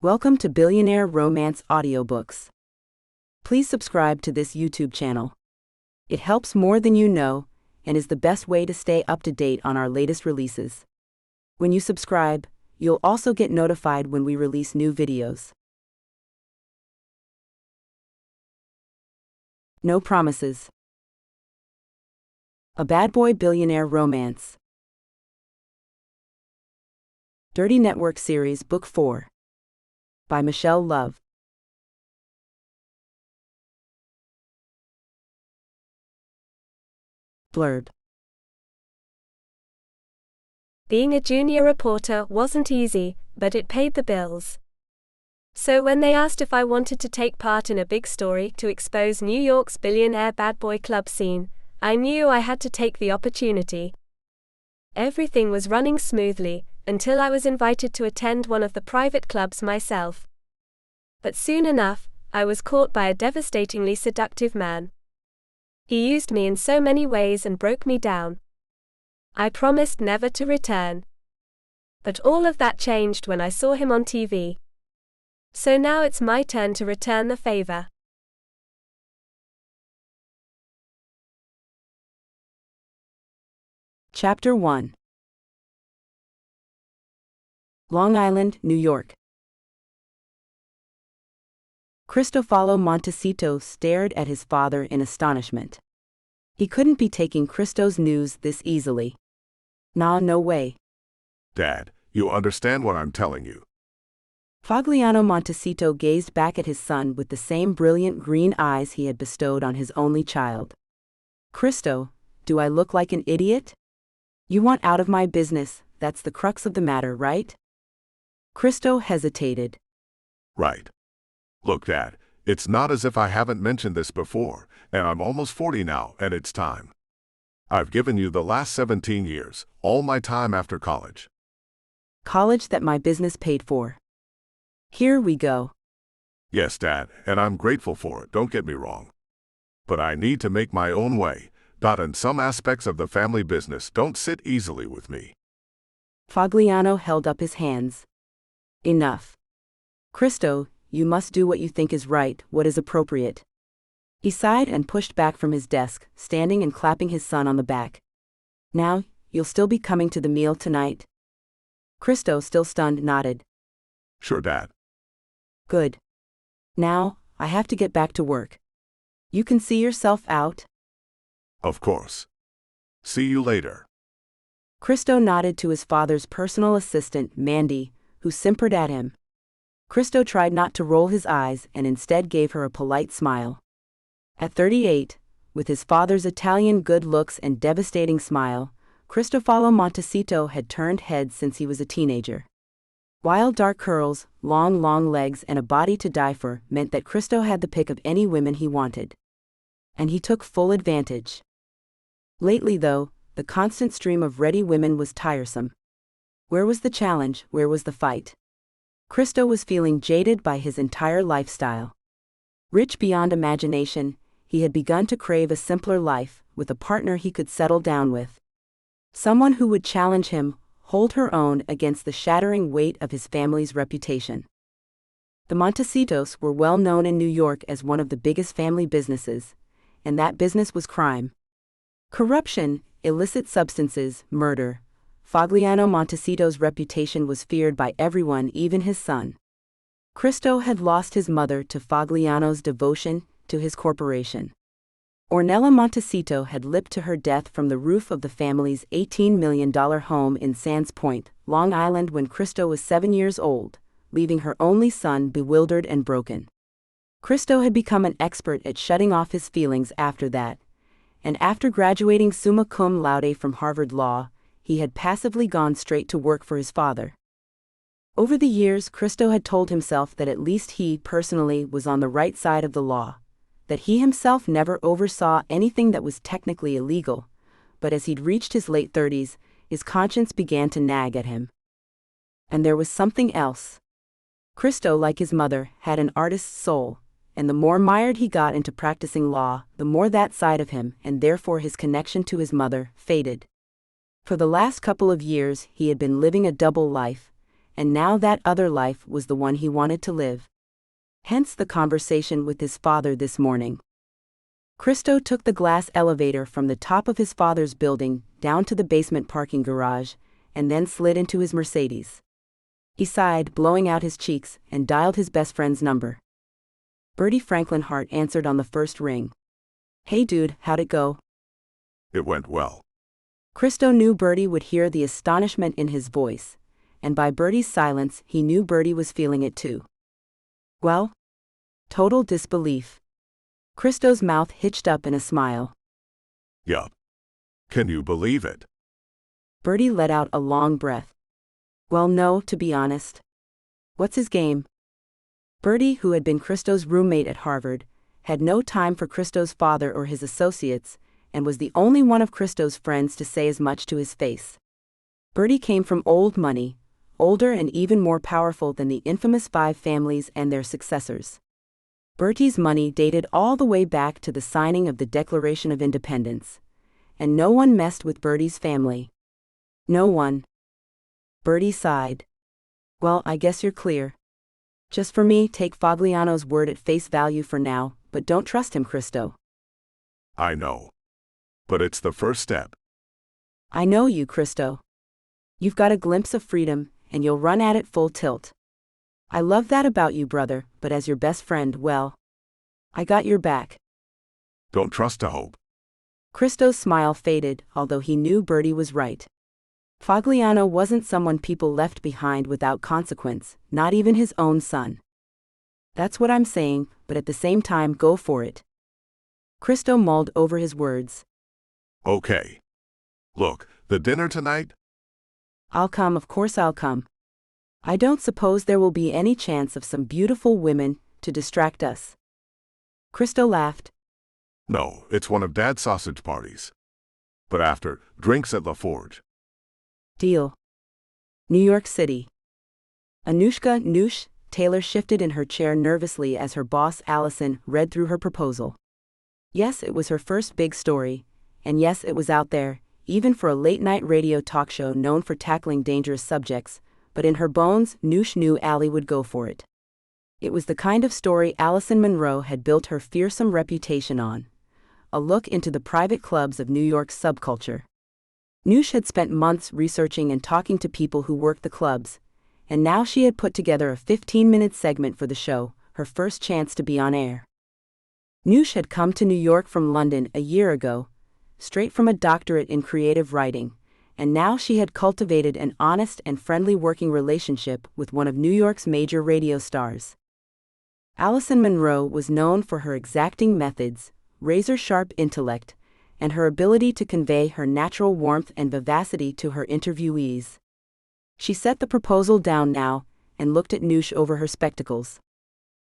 Welcome to Billionaire Romance Audiobooks. Please subscribe to this YouTube channel. It helps more than you know and is the best way to stay up to date on our latest releases. When you subscribe, you'll also get notified when we release new videos. No promises. A Bad Boy Billionaire Romance. Dirty Network Series Book 4. By Michelle Love. Blurb. Being a junior reporter wasn't easy, but it paid the bills. So when they asked if I wanted to take part in a big story to expose New York's billionaire bad boy club scene, I knew I had to take the opportunity. Everything was running smoothly, until I was invited to attend one of the private clubs myself. But soon enough, I was caught by a devastatingly seductive man. He used me in so many ways and broke me down. I promised never to return. But all of that changed when I saw him on TV. So now it's my turn to return the favor. Chapter 1. Long Island, New York. Cristofalo Montecito stared at his father in astonishment. He couldn't be taking Cristo's news this easily. Nah, no way. Dad, you understand what I'm telling you. Fagliano Montecito gazed back at his son with the same brilliant green eyes he had bestowed on his only child. Cristo, do I look like an idiot? You want out of my business, that's the crux of the matter, right? Cristo hesitated. Right. Look, Dad, it's not as if I haven't mentioned this before, and I'm almost 40 now, and it's time. I've given you the last 17 years, all my time after college. College that my business paid for. Here we go. Yes, Dad, and I'm grateful for it, don't get me wrong. But I need to make my own way, and some aspects of the family business don't sit easily with me. Fagliano held up his hands. Enough. Cristo, you must do what you think is right, what is appropriate. He sighed and pushed back from his desk, standing and clapping his son on the back. Now, you'll still be coming to the meal tonight? Cristo, still stunned, nodded. Sure, Dad. Good. Now, I have to get back to work. You can see yourself out? Of course. See you later. Cristo nodded to his father's personal assistant, Mandy, who simpered at him. Cristo tried not to roll his eyes and instead gave her a polite smile. At 38, with his father's Italian good looks and devastating smile, Cristofalo Montecito had turned heads since he was a teenager. Wild dark curls, long legs and a body to die for meant that Cristo had the pick of any women he wanted. And he took full advantage. Lately though, the constant stream of ready women was tiresome. Where was the challenge, where was the fight? Cristo was feeling jaded by his entire lifestyle. Rich beyond imagination, he had begun to crave a simpler life, with a partner he could settle down with. Someone who would challenge him, hold her own against the shattering weight of his family's reputation. The Montecitos were well known in New York as one of the biggest family businesses, and that business was crime. Corruption, illicit substances, murder. Fagliano Montecito's reputation was feared by everyone, even his son. Cristo had lost his mother to Fagliano's devotion to his corporation. Ornella Montecito had lipped to her death from the roof of the family's $18 million home in Sands Point, Long Island when Cristo was 7 years old, leaving her only son bewildered and broken. Cristo had become an expert at shutting off his feelings after that, and after graduating summa cum laude from Harvard Law, he had passively gone straight to work for his father. Over the years, Cristo had told himself that at least he, personally, was on the right side of the law, that he himself never oversaw anything that was technically illegal, but as he'd reached his late 30s, his conscience began to nag at him. And there was something else. Cristo, like his mother, had an artist's soul, and the more mired he got into practicing law, the more that side of him, and therefore his connection to his mother, faded. For the last couple of years he had been living a double life, and now that other life was the one he wanted to live. Hence the conversation with his father this morning. Christo took the glass elevator from the top of his father's building down to the basement parking garage, and then slid into his Mercedes. He sighed, blowing out his cheeks, and dialed his best friend's number. Bertie Franklin Hart answered on the first ring. "Hey dude, how'd it go?" It went well. Christo knew Bertie would hear the astonishment in his voice, and by Bertie's silence he knew Bertie was feeling it too. "Well?" Total disbelief. Christo's mouth hitched up in a smile. Yup. Can you believe it? Bertie let out a long breath. "Well, no, to be honest." "What's his game?" Bertie, who had been Christo's roommate at Harvard, had no time for Christo's father or his associates, and was the only one of Christo's friends to say as much to his face. Bertie came from old money, older and even more powerful than the infamous five families and their successors. Bertie's money dated all the way back to the signing of the Declaration of Independence, and no one messed with Bertie's family. No one. Bertie sighed. "Well, I guess you're clear. Just for me, take Fogliano's word at face value for now, but don't trust him, Christo." I know. But it's the first step. "I know you, Christo. You've got a glimpse of freedom, and you'll run at it full tilt. I love that about you, brother, but as your best friend, well, I got your back." Don't trust to hope. Christo's smile faded, although he knew Bertie was right. Fogliano wasn't someone people left behind without consequence, not even his own son. "That's what I'm saying, but at the same time, go for it." Christo mulled over his words. Okay. Look, the dinner tonight? "I'll come, of course I'll come. I don't suppose there will be any chance of some beautiful women to distract us." Christo laughed. No, it's one of Dad's sausage parties. But after, drinks at La Forge. "Deal." New York City. Anushka Noosh Taylor shifted in her chair nervously as her boss Allison read through her proposal. Yes, it was her first big story, and yes, it was out there, even for a late-night radio talk show known for tackling dangerous subjects, but in her bones, Noosh knew Allie would go for it. It was the kind of story Allison Monroe had built her fearsome reputation on, a look into the private clubs of New York's subculture. Noosh had spent months researching and talking to people who worked the clubs, and now she had put together a 15-minute segment for the show, her first chance to be on air. Noosh had come to New York from London a year ago, straight from a doctorate in creative writing, and now she had cultivated an honest and friendly working relationship with one of New York's major radio stars. Allison Monroe was known for her exacting methods, razor-sharp intellect, and her ability to convey her natural warmth and vivacity to her interviewees. She set the proposal down now, and looked at Noosh over her spectacles.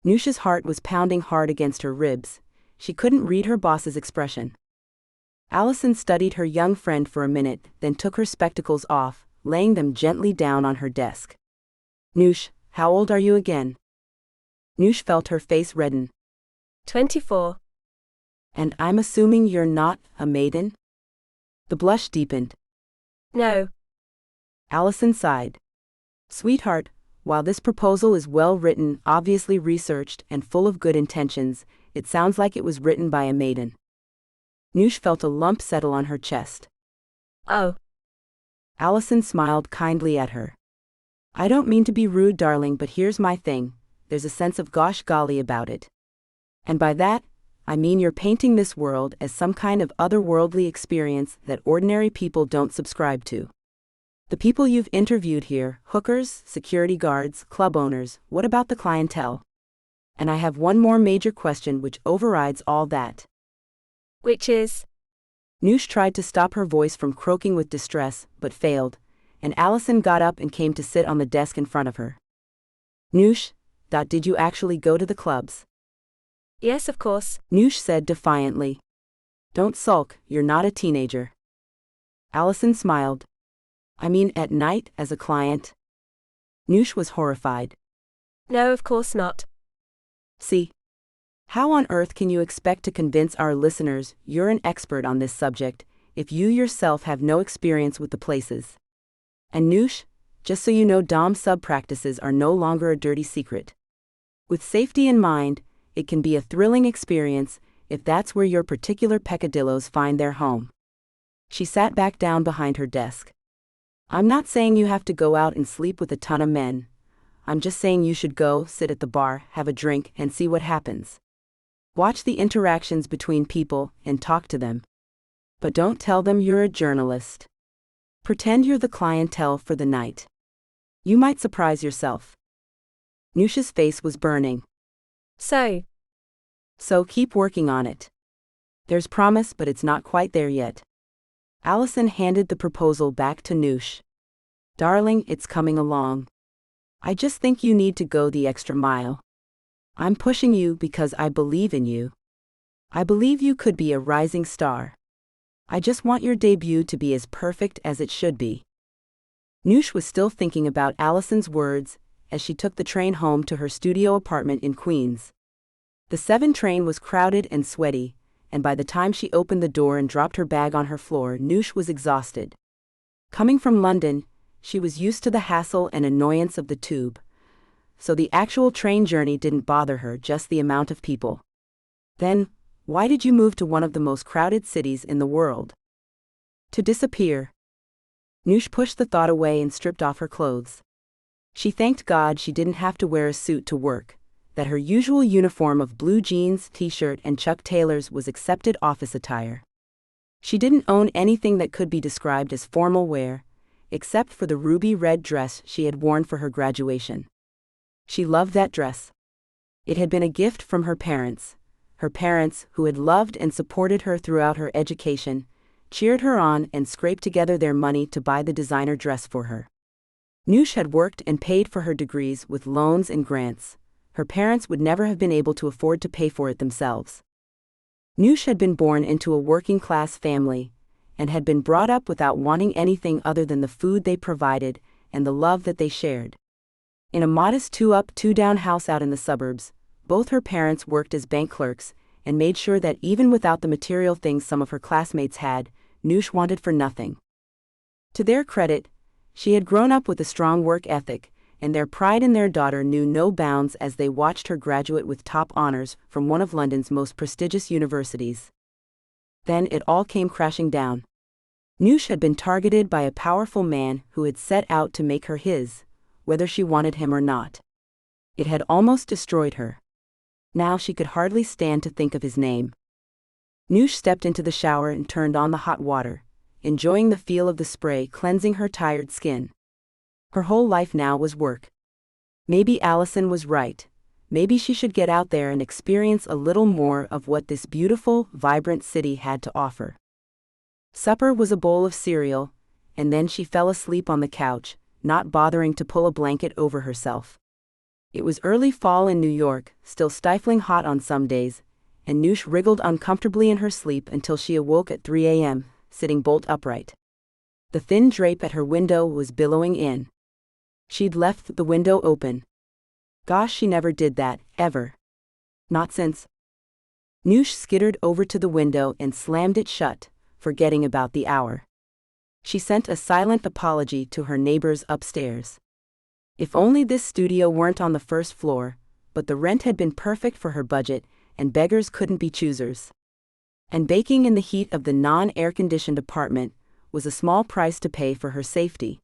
Noosh's heart was pounding hard against her ribs. She couldn't read her boss's expression. Allison studied her young friend for a minute, then took her spectacles off, laying them gently down on her desk. "Noosh, how old are you again?" Noosh felt her face redden. 24. "And I'm assuming you're not a maiden?" The blush deepened. No. Allison sighed. "Sweetheart, while this proposal is well written, obviously researched, and full of good intentions, it sounds like it was written by a maiden." Noosh felt a lump settle on her chest. Oh. Allison smiled kindly at her. "I don't mean to be rude, darling, but here's my thing. There's a sense of gosh golly about it. And by that, I mean you're painting this world as some kind of otherworldly experience that ordinary people don't subscribe to. The people you've interviewed here, hookers, security guards, club owners, what about the clientele? And I have one more major question which overrides all that." Which is? Noosh tried to stop her voice from croaking with distress, but failed, and Allison got up and came to sit on the desk in front of her. "Noosh, did you actually go to the clubs?" Yes, of course. Noosh said defiantly. "Don't sulk, you're not a teenager." Allison smiled. "I mean at night, as a client?" Noosh was horrified. No, of course not. See? How on earth can you expect to convince our listeners you're an expert on this subject, if you yourself have no experience with the places? And Noosh, Just so you know, dom sub practices are no longer a dirty secret. With safety in mind, it can be a thrilling experience if that's where your particular peccadillos find their home. She sat back down behind her desk. I'm not saying you have to go out and sleep with a ton of men. I'm just saying you should go, sit at the bar, have a drink, and see what happens. Watch the interactions between people and talk to them. But don't tell them you're a journalist. Pretend you're the clientele for the night. You might surprise yourself. Noosh's face was burning. So keep working on it. There's promise, but it's not quite there yet. Allison handed the proposal back to Noosh. Darling, it's coming along. I just think you need to go the extra mile. I'm pushing you because I believe in you. I believe you could be a rising star. I just want your debut to be as perfect as it should be. Noosh was still thinking about Allison's words as she took the train home to her studio apartment in Queens. The 7 train was crowded and sweaty, and by the time she opened the door and dropped her bag on her floor, Noosh was exhausted. Coming from London, she was used to the hassle and annoyance of the tube, so the actual train journey didn't bother her, just the amount of people. Then, why did you move to one of the most crowded cities in the world? To disappear. Noosh pushed the thought away and stripped off her clothes. She thanked God she didn't have to wear a suit to work, that her usual uniform of blue jeans, t-shirt, and Chuck Taylors was accepted office attire. She didn't own anything that could be described as formal wear, except for the ruby red dress she had worn for her graduation. She loved that dress. It had been a gift from her parents who had loved and supported her throughout her education, cheered her on, and scraped together their money to buy the designer dress for her. Noosh had worked and paid for her degrees with loans and grants. Her parents would never have been able to afford to pay for it themselves. Noosh had been born into a working-class family, and had been brought up without wanting anything other than the food they provided and the love that they shared. In a modest 2-up, 2-down house out in the suburbs, both her parents worked as bank clerks and made sure that even without the material things some of her classmates had, Noosh wanted for nothing. To their credit, she had grown up with a strong work ethic, and their pride in their daughter knew no bounds as they watched her graduate with top honors from one of London's most prestigious universities. Then it all came crashing down. Noosh had been targeted by a powerful man who had set out to make her his, whether she wanted him or not. It had almost destroyed her. Now she could hardly stand to think of his name. Noosh stepped into the shower and turned on the hot water, enjoying the feel of the spray cleansing her tired skin. Her whole life now was work. Maybe Allison was right. Maybe she should get out there and experience a little more of what this beautiful, vibrant city had to offer. Supper was a bowl of cereal, and then she fell asleep on the couch, not bothering to pull a blanket over herself. It was early fall in New York, still stifling hot on some days, and Noosh wriggled uncomfortably in her sleep until she awoke at 3 a.m., sitting bolt upright. The thin drape at her window was billowing in. She'd left the window open. Gosh, she never did that, ever. Not since. Noosh skittered over to the window and slammed it shut, forgetting about the hour. She sent a silent apology to her neighbors upstairs. If only this studio weren't on the first floor, but the rent had been perfect for her budget, and beggars couldn't be choosers. And baking in the heat of the non-air-conditioned apartment was a small price to pay for her safety.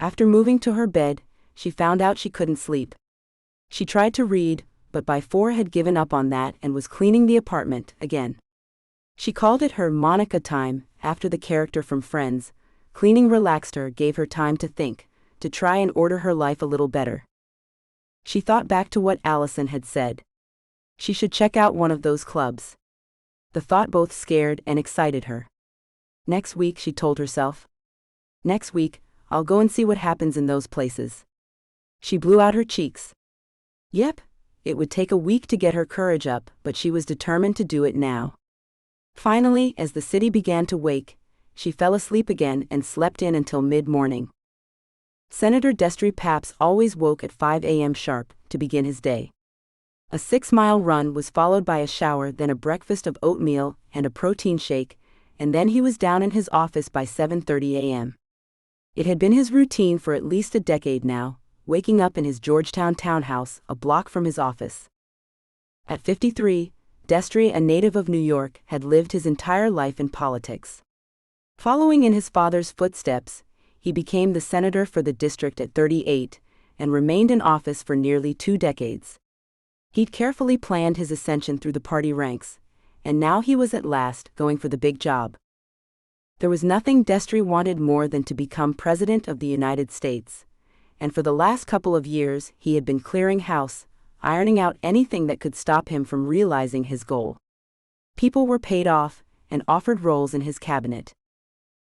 After moving to her bed, she found out she couldn't sleep. She tried to read, but by 4 had given up on that and was cleaning the apartment again. She called it her Monica time, after the character from Friends. Cleaning relaxed her, gave her time to think, to try and order her life a little better. She thought back to what Allison had said. She should check out one of those clubs. The thought both scared and excited her. Next week, she told herself. Next week, I'll go and see what happens in those places. She blew out her cheeks. Yep, it would take a week to get her courage up, but she was determined to do it now. Finally, as the city began to wake, she fell asleep again and slept in until mid-morning. Senator Destry Paps always woke at 5 a.m. sharp to begin his day. A 6-mile run was followed by a shower, then a breakfast of oatmeal and a protein shake, and then he was down in his office by 7:30 a.m. It had been his routine for at least a decade now, waking up in his Georgetown townhouse, a block from his office. At 53, Destry, a native of New York, had lived his entire life in politics. Following in his father's footsteps, he became the senator for the district at 38, and remained in office for nearly 2 decades. He'd carefully planned his ascension through the party ranks, and now he was at last going for the big job. There was nothing Destry wanted more than to become President of the United States, and for the last couple of years he had been clearing house, ironing out anything that could stop him from realizing his goal. People were paid off and offered roles in his cabinet.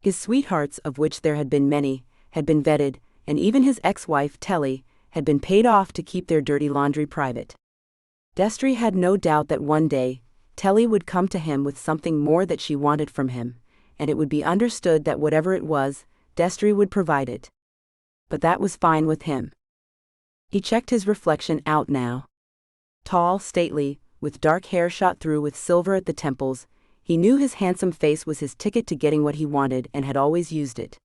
His sweethearts, of which there had been many, had been vetted, and even his ex-wife, Telly, had been paid off to keep their dirty laundry private. Destry had no doubt that one day, Telly would come to him with something more that she wanted from him, and it would be understood that whatever it was, Destry would provide it. But that was fine with him. He checked his reflection out now. Tall, stately, with dark hair shot through with silver at the temples, he knew his handsome face was his ticket to getting what he wanted and had always used it.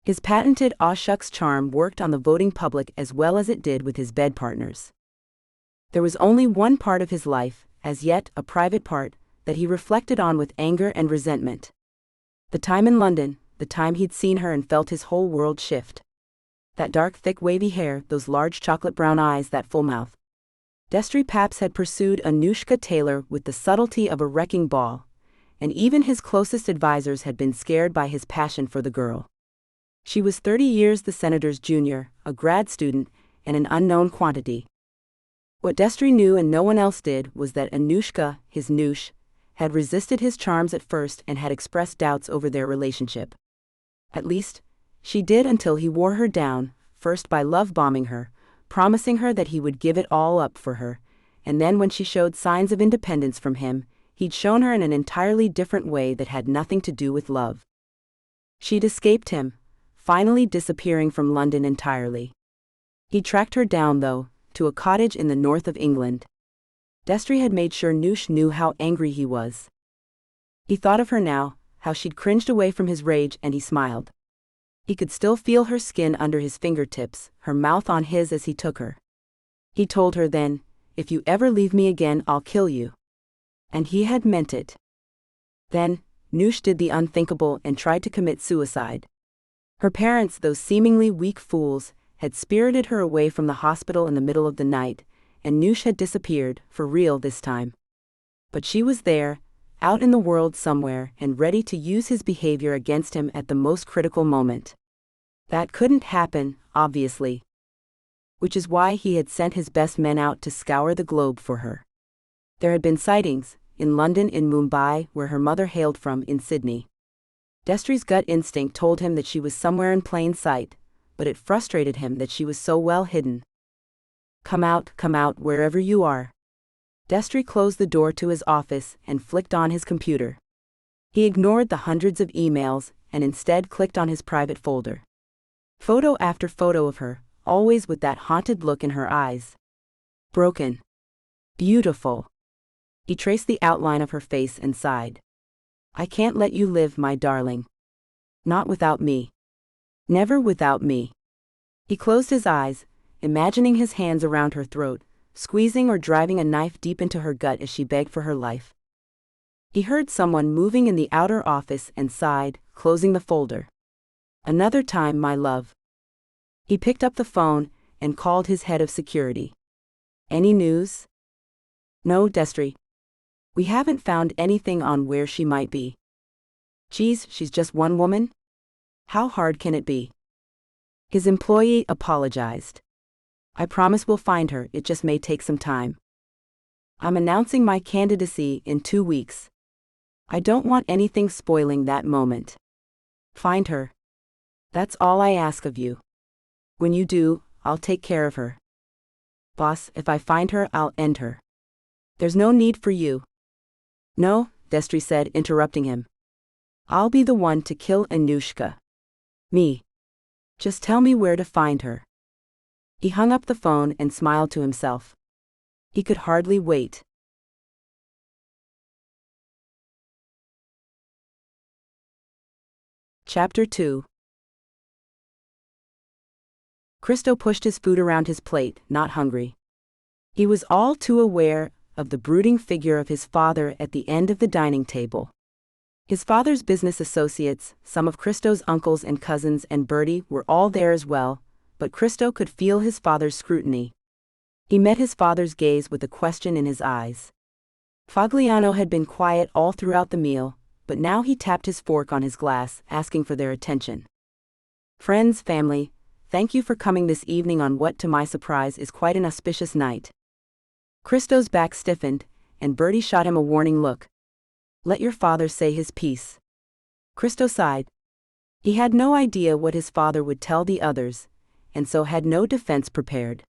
His patented aw shucks charm worked on the voting public as well as it did with his bed partners. There was only one part of his life, as yet a private part, that he reflected on with anger and resentment. The time in London, the time he'd seen her and felt his whole world shift. That dark, thick, wavy hair, those large chocolate brown eyes, that full mouth. Destry Paps had pursued Anushka Taylor with the subtlety of a wrecking ball, and even his closest advisors had been scared by his passion for the girl. She was 30 years the senator's junior, a grad student, and an unknown quantity. What Destry knew and no one else did was that Anushka, his Noosh, had resisted his charms at first and had expressed doubts over their relationship. At least, she did until he wore her down, first by love-bombing her, promising her that he would give it all up for her, and then when she showed signs of independence from him, he'd shown her in an entirely different way that had nothing to do with love. She'd escaped him, finally disappearing from London entirely. He tracked her down, though, to a cottage in the north of England. Destry had made sure Noosh knew how angry he was. He thought of her now, how she'd cringed away from his rage, and he smiled. He could still feel her skin under his fingertips, her mouth on his as he took her. He told her then, "If you ever leave me again, I'll kill you." And he had meant it. Then, Noosh did the unthinkable and tried to commit suicide. Her parents, those seemingly weak fools, had spirited her away from the hospital in the middle of the night, and Noosh had disappeared, for real this time. But she was there, out in the world somewhere, and ready to use his behavior against him at the most critical moment. That couldn't happen, obviously. Which is why he had sent his best men out to scour the globe for her. There had been sightings, in London, in Mumbai, where her mother hailed from, in Sydney. Destry's gut instinct told him that she was somewhere in plain sight, but it frustrated him that she was so well hidden. Come out, wherever you are." Destry closed the door to his office and flicked on his computer. He ignored the hundreds of emails and instead clicked on his private folder. Photo after photo of her, always with that haunted look in her eyes. Broken. Beautiful. He traced the outline of her face and sighed. "I can't let you live, my darling. Not without me. Never without me." He closed his eyes, imagining his hands around her throat, squeezing or driving a knife deep into her gut as she begged for her life. He heard someone moving in the outer office and sighed, closing the folder. "Another time, my love." He picked up the phone and called his head of security. "Any news?" "No, Destry. We haven't found anything on where she might be." "Geez, she's just one woman? How hard can it be?" His employee apologized. "I promise we'll find her, it just may take some time. I'm announcing my candidacy in 2 weeks. I don't want anything spoiling that moment. Find her. That's all I ask of you. When you do, I'll take care of her. Boss, if I find her, I'll end her. There's no need for you." "No," Destry said, interrupting him. "I'll be the one to kill Anushka. Me. Just tell me where to find her." He hung up the phone and smiled to himself. He could hardly wait. Chapter 2. Christo pushed his food around his plate, not hungry. He was all too aware of the brooding figure of his father at the end of the dining table. His father's business associates, some of Christo's uncles and cousins and Bertie were all there as well, but Christo could feel his father's scrutiny. He met his father's gaze with a question in his eyes. Fagliano had been quiet all throughout the meal, but now he tapped his fork on his glass, asking for their attention. "Friends, family, thank you for coming this evening on what to my surprise is quite an auspicious night." Christo's back stiffened, and Bertie shot him a warning look. "Let your father say his piece." Christo sighed. He had no idea what his father would tell the others, and so had no defense prepared.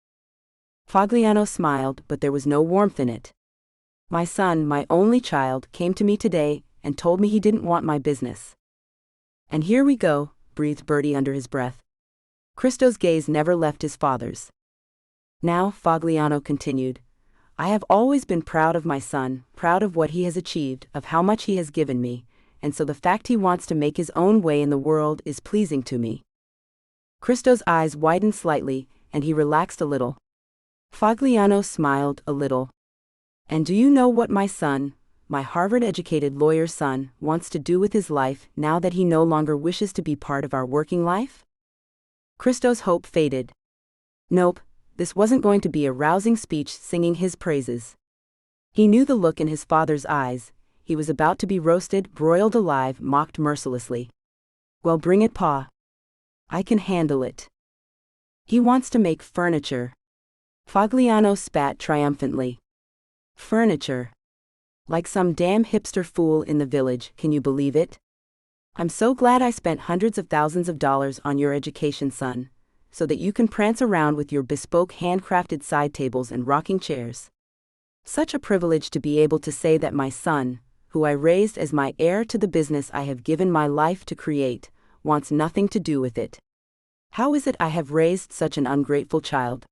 Fagliano smiled, but there was no warmth in it. "My son, my only child, came to me today and told me he didn't want my business." "And here we go," breathed Bertie under his breath. Christo's gaze never left his father's. "Now," Fagliano continued, "I have always been proud of my son, proud of what he has achieved, of how much he has given me, and so the fact he wants to make his own way in the world is pleasing to me." Christo's eyes widened slightly, and he relaxed a little. Fagliano smiled a little. "And do you know what my son, my Harvard-educated lawyer son, wants to do with his life now that he no longer wishes to be part of our working life?" Christo's hope faded. Nope, this wasn't going to be a rousing speech singing his praises. He knew the look in his father's eyes. He was about to be roasted, broiled alive, mocked mercilessly. "Well, bring it, Pa. I can handle it." "He wants to make furniture." Fagliano spat triumphantly. "Furniture. Like some damn hipster fool in the village, can you believe it? I'm so glad I spent hundreds of thousands of dollars on your education, son, so that you can prance around with your bespoke handcrafted side tables and rocking chairs. Such a privilege to be able to say that my son, who I raised as my heir to the business I have given my life to create, wants nothing to do with it. How is it I have raised such an ungrateful child?"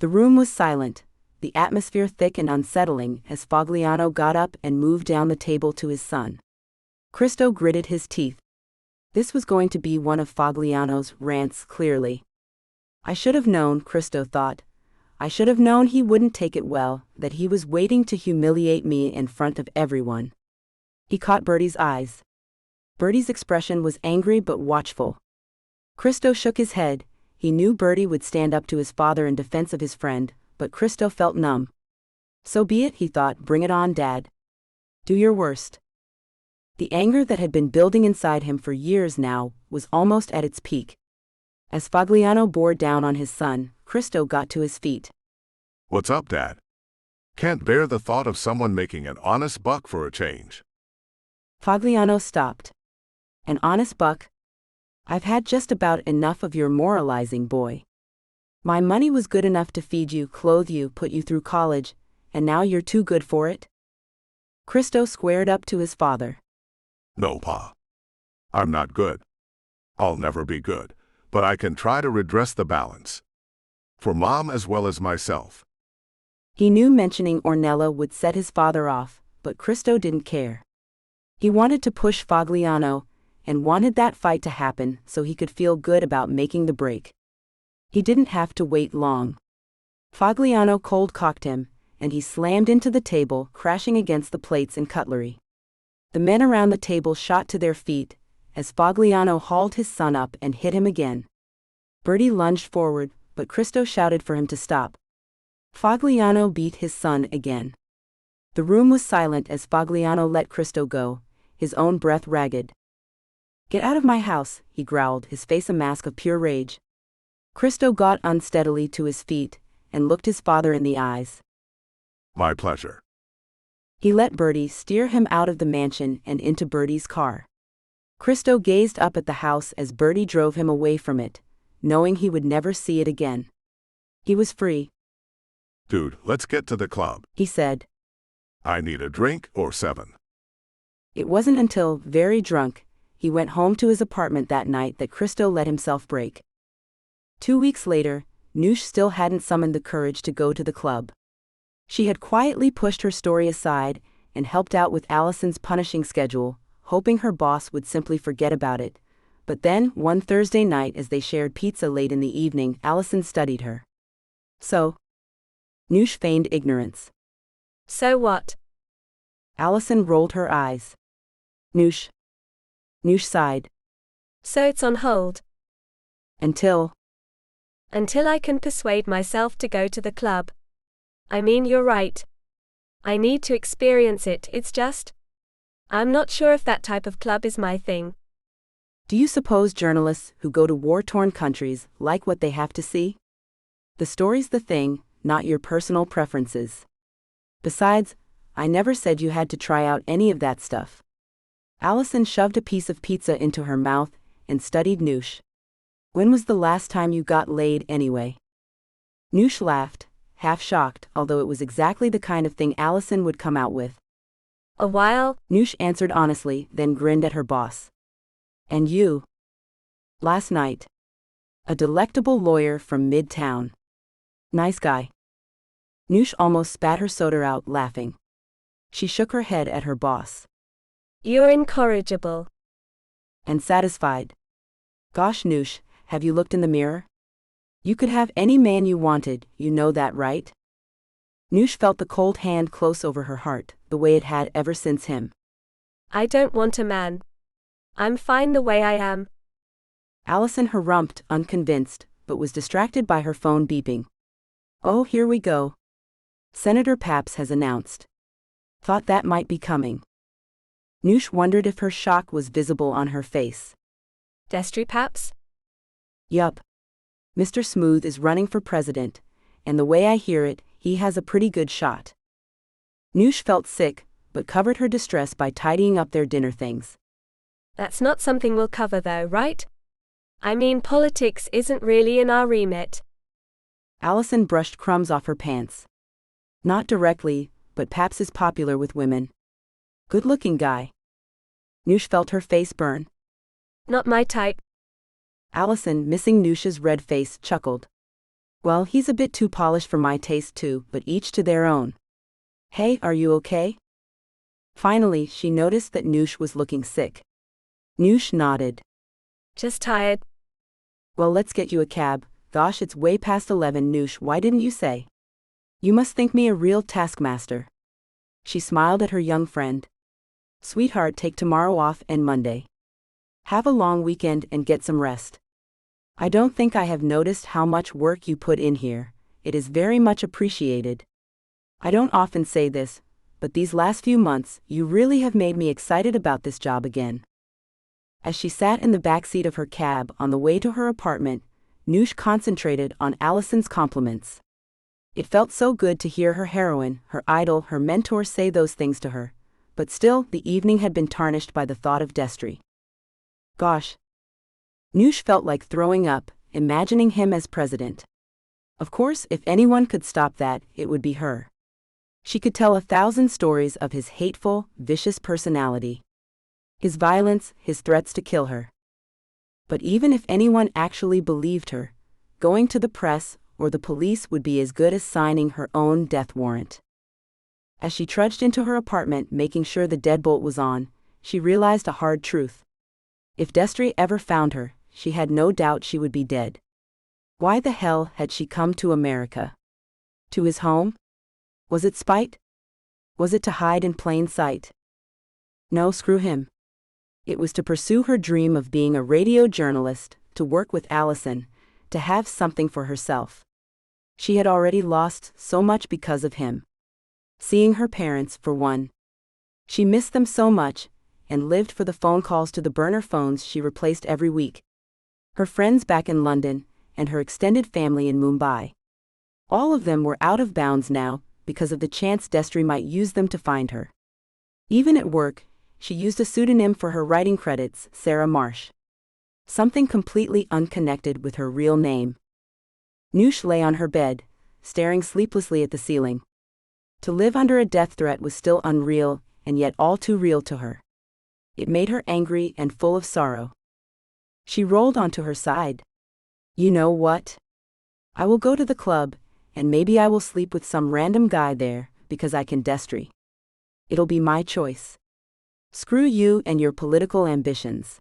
The room was silent, the atmosphere thick and unsettling as Fagliano got up and moved down the table to his son. Christo gritted his teeth. This was going to be one of Fagliano's rants, clearly. "I should have known," Christo thought. "I should have known he wouldn't take it well, that he was waiting to humiliate me in front of everyone." He caught Bertie's eyes. Bertie's expression was angry but watchful. Christo shook his head. He knew Bertie would stand up to his father in defense of his friend, but Christo felt numb. "So be it," he thought, "bring it on, Dad. Do your worst." The anger that had been building inside him for years now was almost at its peak. As Fagliano bore down on his son, Christo got to his feet. "What's up, Dad? Can't bear the thought of someone making an honest buck for a change." Fagliano stopped. "An honest buck? I've had just about enough of your moralizing, boy. My money was good enough to feed you, clothe you, put you through college, and now you're too good for it?" Christo squared up to his father. "No, Pa. I'm not good. I'll never be good, but I can try to redress the balance. For Mom as well as myself." He knew mentioning Ornella would set his father off, but Christo didn't care. He wanted to push Fagliano, and wanted that fight to happen so he could feel good about making the break. He didn't have to wait long. Fagliano cold-cocked him, and he slammed into the table, crashing against the plates and cutlery. The men around the table shot to their feet, as Fagliano hauled his son up and hit him again. Bertie lunged forward, but Christo shouted for him to stop. Fagliano beat his son again. The room was silent as Fagliano let Christo go, his own breath ragged. "Get out of my house," he growled, his face a mask of pure rage. Christo got unsteadily to his feet, and looked his father in the eyes. "My pleasure." He let Bertie steer him out of the mansion and into Bertie's car. Christo gazed up at the house as Bertie drove him away from it, knowing he would never see it again. He was free. "Dude, let's get to the club," he said. "I need a drink or 7. It wasn't until, very drunk, he went home to his apartment that night that Christo let himself break. 2 weeks later, Noosh still hadn't summoned the courage to go to the club. She had quietly pushed her story aside and helped out with Allison's punishing schedule, hoping her boss would simply forget about it, But then, one Thursday night as they shared pizza late in the evening, Allison studied her. So? Noosh feigned ignorance. So what? Allison rolled her eyes. Noosh. Noosh sighed. So it's on hold. Until I can persuade myself to go to the club. I mean, you're right. I need to experience it, it's just, I'm not sure if that type of club is my thing. Do you suppose journalists who go to war-torn countries like what they have to see? The story's the thing, not your personal preferences. Besides, I never said you had to try out any of that stuff. Allison shoved a piece of pizza into her mouth and studied Noosh. When was the last time you got laid anyway? Noosh laughed, half shocked, although it was exactly the kind of thing Allison would come out with. A while, Noosh answered honestly, then grinned at her boss. And you? Last night. A delectable lawyer from Midtown. Nice guy. Noosh almost spat her soda out, laughing. She shook her head at her boss. You're incorrigible. And satisfied. Gosh, Noosh, have you looked in the mirror? You could have any man you wanted, you know that, right? Noosh felt the cold hand close over her heart, the way it had ever since him. I don't want a man. I'm fine the way I am. Allison harumphed, unconvinced, but was distracted by her phone beeping. Oh, here we go. Senator Paps has announced. Thought that might be coming. Noosh wondered if her shock was visible on her face. Destry Paps? Yup. Mr. Smooth is running for president, and the way I hear it, he has a pretty good shot. Noosh felt sick, but covered her distress by tidying up their dinner things. That's not something we'll cover though, right? I mean, politics isn't really in our remit. Allison brushed crumbs off her pants. Not directly, but Paps is popular with women. Good-looking guy. Noosh felt her face burn. Not my type. Allison, missing Noosh's red face, chuckled. Well, he's a bit too polished for my taste too, but each to their own. Hey, are you okay? Finally, she noticed that Noosh was looking sick. Noosh nodded. Just tired. Well, let's get you a cab. Gosh, it's way past 11, Noosh, why didn't you say? You must think me a real taskmaster. She smiled at her young friend. Sweetheart, take tomorrow off and Monday. Have a long weekend and get some rest. I don't think I have noticed how much work you put in here. It is very much appreciated. I don't often say this, but these last few months, you really have made me excited about this job again. As she sat in the back seat of her cab on the way to her apartment, Noosh concentrated on Allison's compliments. It felt so good to hear her heroine, her idol, her mentor say those things to her, but still, the evening had been tarnished by the thought of Destry. Gosh. Noosh felt like throwing up, imagining him as president. Of course, if anyone could stop that, it would be her. She could tell 1,000 stories of his hateful, vicious personality. His violence, his threats to kill her. But even if anyone actually believed her, going to the press or the police would be as good as signing her own death warrant. As she trudged into her apartment making sure the deadbolt was on, she realized a hard truth. If Destry ever found her, she had no doubt she would be dead. Why the hell had she come to America? To his home? Was it spite? Was it to hide in plain sight? No, screw him. It was to pursue her dream of being a radio journalist, to work with Allison, to have something for herself. She had already lost so much because of him. Seeing her parents, for one. She missed them so much, and lived for the phone calls to the burner phones she replaced every week. Her friends back in London, and her extended family in Mumbai. All of them were out of bounds now, because of the chance Destry might use them to find her. Even at work, she used a pseudonym for her writing credits, Sarah Marsh. Something completely unconnected with her real name. Noosh lay on her bed, staring sleeplessly at the ceiling. To live under a death threat was still unreal, and yet all too real to her. It made her angry and full of sorrow. She rolled onto her side. You know what? I will go to the club, and maybe I will sleep with some random guy there, because I can Destry. It'll be my choice. Screw you and your political ambitions.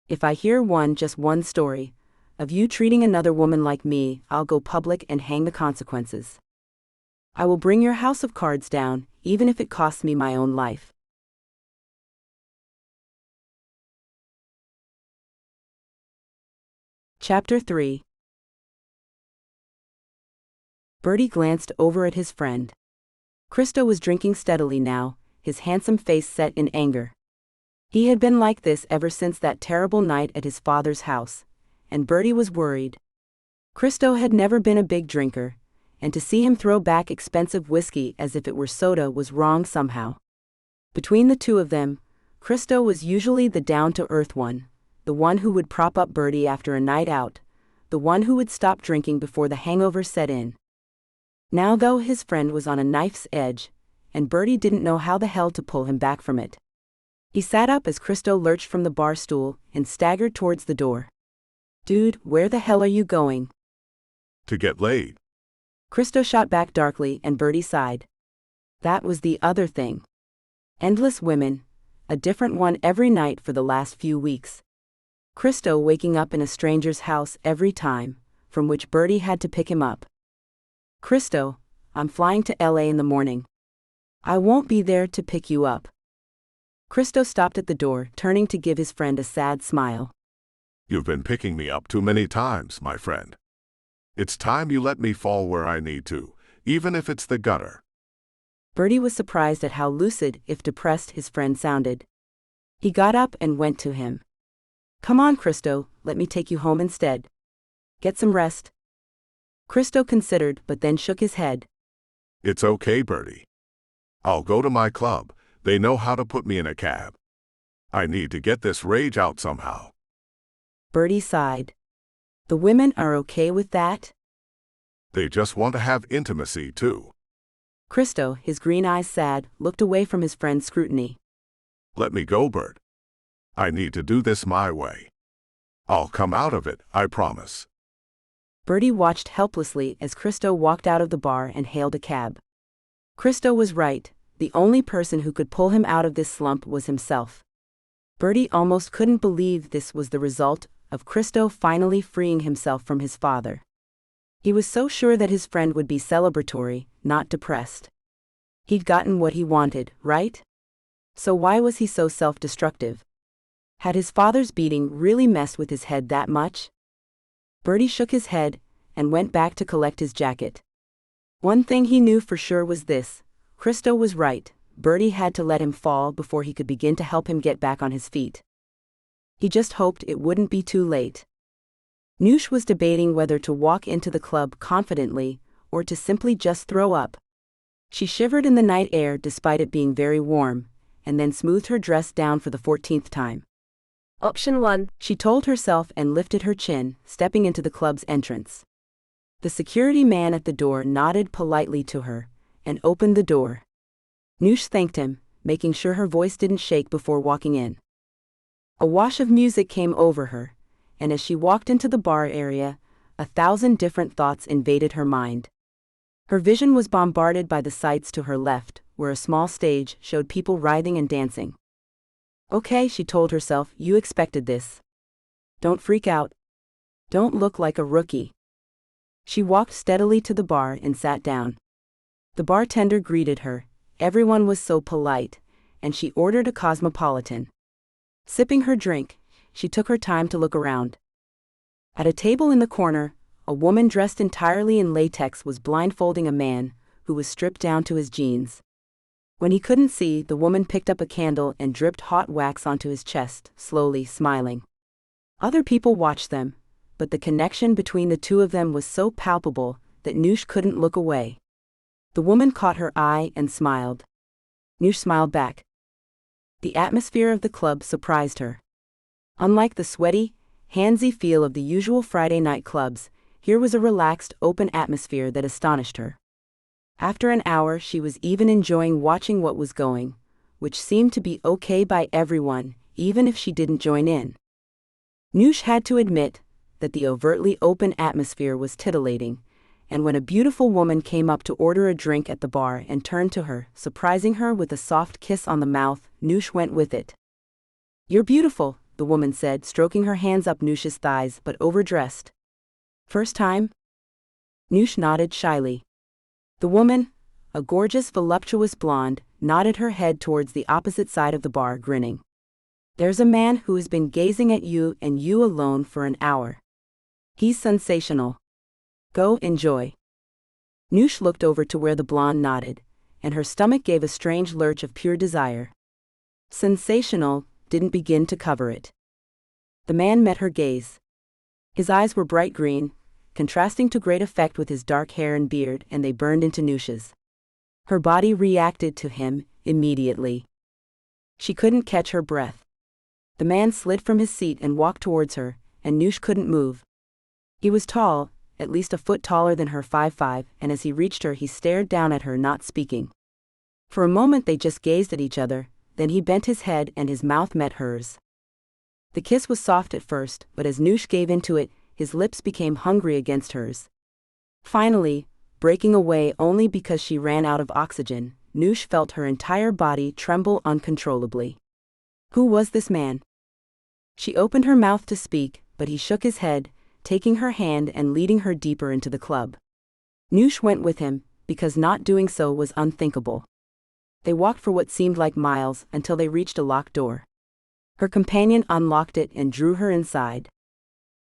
If I hear just one story, of you treating another woman like me, I'll go public and hang the consequences. I will bring your house of cards down, even if it costs me my own life. Chapter 3. Bertie glanced over at his friend. Christo was drinking steadily now, his handsome face set in anger. He had been like this ever since that terrible night at his father's house, and Bertie was worried. Christo had never been a big drinker, and to see him throw back expensive whiskey as if it were soda was wrong somehow. Between the two of them, Christo was usually the down-to-earth one, the one who would prop up Bertie after a night out, the one who would stop drinking before the hangover set in. Now though his friend was on a knife's edge, and Bertie didn't know how the hell to pull him back from it. He sat up as Christo lurched from the bar stool and staggered towards the door. "Dude, where the hell are you going?" To get laid. Christo shot back darkly and Bertie sighed. That was the other thing. Endless women, a different one every night for the last few weeks. Christo waking up in a stranger's house every time, from which Bertie had to pick him up. "Christo, I'm flying to LA in the morning. I won't be there to pick you up." Christo stopped at the door, turning to give his friend a sad smile. You've been picking me up too many times, my friend. It's time you let me fall where I need to, even if it's the gutter. Bertie was surprised at how lucid, if depressed, his friend sounded. He got up and went to him. "Come on, Christo, let me take you home instead. Get some rest." Christo considered but then shook his head. It's okay, Bertie. I'll go to my club. They know how to put me in a cab. I need to get this rage out somehow. Bertie sighed. The women are okay with that? They just want to have intimacy, too. Christo, his green eyes sad, looked away from his friend's scrutiny. Let me go, Bert. I need to do this my way. I'll come out of it, I promise. Bertie watched helplessly as Christo walked out of the bar and hailed a cab. Christo was right, the only person who could pull him out of this slump was himself. Bertie almost couldn't believe this was the result of Christo finally freeing himself from his father. He was so sure that his friend would be celebratory, not depressed. He'd gotten what he wanted, right? So why was he so self-destructive? Had his father's beating really messed with his head that much? Bertie shook his head and went back to collect his jacket. One thing he knew for sure was this: Christo was right. Bertie had to let him fall before he could begin to help him get back on his feet. He just hoped it wouldn't be too late. Noosh was debating whether to walk into the club confidently or to simply just throw up. She shivered in the night air despite it being very warm, and then smoothed her dress down for the 14th time. Option 1, she told herself and lifted her chin, stepping into the club's entrance. The security man at the door nodded politely to her and opened the door. Noosh thanked him, making sure her voice didn't shake before walking in. A wash of music came over her, and as she walked into the bar area, 1,000 different thoughts invaded her mind. Her vision was bombarded by the sights to her left, where a small stage showed people writhing and dancing. Okay, she told herself, you expected this. Don't freak out. Don't look like a rookie. She walked steadily to the bar and sat down. The bartender greeted her. Everyone was so polite, and she ordered a cosmopolitan. Sipping her drink, she took her time to look around. At a table in the corner, a woman dressed entirely in latex was blindfolding a man who was stripped down to his jeans. When he couldn't see, the woman picked up a candle and dripped hot wax onto his chest, slowly smiling. Other people watched them, but the connection between the two of them was so palpable that Noosh couldn't look away. The woman caught her eye and smiled. Noosh smiled back. The atmosphere of the club surprised her. Unlike the sweaty, handsy feel of the usual Friday night clubs, here was a relaxed, open atmosphere that astonished her. After an hour, she was even enjoying watching what was going, which seemed to be okay by everyone, even if she didn't join in. Noosh had to admit that the overtly open atmosphere was titillating, and when a beautiful woman came up to order a drink at the bar and turned to her, surprising her with a soft kiss on the mouth, Noosh went with it. You're beautiful, the woman said, stroking her hands up Noosh's thighs, but overdressed. First time? Noosh nodded shyly. The woman, a gorgeous, voluptuous blonde, nodded her head towards the opposite side of the bar, grinning. There's a man who has been gazing at you and you alone for an hour. He's sensational. Go enjoy. Noosh looked over to where the blonde nodded, and her stomach gave a strange lurch of pure desire. Sensational didn't begin to cover it. The man met her gaze. His eyes were bright green, contrasting to great effect with his dark hair and beard, and they burned into Noosh's. Her body reacted to him immediately. She couldn't catch her breath. The man slid from his seat and walked towards her, and Noosh couldn't move. He was tall, at least a foot taller than her, 5'5", and as he reached her he stared down at her, not speaking. For a moment they just gazed at each other, then he bent his head and his mouth met hers. The kiss was soft at first, but as Noosh gave into it, his lips became hungry against hers. Finally, breaking away only because she ran out of oxygen, Noosh felt her entire body tremble uncontrollably. Who was this man? She opened her mouth to speak, but he shook his head, taking her hand and leading her deeper into the club. Noosh went with him, because not doing so was unthinkable. They walked for what seemed like miles until they reached a locked door. Her companion unlocked it and drew her inside.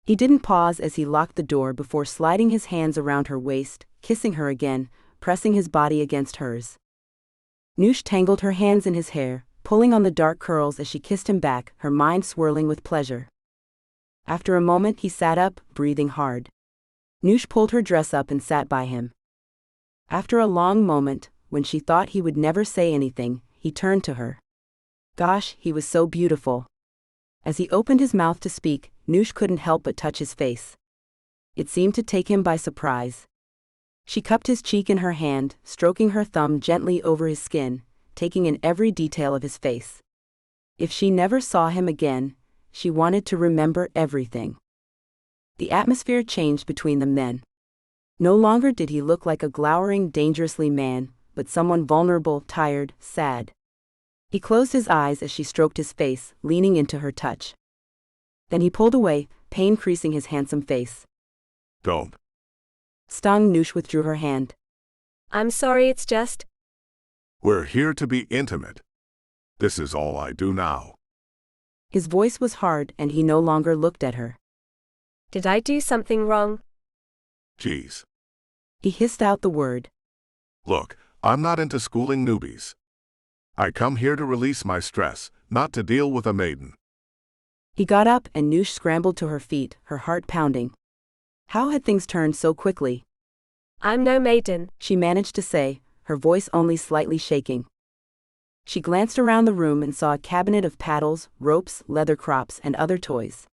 He didn't pause as he locked the door before sliding his hands around her waist, kissing her again, pressing his body against hers. Noosh tangled her hands in his hair, pulling on the dark curls as she kissed him back, her mind swirling with pleasure. After a moment he sat up, breathing hard. Noosh pulled her dress up and sat by him. After a long moment, when she thought he would never say anything, he turned to her. Gosh, he was so beautiful. As he opened his mouth to speak, Noosh couldn't help but touch his face. It seemed to take him by surprise. She cupped his cheek in her hand, stroking her thumb gently over his skin, taking in every detail of his face. If she never saw him again, she wanted to remember everything. The atmosphere changed between them then. No longer did he look like a glowering, dangerously man, but someone vulnerable, tired, sad. He closed his eyes as she stroked his face, leaning into her touch. Then he pulled away, pain creasing his handsome face. Don't. Stung. Noosh withdrew her hand. I'm sorry, it's just. We're here to be intimate. This is all I do now. His voice was hard and he no longer looked at her. Did I do something wrong? Geez. He hissed out the word. Look, I'm not into schooling newbies. I come here to release my stress, not to deal with a maiden. He got up and Noosh scrambled to her feet, her heart pounding. How had things turned so quickly? I'm no maiden, she managed to say, her voice only slightly shaking. She glanced around the room and saw a cabinet of paddles, ropes, leather crops, and other toys.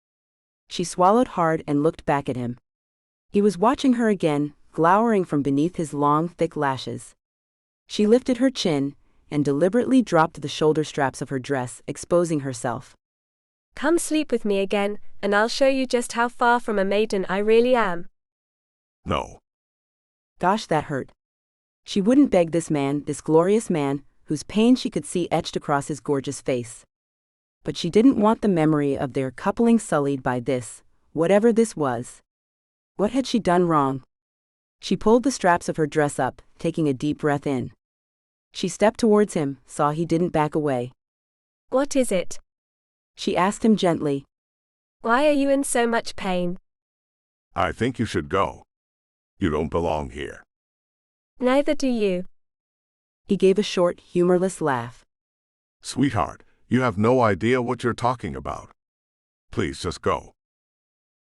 She swallowed hard and looked back at him. He was watching her again, glowering from beneath his long, thick lashes. She lifted her chin and deliberately dropped the shoulder straps of her dress, exposing herself. Come sleep with me again, and I'll show you just how far from a maiden I really am. No. Gosh, that hurt. She wouldn't beg this man, this glorious man, whose pain she could see etched across his gorgeous face. But she didn't want the memory of their coupling sullied by this, whatever this was. What had she done wrong? She pulled the straps of her dress up, taking a deep breath in. She stepped towards him, saw he didn't back away. What is it? She asked him gently. Why are you in so much pain? I think you should go. You don't belong here. Neither do you. He gave a short, humorless laugh. Sweetheart, you have no idea what you're talking about. Please just go.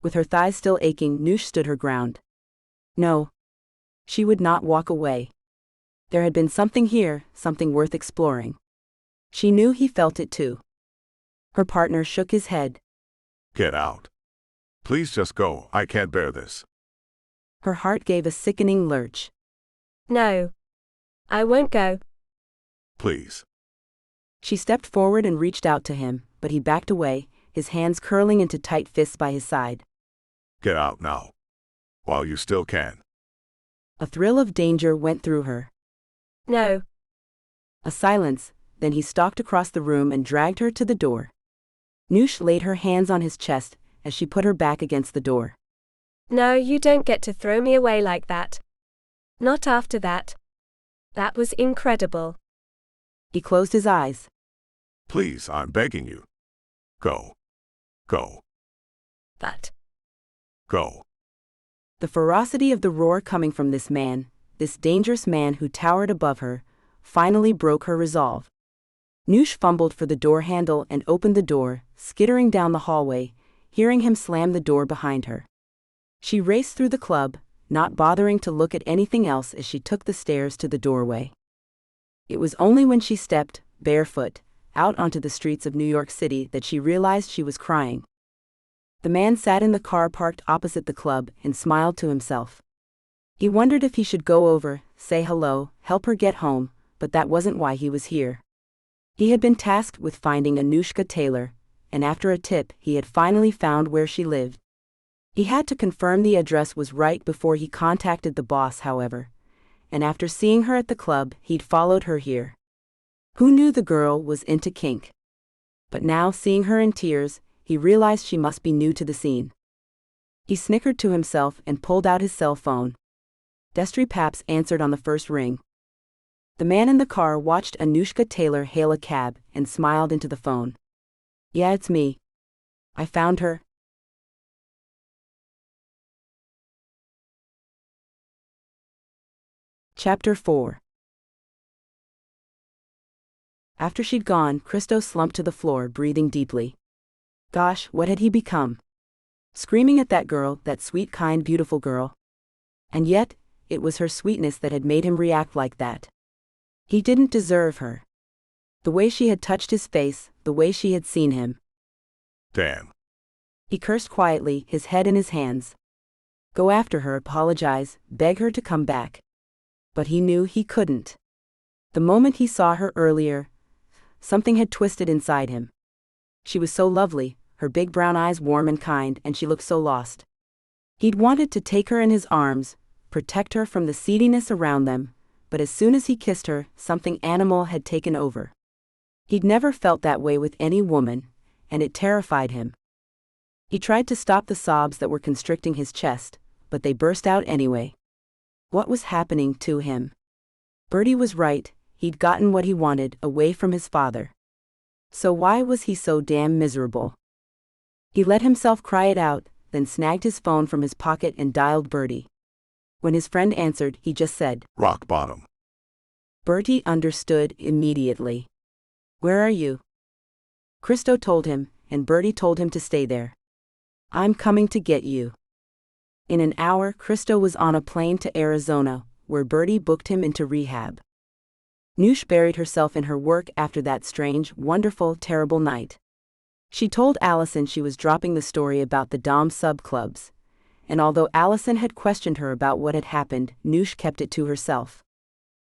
With her thighs still aching, Noosh stood her ground. No. She would not walk away. There had been something here, something worth exploring. She knew he felt it too. Her partner shook his head. Get out. Please just go, I can't bear this. Her heart gave a sickening lurch. No. I won't go. Please. She stepped forward and reached out to him, but he backed away, his hands curling into tight fists by his side. Get out now. While you still can. A thrill of danger went through her. No. A silence, then he stalked across the room and dragged her to the door. Noosh laid her hands on his chest as she put her back against the door. No, you don't get to throw me away like that. Not after that. That was incredible. He closed his eyes. Please, I'm begging you. Go. Go. But. Go. The ferocity of the roar coming from this man, this dangerous man who towered above her, finally broke her resolve. Noosh fumbled for the door handle and opened the door, skittering down the hallway, hearing him slam the door behind her. She raced through the club, not bothering to look at anything else as she took the stairs to the doorway. It was only when she stepped, barefoot, out onto the streets of New York City that she realized she was crying. The man sat in the car parked opposite the club and smiled to himself. He wondered if he should go over, say hello, help her get home, but that wasn't why he was here. He had been tasked with finding Anushka Taylor, and after a tip he had finally found where she lived. He had to confirm the address was right before he contacted the boss, however, and after seeing her at the club he'd followed her here. Who knew the girl was into kink? But now, seeing her in tears, he realized she must be new to the scene. He snickered to himself and pulled out his cell phone. Destry Paps answered on the first ring. The man in the car watched Anushka Taylor hail a cab and smiled into the phone. Yeah, it's me. I found her. Chapter 4. After she'd gone, Christo slumped to the floor, breathing deeply. Gosh, what had he become? Screaming at that girl, that sweet, kind, beautiful girl. And yet, it was her sweetness that had made him react like that. He didn't deserve her. The way she had touched his face, the way she had seen him. Damn. He cursed quietly, his head in his hands. Go after her, apologize, beg her to come back. But he knew he couldn't. The moment he saw her earlier, something had twisted inside him. She was so lovely, her big brown eyes warm and kind, and she looked so lost. He'd wanted to take her in his arms, protect her from the seediness around them, but as soon as he kissed her, something animal had taken over. He'd never felt that way with any woman, and it terrified him. He tried to stop the sobs that were constricting his chest, but they burst out anyway. What was happening to him? Bertie was right, he'd gotten what he wanted, away from his father. So why was he so damn miserable? He let himself cry it out, then snagged his phone from his pocket and dialed Bertie. When his friend answered, he just said, Rock bottom. Bertie understood immediately. Where are you? Christo told him, and Bertie told him to stay there. I'm coming to get you. In an hour, Christo was on a plane to Arizona, where Bertie booked him into rehab. Noosh buried herself in her work after that strange, wonderful, terrible night. She told Allison she was dropping the story about the Dom sub-clubs, and although Allison had questioned her about what had happened, Noosh kept it to herself.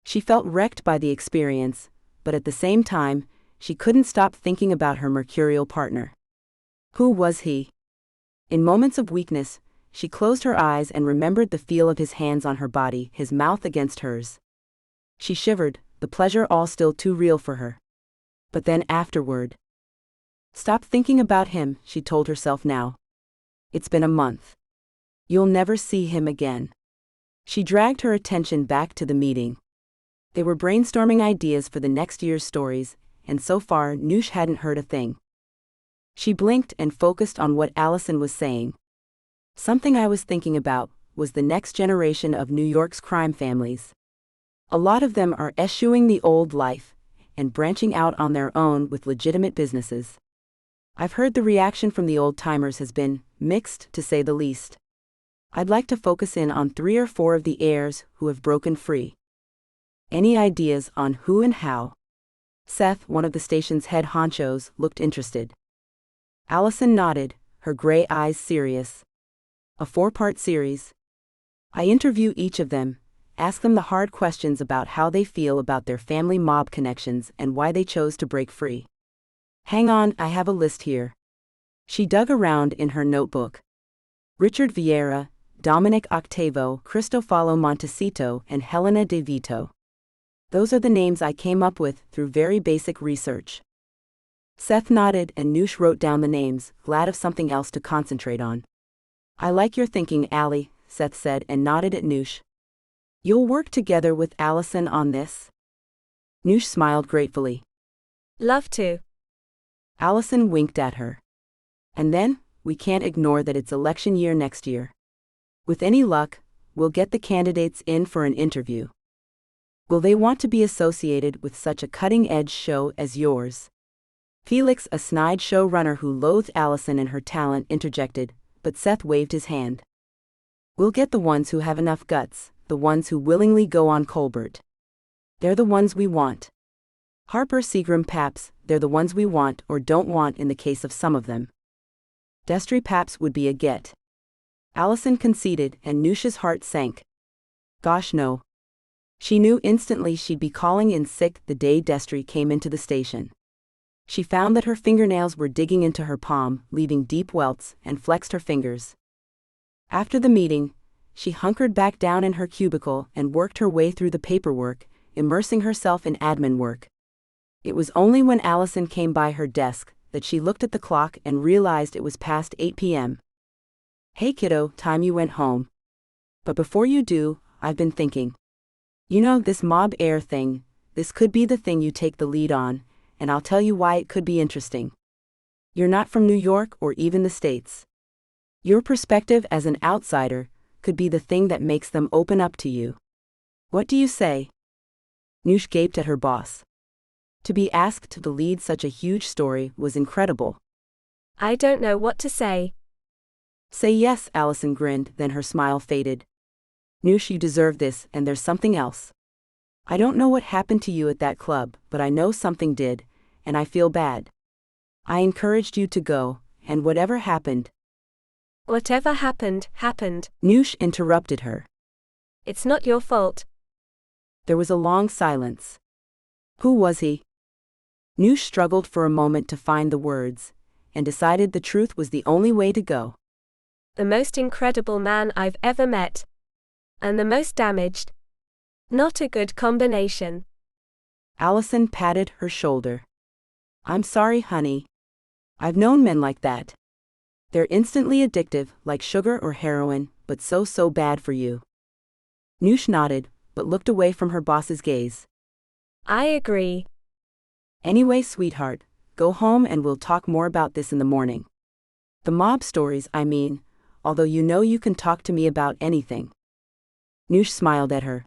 She felt wrecked by the experience, but at the same time, she couldn't stop thinking about her mercurial partner. Who was he? In moments of weakness, she closed her eyes and remembered the feel of his hands on her body, his mouth against hers. She shivered, the pleasure all still too real for her. But then afterward. Stop thinking about him, she told herself now. It's been a month. You'll never see him again. She dragged her attention back to the meeting. They were brainstorming ideas for the next year's stories, and so far Noosh hadn't heard a thing. She blinked and focused on what Allison was saying. Something I was thinking about was the next generation of New York's crime families. A lot of them are eschewing the old life and branching out on their own with legitimate businesses. I've heard the reaction from the old-timers has been mixed, to say the least. I'd like to focus in on 3 or 4 of the heirs who have broken free. Any ideas on who and how? Seth, one of the station's head honchos, looked interested. Allison nodded, her gray eyes serious. A 4-part series. I interview each of them, ask them the hard questions about how they feel about their family mob connections and why they chose to break free. Hang on, I have a list here. She dug around in her notebook. Richard Vieira, Dominic Octavo, Cristofalo Montecito, and Helena De Vito. Those are the names I came up with through very basic research. Seth nodded and Noosh wrote down the names, glad of something else to concentrate on. I like your thinking, Allie, Seth said and nodded at Noosh. You'll work together with Allison on this? Noosh smiled gratefully. Love to. Allison winked at her. And then, we can't ignore that it's election year next year. With any luck, we'll get the candidates in for an interview. Will they want to be associated with such a cutting-edge show as yours? Felix, a snide showrunner who loathed Allison and her talent, interjected, but Seth waved his hand. We'll get the ones who have enough guts, the ones who willingly go on Colbert. They're the ones we want. Harper, Seagram, Paps, they're the ones we want or don't want in the case of some of them. Destry, Paps would be a get. Allison conceded and Noosh's heart sank. Gosh no. She knew instantly she'd be calling in sick the day Destry came into the station. She found that her fingernails were digging into her palm, leaving deep welts, and flexed her fingers. After the meeting, she hunkered back down in her cubicle and worked her way through the paperwork, immersing herself in admin work. It was only when Allison came by her desk that she looked at the clock and realized it was past 8 p.m. Hey kiddo, time you went home. But before you do, I've been thinking. You know, this mob air thing, this could be the thing you take the lead on, and I'll tell you why it could be interesting. You're not from New York or even the States. Your perspective as an outsider could be the thing that makes them open up to you. What do you say? Noosh gaped at her boss. To be asked to lead such a huge story was incredible. I don't know what to say. Say yes, Allison grinned, then her smile faded. Noosh, you deserve this, and there's something else. I don't know what happened to you at that club, but I know something did, and I feel bad. I encouraged you to go, and whatever happened. Whatever happened, happened. Noosh interrupted her. It's not your fault. There was a long silence. Who was he? Noosh struggled for a moment to find the words, and decided the truth was the only way to go. The most incredible man I've ever met. And the most damaged. Not a good combination. Allison patted her shoulder. I'm sorry, honey. I've known men like that. They're instantly addictive, like sugar or heroin, but so bad for you. Noosh nodded, but looked away from her boss's gaze. I agree. Anyway, sweetheart, go home and we'll talk more about this in the morning. The mob stories, I mean, although you know you can talk to me about anything. Noosh smiled at her.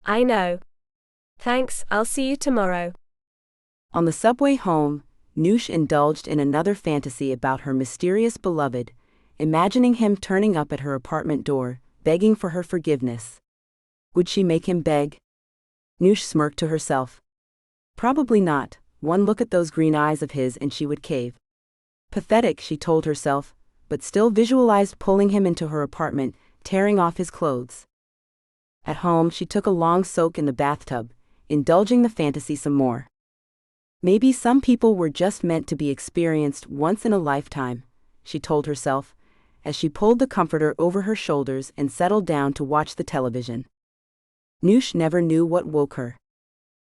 I know. Thanks, I'll see you tomorrow. On the subway home, Noosh indulged in another fantasy about her mysterious beloved, imagining him turning up at her apartment door, begging for her forgiveness. Would she make him beg? Noosh smirked to herself. Probably not. One look at those green eyes of his and she would cave. Pathetic, she told herself, but still visualized pulling him into her apartment, tearing off his clothes. At home, she took a long soak in the bathtub, indulging the fantasy some more. Maybe some people were just meant to be experienced once in a lifetime, she told herself, as she pulled the comforter over her shoulders and settled down to watch the television. Noosh never knew what woke her.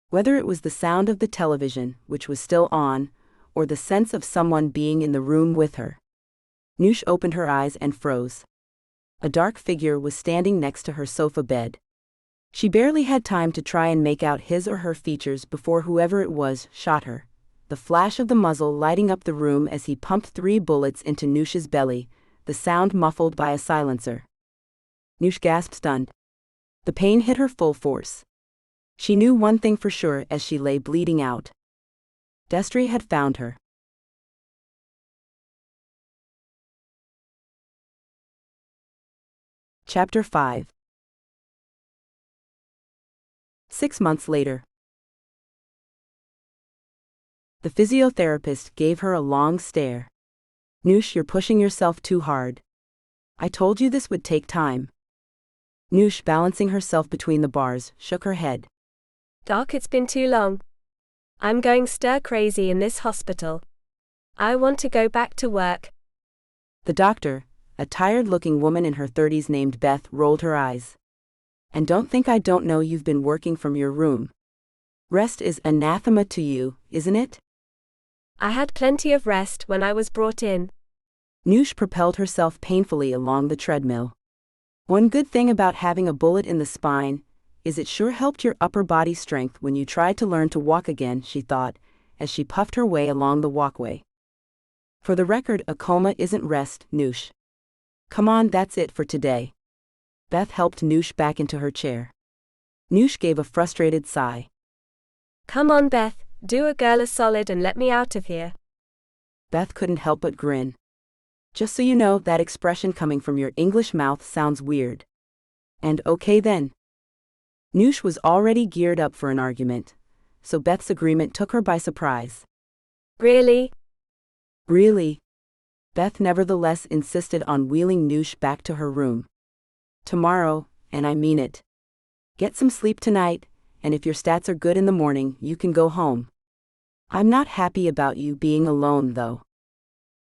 Whether it was the sound of the television, which was still on, or the sense of someone being in the room with her. Noosh opened her eyes and froze. A dark figure was standing next to her sofa bed. She barely had time to try and make out his or her features before whoever it was shot her, the flash of the muzzle lighting up the room as he pumped 3 bullets into Noosh's belly, the sound muffled by a silencer. Noosh gasped, stunned. The pain hit her full force. She knew one thing for sure as she lay bleeding out. Destry had found her. Chapter 5. 6 months later. The physiotherapist gave her a long stare. Noosh, you're pushing yourself too hard. I told you this would take time. Noosh, balancing herself between the bars, shook her head. Doc, it's been too long. I'm going stir-crazy in this hospital. I want to go back to work. The doctor, a tired-looking woman in her 30s named Beth, rolled her eyes. And don't think I don't know you've been working from your room. Rest is anathema to you, isn't it? I had plenty of rest when I was brought in. Noosh propelled herself painfully along the treadmill. One good thing about having a bullet in the spine is it sure helped your upper body strength when you tried to learn to walk again, she thought, as she puffed her way along the walkway. For the record, a coma isn't rest, Noosh. Come on, that's it for today. Beth helped Noosh back into her chair. Noosh gave a frustrated sigh. Come on, Beth, do a girl a solid and let me out of here. Beth couldn't help but grin. Just so you know, that expression coming from your English mouth sounds weird. And okay then. Noosh was already geared up for an argument, so Beth's agreement took her by surprise. Really? Really? Beth nevertheless insisted on wheeling Noosh back to her room. Tomorrow, and I mean it. Get some sleep tonight, and if your stats are good in the morning, you can go home. I'm not happy about you being alone, though.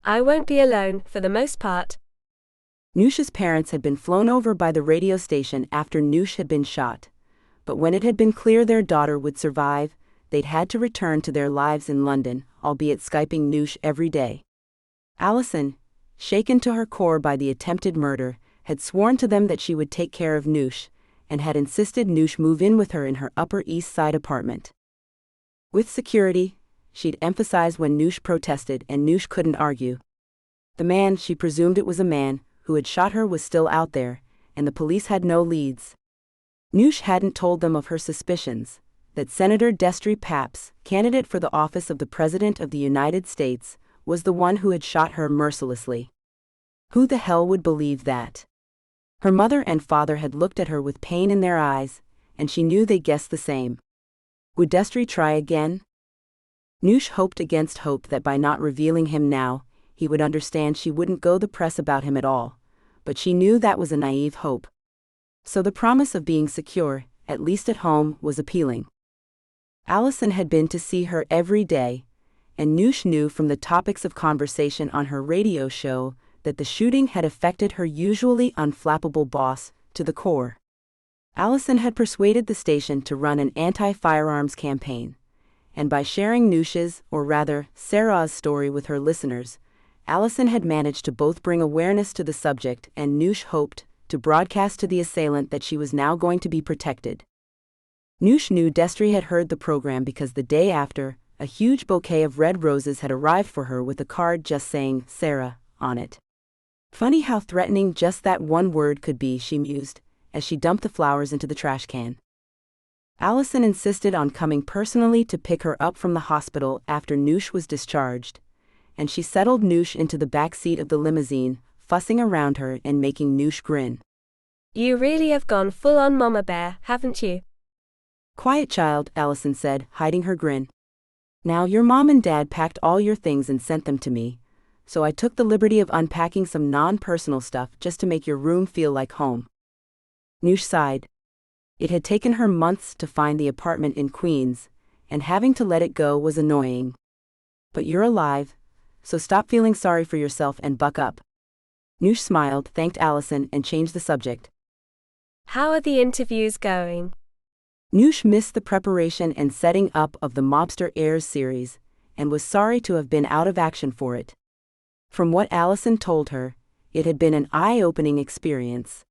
I won't be alone, for the most part. Noosh's parents had been flown over by the radio station after Noosh had been shot, but when it had been clear their daughter would survive, they'd had to return to their lives in London, albeit Skyping Noosh every day. Allison, shaken to her core by the attempted murder, had sworn to them that she would take care of Noosh, and had insisted Noosh move in with her in her Upper East Side apartment. With security, she'd emphasized when Noosh protested, and Noosh couldn't argue. The man, she presumed it was a man, who had shot her was still out there, and the police had no leads. Noosh hadn't told them of her suspicions, that Senator Destry Paps, candidate for the office of the President of the United States, was the one who had shot her mercilessly. Who the hell would believe that? Her mother and father had looked at her with pain in their eyes, and she knew they guessed the same. Would Destry try again? Noosh hoped against hope that by not revealing him now, he would understand she wouldn't go the press about him at all, but she knew that was a naive hope. So the promise of being secure, at least at home, was appealing. Allison had been to see her every day, and Noosh knew from the topics of conversation on her radio show that the shooting had affected her usually unflappable boss to the core. Allison had persuaded the station to run an anti-firearms campaign, and by sharing Noosh's, or rather, Sarah's story with her listeners, Allison had managed to both bring awareness to the subject and Noosh hoped to broadcast to the assailant that she was now going to be protected. Noosh knew Destry had heard the program because the day after, a huge bouquet of red roses had arrived for her with a card just saying Sarah on it. Funny how threatening just that one word could be, she mused, as she dumped the flowers into the trash can. Allison insisted on coming personally to pick her up from the hospital after Noosh was discharged, and she settled Noosh into the back seat of the limousine, fussing around her and making Noosh grin. You really have gone full-on mama bear, haven't you? Quiet, child, Allison said, hiding her grin. Now, your mom and dad packed all your things and sent them to me, so I took the liberty of unpacking some non-personal stuff just to make your room feel like home. Noosh sighed. It had taken her months to find the apartment in Queens, and having to let it go was annoying. But you're alive, so stop feeling sorry for yourself and buck up. Noosh smiled, thanked Allison, and changed the subject. How are the interviews going? Noosh missed the preparation and setting up of the Mobster Heirs series, and was sorry to have been out of action for it. From what Allison told her, it had been an eye-opening experience.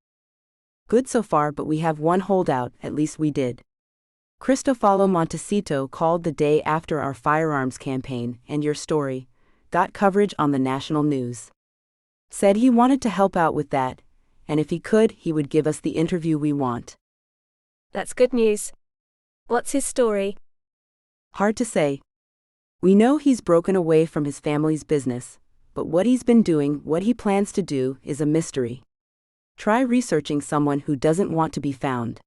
Good so far, but we have one holdout, at least we did. Cristofalo Montecito called the day after our firearms campaign and your story got coverage on the national news. Said he wanted to help out with that, and if he could, he would give us the interview we want. That's good news. What's his story? Hard to say. We know he's broken away from his family's business, but what he's been doing, what he plans to do, is a mystery. Try researching someone who doesn't want to be found.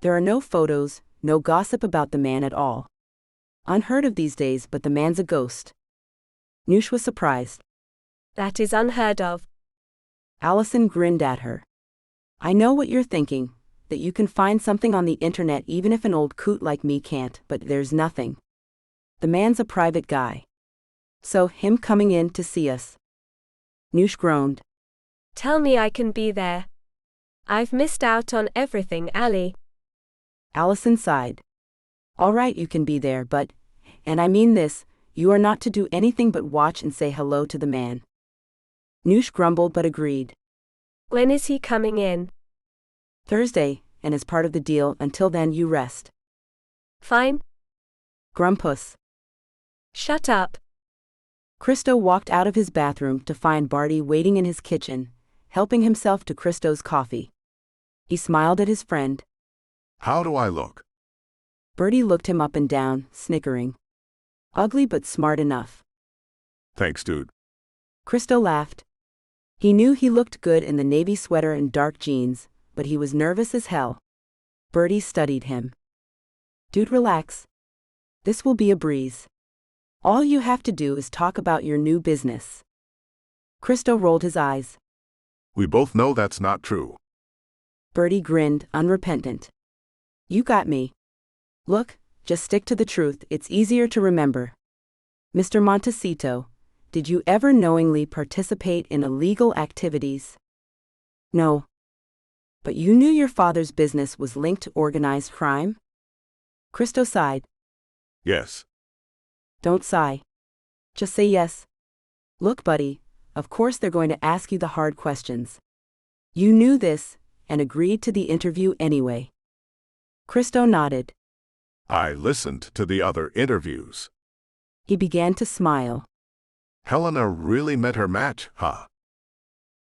There are no photos, no gossip about the man at all. Unheard of these days, but the man's a ghost. Noosh was surprised. That is unheard of. Allison grinned at her. I know what you're thinking, that you can find something on the internet even if an old coot like me can't, but there's nothing. The man's a private guy. So, him coming in to see us. Noosh groaned. Tell me I can be there. I've missed out on everything, Allie. Allison sighed. All right, you can be there, but, and I mean this, You are not to do anything but watch and say hello to the man. Noosh grumbled but agreed. When is he coming in? Thursday, and as part of the deal, until then you rest. Fine. Grumpus. Shut up. Christo walked out of his bathroom to find Barty waiting in his kitchen, helping himself to Christo's coffee. He smiled at his friend. How do I look? Bertie looked him up and down, snickering. Ugly but smart enough. Thanks, dude. Christo laughed. He knew he looked good in the navy sweater and dark jeans, but he was nervous as hell. Bertie studied him. Dude, relax. This will be a breeze. All you have to do is talk about your new business. Christo rolled his eyes. We both know that's not true. Bertie grinned, unrepentant. You got me. Look, just stick to the truth, it's easier to remember. Mr. Montecito, did you ever knowingly participate in illegal activities? No. But you knew your father's business was linked to organized crime? Christo sighed. Yes. Don't sigh. Just say yes. Look, buddy, of course they're going to ask you the hard questions. You knew this, and agreed to the interview anyway. Christo nodded. I listened to the other interviews. He began to smile. Helena really met her match, huh?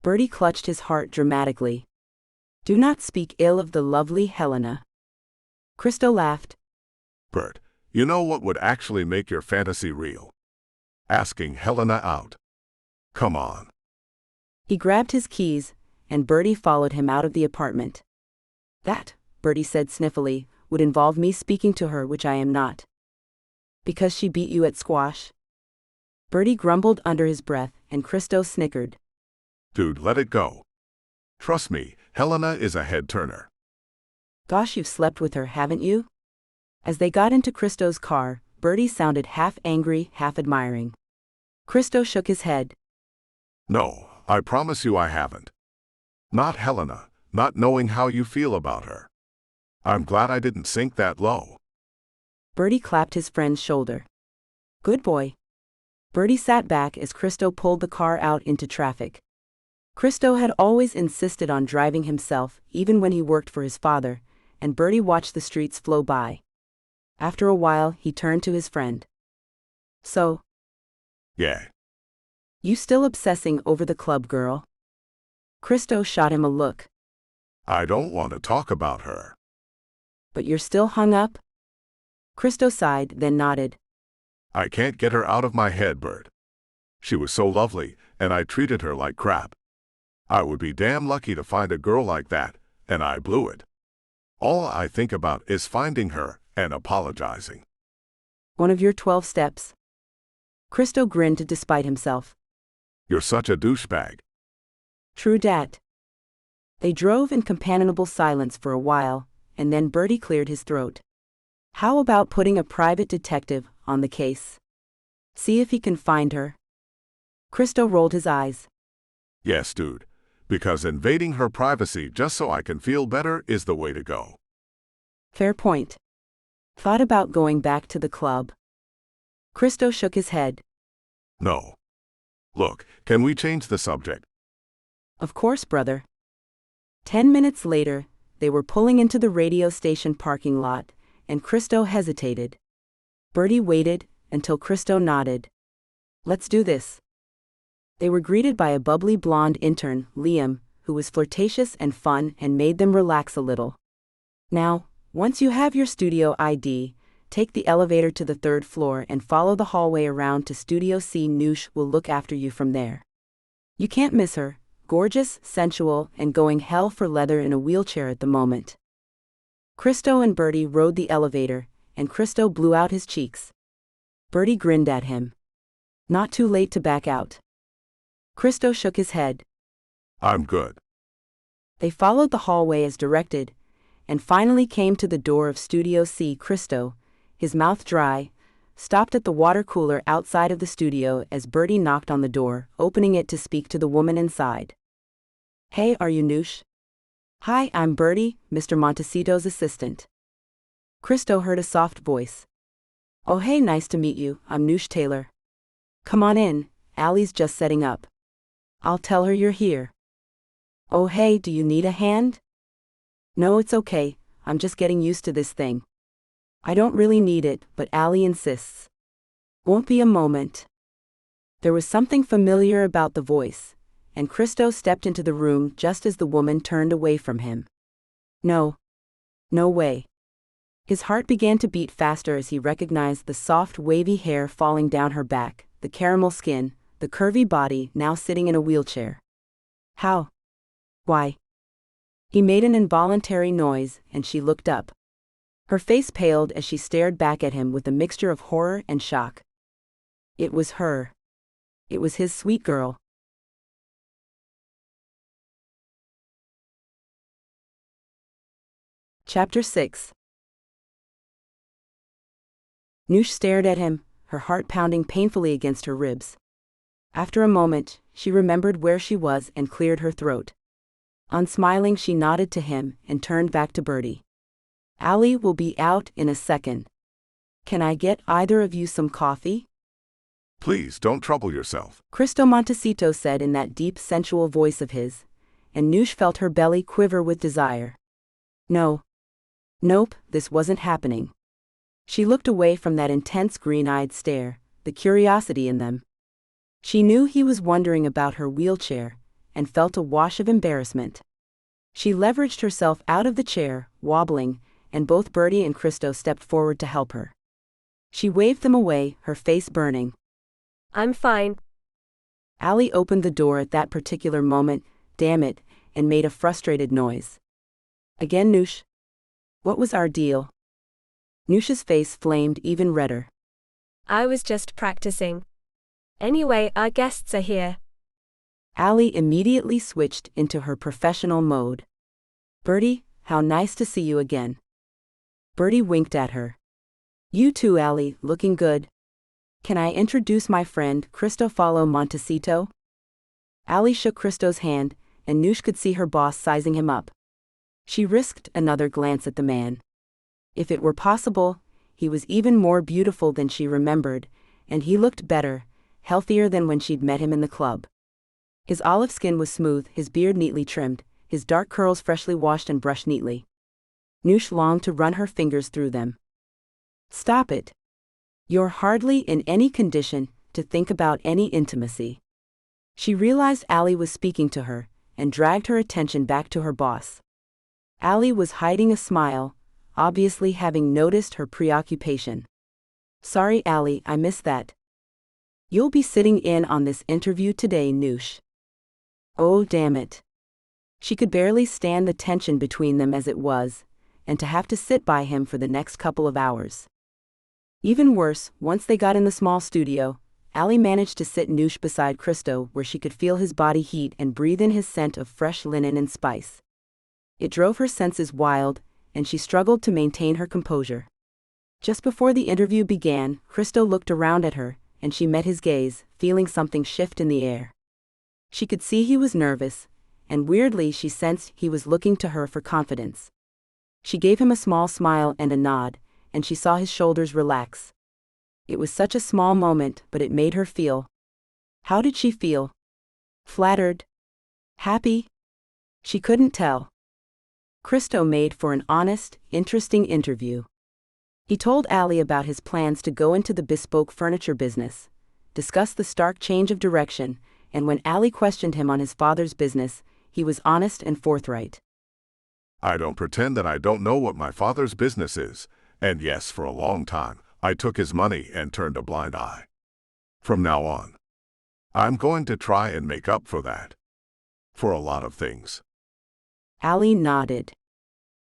Bertie clutched his heart dramatically. Do not speak ill of the lovely Helena. Christo laughed. Bert, you know what would actually make your fantasy real? Asking Helena out. Come on. He grabbed his keys, and Bertie followed him out of the apartment. That, Bertie said sniffily, would involve me speaking to her, which I am not. Because she beat you at squash? Bertie grumbled under his breath, and Christo snickered. Dude, let it go. Trust me, Helena is a head-turner. Gosh, you've slept with her, haven't you? As they got into Christo's car, Bertie sounded half angry, half admiring. Christo shook his head. No, I promise you I haven't. Not Helena, not knowing how you feel about her. I'm glad I didn't sink that low. Bertie clapped his friend's shoulder. Good boy. Bertie sat back as Christo pulled the car out into traffic. Christo had always insisted on driving himself, even when he worked for his father, and Bertie watched the streets flow by. After a while, he turned to his friend. So? Yeah. You still obsessing over the club girl? Christo shot him a look. I don't want to talk about her. But you're still hung up? Christo sighed, then nodded. I can't get her out of my head, Bert. She was so lovely, and I treated her like crap. I would be damn lucky to find a girl like that, and I blew it. All I think about is finding her and apologizing. One of your 12 steps. Christo grinned despite himself. You're such a douchebag. True dat. They drove in companionable silence for a while, and then Bertie cleared his throat. How about putting a private detective on the case? See if he can find her. Christo rolled his eyes. Yes, dude. Because invading her privacy just so I can feel better is the way to go. Fair point. Thought about going back to the club? Christo shook his head. No. Look, can we change the subject? Of course, brother. 10 minutes later, they were pulling into the radio station parking lot, and Christo hesitated. Bertie waited until Christo nodded. Let's do this. They were greeted by a bubbly blonde intern, Liam, who was flirtatious and fun and made them relax a little. Now, once you have your studio ID, take the elevator to the 3rd floor and follow the hallway around to Studio C. Noosh will look after you from there. You can't miss her, gorgeous, sensual, and going hell for leather in a wheelchair at the moment. Christo and Bertie rode the elevator, and Christo blew out his cheeks. Bertie grinned at him. Not too late to back out. Christo shook his head. I'm good. They followed the hallway as directed, and finally came to the door of Studio C. Christo, his mouth dry, stopped at the water cooler outside of the studio as Bertie knocked on the door, opening it to speak to the woman inside. Hey, are you Noosh? Hi, I'm Bertie, Mr. Montecito's assistant. Christo heard a soft voice. Oh hey, nice to meet you, I'm Noosh Taylor. Come on in, Allie's just setting up. I'll tell her you're here. Oh hey, do you need a hand? No, it's okay, I'm just getting used to this thing. I don't really need it, but Allie insists. Won't be a moment. There was something familiar about the voice, and Christo stepped into the room just as the woman turned away from him. No. No way. His heart began to beat faster as he recognized the soft, wavy hair falling down her back, the caramel skin, the curvy body now sitting in a wheelchair. How? Why? He made an involuntary noise, and she looked up. Her face paled as she stared back at him with a mixture of horror and shock. It was her. It was his sweet girl. Chapter 6. Noosh stared at him, her heart pounding painfully against her ribs. After a moment, she remembered where she was and cleared her throat. Unsmiling, she nodded to him and turned back to Bertie. Allie will be out in a second. Can I get either of you some coffee? Please don't trouble yourself, Christo Montecito said in that deep, sensual voice of his, and Noosh felt her belly quiver with desire. No. Nope, this wasn't happening. She looked away from that intense green-eyed stare, the curiosity in them. She knew he was wondering about her wheelchair, and felt a wash of embarrassment. She leveraged herself out of the chair, wobbling, and both Bertie and Christo stepped forward to help her. She waved them away, her face burning. I'm fine. Allie opened the door at that particular moment, damn it, and made a frustrated noise. Again, Noosh? What was our deal? Noosh's face flamed even redder. I was just practicing. Anyway, our guests are here. Allie immediately switched into her professional mode. Bertie, how nice to see you again. Bertie winked at her. You too, Allie, looking good. Can I introduce my friend, Cristofalo Montecito? Allie shook Christo's hand, and Noosh could see her boss sizing him up. She risked another glance at the man. If it were possible, he was even more beautiful than she remembered, and he looked better, healthier than when she'd met him in the club. His olive skin was smooth, his beard neatly trimmed, his dark curls freshly washed and brushed neatly. Noosh longed to run her fingers through them. Stop it. You're hardly in any condition to think about any intimacy. She realized Allie was speaking to her, and dragged her attention back to her boss. Allie was hiding a smile, obviously having noticed her preoccupation. Sorry, Allie, I missed that. You'll be sitting in on this interview today, Noosh. Oh, damn it. She could barely stand the tension between them as it was, and to have to sit by him for the next couple of hours. Even worse, once they got in the small studio, Allie managed to sit Noosh beside Christo where she could feel his body heat and breathe in his scent of fresh linen and spice. It drove her senses wild, and she struggled to maintain her composure. Just before the interview began, Christo looked around at her, and she met his gaze, feeling something shift in the air. She could see he was nervous, and weirdly she sensed he was looking to her for confidence. She gave him a small smile and a nod, and she saw his shoulders relax. It was such a small moment, but it made her feel. How did she feel? Flattered? Happy? She couldn't tell. Christo made for an honest, interesting interview. He told Allie about his plans to go into the bespoke furniture business, discuss the stark change of direction, and when Allie questioned him on his father's business, he was honest and forthright. I don't pretend that I don't know what my father's business is, and yes, for a long time, I took his money and turned a blind eye. From now on, I'm going to try and make up for that. For a lot of things. Allie nodded.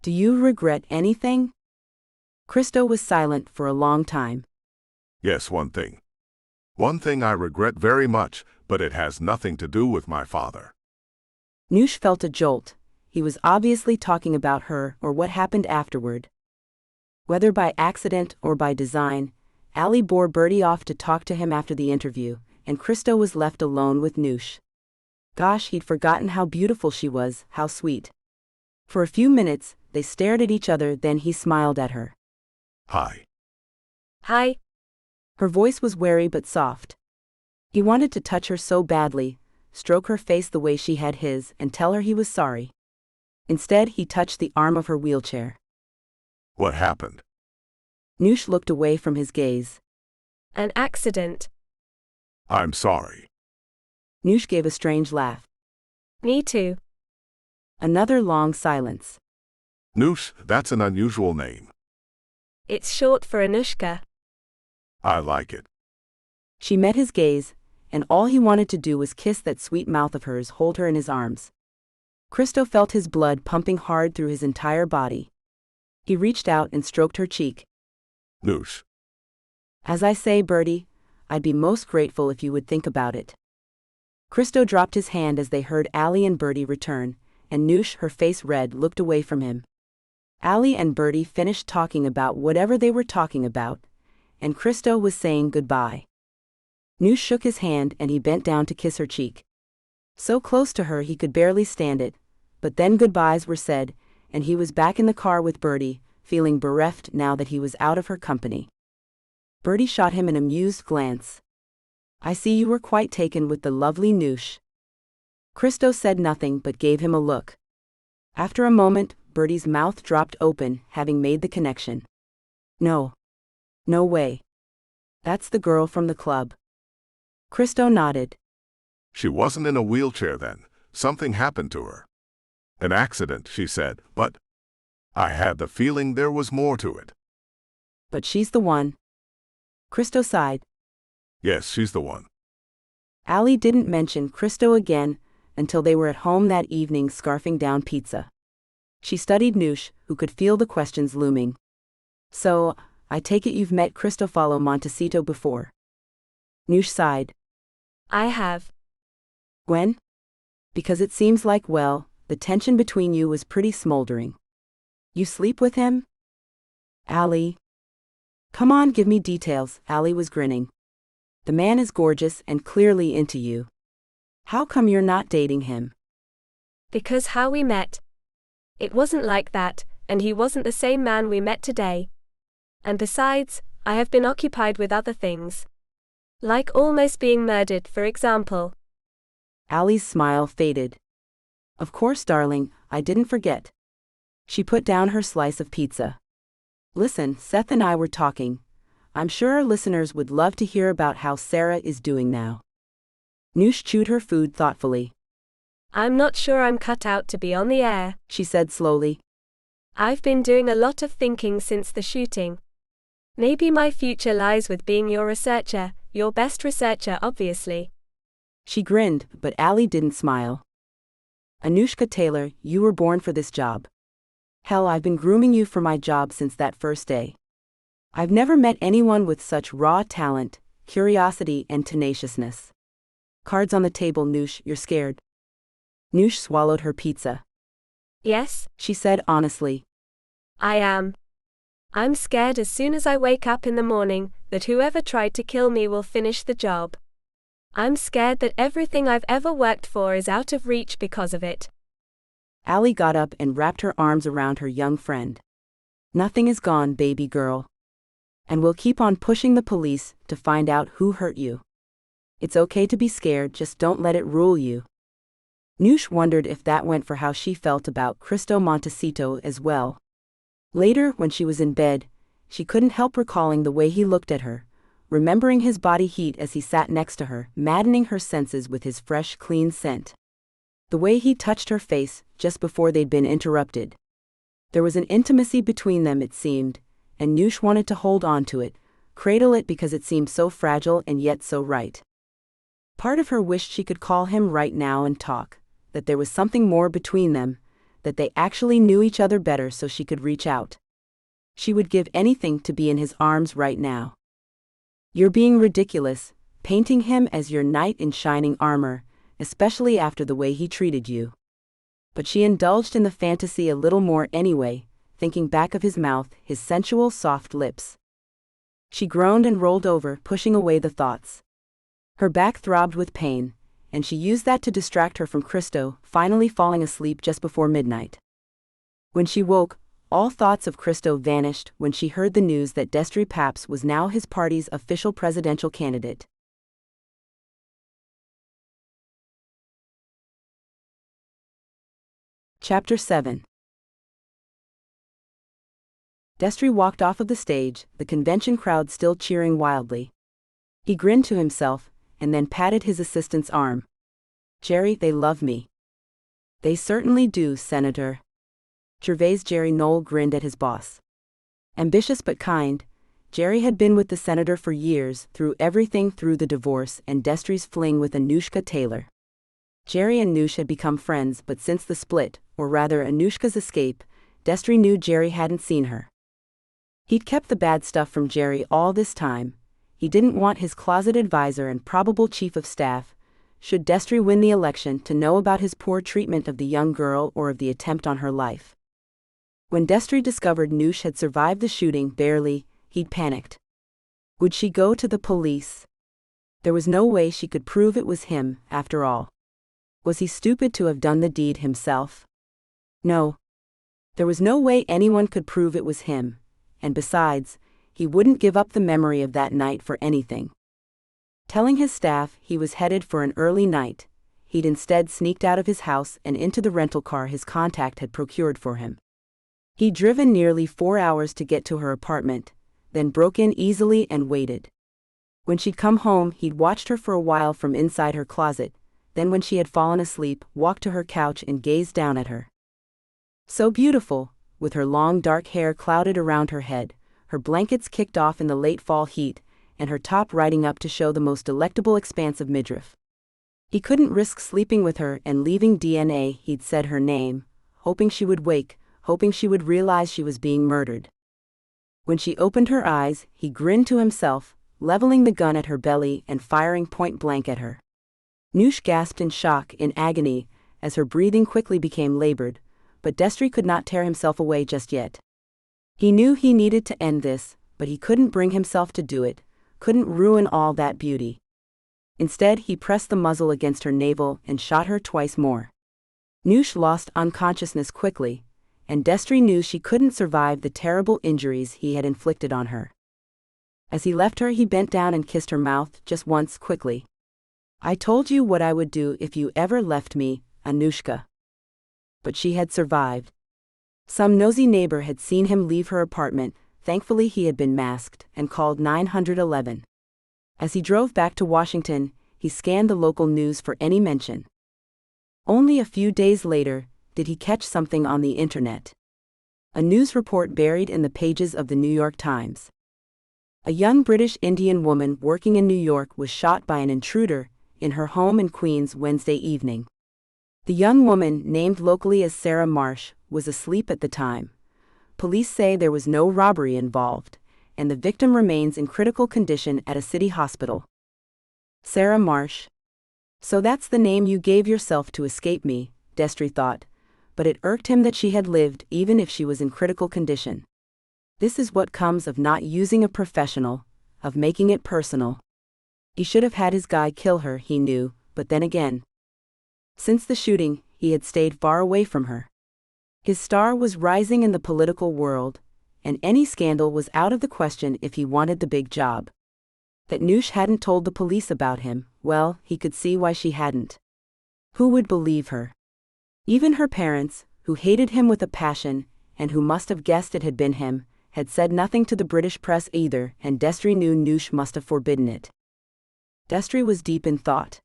Do you regret anything? Christo was silent for a long time. Yes, one thing. One thing I regret very much, but it has nothing to do with my father. Noosh felt a jolt. He was obviously talking about her or what happened afterward. Whether by accident or by design, Allie bore Bertie off to talk to him after the interview, and Christo was left alone with Noosh. Gosh, he'd forgotten how beautiful she was, how sweet. For a few minutes, they stared at each other, then he smiled at her. Hi. Hi, Her voice was wary but soft. He wanted to touch her so badly, stroke her face the way she had his, and tell her he was sorry. Instead, he touched the arm of her wheelchair. What happened? Noosh looked away from his gaze. An accident. I'm sorry. Noosh gave a strange laugh. Me too. Another long silence. Noosh, that's an unusual name. It's short for Anushka. I like it. She met his gaze, and all he wanted to do was kiss that sweet mouth of hers, hold her in his arms. Christo felt his blood pumping hard through his entire body. He reached out and stroked her cheek. Noosh. As I say, Birdie, I'd be most grateful if you would think about it. Christo dropped his hand as they heard Allie and Birdie return, and Noosh, her face red, looked away from him. Allie and Birdie finished talking about whatever they were talking about, and Christo was saying goodbye. Noosh shook his hand and he bent down to kiss her cheek. So close to her he could barely stand it, but then goodbyes were said, and he was back in the car with Birdie, feeling bereft now that he was out of her company. Birdie shot him an amused glance. I see you were quite taken with the lovely Noosh. Christo said nothing but gave him a look. After a moment, Birdie's mouth dropped open, having made the connection. No. No way. That's the girl from the club. Christo nodded. She wasn't in a wheelchair then. Something happened to her. An accident, she said, but I had the feeling there was more to it. But she's the one. Christo sighed. Yes, she's the one. Allie didn't mention Christo again until they were at home that evening scarfing down pizza. She studied Noosh, who could feel the questions looming. So, I take it you've met Cristofalo Montecito before? Noosh sighed. I have. When? Because it seems like, well, the tension between you was pretty smoldering. You sleep with him? Allie. Come on, give me details. Allie was grinning. The man is gorgeous and clearly into you. How come you're not dating him? Because how we met. It wasn't like that, and he wasn't the same man we met today. And besides, I have been occupied with other things. Like almost being murdered, for example. Allie's smile faded. Of course, darling, I didn't forget. She put down her slice of pizza. Listen, Seth and I were talking. I'm sure our listeners would love to hear about how Sarah is doing now. Noosh chewed her food thoughtfully. I'm not sure I'm cut out to be on the air, she said slowly. I've been doing a lot of thinking since the shooting. Maybe my future lies with being your researcher, your best researcher, obviously. She grinned, but Allie didn't smile. Anushka Taylor, you were born for this job. Hell, I've been grooming you for my job since that first day. I've never met anyone with such raw talent, curiosity, and tenaciousness. Cards on the table, Noosh, you're scared. Noosh swallowed her pizza. Yes, she said honestly. I am. I'm scared as soon as I wake up in the morning that whoever tried to kill me will finish the job. I'm scared that everything I've ever worked for is out of reach because of it. Allie got up and wrapped her arms around her young friend. Nothing is gone, baby girl. And we'll keep on pushing the police to find out who hurt you. It's okay to be scared, just don't let it rule you. Noosh wondered if that went for how she felt about Christo Montecito as well. Later, when she was in bed, she couldn't help recalling the way he looked at her, remembering his body heat as he sat next to her, maddening her senses with his fresh, clean scent. The way he touched her face just before they'd been interrupted. There was an intimacy between them, it seemed, and Noosh wanted to hold on to it, cradle it because it seemed so fragile and yet so right. Part of her wished she could call him right now and talk, that there was something more between them, that they actually knew each other better so she could reach out. She would give anything to be in his arms right now. You're being ridiculous, painting him as your knight in shining armor, especially after the way he treated you. But she indulged in the fantasy a little more anyway, thinking back of his mouth, his sensual soft lips. She groaned and rolled over, pushing away the thoughts. Her back throbbed with pain, and she used that to distract her from Christo, finally falling asleep just before midnight. When she woke, All thoughts of Christo vanished when she heard the news that Destry Paps was now his party's official presidential candidate. Chapter 7. Destry walked off of the stage, the convention crowd still cheering wildly. He grinned to himself, and then patted his assistant's arm. "Jerry, they love me." "They certainly do, Senator." Jerry Knoll grinned at his boss. Ambitious but kind, Jerry had been with the senator for years, through everything through the divorce and Destry's fling with Anushka Taylor. Jerry and Noosh had become friends, but since the split, or rather Anushka's escape, Destry knew Jerry hadn't seen her. He'd kept the bad stuff from Jerry all this time. He didn't want his closet advisor and probable chief of staff, should Destry win the election, to know about his poor treatment of the young girl or of the attempt on her life. When Destry discovered Noosh had survived the shooting barely, he'd panicked. Would she go to the police? There was no way she could prove it was him, after all. Was he stupid to have done the deed himself? No. There was no way anyone could prove it was him, and besides, he wouldn't give up the memory of that night for anything. Telling his staff he was headed for an early night, he'd instead sneaked out of his house and into the rental car his contact had procured for him. He'd driven nearly 4 hours to get to her apartment, then broke in easily and waited. When she'd come home, he'd watched her for a while from inside her closet, then when she had fallen asleep, walked to her couch and gazed down at her. So beautiful, with her long dark hair clouded around her head, her blankets kicked off in the late fall heat, and her top riding up to show the most delectable expanse of midriff. He couldn't risk sleeping with her and leaving DNA. He'd said her name, hoping she would wake, hoping she would realize she was being murdered. When she opened her eyes, he grinned to himself, leveling the gun at her belly and firing point blank at her. Noosh gasped in shock, in agony, as her breathing quickly became labored, but Destry could not tear himself away just yet. He knew he needed to end this, but he couldn't bring himself to do it, couldn't ruin all that beauty. Instead, he pressed the muzzle against her navel and shot her twice more. Noosh lost unconsciousness quickly, and Destry knew she couldn't survive the terrible injuries he had inflicted on her. As he left her, he bent down and kissed her mouth just once quickly. "I told you what I would do if you ever left me, Anushka." But she had survived. Some nosy neighbor had seen him leave her apartment. Thankfully he had been masked, and called 911. As he drove back to Washington, he scanned the local news for any mention. Only a few days later did he catch something on the internet. A news report buried in the pages of the New York Times. A young British Indian woman working in New York was shot by an intruder in her home in Queens Wednesday evening. The young woman, named locally as Sarah Marsh, was asleep at the time. Police say there was no robbery involved, and the victim remains in critical condition at a city hospital. Sarah Marsh. So that's the name you gave yourself to escape me, Destry thought, but it irked him that she had lived even if she was in critical condition. This is what comes of not using a professional, of making it personal. He should have had his guy kill her, he knew, but then again. Since the shooting, he had stayed far away from her. His star was rising in the political world, and any scandal was out of the question if he wanted the big job. That Noosh hadn't told the police about him, well, he could see why she hadn't. Who would believe her? Even her parents, who hated him with a passion, and who must have guessed it had been him, had said nothing to the British press either, and Destry knew Noosh must have forbidden it. Destry was deep in thought.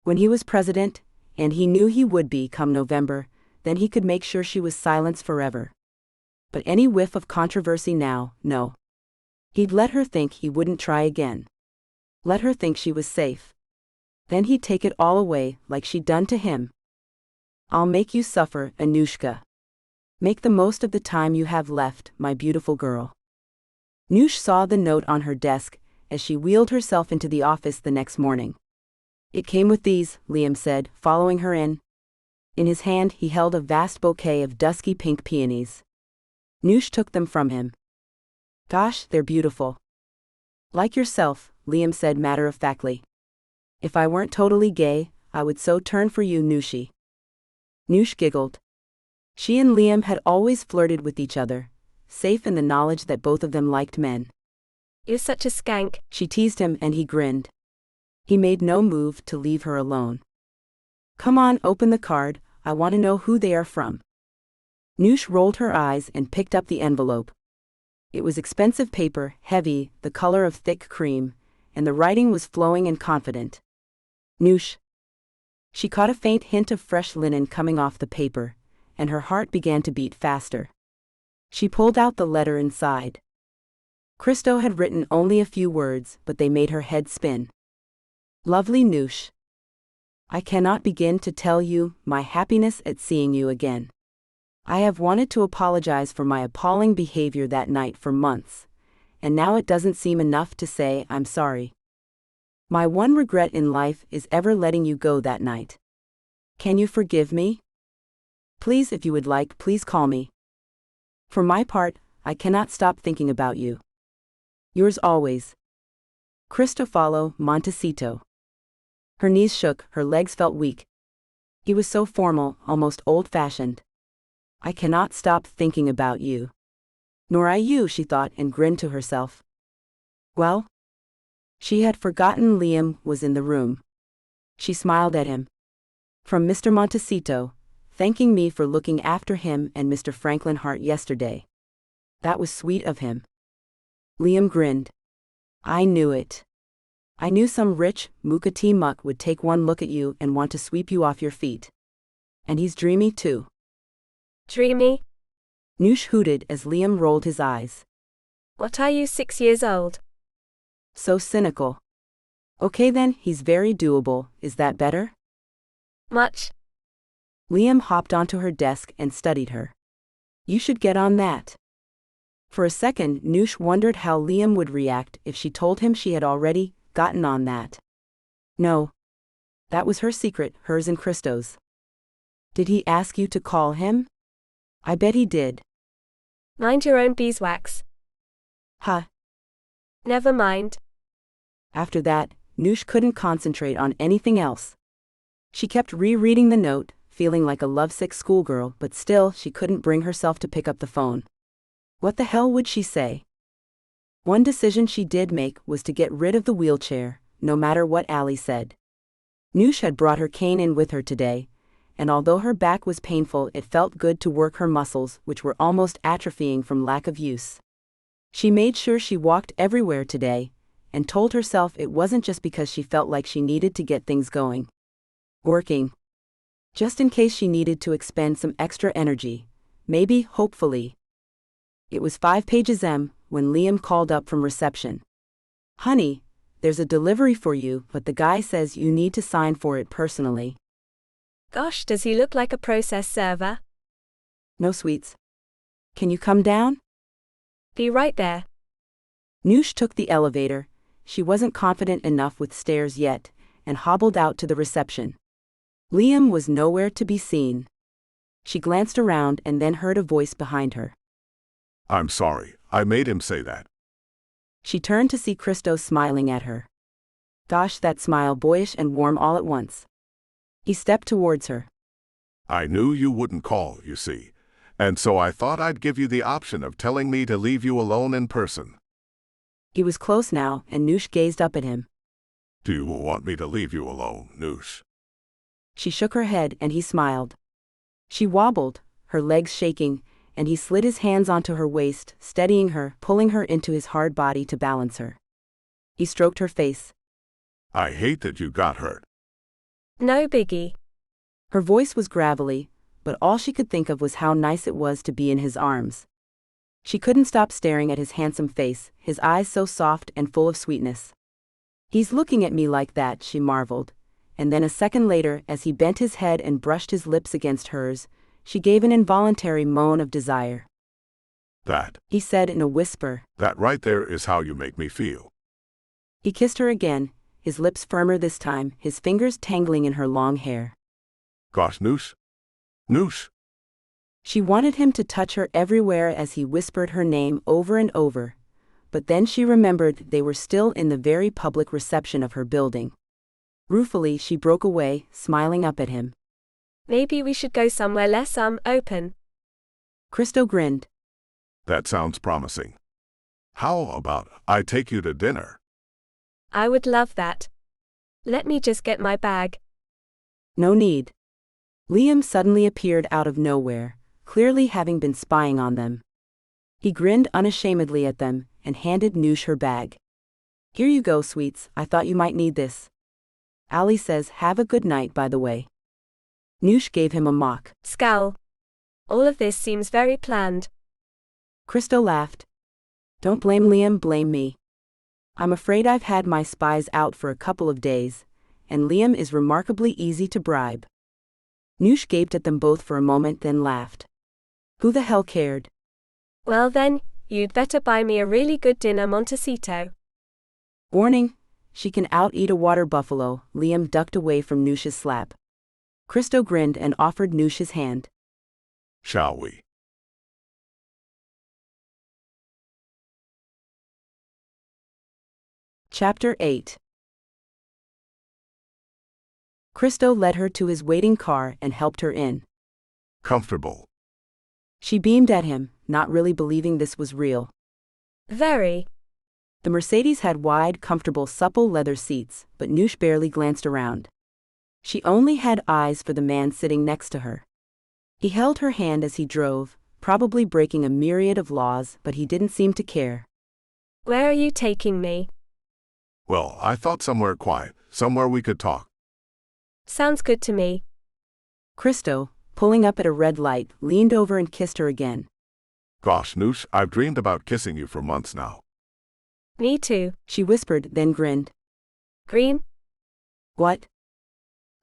When he was president, and he knew he would be come November, then he could make sure she was silenced forever. But any whiff of controversy now, no. He'd let her think he wouldn't try again. Let her think she was safe. Then he'd take it all away, like she'd done to him. "I'll make you suffer, Anushka. Make the most of the time you have left, my beautiful girl." Noosh saw the note on her desk as she wheeled herself into the office the next morning. "It came with these," Liam said, following her in. In his hand he held a vast bouquet of dusky pink peonies. Noosh took them from him. "Gosh, they're beautiful." "Like yourself," Liam said matter-of-factly. "If I weren't totally gay, I would so turn for you, Nooshie." Noosh giggled. She and Liam had always flirted with each other, safe in the knowledge that both of them liked men. You're such a skank. She teased him and he grinned. He made no move to leave her alone. Come on, open the card, I want to know who they are from. Noosh rolled her eyes and picked up the envelope. It was expensive paper, heavy, the color of thick cream, and the writing was flowing and confident. Noosh. She caught a faint hint of fresh linen coming off the paper, and her heart began to beat faster. She pulled out the letter inside. Christo had written only a few words, but they made her head spin. Lovely Noosh. I cannot begin to tell you my happiness at seeing you again. I have wanted to apologize for my appalling behavior that night for months, and now it doesn't seem enough to say I'm sorry. My one regret in life is ever letting you go that night. Can you forgive me? Please, if you would like, please call me. For my part, I cannot stop thinking about you. Yours always. Cristofalo Montecito. Her knees shook, her legs felt weak. He was so formal, almost old-fashioned. I cannot stop thinking about you. Nor I you, she thought and grinned to herself. Well? She had forgotten Liam was in the room. She smiled at him. From Mr. Montecito, thanking me for looking after him and Mr. Franklin Hart yesterday. That was sweet of him. Liam grinned. I knew it. I knew some rich, Mukati muck would take one look at you and want to sweep you off your feet. And he's dreamy too. Dreamy? Noosh hooted as Liam rolled his eyes. What are you, 6 years old? So cynical. Okay then, he's very doable, is that better? Much. Liam hopped onto her desk and studied her. You should get on that. For a second, Noosh wondered how Liam would react if she told him she had already gotten on that. No. That was her secret, hers and Christo's. Did he ask you to call him? I bet he did. Mind your own beeswax. Huh. Never mind. After that, Noosh couldn't concentrate on anything else. She kept rereading the note, feeling like a lovesick schoolgirl, but still she couldn't bring herself to pick up the phone. What the hell would she say? One decision she did make was to get rid of the wheelchair, no matter what Allie said. Noosh had brought her cane in with her today, and although her back was painful, it felt good to work her muscles, which were almost atrophying from lack of use. She made sure she walked everywhere today, and told herself it wasn't just because she felt like she needed to get things going. Working. Just in case she needed to expend some extra energy. Maybe, hopefully. It was 5 pages when Liam called up from reception. Honey, there's a delivery for you, but the guy says you need to sign for it personally. Gosh, does he look like a process server? No, sweets. Can you come down? Be right there. Noosh took the elevator. She wasn't confident enough with stairs yet, and hobbled out to the reception. Liam was nowhere to be seen. She glanced around and then heard a voice behind her. I'm sorry, I made him say that. She turned to see Christo smiling at her. Gosh, that smile, boyish and warm all at once. He stepped towards her. I knew you wouldn't call, you see, and so I thought I'd give you the option of telling me to leave you alone in person. He was close now, and Noosh gazed up at him. Do you want me to leave you alone, Noosh? She shook her head and he smiled. She wobbled, her legs shaking, and he slid his hands onto her waist, steadying her, pulling her into his hard body to balance her. He stroked her face. I hate that you got hurt. No biggie. Her voice was gravelly, but all she could think of was how nice it was to be in his arms. She couldn't stop staring at his handsome face, his eyes so soft and full of sweetness. He's looking at me like that, she marveled, and then a second later, as he bent his head and brushed his lips against hers, she gave an involuntary moan of desire. That, he said in a whisper. That right there is how you make me feel. He kissed her again, his lips firmer this time, his fingers tangling in her long hair. Gosh, Noosh. Noosh. She wanted him to touch her everywhere as he whispered her name over and over, but then she remembered they were still in the very public reception of her building. Ruefully, she broke away, smiling up at him. Maybe we should go somewhere less, open. Christo grinned. That sounds promising. How about I take you to dinner? I would love that. Let me just get my bag. No need. Liam suddenly appeared out of nowhere, clearly having been spying on them. He grinned unashamedly at them and handed Noosh her bag. Here you go, sweets, I thought you might need this. Ali says have a good night, by the way. Noosh gave him a mock scowl. All of this seems very planned. Christo laughed. Don't blame Liam, blame me. I'm afraid I've had my spies out for a couple of days, and Liam is remarkably easy to bribe. Noosh gaped at them both for a moment, then laughed. Who the hell cared? Well then, you'd better buy me a really good dinner, Montecito. Warning, she can out-eat a water buffalo. Liam ducked away from Noosh's slap. Christo grinned and offered Noosh his hand. Shall we? Chapter 8. Christo led her to his waiting car and helped her in. Comfortable. She beamed at him, not really believing this was real. Very. The Mercedes had wide, comfortable, supple leather seats, but Noosh barely glanced around. She only had eyes for the man sitting next to her. He held her hand as he drove, probably breaking a myriad of laws, but he didn't seem to care. Where are you taking me? Well, I thought somewhere quiet, somewhere we could talk. Sounds good to me. Christo, pulling up at a red light, leaned over and kissed her again. Gosh, Noosh, I've dreamed about kissing you for months now. Me too. She whispered, then grinned. Green? What?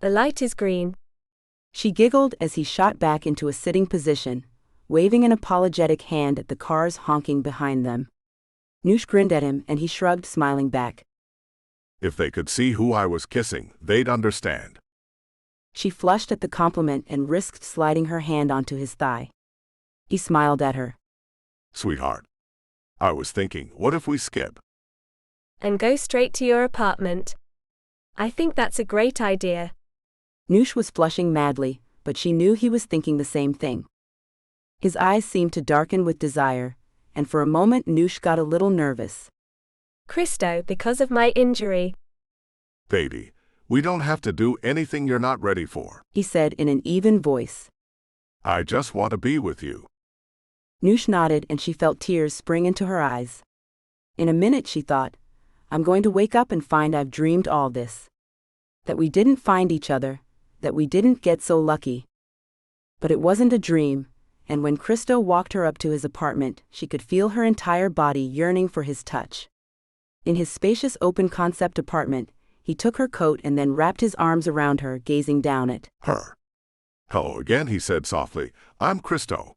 The light is green. She giggled as he shot back into a sitting position, waving an apologetic hand at the cars honking behind them. Noosh grinned at him and he shrugged, smiling back. If they could see who I was kissing, they'd understand. She flushed at the compliment and risked sliding her hand onto his thigh. He smiled at her. Sweetheart. I was thinking, what if we skip? And go straight to your apartment. I think that's a great idea. Noosh was flushing madly, but she knew he was thinking the same thing. His eyes seemed to darken with desire, and for a moment Noosh got a little nervous. Christo, because of my injury. Baby, we don't have to do anything you're not ready for, he said in an even voice. I just want to be with you. Noosh nodded and she felt tears spring into her eyes. In a minute she thought, I'm going to wake up and find I've dreamed all this. That we didn't find each other, that we didn't get so lucky. But it wasn't a dream, and when Christo walked her up to his apartment, she could feel her entire body yearning for his touch. In his spacious open-concept apartment, he took her coat and then wrapped his arms around her, gazing down at her. Hello again, he said softly. I'm Christo.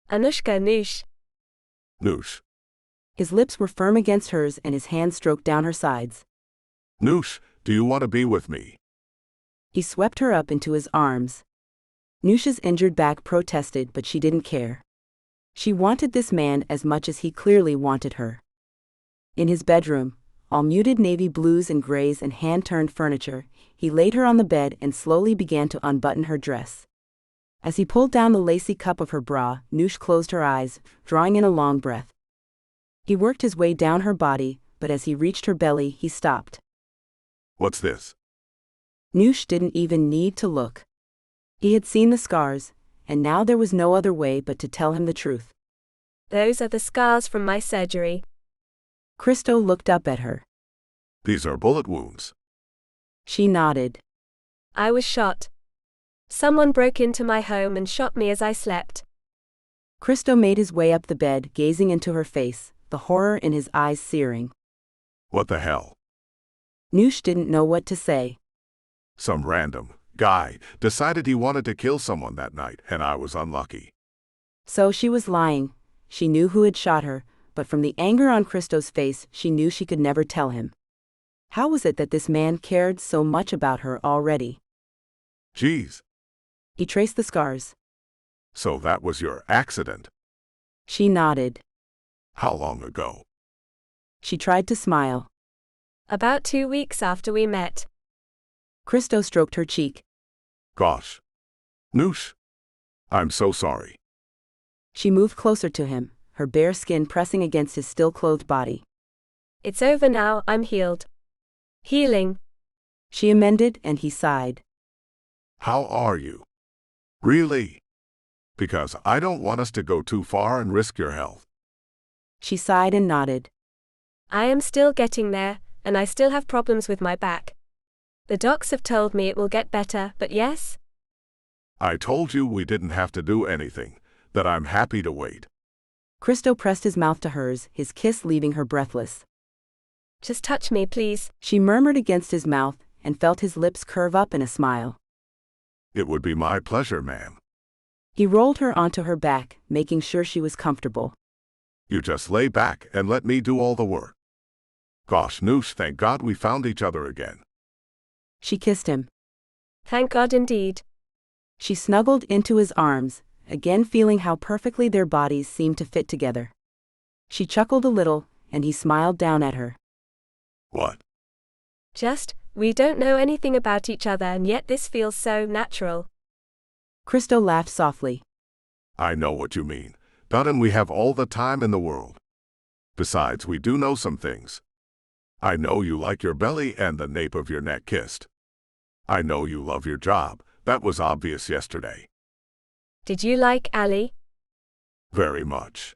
Anushka, Noosh. Noosh. His lips were firm against hers and his hand stroked down her sides. Noosh, do you want to be with me? He swept her up into his arms. Noosh's injured back protested, but she didn't care. She wanted this man as much as he clearly wanted her. In his bedroom, all muted navy blues and grays and hand-turned furniture, he laid her on the bed and slowly began to unbutton her dress. As he pulled down the lacy cup of her bra, Noosh closed her eyes, drawing in a long breath. He worked his way down her body, but as he reached her belly, he stopped. What's this? Noosh didn't even need to look. He had seen the scars, and now there was no other way but to tell him the truth. Those are the scars from my surgery. Christo looked up at her. These are bullet wounds. She nodded. I was shot. Someone broke into my home and shot me as I slept. Christo made his way up the bed, gazing into her face, the horror in his eyes searing. What the hell? Noosh didn't know what to say. Some random guy decided he wanted to kill someone that night, and I was unlucky. So she was lying. She knew who had shot her, but from the anger on Christo's face, she knew she could never tell him. How was it that this man cared so much about her already? Geez. He traced the scars. So that was your accident? She nodded. How long ago? She tried to smile. About 2 weeks after we met. Christo stroked her cheek. Gosh. Noosh. I'm so sorry. She moved closer to him, her bare skin pressing against his still-clothed body. It's over now, I'm healed. Healing. She amended, and he sighed. How are you? Really? Because I don't want us to go too far and risk your health. She sighed and nodded. I am still getting there, and I still have problems with my back. The docs have told me it will get better, but yes? I told you we didn't have to do anything, that I'm happy to wait. Christo pressed his mouth to hers, his kiss leaving her breathless. Just touch me, please. She murmured against his mouth, and felt his lips curve up in a smile. It would be my pleasure, ma'am. He rolled her onto her back, making sure she was comfortable. You just lay back and let me do all the work. Gosh, Noosh, thank God we found each other again. She kissed him. Thank God indeed. She snuggled into his arms, again feeling how perfectly their bodies seemed to fit together. She chuckled a little, and he smiled down at her. What? Just, we don't know anything about each other and yet this feels so natural. Christo laughed softly. I know what you mean. And we have all the time in the world. Besides, we do know some things. I know you like your belly and the nape of your neck kissed. I know you love your job. That was obvious yesterday. Did you like Ali? Very much.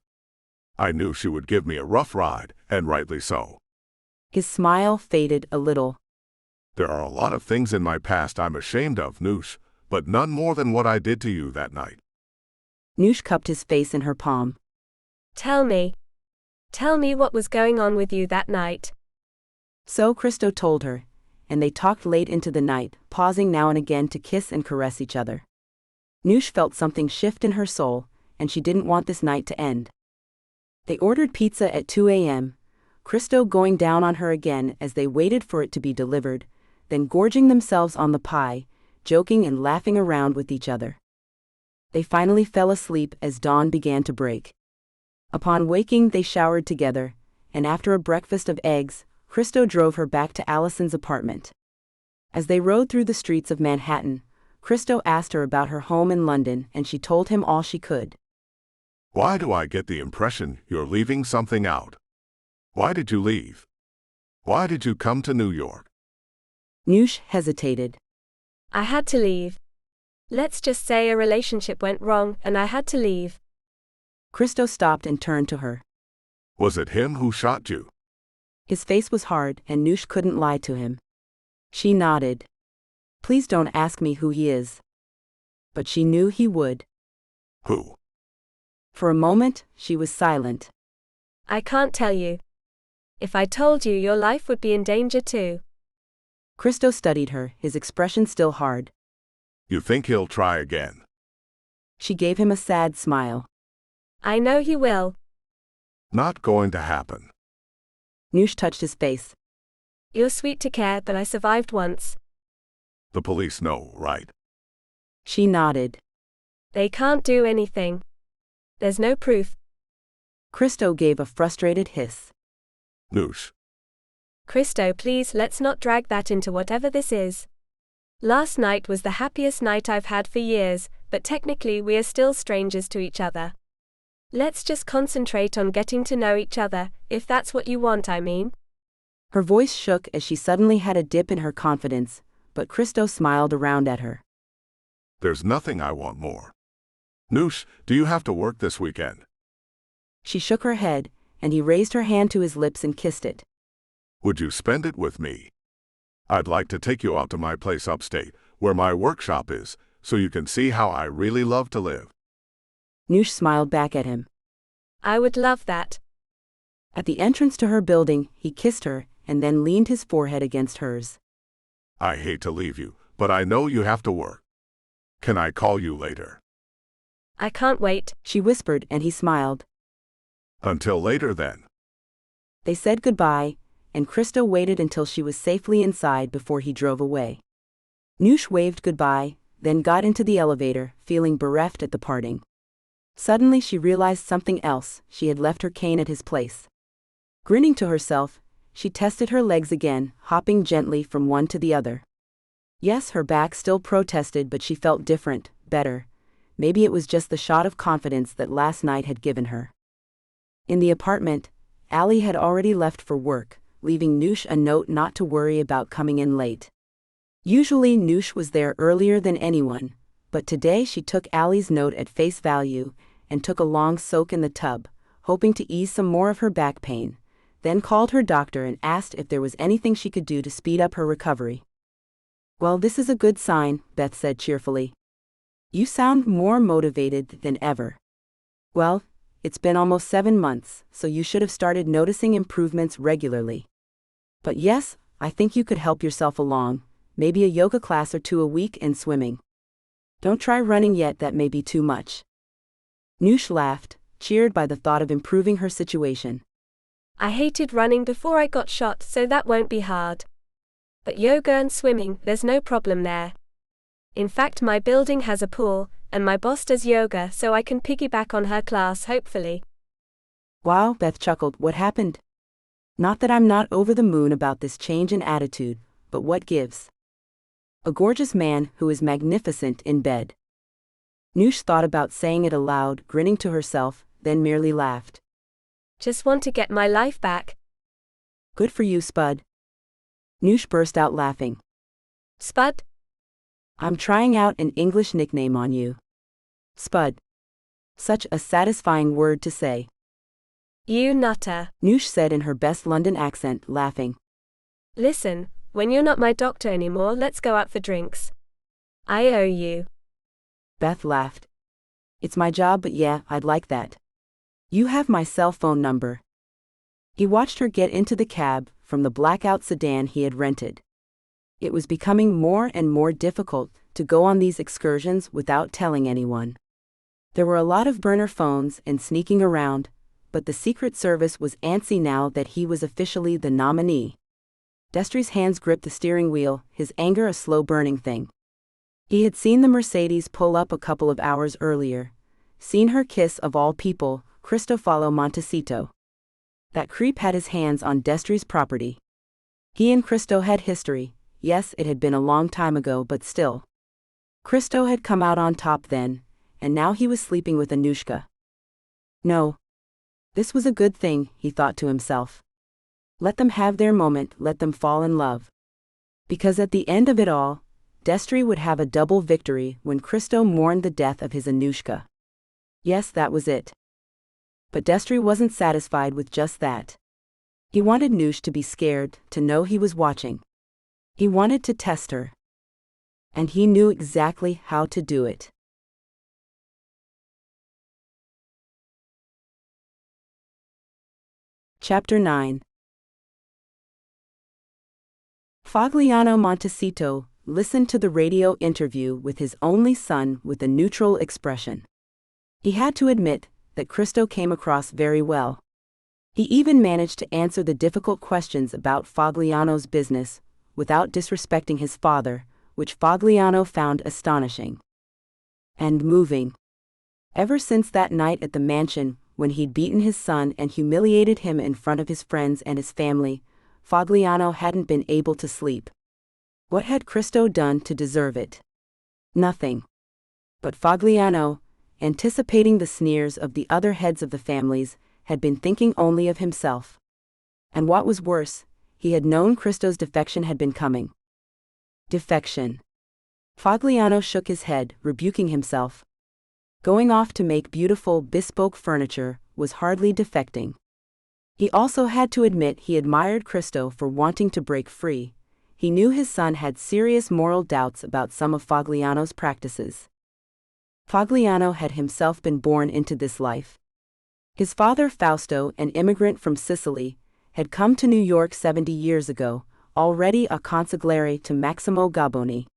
I knew she would give me a rough ride, and rightly so. His smile faded a little. There are a lot of things in my past I'm ashamed of, Noosh, but none more than what I did to you that night. Noosh cupped his face in her palm. Tell me. Tell me what was going on with you that night. So Christo told her, and they talked late into the night, pausing now and again to kiss and caress each other. Noosh felt something shift in her soul, and she didn't want this night to end. They ordered pizza at 2 a.m., Christo going down on her again as they waited for it to be delivered, then gorging themselves on the pie, joking and laughing around with each other. They finally fell asleep as dawn began to break. Upon waking, they showered together, and after a breakfast of eggs, Christo drove her back to Allison's apartment. As they rode through the streets of Manhattan, Christo asked her about her home in London, and she told him all she could. Why do I get the impression you're leaving something out? Why did you leave? Why did you come to New York? Noosh hesitated. I had to leave. Let's just say a relationship went wrong, and I had to leave. Christo stopped and turned to her. Was it him who shot you? His face was hard, and Noosh couldn't lie to him. She nodded. Please don't ask me who he is. But she knew he would. Who? For a moment, she was silent. I can't tell you. If I told you, your life would be in danger too. Christo studied her, his expression still hard. You think he'll try again? She gave him a sad smile. I know he will. Not going to happen. Noosh touched his face. You're sweet to care, but I survived once. The police know, right? She nodded. They can't do anything. There's no proof. Christo gave a frustrated hiss. Noosh. Christo, please, let's not drag that into whatever this is. Last night was the happiest night I've had for years, but technically we are still strangers to each other. Let's just concentrate on getting to know each other, if that's what you want, I mean. Her voice shook as she suddenly had a dip in her confidence, but Christo smiled around at her. There's nothing I want more. Noosh, do you have to work this weekend? She shook her head, and he raised her hand to his lips and kissed it. Would you spend it with me? I'd like to take you out to my place upstate, where my workshop is, so you can see how I really love to live. Noosh smiled back at him. I would love that. At the entrance to her building, he kissed her, and then leaned his forehead against hers. I hate to leave you, but I know you have to work. Can I call you later? I can't wait, she whispered, and he smiled. Until later then. They said goodbye, and Christo waited until she was safely inside before he drove away. Noosh waved goodbye, then got into the elevator, feeling bereft at the parting. Suddenly she realized something else, she had left her cane at his place. Grinning to herself, she tested her legs again, hopping gently from one to the other. Yes, her back still protested, but she felt different, better. maybe it was just the shot of confidence that last night had given her. In the apartment, Allie had already left for work, leaving Noosh a note not to worry about coming in late. Usually Noosh was there earlier than anyone, but today she took Allie's note at face value and took a long soak in the tub, hoping to ease some more of her back pain, then called her doctor and asked if there was anything she could do to speed up her recovery. "Well, this is a good sign," Beth said cheerfully. "You sound more motivated than ever." "Well, it's been almost 7 months, so you should have started noticing improvements regularly. But yes, I think you could help yourself along, maybe a yoga class or 2 a week and swimming. Don't try running yet, that may be too much." Noosh laughed, cheered by the thought of improving her situation. I hated running before I got shot, so that won't be hard. But yoga and swimming, there's no problem there. In fact, my building has a pool, and my boss does yoga, so I can piggyback on her class hopefully. Wow, Beth chuckled. What happened? Not that I'm not over the moon about this change in attitude, but what gives? A gorgeous man who is magnificent in bed. Noosh thought about saying it aloud, grinning to herself, then merely laughed. Just want to get my life back. Good for you, Spud. Noosh burst out laughing. Spud? I'm trying out an English nickname on you. Spud. Such a satisfying word to say. You nutter, Noosh said in her best London accent, laughing. Listen, when you're not my doctor anymore, let's go out for drinks. I owe you. Beth laughed. It's my job, but yeah, I'd like that. You have my cell phone number. He watched her get into the cab from the blackout sedan he had rented. It was becoming more and more difficult to go on these excursions without telling anyone. There were a lot of burner phones and sneaking around, but the Secret Service was antsy now that he was officially the nominee. Destry's hands gripped the steering wheel, his anger a slow-burning thing. He had seen the Mercedes pull up a couple of hours earlier, seen her kiss of all people, Cristofalo Montecito. That creep had his hands on Destry's property. He and Christo had history. Yes, it had been a long time ago, but still. Christo had come out on top then, and now he was sleeping with Anushka. No. This was a good thing, he thought to himself. Let them have their moment, let them fall in love. Because at the end of it all, Destry would have a double victory when Christo mourned the death of his Anushka. Yes, that was it. But Destry wasn't satisfied with just that. He wanted Noosh to be scared, to know he was watching. He wanted to test her. And he knew exactly how to do it. Chapter 9. Fagliano Montecito listened to the radio interview with his only son with a neutral expression. He had to admit that Christo came across very well. He even managed to answer the difficult questions about Fagliano's business without disrespecting his father, which Fagliano found astonishing and moving. Ever since that night at the mansion when he'd beaten his son and humiliated him in front of his friends and his family, Fagliano hadn't been able to sleep. What had Christo done to deserve it? Nothing. But Fagliano, anticipating the sneers of the other heads of the families, had been thinking only of himself. And what was worse, he had known Christo's defection had been coming. Defection. Fagliano shook his head, rebuking himself. Going off to make beautiful, bespoke furniture was hardly defecting. He also had to admit he admired Christo for wanting to break free. He knew his son had serious moral doubts about some of Fagliano's practices. Fagliano had himself been born into this life. His father, Fausto, an immigrant from Sicily, had come to New York 70 years ago, already a consigliere to Maximo Gaboni.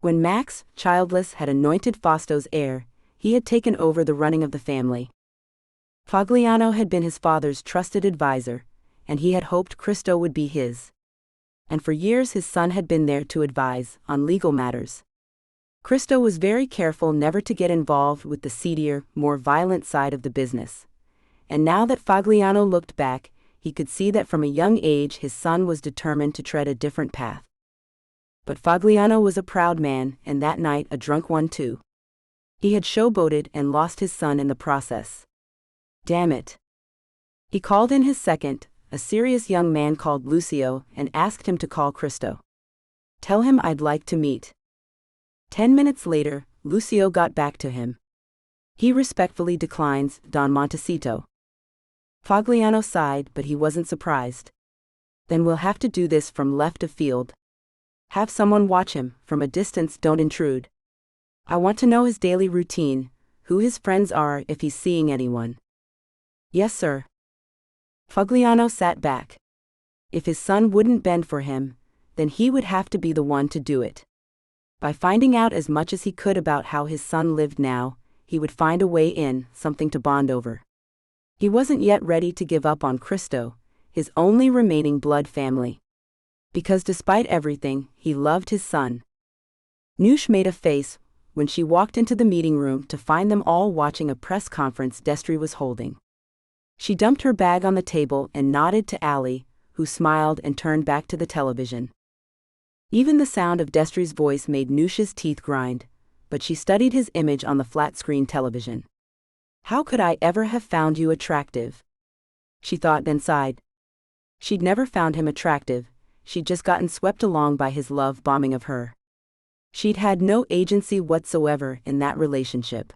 When Max, childless, had anointed Fausto's heir, he had taken over the running of the family. Fagliano had been his father's trusted advisor, and he had hoped Christo would be his. And for years his son had been there to advise on legal matters. Christo was very careful never to get involved with the seedier, more violent side of the business. And now that Fagliano looked back, he could see that from a young age his son was determined to tread a different path. But Fagliano was a proud man, and that night a drunk one too. He had showboated and lost his son in the process. Damn it. He called in his second, a serious young man called Lucio, and asked him to call Christo. Tell him I'd like to meet. 10 minutes later, Lucio got back to him. He respectfully declines, Don Montecito. Fogliano sighed, but he wasn't surprised. Then we'll have to do this from left of field. Have someone watch him, from a distance, don't intrude. I want to know his daily routine, who his friends are, if he's seeing anyone. Yes, sir. Fogliano sat back. If his son wouldn't bend for him, then he would have to be the one to do it. By finding out as much as he could about how his son lived now, he would find a way in, something to bond over. He wasn't yet ready to give up on Christo, his only remaining blood family. Because despite everything, he loved his son. Noosh made a face when she walked into the meeting room to find them all watching a press conference Destry was holding. She dumped her bag on the table and nodded to Allie, who smiled and turned back to the television. Even the sound of Destry's voice made Noosh's teeth grind, but she studied his image on the flat-screen television. How could I ever have found you attractive? She thought, then sighed. She'd never found him attractive, she'd just gotten swept along by his love bombing of her. She'd had no agency whatsoever in that relationship.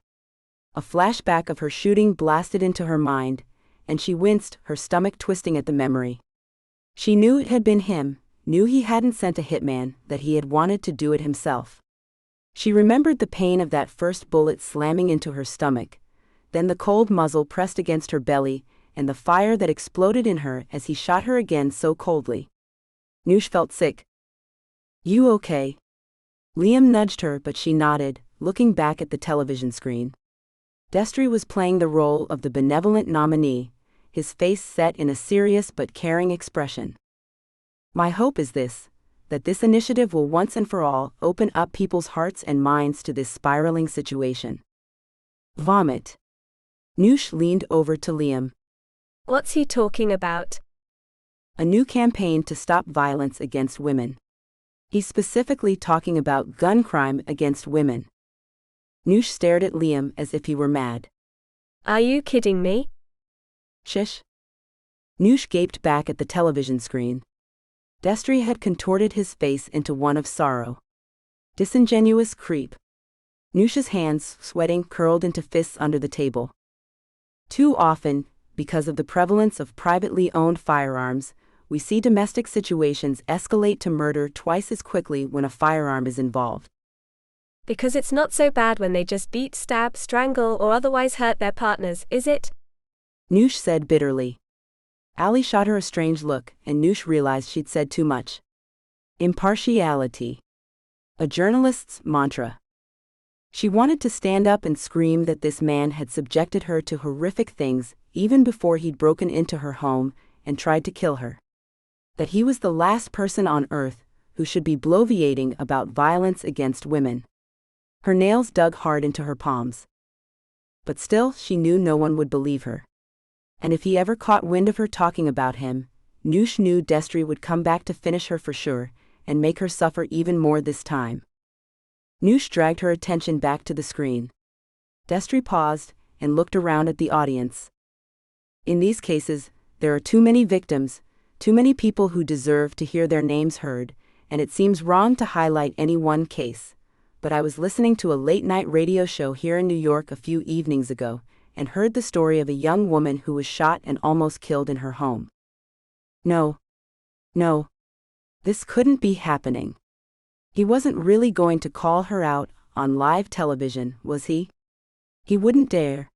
A flashback of her shooting blasted into her mind, and she winced, her stomach twisting at the memory. She knew it had been him, knew he hadn't sent a hitman, that he had wanted to do it himself. She remembered the pain of that first bullet slamming into her stomach, then the cold muzzle pressed against her belly, and the fire that exploded in her as he shot her again so coldly. Noosh felt sick. You okay? Liam nudged her, but she nodded, looking back at the television screen. Destry was playing the role of the benevolent nominee, his face set in a serious but caring expression. My hope is this, that this initiative will once and for all open up people's hearts and minds to this spiraling situation. Vomit. Noosh leaned over to Liam. What's he talking about? A new campaign to stop violence against women. He's specifically talking about gun crime against women. Noosh stared at Liam as if he were mad. Are you kidding me? Shish. Noosh gaped back at the television screen. Destry had contorted his face into one of sorrow. Disingenuous creep. Noosh's hands, sweating, curled into fists under the table. Too often, because of the prevalence of privately owned firearms, we see domestic situations escalate to murder twice as quickly when a firearm is involved. Because it's not so bad when they just beat, stab, strangle, or otherwise hurt their partners, is it? Noosh said bitterly. Allie shot her a strange look, and Noosh realized she'd said too much. Impartiality. A journalist's mantra. She wanted to stand up and scream that this man had subjected her to horrific things even before he'd broken into her home and tried to kill her. That he was the last person on earth who should be bloviating about violence against women. Her nails dug hard into her palms. But still, she knew no one would believe her. And if he ever caught wind of her talking about him, Noosh knew Destry would come back to finish her for sure, and make her suffer even more this time. Noosh dragged her attention back to the screen. Destry paused and looked around at the audience. In these cases, there are too many victims, too many people who deserve to hear their names heard, and it seems wrong to highlight any one case. But I was listening to a late-night radio show here in New York a few evenings ago, and heard the story of a young woman who was shot and almost killed in her home. No. This couldn't be happening. He wasn't really going to call her out on live television, was he? He wouldn't dare.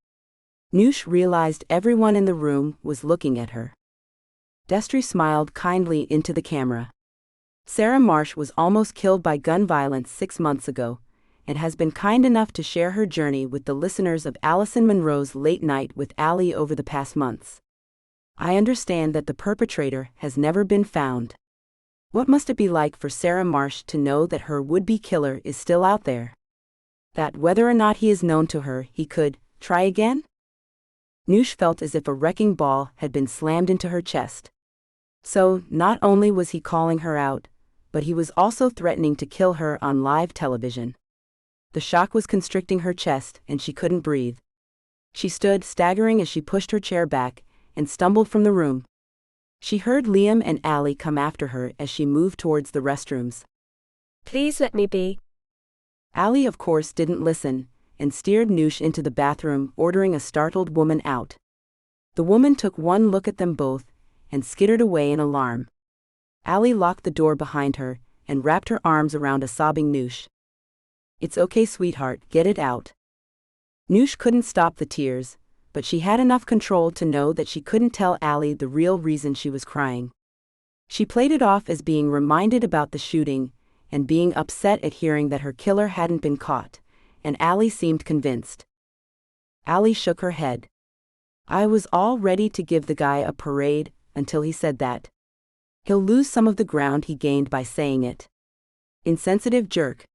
Noosh realized everyone in the room was looking at her. Destry smiled kindly into the camera. Sarah Marsh was almost killed by gun violence 6 months ago, and has been kind enough to share her journey with the listeners of Alison Monroe's Late Night with Allie over the past months. I understand that the perpetrator has never been found. What must it be like for Sarah Marsh to know that her would-be killer is still out there? That whether or not he is known to her, he could try again? Noosh felt as if a wrecking ball had been slammed into her chest. So, not only was he calling her out, but he was also threatening to kill her on live television. The shock was constricting her chest, and she couldn't breathe. She stood, staggering as she pushed her chair back, and stumbled from the room. She heard Liam and Allie come after her as she moved towards the restrooms. Please let me be. Allie, of course, didn't listen, and steered Noosh into the bathroom, ordering a startled woman out. The woman took one look at them both, and skittered away in alarm. Allie locked the door behind her, and wrapped her arms around a sobbing Noosh. It's okay, sweetheart, get it out. Noosh couldn't stop the tears, but she had enough control to know that she couldn't tell Allie the real reason she was crying. She played it off as being reminded about the shooting, and being upset at hearing that her killer hadn't been caught, and Allie seemed convinced. Allie shook her head. I was all ready to give the guy a parade, until he said that. He'll lose some of the ground he gained by saying it. Insensitive jerk.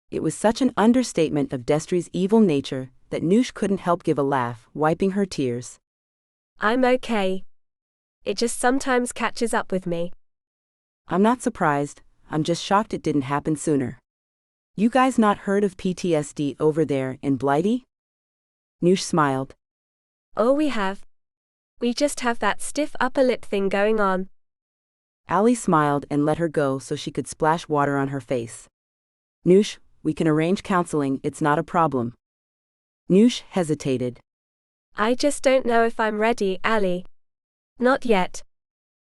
It was such an understatement of Destry's evil nature that Noosh couldn't help give a laugh, wiping her tears. I'm okay. It just sometimes catches up with me. I'm not surprised, I'm just shocked it didn't happen sooner. You guys not heard of PTSD over there in Blighty? Noosh smiled. Oh, we have. We just have that stiff upper lip thing going on. Allie smiled and let her go so she could splash water on her face. Noosh, we can arrange counseling, it's not a problem. Noosh hesitated. I just don't know if I'm ready, Allie. Not yet.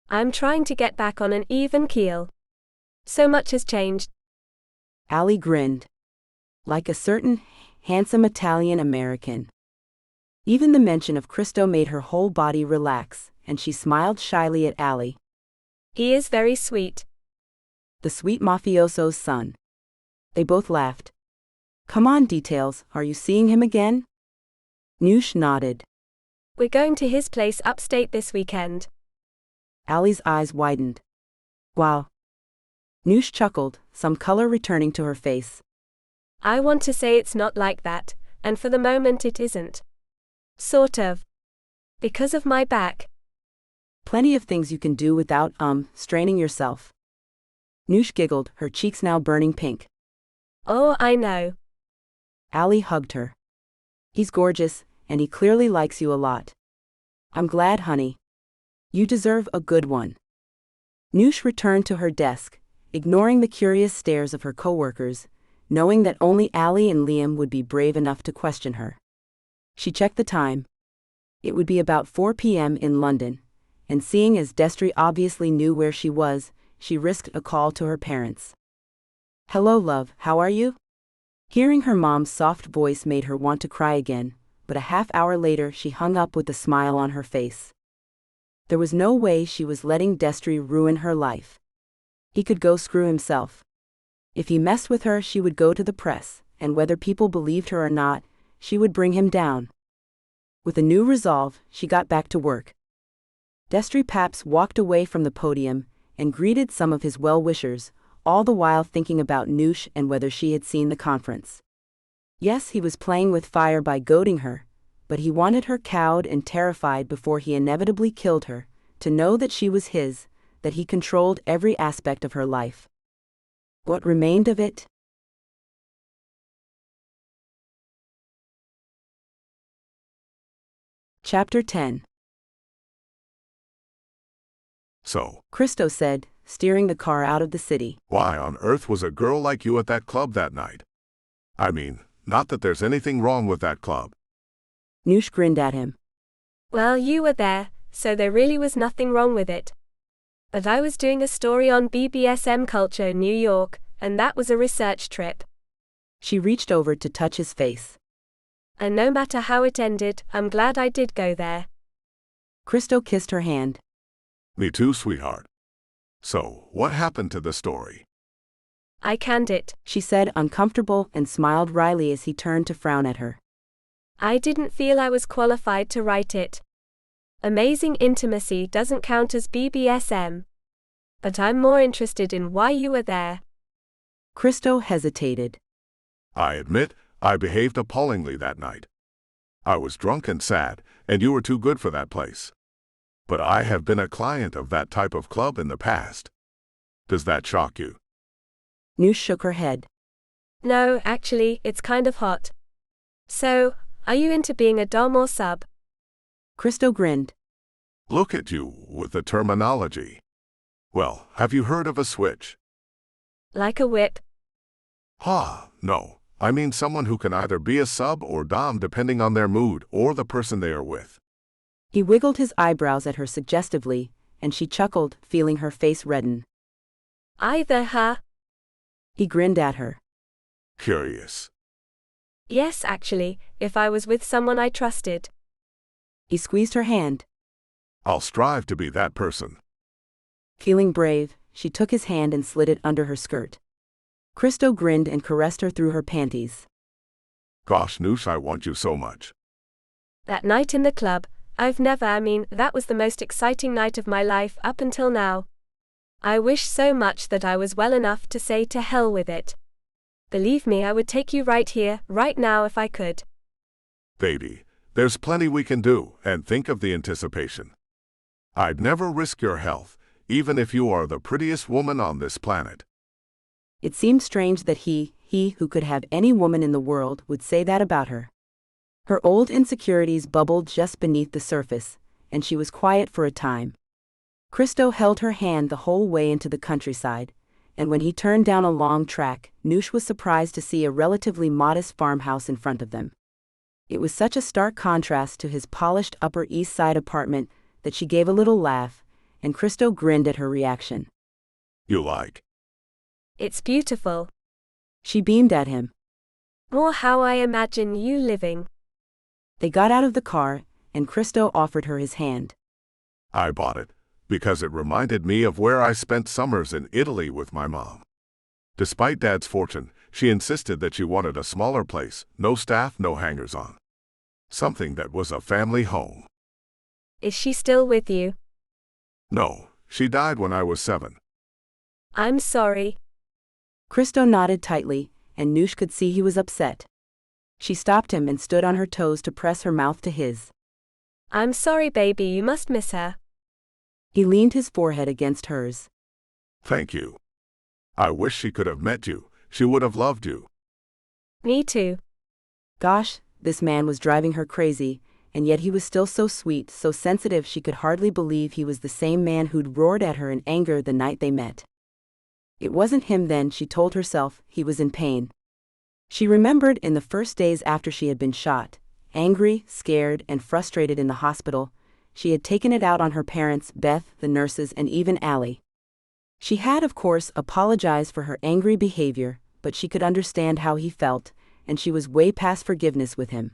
I'm trying to get back on an even keel. So much has changed. Allie grinned. Like a certain handsome Italian-American. Even the mention of Christo made her whole body relax, and she smiled shyly at Allie. He is very sweet. The sweet mafioso's son. They both laughed. Come on, details, are you seeing him again? Noosh nodded. We're going to his place upstate this weekend. Allie's eyes widened. Wow. Noosh chuckled, some color returning to her face. I want to say it's not like that, and for the moment it isn't. Sort of. Because of my back. Plenty of things you can do without, straining yourself. Noosh giggled, her cheeks now burning pink. Oh, I know. Allie hugged her. He's gorgeous, and he clearly likes you a lot. I'm glad, honey. You deserve a good one. Noosh returned to her desk, ignoring the curious stares of her coworkers, knowing that only Allie and Liam would be brave enough to question her. She checked the time. It would be about 4 p.m. in London, and seeing as Destry obviously knew where she was, she risked a call to her parents. Hello, love, how are you? Hearing her mom's soft voice made her want to cry again, but a half-hour later she hung up with a smile on her face. There was no way she was letting Destry ruin her life. He could go screw himself. If he messed with her, she would go to the press, and whether people believed her or not, she would bring him down. With a new resolve, she got back to work. Destry Paps walked away from the podium and greeted some of his well-wishers, all the while thinking about Noosh and whether she had seen the conference. Yes, he was playing with fire by goading her, but he wanted her cowed and terrified before he inevitably killed her, to know that she was his, that he controlled every aspect of her life. What remained of it? Chapter 10. So, Christo said, steering the car out of the city. why on earth was a girl like you at that club that night? I mean, not that there's anything wrong with that club. Noosh grinned at him. Well, you were there, so there really was nothing wrong with it. But I was doing a story on BBSM culture in New York, and that was a research trip. She reached over to touch his face. And no matter how it ended, I'm glad I did go there. Christo kissed her hand. Me too, sweetheart. So, what happened to the story? I canned it. She said, uncomfortable, and smiled wryly as he turned to frown at her. I didn't feel I was qualified to write it. Amazing intimacy doesn't count as BBSM. But I'm more interested in why you were there. Christo hesitated. I admit, I behaved appallingly that night. I was drunk and sad, and you were too good for that place. But I have been a client of that type of club in the past. Does that shock you? Noosh shook her head. No, actually, it's kind of hot. So, are you into being a dom or sub? Christo grinned. Look at you with the terminology. Well, have you heard of a switch? Like a whip? No. I mean someone who can either be a sub or dom depending on their mood or the person they are with. He wiggled his eyebrows at her suggestively, and she chuckled, feeling her face redden. Either, huh? He grinned at her. Curious. Yes, actually, if I was with someone I trusted. He squeezed her hand. I'll strive to be that person. Feeling brave, she took his hand and slid it under her skirt. Christo grinned and caressed her through her panties. Gosh, Noosh, I want you so much. That night in the club, that was the most exciting night of my life up until now. I wish so much that I was well enough to say to hell with it. Believe me, I would take you right here, right now if I could. Baby, there's plenty we can do, and think of the anticipation. I'd never risk your health, even if you are the prettiest woman on this planet. It seemed strange that he who could have any woman in the world, would say that about her. Her old insecurities bubbled just beneath the surface, and she was quiet for a time. Christo held her hand the whole way into the countryside, and when he turned down a long track, Noosh was surprised to see a relatively modest farmhouse in front of them. It was such a stark contrast to his polished Upper East Side apartment that she gave a little laugh, and Christo grinned at her reaction. You like? It's beautiful. She beamed at him. More how I imagine you living. They got out of the car, and Christo offered her his hand. I bought it, because it reminded me of where I spent summers in Italy with my mom. Despite Dad's fortune, she insisted that she wanted a smaller place, no staff, no hangers-on. Something that was a family home. Is she still with you? No, she died when I was 7. I'm sorry. Christo nodded tightly, and Noosh could see he was upset. She stopped him and stood on her toes to press her mouth to his. I'm sorry, baby, you must miss her. He leaned his forehead against hers. Thank you. I wish she could have met you. She would have loved you. Me too. Gosh, this man was driving her crazy, and yet he was still so sweet, so sensitive she could hardly believe he was the same man who'd roared at her in anger the night they met. It wasn't him then, she told herself, he was in pain. She remembered in the first days after she had been shot, angry, scared, and frustrated in the hospital, she had taken it out on her parents, Beth, the nurses, and even Allie. She had, of course, apologized for her angry behavior, but she could understand how he felt, and she was way past forgiveness with him.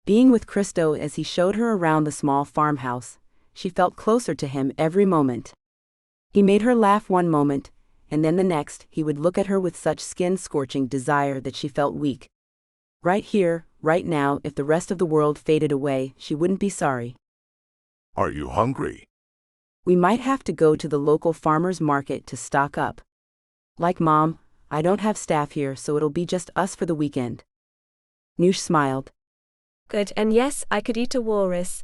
Being with Christo as he showed her around the small farmhouse, she felt closer to him every moment. He made her laugh one moment, and then the next, he would look at her with such skin-scorching desire that she felt weak. Right here, right now, if the rest of the world faded away, she wouldn't be sorry. Are you hungry? We might have to go to the local farmer's market to stock up. Like Mom, I don't have staff here, so it'll be just us for the weekend. Noosh smiled. Good, and yes, I could eat a walrus.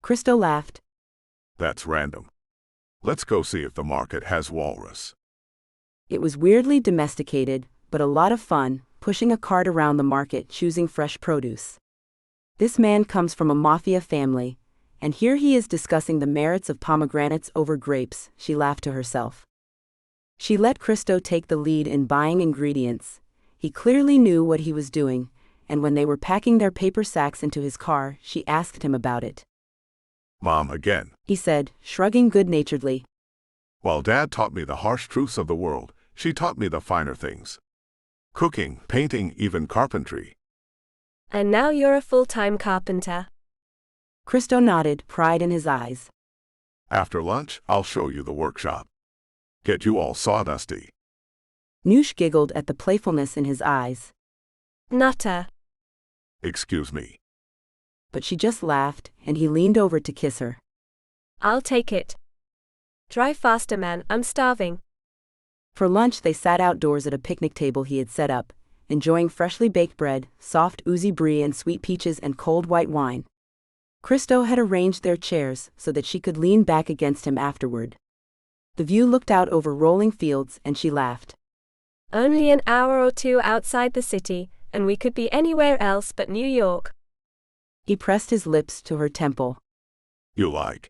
Christo laughed. That's random. Let's go see if the market has walrus. It was weirdly domesticated, but a lot of fun, pushing a cart around the market choosing fresh produce. This man comes from a mafia family, and here he is discussing the merits of pomegranates over grapes, she laughed to herself. She let Christo take the lead in buying ingredients. He clearly knew what he was doing, and when they were packing their paper sacks into his car, she asked him about it. Mom again, he said, shrugging good-naturedly. While Dad taught me the harsh truths of the world, she taught me the finer things. Cooking, painting, even carpentry. And now you're a full-time carpenter. Christo nodded, pride in his eyes. After lunch, I'll show you the workshop. Get you all sawdusty. Noosh giggled at the playfulness in his eyes. Nutter. Excuse me. But she just laughed, and he leaned over to kiss her. I'll take it. Drive faster, man, I'm starving. For lunch they sat outdoors at a picnic table he had set up, enjoying freshly baked bread, soft oozy brie and sweet peaches and cold white wine. Christo had arranged their chairs so that she could lean back against him afterward. The view looked out over rolling fields and she laughed. Only an hour or two outside the city, and we could be anywhere else but New York. He pressed his lips to her temple. You like?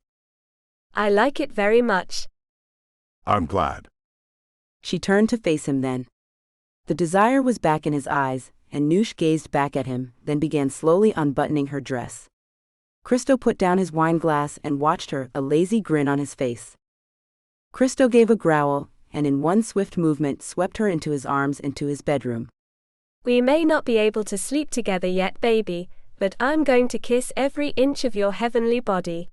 I like it very much. I'm glad. She turned to face him then. The desire was back in his eyes, and Noosh gazed back at him, then began slowly unbuttoning her dress. Christo put down his wine glass and watched her, a lazy grin on his face. Christo gave a growl, and in one swift movement swept her into his arms into his bedroom. We may not be able to sleep together yet, baby, but I'm going to kiss every inch of your heavenly body.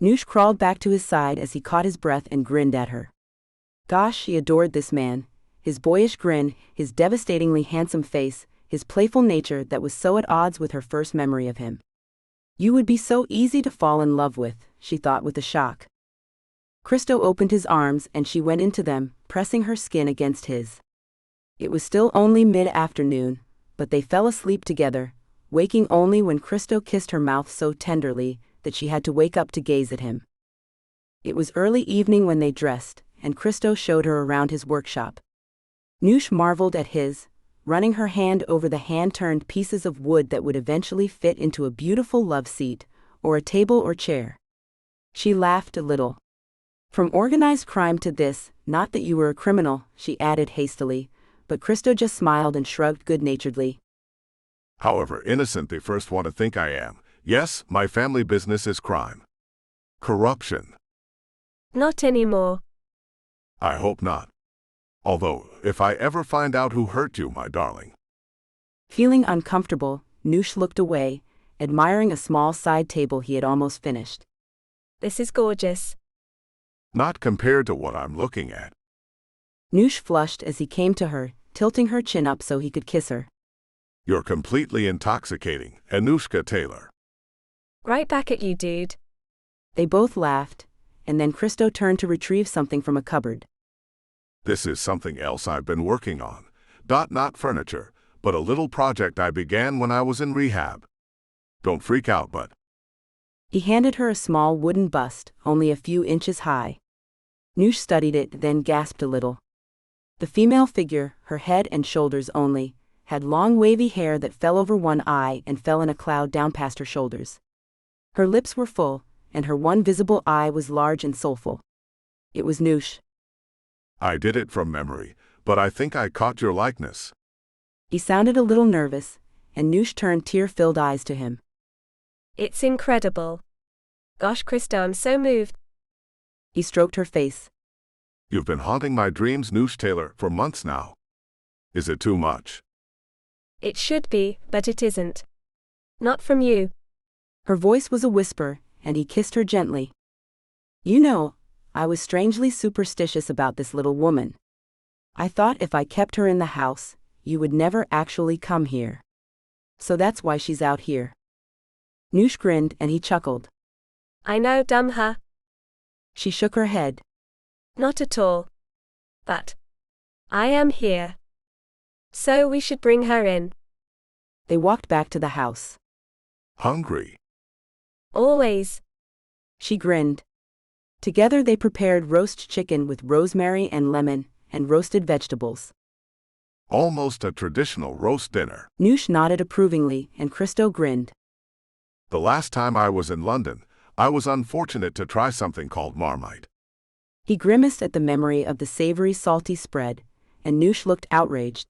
Noosh crawled back to his side as he caught his breath and grinned at her. Gosh, she adored this man. His boyish grin, his devastatingly handsome face, his playful nature that was so at odds with her first memory of him. You would be so easy to fall in love with, she thought with a shock. Christo opened his arms and she went into them, pressing her skin against his. It was still only mid-afternoon, but they fell asleep together, waking only when Christo kissed her mouth so tenderly that she had to wake up to gaze at him. It was early evening when they dressed, and Christo showed her around his workshop. Noosh marveled at his, running her hand over the hand-turned pieces of wood that would eventually fit into a beautiful love seat, or a table or chair. She laughed a little. From organized crime to this, not that you were a criminal, she added hastily, but Christo just smiled and shrugged good-naturedly. However innocent they first want to think I am, yes, my family business is crime. Corruption. Not anymore. I hope not. Although, if I ever find out who hurt you, my darling. Feeling uncomfortable, Noosh looked away, admiring a small side table he had almost finished. This is gorgeous. Not compared to what I'm looking at. Noosh flushed as he came to her, tilting her chin up so he could kiss her. You're completely intoxicating, Anushka Taylor. Right back at you, dude. They both laughed, and then Christo turned to retrieve something from a cupboard. This is something else I've been working on. Not furniture, but a little project I began when I was in rehab. Don't freak out, but... He handed her a small wooden bust, only a few inches high. Noosh studied it, then gasped a little. The female figure, her head and shoulders only, had long wavy hair that fell over one eye and fell in a cloud down past her shoulders. Her lips were full, and her one visible eye was large and soulful. It was Noosh. I did it from memory, but I think I caught your likeness. He sounded a little nervous, and Noosh turned tear-filled eyes to him. It's incredible. Gosh, Christo, I'm so moved. He stroked her face. You've been haunting my dreams, Noosh Taylor, for months now. Is it too much? It should be, but it isn't. Not from you. Her voice was a whisper, and he kissed her gently. You know, I was strangely superstitious about this little woman. I thought if I kept her in the house, you would never actually come here. So that's why she's out here. Noosh grinned and he chuckled. I know, dumb huh? She shook her head. Not at all. But I am here. So we should bring her in. They walked back to the house. Hungry? Always. She grinned. Together they prepared roast chicken with rosemary and lemon, and roasted vegetables. Almost a traditional roast dinner. Noosh nodded approvingly, and Christo grinned. The last time I was in London, I was unfortunate to try something called Marmite. He grimaced at the memory of the savory salty spread, and Noosh looked outraged.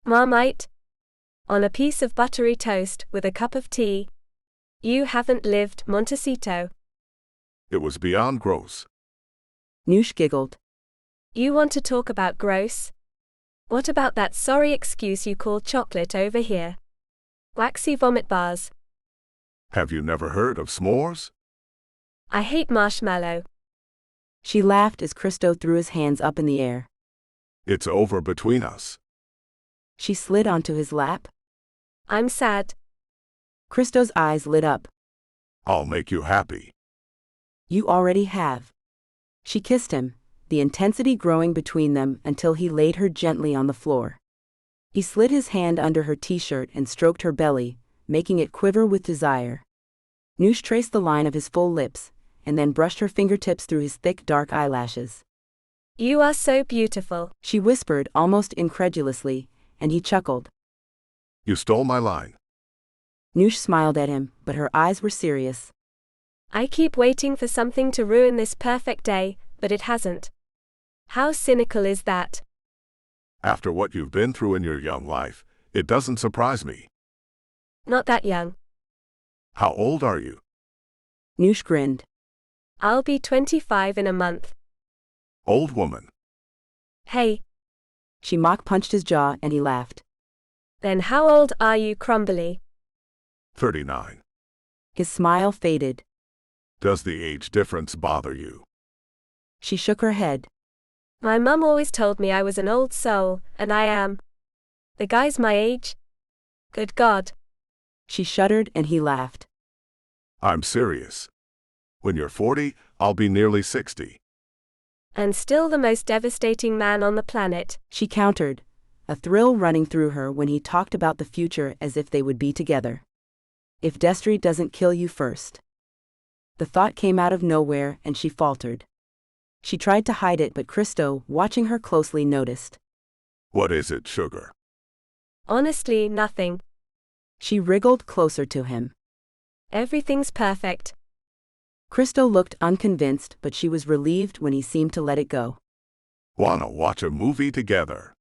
Marmite? On a piece of buttery toast with a cup of tea? You haven't lived, Montecito. It was beyond gross. Noosh giggled. You want to talk about gross? What about that sorry excuse you call chocolate over here? Waxy vomit bars. Have you never heard of s'mores? I hate marshmallow. She laughed as Christo threw his hands up in the air. It's over between us. She slid onto his lap. I'm sad. Christo's eyes lit up. I'll make you happy. You already have. She kissed him, the intensity growing between them until he laid her gently on the floor. He slid his hand under her t-shirt and stroked her belly, making it quiver with desire. Noosh traced the line of his full lips, and then brushed her fingertips through his thick dark eyelashes. You are so beautiful. She whispered almost incredulously, and he chuckled. You stole my line. Noosh smiled at him, but her eyes were serious. I keep waiting for something to ruin this perfect day, but it hasn't. How cynical is that? After what you've been through in your young life, it doesn't surprise me. Not that young. How old are you? Noosh grinned. I'll be 25 in a month. Old woman. Hey. She mock-punched his jaw and he laughed. Then how old are you, Crumbly? 39. His smile faded. Does the age difference bother you? She shook her head. My mum always told me I was an old soul, and I am. The guy's my age? Good God. She shuddered and he laughed. I'm serious. When you're 40, I'll be nearly 60. And still the most devastating man on the planet. She countered, a thrill running through her when he talked about the future as if they would be together. If destiny doesn't kill you first. The thought came out of nowhere and she faltered. She tried to hide it, but Christo, watching her closely, noticed. What is it, sugar? Honestly, nothing. She wriggled closer to him. Everything's perfect. Christo looked unconvinced, but she was relieved when he seemed to let it go. Wanna watch a movie together?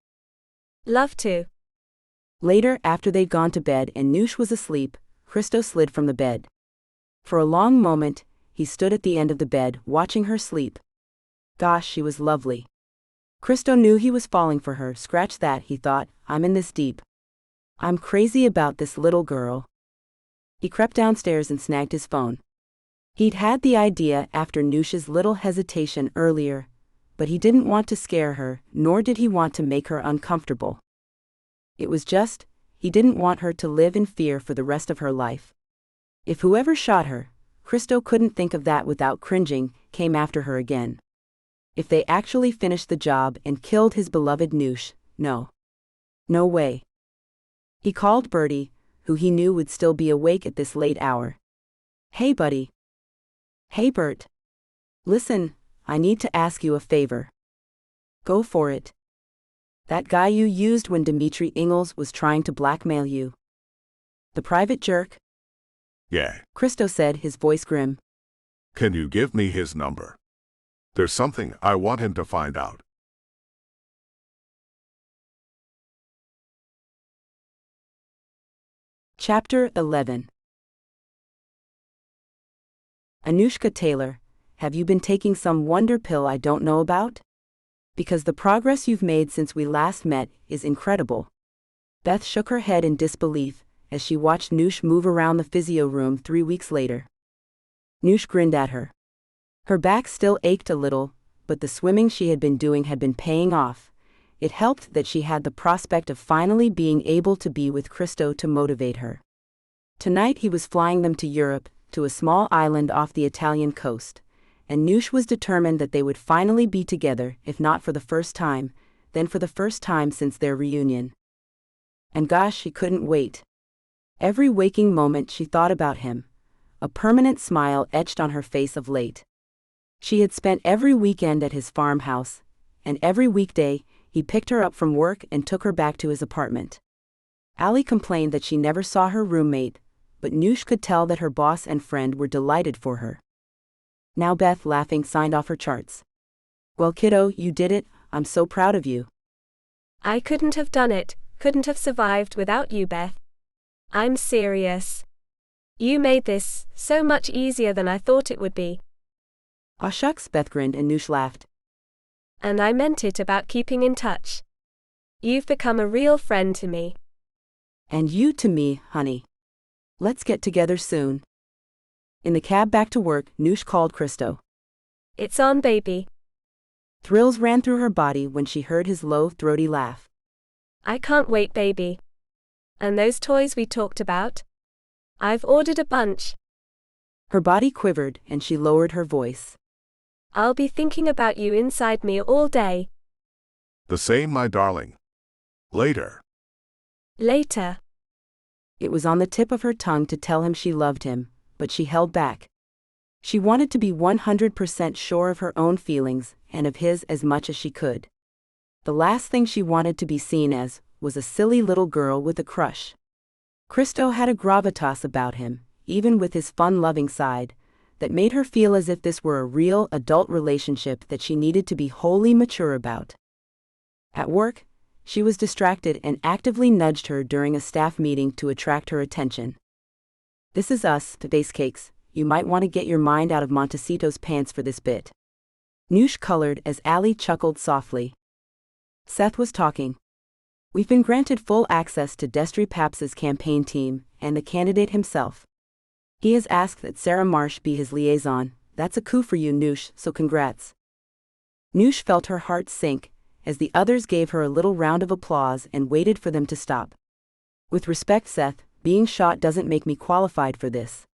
Love to. Later, after they'd gone to bed and Noosh was asleep, Christo slid from the bed. For a long moment, he stood at the end of the bed, watching her sleep. Gosh, she was lovely. Christo knew he was falling for her. Scratch that, he thought, I'm in this deep. I'm crazy about this little girl. He crept downstairs and snagged his phone. He'd had the idea after Noosh's little hesitation earlier, but he didn't want to scare her, nor did he want to make her uncomfortable. It was just, he didn't want her to live in fear for the rest of her life. If whoever shot her, Christo couldn't think of that without cringing, came after her again. If they actually finished the job and killed his beloved Noosh, no. No way. He called Bertie, who he knew would still be awake at this late hour. Hey buddy. Hey Bert. Listen, I need to ask you a favor. Go for it. That guy you used when Dmitri Ingles was trying to blackmail you. The private jerk? Yeah. Christo said, his voice grim. Can you give me his number? There's something I want him to find out. Chapter 11. Anushka Taylor, have you been taking some wonder pill I don't know about? Because the progress you've made since we last met is incredible. Beth shook her head in disbelief as she watched Noosh move around the physio room 3 weeks later. Noosh grinned at her. Her back still ached a little, but the swimming she had been doing had been paying off. It helped that she had the prospect of finally being able to be with Christo to motivate her. Tonight he was flying them to Europe, to a small island off the Italian coast, and Noosh was determined that they would finally be together, if not for the first time, then for the first time since their reunion. And gosh, she couldn't wait. Every waking moment she thought about him. A permanent smile etched on her face of late. She had spent every weekend at his farmhouse, and every weekday, he picked her up from work and took her back to his apartment. Allie complained that she never saw her roommate, but Noosh could tell that her boss and friend were delighted for her. Now Beth, laughing, signed off her charts. Well kiddo, you did it, I'm so proud of you. I couldn't have done it, couldn't have survived without you, Beth. I'm serious. You made this so much easier than I thought it would be. Aw shucks, Beth grinned and Noosh laughed. And I meant it about keeping in touch. You've become a real friend to me. And you to me, honey. Let's get together soon. In the cab back to work, Noosh called Christo. It's on, baby. Thrills ran through her body when she heard his low, throaty laugh. I can't wait, baby. And those toys we talked about? I've ordered a bunch. Her body quivered and she lowered her voice. I'll be thinking about you inside me all day. The same, my darling. Later. Later. It was on the tip of her tongue to tell him she loved him, but she held back. She wanted to be 100% sure of her own feelings and of his as much as she could. The last thing she wanted to be seen as was a silly little girl with a crush. Christo had a gravitas about him, even with his fun-loving side, that made her feel as if this were a real adult relationship that she needed to be wholly mature about. At work, she was distracted and actively nudged her during a staff meeting to attract her attention. "This is us, the base cakes. You might want to get your mind out of Montecito's pants for this bit." Noosh colored as Allie chuckled softly. Seth was talking. "We've been granted full access to Destry Paps's campaign team and the candidate himself. He has asked that Sarah Marsh be his liaison. That's a coup for you, Noosh, so congrats." Noosh felt her heart sink as the others gave her a little round of applause and waited for them to stop. "With respect, Seth, being shot doesn't make me qualified for this.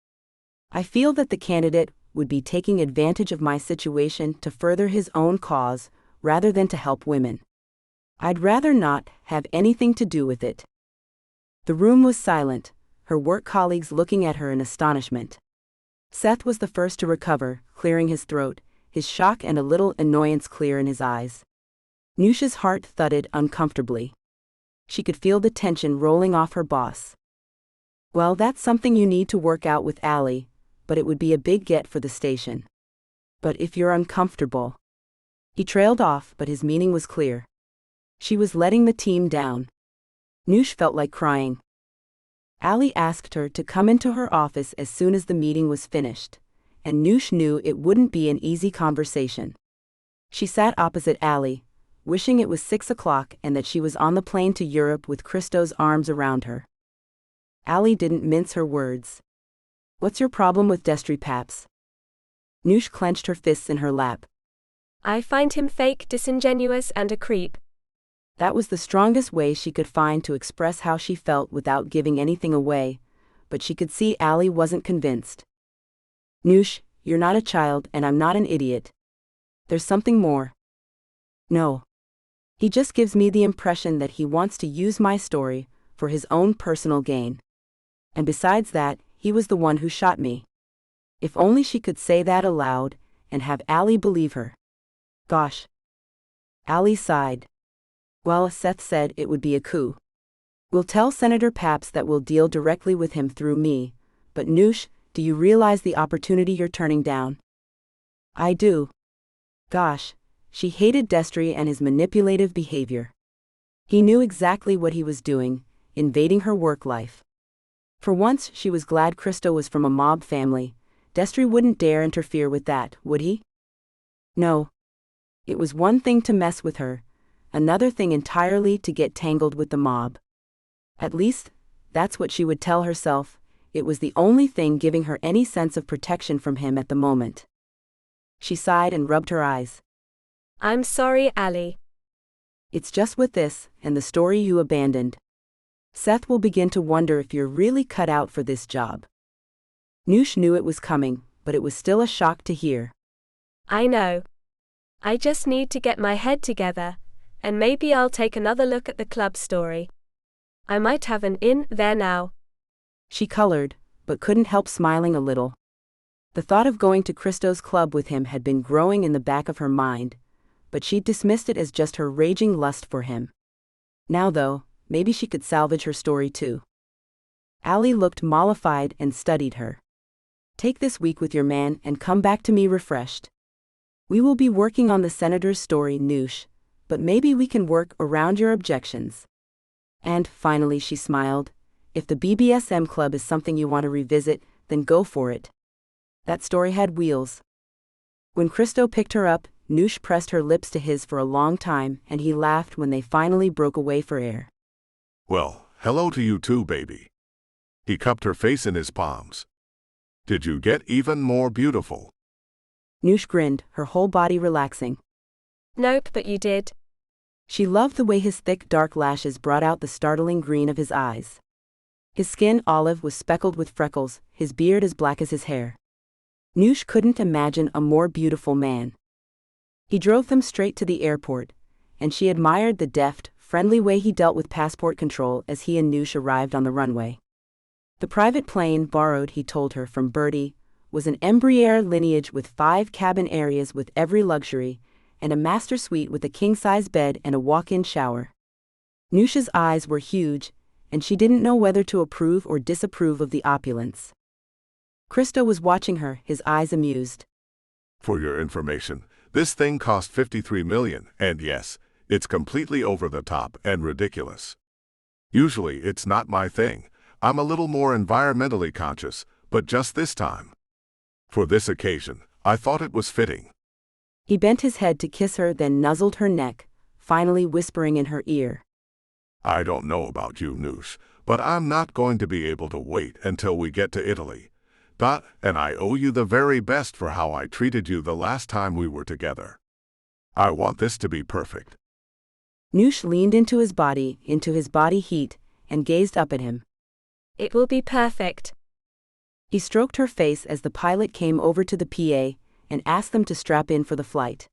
I feel that the candidate would be taking advantage of my situation to further his own cause rather than to help women. I'd rather not have anything to do with it." The room was silent, her work colleagues looking at her in astonishment. Seth was the first to recover, clearing his throat, his shock and a little annoyance clear in his eyes. Noosh's heart thudded uncomfortably. She could feel the tension rolling off her boss. "Well, that's something you need to work out with Allie, but it would be a big get for the station. But if you're uncomfortable..." He trailed off, but his meaning was clear. She was letting the team down. Noosh felt like crying. Allie asked her to come into her office as soon as the meeting was finished, and Noosh knew it wouldn't be an easy conversation. She sat opposite Allie, wishing it was 6 o'clock and that she was on the plane to Europe with Christo's arms around her. Allie didn't mince her words. "What's your problem with Destry Paps?" Noosh clenched her fists in her lap. "I find him fake, disingenuous, and a creep." That was the strongest way she could find to express how she felt without giving anything away, but she could see Allie wasn't convinced. "Noosh, you're not a child and I'm not an idiot. There's something more." "No. He just gives me the impression that he wants to use my story for his own personal gain. And besides that, he was the one who shot me." If only she could say that aloud and have Allie believe her. Gosh. Allie sighed. "Well, Seth said it would be a coup. We'll tell Senator Paps that we'll deal directly with him through me, but Noosh, do you realize the opportunity you're turning down?" "I do." Gosh, she hated Destry and his manipulative behavior. He knew exactly what he was doing, invading her work life. For once she was glad Christo was from a mob family. Destry wouldn't dare interfere with that, would he? No. It was one thing to mess with her, another thing entirely to get tangled with the mob. At least, that's what she would tell herself. It was the only thing giving her any sense of protection from him at the moment. She sighed and rubbed her eyes. "I'm sorry, Allie. It's just with this, and the story you abandoned. Seth will begin to wonder if you're really cut out for this job." Noosh knew it was coming, but it was still a shock to hear. "I know. I just need to get my head together, and maybe I'll take another look at the club story. I might have an in there now." She colored, but couldn't help smiling a little. The thought of going to Christo's club with him had been growing in the back of her mind, but she'd dismissed it as just her raging lust for him. Now though, maybe she could salvage her story too. Allie looked mollified and studied her. "Take this week with your man and come back to me refreshed. We will be working on the senator's story, Noosh, but maybe we can work around your objections." And, finally, she smiled. "If the BBSM club is something you want to revisit, then go for it. That story had wheels." When Christo picked her up, Noosh pressed her lips to his for a long time, and he laughed when they finally broke away for air. "Well, hello to you too, baby." He cupped her face in his palms. "Did you get even more beautiful?" Noosh grinned, her whole body relaxing. "Nope, but you did." She loved the way his thick dark lashes brought out the startling green of his eyes. His skin olive was speckled with freckles, his beard as black as his hair. Noosh couldn't imagine a more beautiful man. He drove them straight to the airport, and she admired the deft, friendly way he dealt with passport control as he and Noosh arrived on the runway. The private plane borrowed, he told her, from Birdie, was an Embraer lineage with 5 cabin areas with every luxury, and a master suite with a king-size bed and a walk-in shower. Noosh's eyes were huge, and she didn't know whether to approve or disapprove of the opulence. Christo was watching her, his eyes amused. For your information, this thing cost $53 million, and yes, it's completely over the top and ridiculous. Usually it's not my thing. I'm a little more environmentally conscious, but just this time. For this occasion, I thought it was fitting. He bent his head to kiss her, then nuzzled her neck, finally whispering in her ear. I don't know about you, Noosh, but I'm not going to be able to wait until we get to Italy. And I owe you the very best for how I treated you the last time we were together. I want this to be perfect. Noosh leaned into his body heat, and gazed up at him. It will be perfect. He stroked her face as the pilot came over to the PA and asked them to strap in for the flight.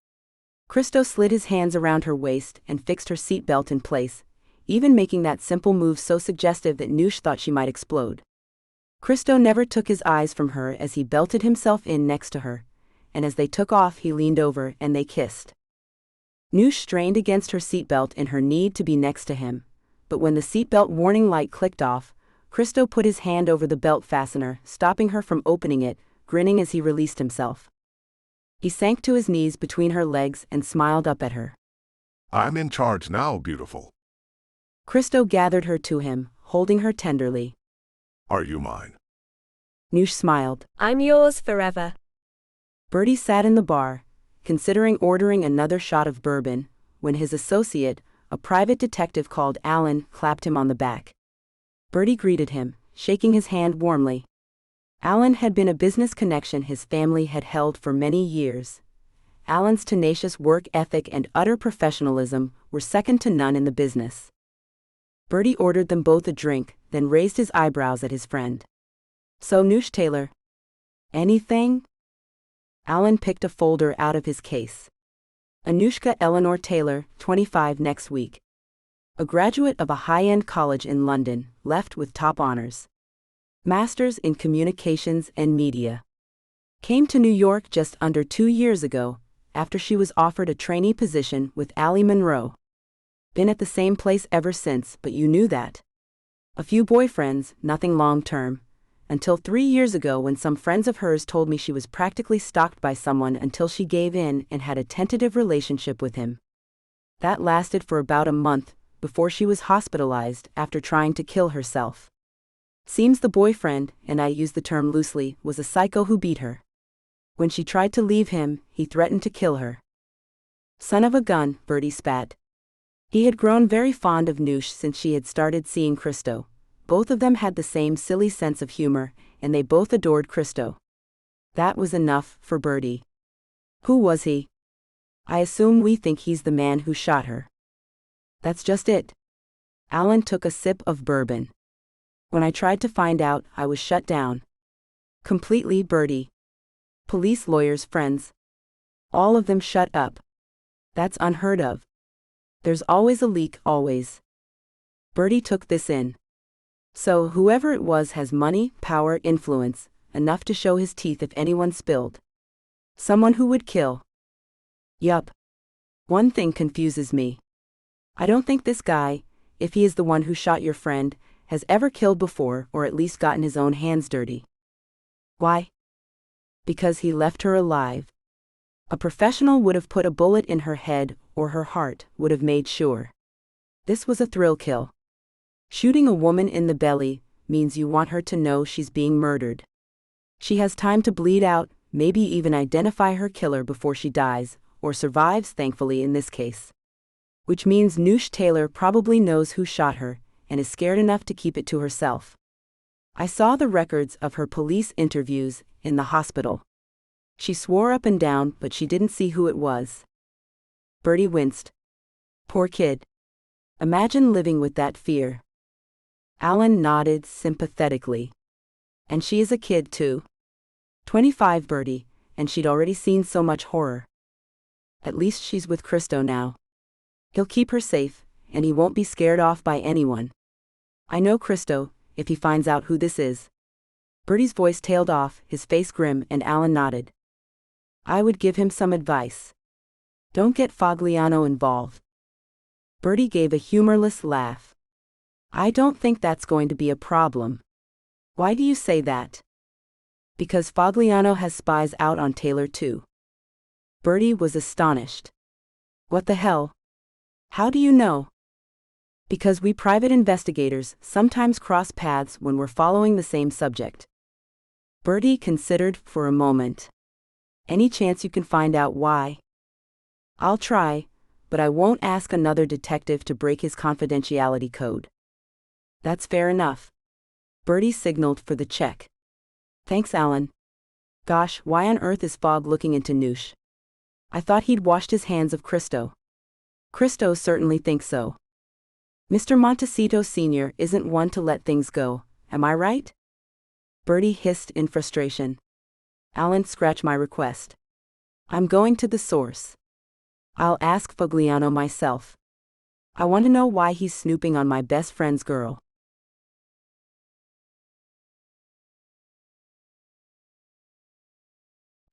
Christo slid his hands around her waist and fixed her seatbelt in place, even making that simple move so suggestive that Noosh thought she might explode. Christo never took his eyes from her as he belted himself in next to her, and as they took off he leaned over and they kissed. Noosh strained against her seatbelt in her need to be next to him, but when the seatbelt warning light clicked off, Christo put his hand over the belt fastener, stopping her from opening it, grinning as he released himself. He sank to his knees between her legs and smiled up at her. I'm in charge now, beautiful. Christo gathered her to him, holding her tenderly. Are you mine? Noosh smiled. I'm yours forever. Bertie sat in the bar, considering ordering another shot of bourbon, when his associate, a private detective called Alan, clapped him on the back. Bertie greeted him, shaking his hand warmly. Alan had been a business connection his family had held for many years. Alan's tenacious work ethic and utter professionalism were second to none in the business. Bertie ordered them both a drink, then raised his eyebrows at his friend. So Noosh Taylor. Anything? Alan picked a folder out of his case. Anushka Eleanor Taylor, 25 next week. A graduate of a high-end college in London, left with top honors. Masters in Communications and Media. Came to New York just under 2 years ago, after she was offered a trainee position with Ali Monroe. Been at the same place ever since, but you knew that. A few boyfriends, nothing long-term. Until 3 years ago when some friends of hers told me she was practically stalked by someone until she gave in and had a tentative relationship with him. That lasted for about a month, before she was hospitalized after trying to kill herself. Seems the boyfriend, and I use the term loosely, was a psycho who beat her. When she tried to leave him, he threatened to kill her. Son of a gun, Bertie spat. He had grown very fond of Noosh since she had started seeing Christo. Both of them had the same silly sense of humor, and they both adored Christo. That was enough for Bertie. Who was he? I assume we think he's the man who shot her. That's just it. Alan took a sip of bourbon. When I tried to find out, I was shut down. Completely, Bertie. Police, lawyers, friends. All of them shut up. That's unheard of. There's always a leak, always. Bertie took this in. So whoever it was has money, power, influence, enough to show his teeth if anyone spilled. Someone who would kill. Yup. One thing confuses me. I don't think this guy, if he is the one who shot your friend, has ever killed before or at least gotten his own hands dirty. Why? Because he left her alive. A professional would have put a bullet in her head or her heart, would have made sure. This was a thrill kill. Shooting a woman in the belly means you want her to know she's being murdered. She has time to bleed out, maybe even identify her killer before she dies, or survives, thankfully in this case. Which means Noosh Taylor probably knows who shot her, and is scared enough to keep it to herself. I saw the records of her police interviews in the hospital. She swore up and down, but she didn't see who it was. Bertie winced. Poor kid. Imagine living with that fear. Alan nodded sympathetically. And she is a kid too. 25, Bertie, and she'd already seen so much horror. At least she's with Christo now. He'll keep her safe, and he won't be scared off by anyone. I know Christo, if he finds out who this is. Bertie's voice tailed off, his face grim, and Alan nodded. I would give him some advice. Don't get Fogliano involved. Bertie gave a humorless laugh. I don't think that's going to be a problem. Why do you say that? Because Fogliano has spies out on Taylor too. Bertie was astonished. What the hell? How do you know? Because we private investigators sometimes cross paths when we're following the same subject. Bertie considered for a moment. Any chance you can find out why? I'll try, but I won't ask another detective to break his confidentiality code. That's fair enough. Bertie signaled for the check. Thanks, Alan. Gosh, why on earth is Fogg looking into Noosh? I thought he'd washed his hands of Christo. Christo certainly thinks so. Mr. Montecito Sr. isn't one to let things go, am I right? Bertie hissed in frustration. Alan, scratch my request. I'm going to the source. I'll ask Fogliano myself. I want to know why he's snooping on my best friend's girl.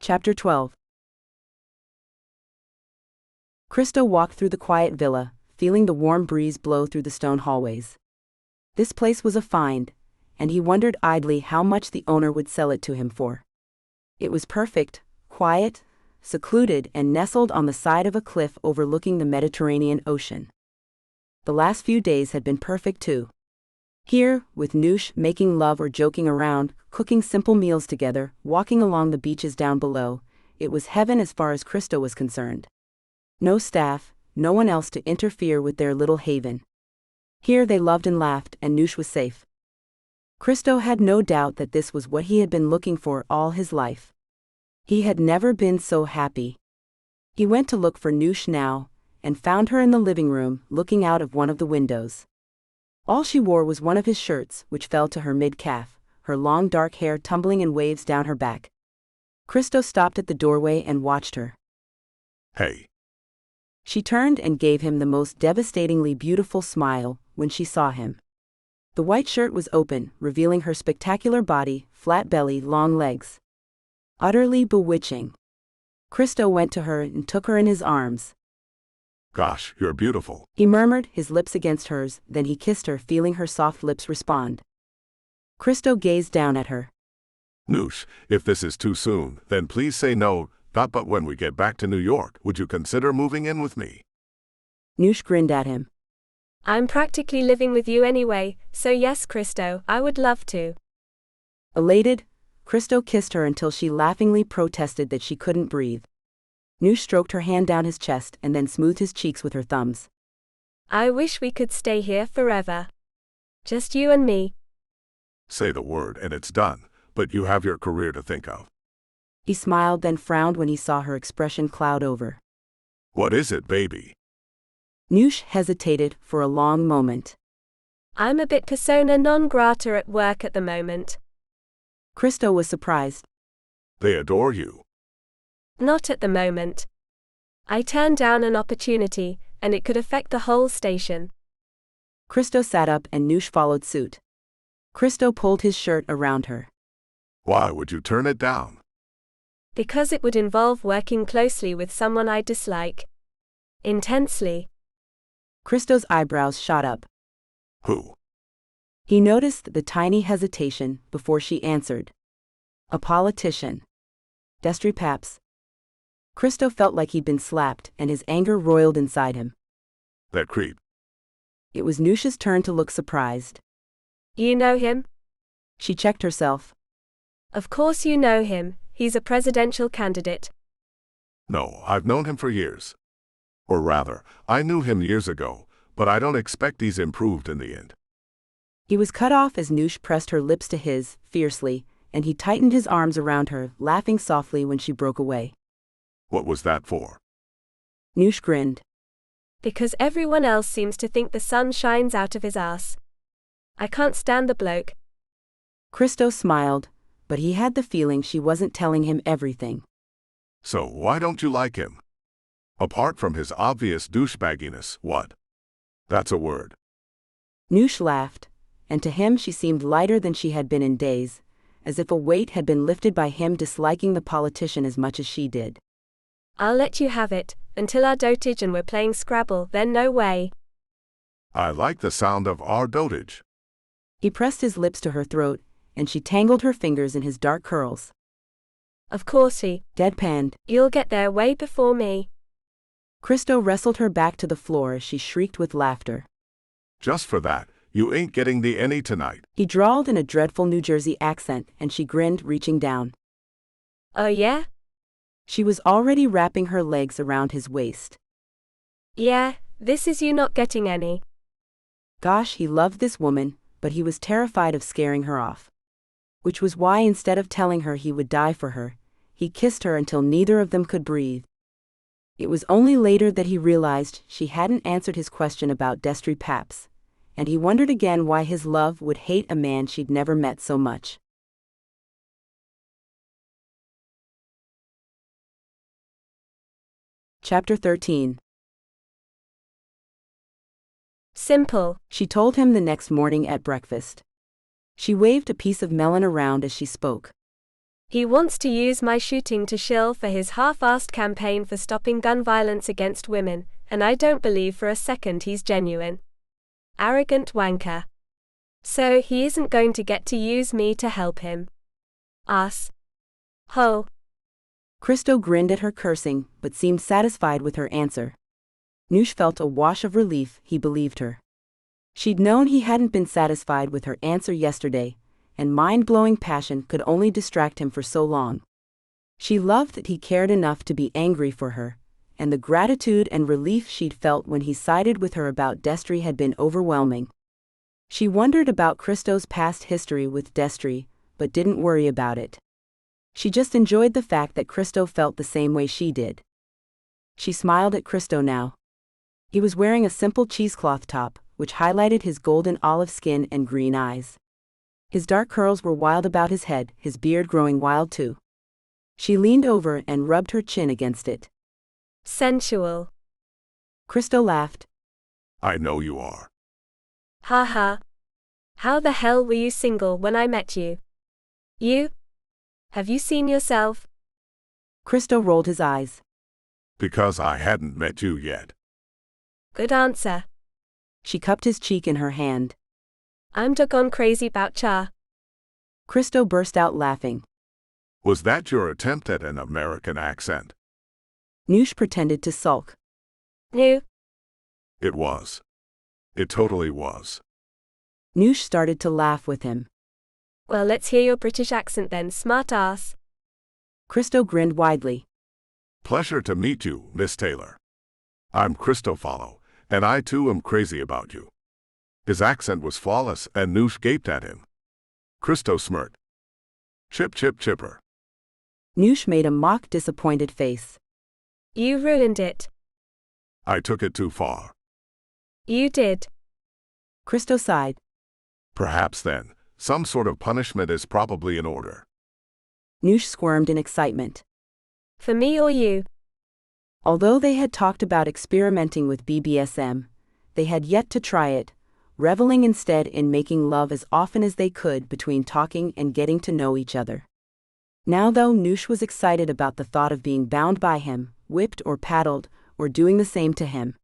Chapter 12. Christo walked through the quiet villa, feeling the warm breeze blow through the stone hallways. This place was a find, and he wondered idly how much the owner would sell it to him for. It was perfect, quiet, secluded, and nestled on the side of a cliff overlooking the Mediterranean Ocean. The last few days had been perfect too. Here, with Noosh making love or joking around, cooking simple meals together, walking along the beaches down below, it was heaven as far as Christo was concerned. No staff, no one else to interfere with their little haven. Here they loved and laughed, and Noosh was safe. Christo had no doubt that this was what he had been looking for all his life. He had never been so happy. He went to look for Noosh now, and found her in the living room, looking out of one of the windows. All she wore was one of his shirts, which fell to her mid-calf, her long dark hair tumbling in waves down her back. Christo stopped at the doorway and watched her. Hey. She turned and gave him the most devastatingly beautiful smile when she saw him. The white shirt was open, revealing her spectacular body, flat belly, long legs. Utterly bewitching. Christo went to her and took her in his arms. Gosh, you're beautiful, he murmured, his lips against hers, then he kissed her, feeling her soft lips respond. Christo gazed down at her. Noosh, if this is too soon, then please say no, but when we get back to New York, would you consider moving in with me? Noosh grinned at him. I'm practically living with you anyway, so yes, Christo, I would love to. Elated, Christo kissed her until she laughingly protested that she couldn't breathe. Noosh stroked her hand down his chest and then smoothed his cheeks with her thumbs. I wish we could stay here forever. Just you and me. Say the word and it's done, but you have your career to think of. He smiled, then frowned when he saw her expression cloud over. What is it, baby? Noosh hesitated for a long moment. I'm a bit persona non grata at work at the moment. Christo was surprised. They adore you. Not at the moment. I turned down an opportunity, and it could affect the whole station. Christo sat up and Noosh followed suit. Christo pulled his shirt around her. Why would you turn it down? Because it would involve working closely with someone I dislike. Intensely. Christo's eyebrows shot up. Who? He noticed the tiny hesitation before she answered. A politician. Destry Paps. Christo felt like he'd been slapped, and his anger roiled inside him. That creep. It was Noosh's turn to look surprised. You know him? She checked herself. Of course you know him, he's a presidential candidate. No, I've known him for years. Or rather, I knew him years ago, but I don't expect he's improved in the end. He was cut off as Noosh pressed her lips to his, fiercely, and he tightened his arms around her, laughing softly when she broke away. What was that for? Noosh grinned. Because everyone else seems to think the sun shines out of his ass. I can't stand the bloke. Christo smiled, but he had the feeling she wasn't telling him everything. So why don't you like him? Apart from his obvious douchebagginess, what? That's a word. Noosh laughed, and to him she seemed lighter than she had been in days, as if a weight had been lifted by him disliking the politician as much as she did. I'll let you have it, until our dotage and we're playing Scrabble, then no way. I like the sound of our dotage. He pressed his lips to her throat, and she tangled her fingers in his dark curls. Of course he Deadpanned. You'll get there way before me. Christo wrestled her back to the floor as she shrieked with laughter. Just for that, you ain't getting the any tonight. He drawled in a dreadful New Jersey accent, and she grinned, reaching down. Oh yeah? She was already wrapping her legs around his waist. Yeah, this is you not getting any. Gosh, he loved this woman, but he was terrified of scaring her off. Which was why instead of telling her he would die for her, he kissed her until neither of them could breathe. It was only later that he realized she hadn't answered his question about Destry Paps, and he wondered again why his love would hate a man she'd never met so much. Chapter 13. Simple, She told him the next morning at breakfast. She waved a piece of melon around as she spoke. He wants to use my shooting to shill for his half-assed campaign for stopping gun violence against women, and I don't believe for a second he's genuine. Arrogant wanker. So he isn't going to get to use me to help him. Us. Ho. Christo grinned at her cursing, but seemed satisfied with her answer. Noosh felt a wash of relief. He believed her. She'd known he hadn't been satisfied with her answer yesterday, and mind-blowing passion could only distract him for so long. She loved that he cared enough to be angry for her, and the gratitude and relief she'd felt when he sided with her about Destry had been overwhelming. She wondered about Christo's past history with Destry, but didn't worry about it. She just enjoyed the fact that Christo felt the same way she did. She smiled at Christo now. He was wearing a simple cheesecloth top, which highlighted his golden olive skin and green eyes. His dark curls were wild about his head, his beard growing wild too. She leaned over and rubbed her chin against it. Sensual. Christo laughed. I know you are. Ha ha. How the hell were you single when I met you? You? Have you seen yourself? Christo rolled his eyes. Because I hadn't met you yet. Good answer. She cupped his cheek in her hand. I'm doggone crazy about cha. Christo burst out laughing. Was that your attempt at an American accent? Noosh pretended to sulk. No. It was. It totally was. Noosh started to laugh with him. Well, let's hear your British accent then, smart ass. Christo grinned widely. Pleasure to meet you, Miss Taylor. I'm Christopher, and I too am crazy about you. His accent was flawless, and Noosh gaped at him. Christo smirked. Chip chip chipper. Noosh made a mock disappointed face. You ruined it. I took it too far. You did. Christo sighed. Perhaps then, some sort of punishment is probably in order. Noosh squirmed in excitement. For me or you? Although they had talked about experimenting with BBSM, they had yet to try it, reveling instead in making love as often as they could between talking and getting to know each other. Now though, Noosh was excited about the thought of being bound by him, whipped or paddled, or doing the same to him.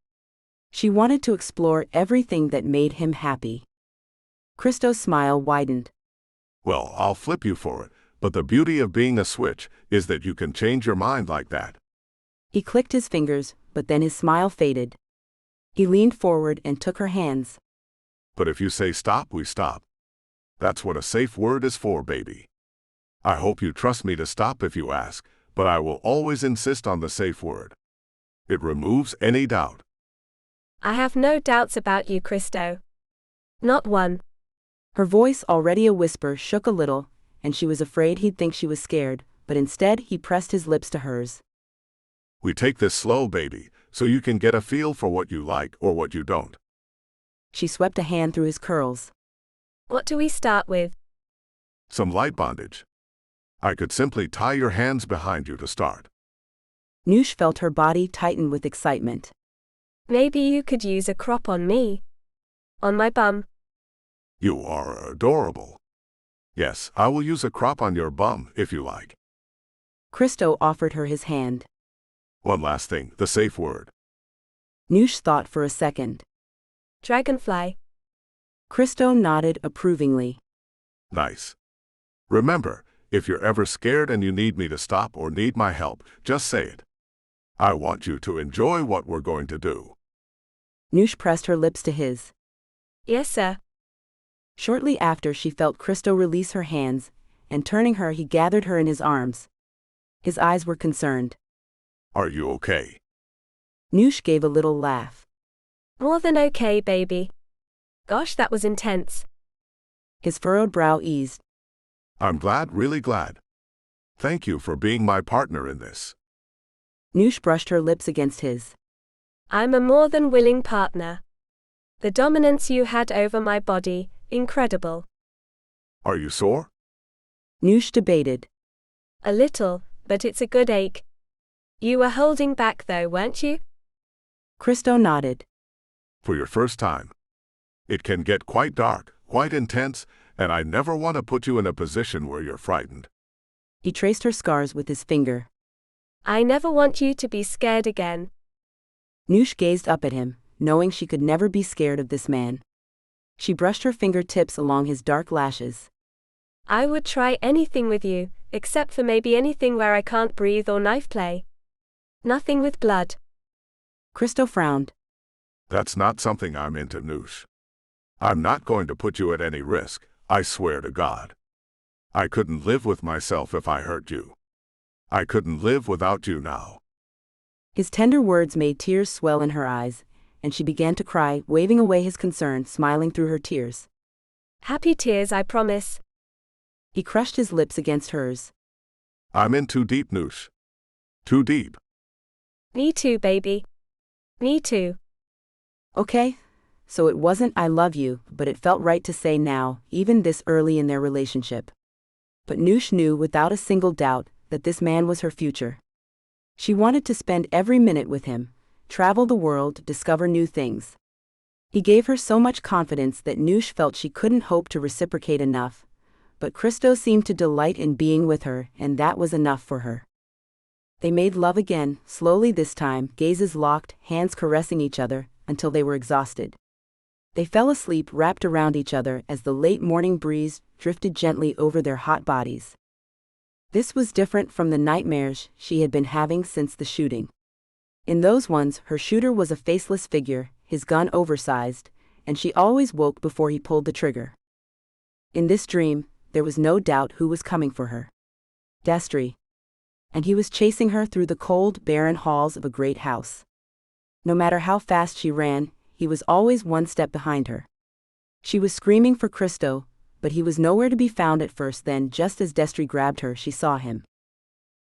She wanted to explore everything that made him happy. Christo's smile widened. Well, I'll flip you for it, but the beauty of being a switch is that you can change your mind like that. He clicked his fingers, but then his smile faded. He leaned forward and took her hands. But if you say stop, we stop. That's what a safe word is for, baby. I hope you trust me to stop if you ask, but I will always insist on the safe word. It removes any doubt. I have no doubts about you, Christo. Not one. Her voice, already a whisper, shook a little, and she was afraid he'd think she was scared, but instead he pressed his lips to hers. We take this slow, baby, so you can get a feel for what you like or what you don't. She swept a hand through his curls. What do we start with? Some light bondage. I could simply tie your hands behind you to start. Noosh felt her body tighten with excitement. Maybe you could use a crop on me. On my bum. You are adorable. Yes, I will use a crop on your bum, if you like. Christo offered her his hand. One last thing, the safe word. Noosh thought for a second. Dragonfly. Christo nodded approvingly. Nice. Remember, if you're ever scared and you need me to stop or need my help, just say it. I want you to enjoy what we're going to do. Noosh pressed her lips to his. Yes, sir. Shortly after, she felt Christo release her hands, and turning her, he gathered her in his arms. His eyes were concerned. Are you okay? Noosh gave a little laugh. More than okay, baby. Gosh, that was intense. His furrowed brow eased. I'm glad, really glad. Thank you for being my partner in this. Noosh brushed her lips against his. I'm a more than willing partner. The dominance you had over my body, incredible. Are you sore? Noosh debated. A little, but it's a good ache. You were holding back though, weren't you? Christo nodded. For your first time. It can get quite dark, quite intense, and I never want to put you in a position where you're frightened. He traced her scars with his finger. I never want you to be scared again. Noosh gazed up at him, knowing she could never be scared of this man. She brushed her fingertips along his dark lashes. I would try anything with you, except for maybe anything where I can't breathe or knife play. Nothing with blood. Christo frowned. That's not something I'm into, Noosh. I'm not going to put you at any risk, I swear to God. I couldn't live with myself if I hurt you. I couldn't live without you now. His tender words made tears swell in her eyes, and she began to cry, waving away his concern, smiling through her tears. Happy tears, I promise. He crushed his lips against hers. I'm in too deep, Noosh. Too deep. Me too, baby. Me too. Okay, so it wasn't I love you, but it felt right to say now, even this early in their relationship. But Noosh knew without a single doubt that this man was her future. She wanted to spend every minute with him, travel the world, discover new things. He gave her so much confidence that Noosh felt she couldn't hope to reciprocate enough, but Christo seemed to delight in being with her, and that was enough for her. They made love again, slowly this time, gazes locked, hands caressing each other, until they were exhausted. They fell asleep wrapped around each other as the late morning breeze drifted gently over their hot bodies. This was different from the nightmares she had been having since the shooting. In those ones, her shooter was a faceless figure, his gun oversized, and she always woke before he pulled the trigger. In this dream, there was no doubt who was coming for her. Destry. And he was chasing her through the cold, barren halls of a great house. No matter how fast she ran, he was always one step behind her. She was screaming for Christo, but he was nowhere to be found at first. Then, just as Destry grabbed her, she saw him.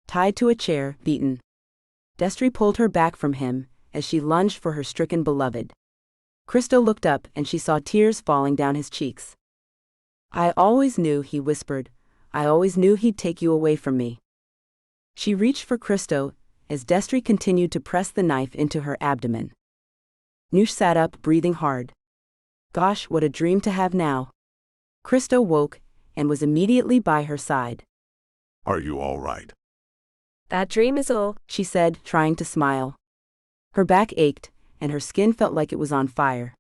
Tied to a chair, beaten. Destry pulled her back from him, as she lunged for her stricken beloved. Christo looked up, and she saw tears falling down his cheeks. I always knew, he whispered. I always knew he'd take you away from me. She reached for Christo, as Destry continued to press the knife into her abdomen. Noosh sat up, breathing hard. Gosh, what a dream to have now. Christo woke, and was immediately by her side. Are you all right? That dream is all, she said, trying to smile. Her back ached, and her skin felt like it was on fire.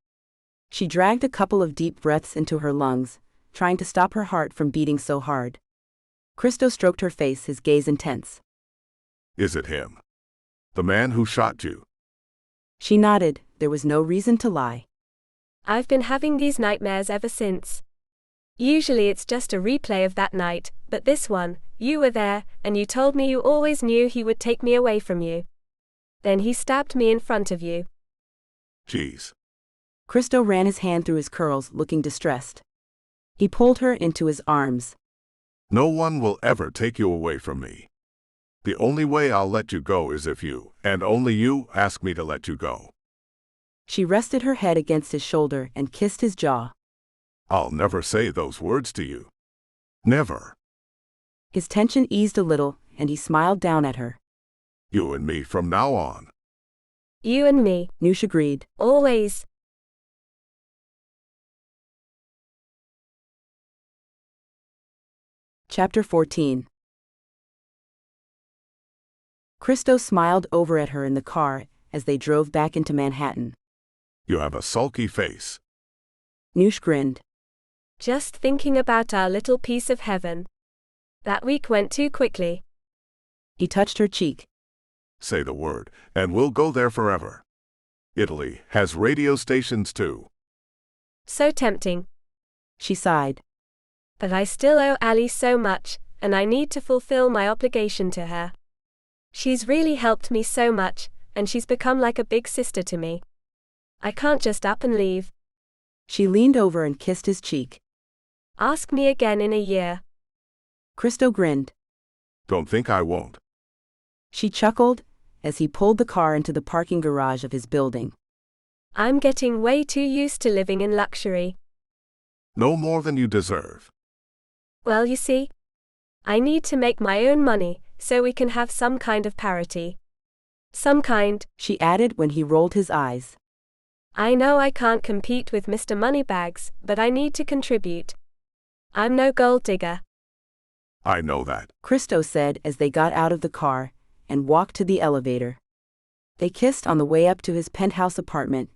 She dragged a couple of deep breaths into her lungs, trying to stop her heart from beating so hard. Christo stroked her face, his gaze intense. Is it him? The man who shot you? She nodded. There was no reason to lie. I've been having these nightmares ever since. Usually it's just a replay of that night, but this one, you were there, and you told me you always knew he would take me away from you. Then he stabbed me in front of you. Jeez. Christo ran his hand through his curls, looking distressed. He pulled her into his arms. No one will ever take you away from me. The only way I'll let you go is if you, and only you, ask me to let you go. She rested her head against his shoulder and kissed his jaw. I'll never say those words to you. Never. His tension eased a little, and he smiled down at her. You and me from now on. You and me, Noosh agreed. always. Chapter 14. Christo smiled over at her in the car as they drove back into Manhattan. You have a sulky face. Noosh grinned. Just thinking about our little piece of heaven. That week went too quickly. He touched her cheek. Say the word, and we'll go there forever. Italy has radio stations too. So tempting. She sighed. But I still owe Ali so much, and I need to fulfill my obligation to her. She's really helped me so much, and she's become like a big sister to me. I can't just up and leave. She leaned over and kissed his cheek. Ask me again in a year. Christo grinned. Don't think I won't. She chuckled as he pulled the car into the parking garage of his building. I'm getting way too used to living in luxury. No more than you deserve. Well, you see, I need to make my own money, so we can have some kind of parity. Some kind, she added when he rolled his eyes. I know I can't compete with Mr. Moneybags, but I need to contribute. I'm no gold digger. I know that, Christo said as they got out of the car and walked to the elevator. They kissed on the way up to his penthouse apartment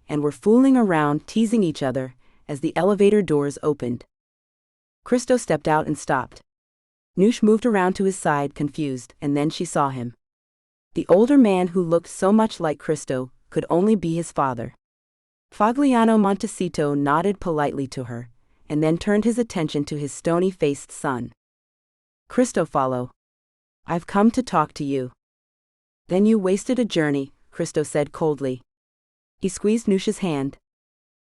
and were fooling around, teasing each other as the elevator doors opened. Christo stepped out and stopped. Noosh moved around to his side, confused, and then she saw him. The older man who looked so much like Christo could only be his father. Fogliano Montecito nodded politely to her, and then turned his attention to his stony-faced son. Cristofalo. I've come to talk to you. Then you wasted a journey, Christo said coldly. He squeezed Noosh's hand.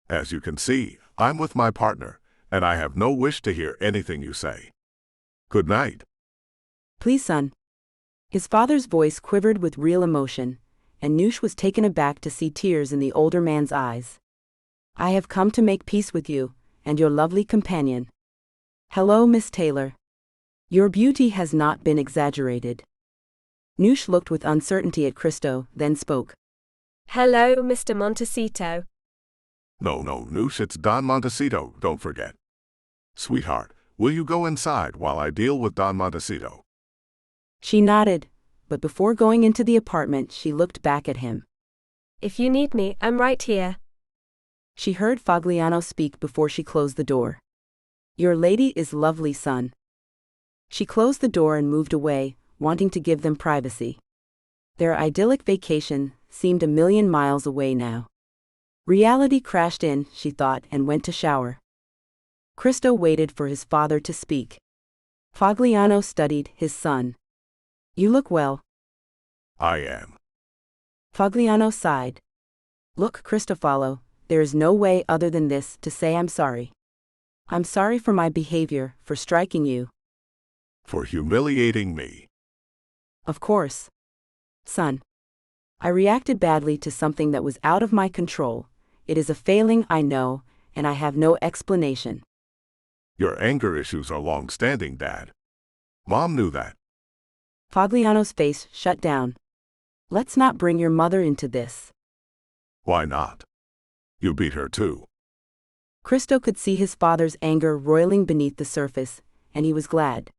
As you can see, I'm with my partner, and I have no wish to hear anything you say. Good night. Please, son. His father's voice quivered with real emotion, and Noosh was taken aback to see tears in the older man's eyes. I have come to make peace with you, and your lovely companion. Hello, Miss Taylor. Your beauty has not been exaggerated. Noosh looked with uncertainty at Christo, then spoke. Hello, Mr. Montecito. No, Noosh, it's Don Montecito, don't forget. Sweetheart, will you go inside while I deal with Don Montecito? She nodded, but before going into the apartment she looked back at him. If you need me, I'm right here. She heard Fogliano speak before she closed the door. Your lady is lovely, son. She closed the door and moved away, wanting to give them privacy. Their idyllic vacation seemed a million miles away now. Reality crashed in, she thought, and went to shower. Christo waited for his father to speak. Fogliano studied his son. You look well. I am. Fogliano sighed. Look, Cristofalo, there is no way other than this to say I'm sorry. I'm sorry for my behavior, for striking you. For humiliating me. Of course. Son. I reacted badly to something that was out of my control. It is a failing, I know, and I have no explanation. Your anger issues are long-standing, Dad. Mom knew that. Fogliano's face shut down. Let's not bring your mother into this. Why not? You beat her too. Christo could see his father's anger roiling beneath the surface, and he was glad.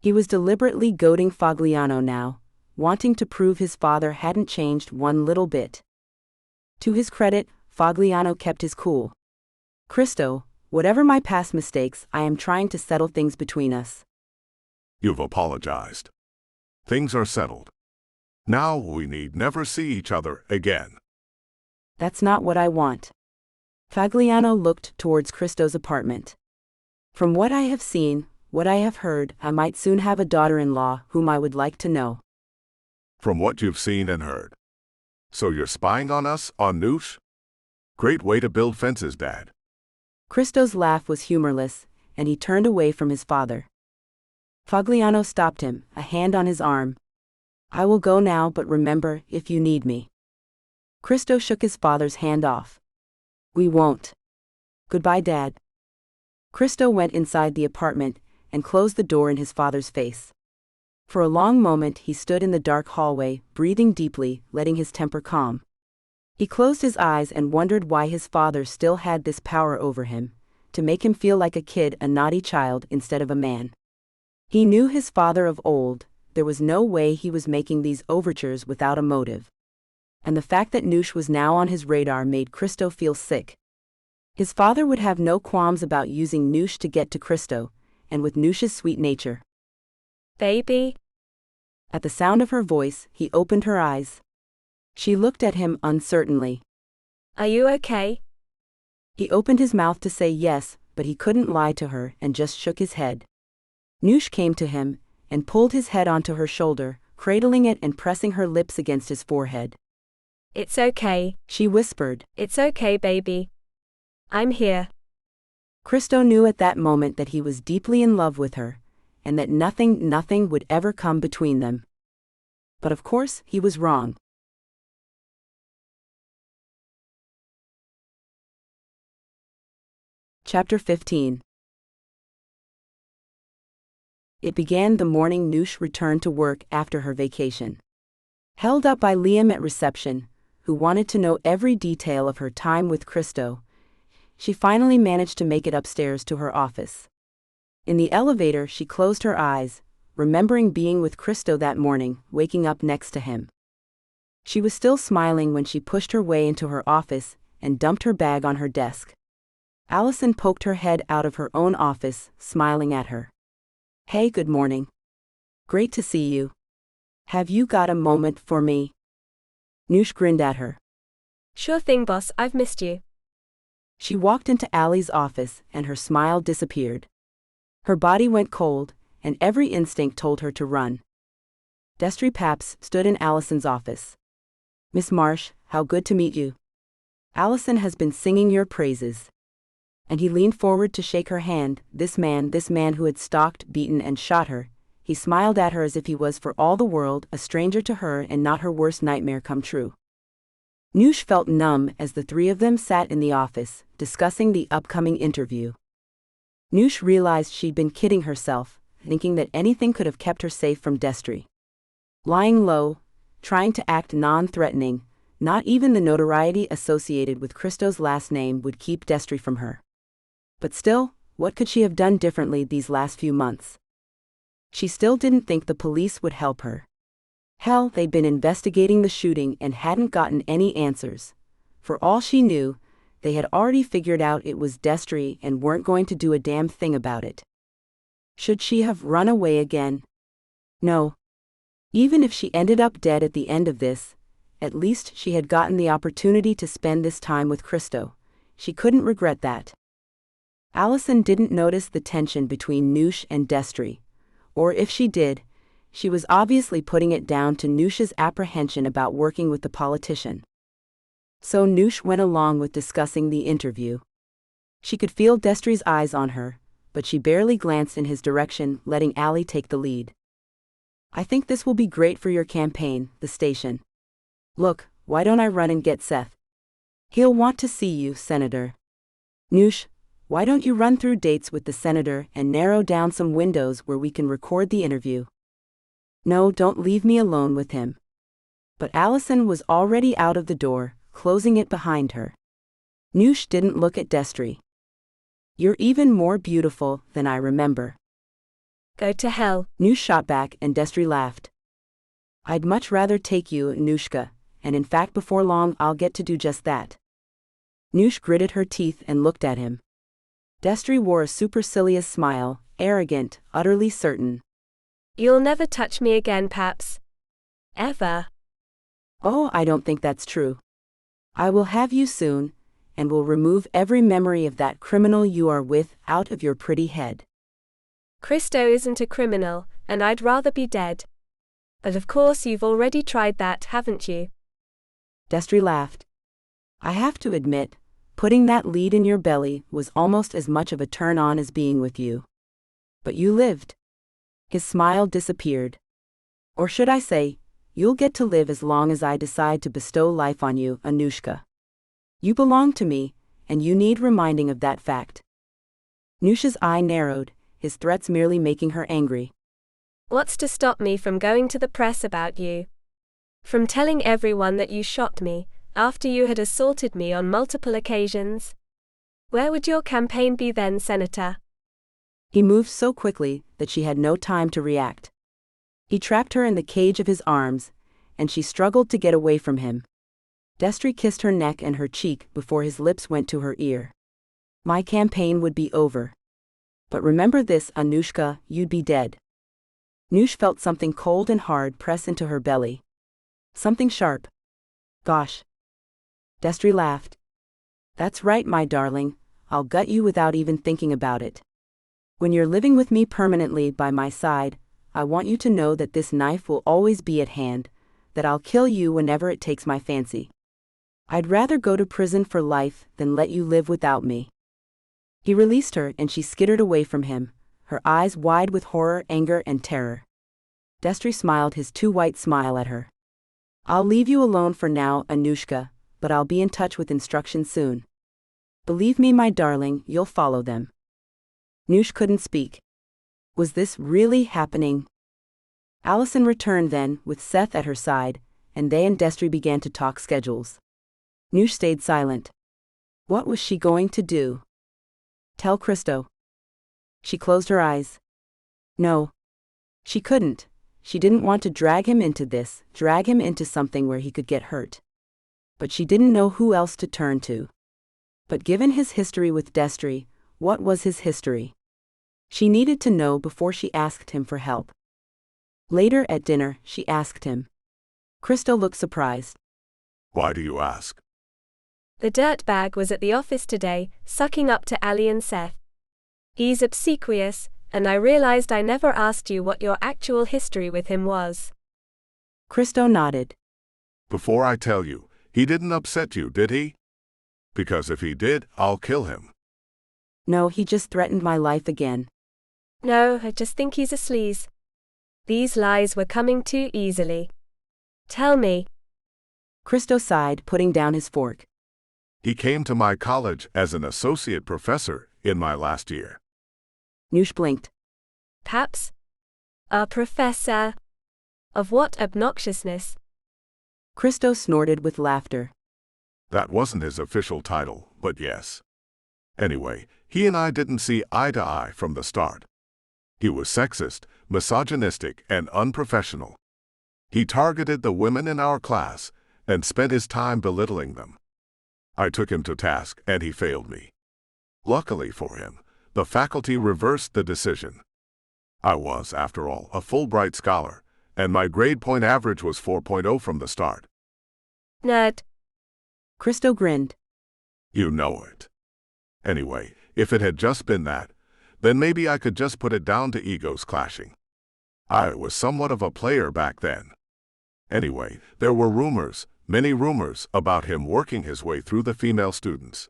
He was deliberately goading Fogliano now, wanting to prove his father hadn't changed one little bit. To his credit, Fogliano kept his cool. Christo, whatever my past mistakes, I am trying to settle things between us. You've apologized. Things are settled. Now we need never see each other again. That's not what I want. Fogliano looked towards Christo's apartment. From what I have seen, what I have heard, I might soon have a daughter-in-law whom I would like to know. From what you've seen and heard. So you're spying on us, on Noosh? Great way to build fences, Dad. Christo's laugh was humorless, and he turned away from his father. Fogliano stopped him, a hand on his arm. I will go now, but remember, if you need me. Christo shook his father's hand off. We won't. Goodbye, Dad. Christo went inside the apartment and closed the door in his father's face. For a long moment he stood in the dark hallway, breathing deeply, letting his temper calm. He closed his eyes and wondered why his father still had this power over him, to make him feel like a kid, a naughty child instead of a man. He knew his father of old. There was no way he was making these overtures without a motive. And the fact that Noosh was now on his radar made Christo feel sick. His father would have no qualms about using Noosh to get to Christo, and with Noosh's sweet nature. Baby? At the sound of her voice, he opened her eyes. She looked at him uncertainly. Are you okay? He opened his mouth to say yes, but he couldn't lie to her and just shook his head. Noosh came to him and pulled his head onto her shoulder, cradling it and pressing her lips against his forehead. It's okay, she whispered. It's okay, baby. I'm here. Christo knew at that moment that he was deeply in love with her, and that nothing would ever come between them. But of course, he was wrong. Chapter 15. It began the morning Noosh returned to work after her vacation. Held up by Liam at reception, who wanted to know every detail of her time with Christo, she finally managed to make it upstairs to her office. In the elevator, she closed her eyes, remembering being with Christo that morning, waking up next to him. She was still smiling when she pushed her way into her office and dumped her bag on her desk. Allison poked her head out of her own office, smiling at her. Hey, good morning. Great to see you. Have you got a moment for me? Noosh grinned at her. Sure thing, boss, I've missed you. She walked into Allie's office and her smile disappeared. Her body went cold, and every instinct told her to run. Destry Paps stood in Allison's office. Miss Marsh, how good to meet you. Allison has been singing your praises. And he leaned forward to shake her hand, this man who had stalked, beaten and shot her. He smiled at her as if he was for all the world a stranger to her and not her worst nightmare come true. Noosh felt numb as the three of them sat in the office, discussing the upcoming interview. Noosh realized she'd been kidding herself, thinking that anything could have kept her safe from Destry. Lying low, trying to act non-threatening, not even the notoriety associated with Christo's last name would keep Destry from her. But still, what could she have done differently these last few months? She still didn't think the police would help her. Hell, they'd been investigating the shooting and hadn't gotten any answers. For all she knew, they had already figured out it was Destry and weren't going to do a damn thing about it. Should she have run away again? No. Even if she ended up dead at the end of this, at least she had gotten the opportunity to spend this time with Christo. She couldn't regret that. Allison didn't notice the tension between Noosh and Destry, or if she did, she was obviously putting it down to Noosh's apprehension about working with the politician. So Noosh went along with discussing the interview. She could feel Destry's eyes on her, but she barely glanced in his direction, letting Allie take the lead. I think this will be great for your campaign, the station. Look, why don't I run and get Seth? He'll want to see you, Senator. Noosh, why don't you run through dates with the senator and narrow down some windows where we can record the interview? No, don't leave me alone with him. But Allison was already out of the door, closing it behind her. Noosh didn't look at Destry. You're even more beautiful than I remember. Go to hell, Noosh shot back and Destry laughed. I'd much rather take you, Anushka, and in fact before long I'll get to do just that. Noosh gritted her teeth and looked at him. Destry wore a supercilious smile, arrogant, utterly certain. You'll never touch me again, Paps. Ever. Oh, I don't think that's true. I will have you soon, and will remove every memory of that criminal you are with out of your pretty head. Christo isn't a criminal, and I'd rather be dead. But of course you've already tried that, haven't you? Destry laughed. I have to admit, putting that lead in your belly was almost as much of a turn-on as being with you. But you lived. His smile disappeared. Or should I say, you'll get to live as long as I decide to bestow life on you, Anushka. You belong to me, and you need reminding of that fact. Noosh's eye narrowed, his threats merely making her angry. What's to stop me from going to the press about you? From telling everyone that you shot me, after you had assaulted me on multiple occasions? Where would your campaign be then, Senator? He moved so quickly that she had no time to react. He trapped her in the cage of his arms, and she struggled to get away from him. Destry kissed her neck and her cheek before his lips went to her ear. My campaign would be over. But remember this, Anushka, you'd be dead. Noosh felt something cold and hard press into her belly. Something sharp. Gosh. Destry laughed. That's right, my darling, I'll gut you without even thinking about it. When you're living with me permanently by my side, I want you to know that this knife will always be at hand, that I'll kill you whenever it takes my fancy. I'd rather go to prison for life than let you live without me. He released her and she skittered away from him, her eyes wide with horror, anger, and terror. Destry smiled his too white smile at her. I'll leave you alone for now, Anushka, but I'll be in touch with instructions soon. Believe me, my darling, you'll follow them. Noosh couldn't speak. Was this really happening? Allison returned then, with Seth at her side, and they and Destry began to talk schedules. Noosh stayed silent. What was she going to do? Tell Christo. She closed her eyes. No. She couldn't. She didn't want to drag him into this, drag him into something where he could get hurt. But she didn't know who else to turn to. But given his history with Destry, what was his history? She needed to know before she asked him for help. Later at dinner, she asked him. Christo looked surprised. Why do you ask? The dirtbag was at the office today, sucking up to Ali and Seth. He's obsequious, and I realized I never asked you what your actual history with him was. Christo nodded. Before I tell you, he didn't upset you, did he? Because if he did, I'll kill him. No, he just threatened my life again. No, I just think he's a sleaze. These lies were coming too easily. Tell me. Christo sighed, putting down his fork. He came to my college as an associate professor in my last year. Noosh blinked. Paps? A professor? Of what obnoxiousness? Christo snorted with laughter. That wasn't his official title, but yes. Anyway, he and I didn't see eye to eye from the start. He was sexist, misogynistic, and unprofessional. He targeted the women in our class and spent his time belittling them. I took him to task and he failed me. Luckily for him, the faculty reversed the decision. I was, after all, a Fulbright scholar, and my grade point average was 4.0 from the start. Nerd. Christo grinned. You know it. Anyway, if it had just been that, then maybe I could just put it down to egos clashing. I was somewhat of a player back then. Anyway, there were rumors, many rumors, about him working his way through the female students.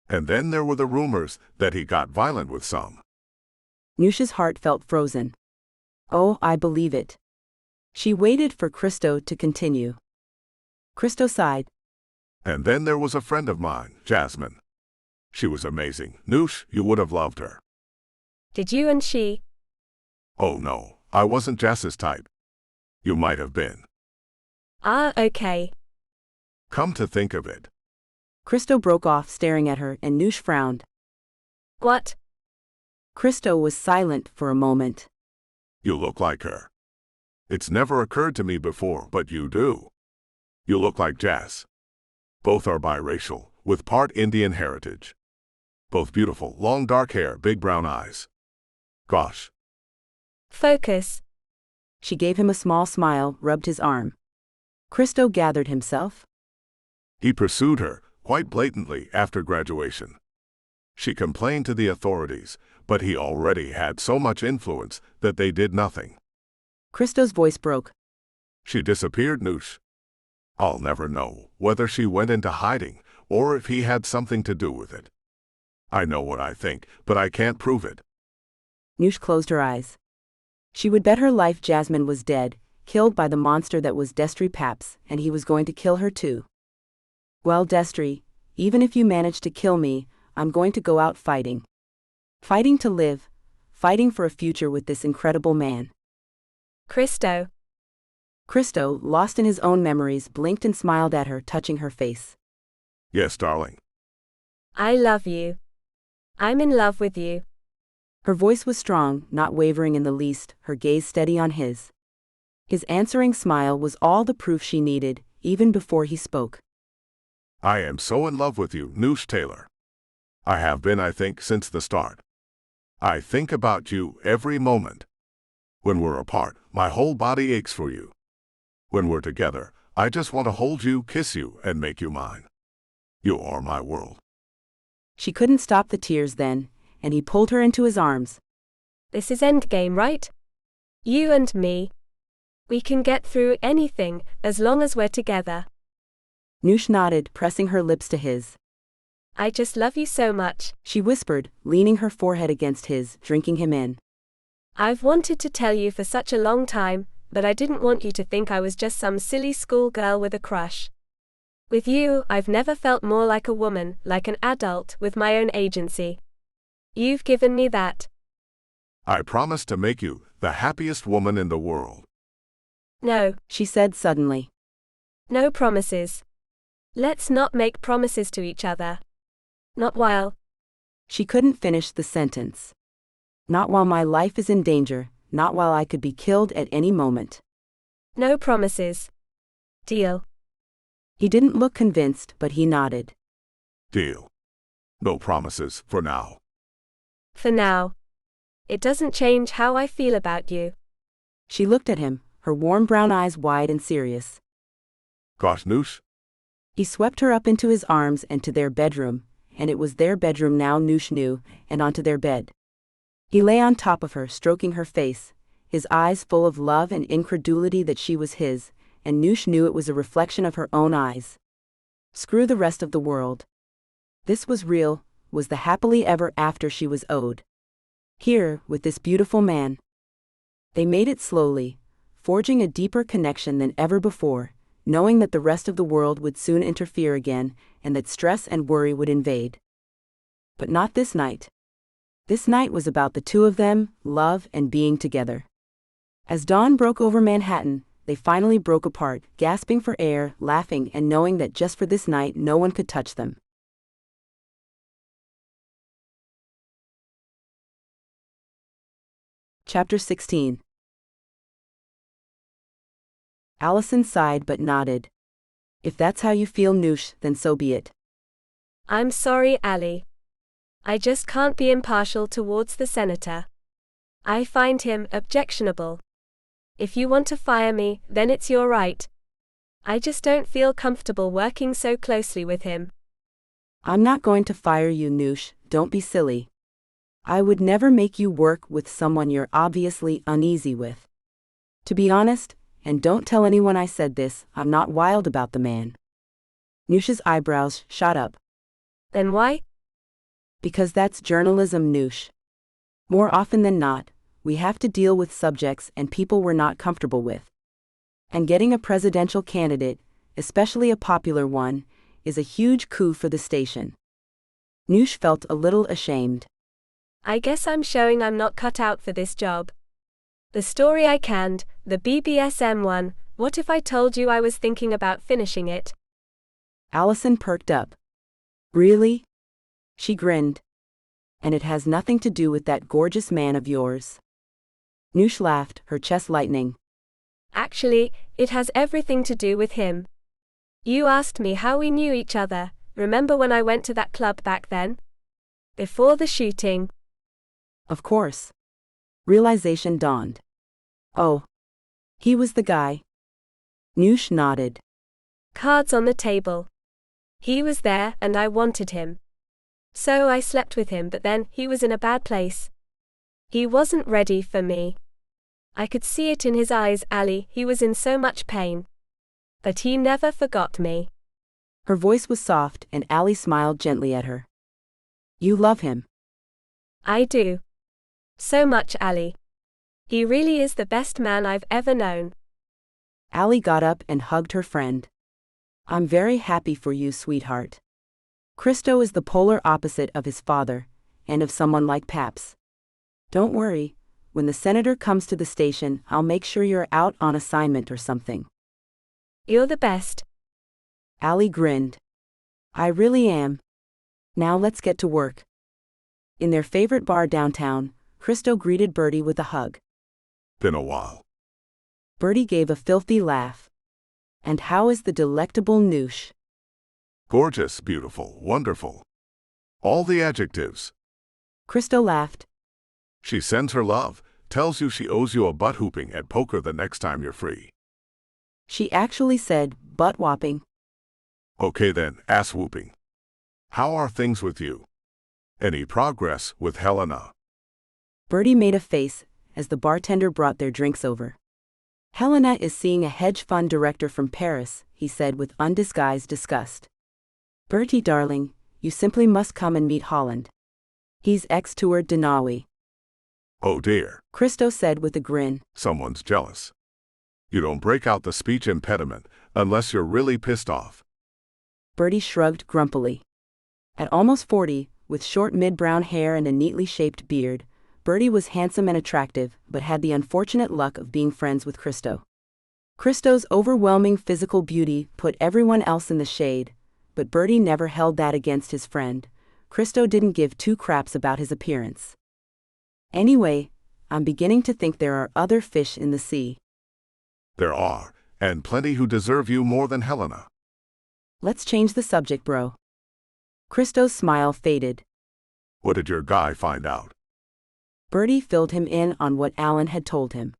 And then there were the rumors that he got violent with some. Noosh's heart felt frozen. Oh, I believe it. She waited for Christo to continue. Christo sighed. And then there was a friend of mine, Jasmine. She was amazing. Noosh, you would have loved her. Did you and she? Oh no, I wasn't Jas's type. You might have been. Ah, okay. Come to think of it. Christo broke off, staring at her, and Noosh frowned. What? Christo was silent for a moment. You look like her. It's never occurred to me before, but you do. You look like Jas. Both are biracial, with part Indian heritage. Both beautiful, long dark hair, big brown eyes. Gosh. Focus. She gave him a small smile, rubbed his arm. Christo gathered himself. He pursued her, quite blatantly, after graduation. She complained to the authorities, but he already had so much influence that they did nothing. Christo's voice broke. She disappeared, Noosh. I'll never know whether she went into hiding or if he had something to do with it. I know what I think, but I can't prove it. Noosh closed her eyes. She would bet her life Jasmine was dead, killed by the monster that was Destry Paps, and he was going to kill her too. Well, Destry, even if you manage to kill me, I'm going to go out fighting. Fighting to live, fighting for a future with this incredible man. Christo. Christo, lost in his own memories, blinked and smiled at her, touching her face. Yes, darling. I love you. I'm in love with you. Her voice was strong, not wavering in the least, her gaze steady on his. His answering smile was all the proof she needed, even before he spoke. I am so in love with you, Noosh Taylor. I have been, I think, since the start. I think about you every moment. When we're apart, my whole body aches for you. When we're together, I just want to hold you, kiss you, and make you mine. You are my world. She couldn't stop the tears then, and he pulled her into his arms. This is endgame, right? You and me. We can get through anything, as long as we're together. Noosh nodded, pressing her lips to his. I just love you so much, she whispered, leaning her forehead against his, drinking him in. I've wanted to tell you for such a long time, but I didn't want you to think I was just some silly schoolgirl with a crush. With you, I've never felt more like a woman, like an adult with my own agency. You've given me that. I promise to make you the happiest woman in the world. No, she said suddenly. No promises. Let's not make promises to each other. Not while. She couldn't finish the sentence. Not while my life is in danger, not while I could be killed at any moment. No promises. Deal. He didn't look convinced, but he nodded. Deal. No promises, for now. For now. It doesn't change how I feel about you. She looked at him, her warm brown eyes wide and serious. Gosh, Noosh? He swept her up into his arms and to their bedroom, and it was their bedroom now, Noosh knew, and onto their bed. He lay on top of her, stroking her face, his eyes full of love and incredulity that she was his, and Noosh knew it was a reflection of her own eyes. Screw the rest of the world. This was real, was the happily ever after she was owed. Here, with this beautiful man. They made it slowly, forging a deeper connection than ever before, knowing that the rest of the world would soon interfere again, and that stress and worry would invade. But not this night. This night was about the two of them, love and being together. As dawn broke over Manhattan, they finally broke apart, gasping for air, laughing and knowing that just for this night no one could touch them. Chapter 16. Allison sighed but nodded. If that's how you feel, Noosh, then so be it. I'm sorry, Allie. I just can't be impartial towards the senator. I find him objectionable. If you want to fire me, then it's your right. I just don't feel comfortable working so closely with him. I'm not going to fire you, Noosh, don't be silly. I would never make you work with someone you're obviously uneasy with. To be honest, and don't tell anyone I said this, I'm not wild about the man. Noosh's eyebrows shot up. Then why? Because that's journalism, Noosh. More often than not, we have to deal with subjects and people we're not comfortable with. And getting a presidential candidate, especially a popular one, is a huge coup for the station. Noosh felt a little ashamed. I guess I'm showing I'm not cut out for this job. The story I canned, the BBSM one, what if I told you I was thinking about finishing it? Allison perked up. Really? She grinned. And it has nothing to do with that gorgeous man of yours. Noosh laughed, her chest lightening. Actually, it has everything to do with him. You asked me how we knew each other, remember when I went to that club back then? Before the shooting. Of course. Realization dawned. Oh. He was the guy. Noosh nodded. Cards on the table. He was there and I wanted him. So I slept with him, but then he was in a bad place. He wasn't ready for me. I could see it in his eyes, Allie, he was in so much pain. But he never forgot me. Her voice was soft and Allie smiled gently at her. You love him. I do. So much, Allie. He really is the best man I've ever known. Allie got up and hugged her friend. I'm very happy for you, sweetheart. Christo is the polar opposite of his father, and of someone like Paps. Don't worry, when the senator comes to the station, I'll make sure you're out on assignment or something. You're the best. Allie grinned. I really am. Now let's get to work. In their favorite bar downtown, Christo greeted Bertie with a hug. Been a while. Bertie gave a filthy laugh. And how is the delectable Noosh? Gorgeous, beautiful, wonderful. All the adjectives. Christo laughed. She sends her love, tells you she owes you a butt whooping at poker the next time you're free. She actually said butt whopping. Okay then, ass whooping. How are things with you? Any progress with Helena? Bertie made a face as the bartender brought their drinks over. Helena is seeing a hedge fund director from Paris, he said with undisguised disgust. Bertie darling, you simply must come and meet Holland. He's ex-tour Runaway. Oh dear, Christo said with a grin. someone's jealous. You don't break out the speech impediment unless you're really pissed off. Bertie shrugged grumpily. At almost 40, with short mid-brown hair and a neatly shaped beard, Bertie was handsome and attractive, but had the unfortunate luck of being friends with Christo. Christo's overwhelming physical beauty put everyone else in the shade, but Bertie never held that against his friend. Christo didn't give two craps about his appearance. Anyway, I'm beginning to think there are other fish in the sea. There are, and plenty who deserve you more than Helena. Let's change the subject, bro. Christo's smile faded. What did your guy find out? Bertie filled him in on what Alan had told him.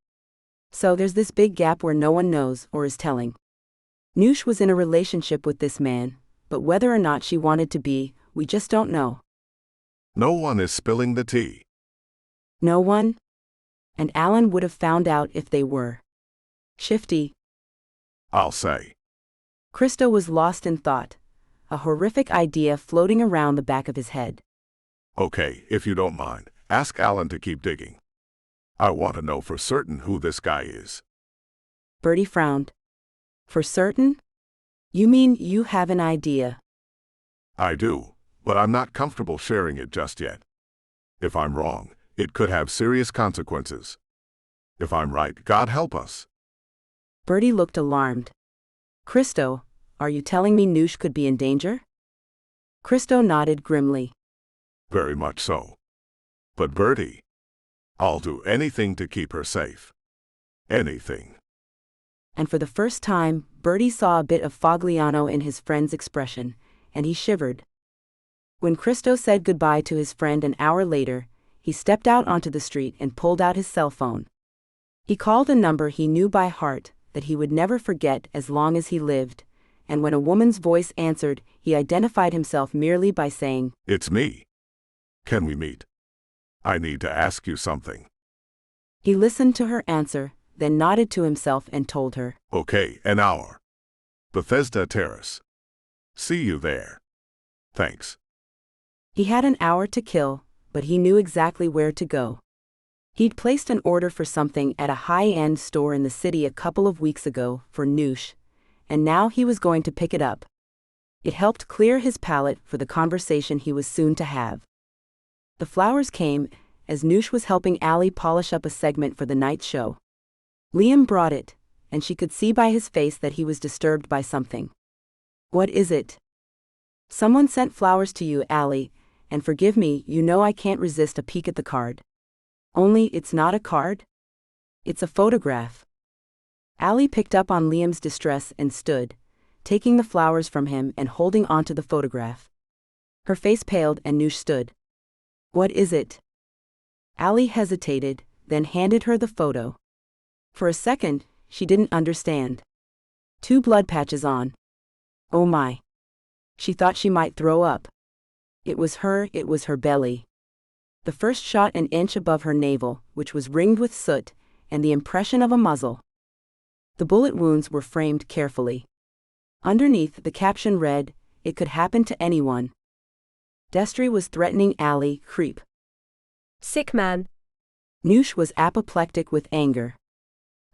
So there's this big gap where no one knows or is telling. Noosh was in a relationship with this man, but whether or not she wanted to be, we just don't know. No one is spilling the tea. No one? And Alan would have found out if they were. Shifty. I'll say. Christo was lost in thought, a horrific idea floating around the back of his head. Okay, if you don't mind, ask Alan to keep digging. I want to know for certain who this guy is. Bertie frowned. For certain? You mean you have an idea? I do, but I'm not comfortable sharing it just yet. If I'm wrong, it could have serious consequences. If I'm right, God help us. Bertie looked alarmed. Christo, are you telling me Noosh could be in danger? Christo nodded grimly. Very much so. But Bertie, I'll do anything to keep her safe. Anything. And for the first time, Bertie saw a bit of Fogliano in his friend's expression, and he shivered. When Christo said goodbye to his friend an hour later, he stepped out onto the street and pulled out his cell phone. He called a number he knew by heart, that he would never forget as long as he lived, and when a woman's voice answered, he identified himself merely by saying, It's me. Can we meet? I need to ask you something. He listened to her answer, then nodded to himself and told her. Okay, an hour. Bethesda Terrace. See you there. Thanks. He had an hour to kill, but he knew exactly where to go. He'd placed an order for something at a high-end store in the city a couple of weeks ago for Noosh, and now he was going to pick it up. It helped clear his palate for the conversation he was soon to have. The flowers came as Noosh was helping Allie polish up a segment for the night show. Liam brought it, and she could see by his face that he was disturbed by something. What is it? Someone sent flowers to you, Allie, and forgive me, you know I can't resist a peek at the card. Only it's not a card? It's a photograph. Allie picked up on Liam's distress and stood, taking the flowers from him and holding onto the photograph. Her face paled and Noosh stood. What is it? Allie hesitated, then handed her the photo. For a second, she didn't understand. 2 blood patches on. Oh my. She thought she might throw up. It was her belly. The first shot an inch above her navel, which was ringed with soot, and the impression of a muzzle. The bullet wounds were framed carefully. Underneath, the caption read, It could happen to anyone. Destry was threatening Allie, creep. Sick man. Noosh was apoplectic with anger.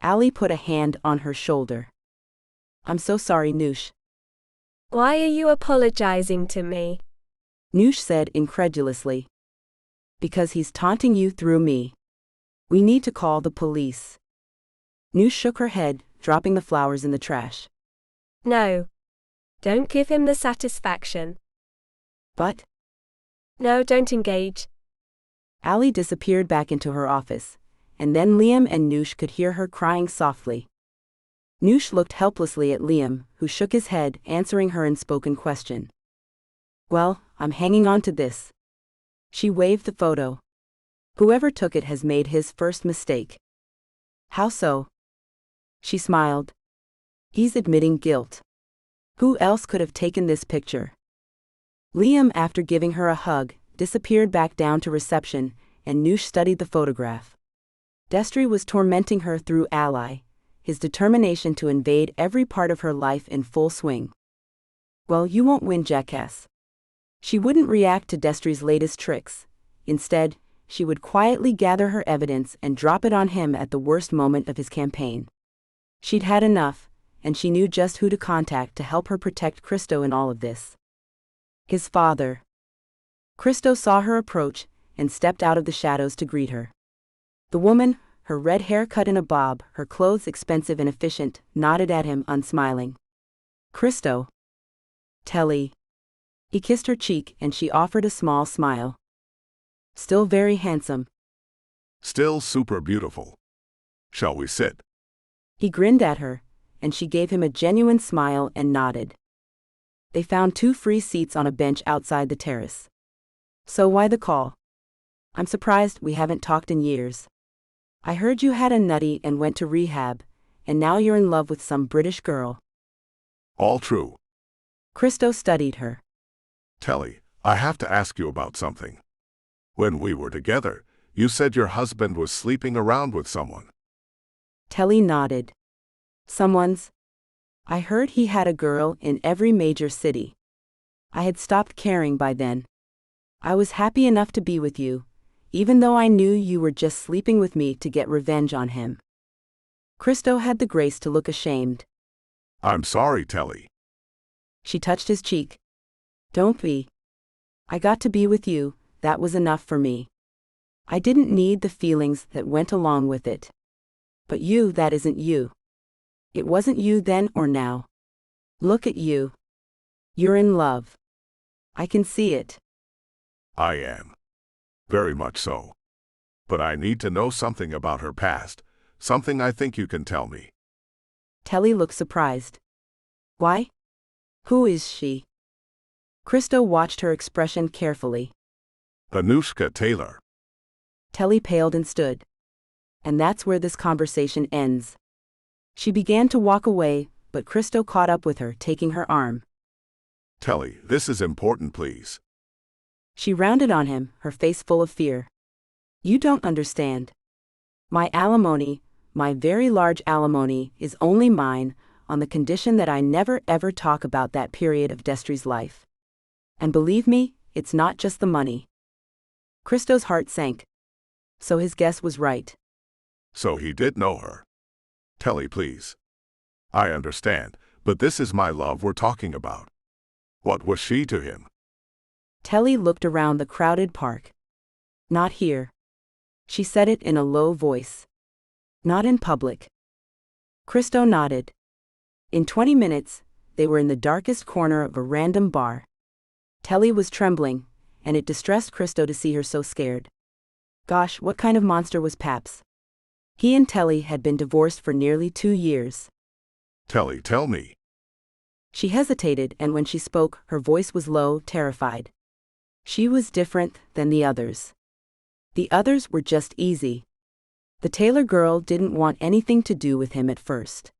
Allie put a hand on her shoulder. I'm so sorry, Noosh. Why are you apologizing to me? Noosh said incredulously. Because he's taunting you through me. We need to call the police. Noosh shook her head, dropping the flowers in the trash. No. Don't give him the satisfaction. But? No, don't engage. Allie disappeared back into her office, and then Liam and Noosh could hear her crying softly. Noosh looked helplessly at Liam, who shook his head, answering her unspoken question. "Well, I'm hanging on to this." She waved the photo. "Whoever took it has made his first mistake." "How so?" She smiled. "He's admitting guilt. Who else could have taken this picture?" Liam, after giving her a hug, disappeared back down to reception, and Noosh studied the photograph. Destry was tormenting her through Ally, his determination to invade every part of her life in full swing. "Well, you won't win, jackass." She wouldn't react to Destry's latest tricks. Instead, she would quietly gather her evidence and drop it on him at the worst moment of his campaign. She'd had enough, and she knew just who to contact to help her protect Christo in all of this. His father. Christo saw her approach and stepped out of the shadows to greet her. The woman, her red hair cut in a bob, her clothes expensive and efficient, nodded at him, unsmiling. "Christo." "Telly." He kissed her cheek and she offered a small smile. "Still very handsome." Still super beautiful. Shall we sit? He grinned at her, and she gave him a genuine smile and nodded. They found 2 free seats on a bench outside the terrace. "So why the call?" "I'm surprised we haven't talked in years. I heard you had a nutty and went to rehab, and now you're in love with some British girl." All true. Christo studied her. Telly, I have to ask you about something. When we were together, you said your husband was sleeping around with someone. Telly nodded. "Someone's? I heard he had a girl in every major city. I had stopped caring by then. I was happy enough to be with you, even though I knew you were just sleeping with me to get revenge on him." Christo had the grace to look ashamed. I'm sorry, Telly. She touched his cheek. "Don't be. I got to be with you, that was enough for me. I didn't need the feelings that went along with it. But you, that isn't you. It wasn't you then or now. Look at you. You're in love. I can see it." I am. Very much so. But I need to know something about her past, something I think you can tell me. Telly looked surprised. "Why? Who is she?" Christo watched her expression carefully. Anushka Taylor. Telly paled and stood. "And that's where this conversation ends." She began to walk away, but Christo caught up with her, taking her arm. Telly, this is important, please. She rounded on him, her face full of fear. "You don't understand. My alimony, my very large alimony, is only mine, on the condition that I never ever talk about that period of Destry's life. And believe me, it's not just the money." Christo's heart sank. So his guess was right. So he did know her. Telly, please. I understand, but this is my love we're talking about. What was she to him? Telly looked around the crowded park. "Not here." She said it in a low voice. "Not in public." Christo nodded. In 20 minutes, they were in the darkest corner of a random bar. Telly was trembling, and it distressed Christo to see her so scared. Gosh, what kind of monster was Paps? He and Telly had been divorced for nearly 2 years. Telly, tell me. She hesitated, and when she spoke, her voice was low, terrified. She was different than the others. The others were just easy. The Taylor girl didn't want anything to do with him at first.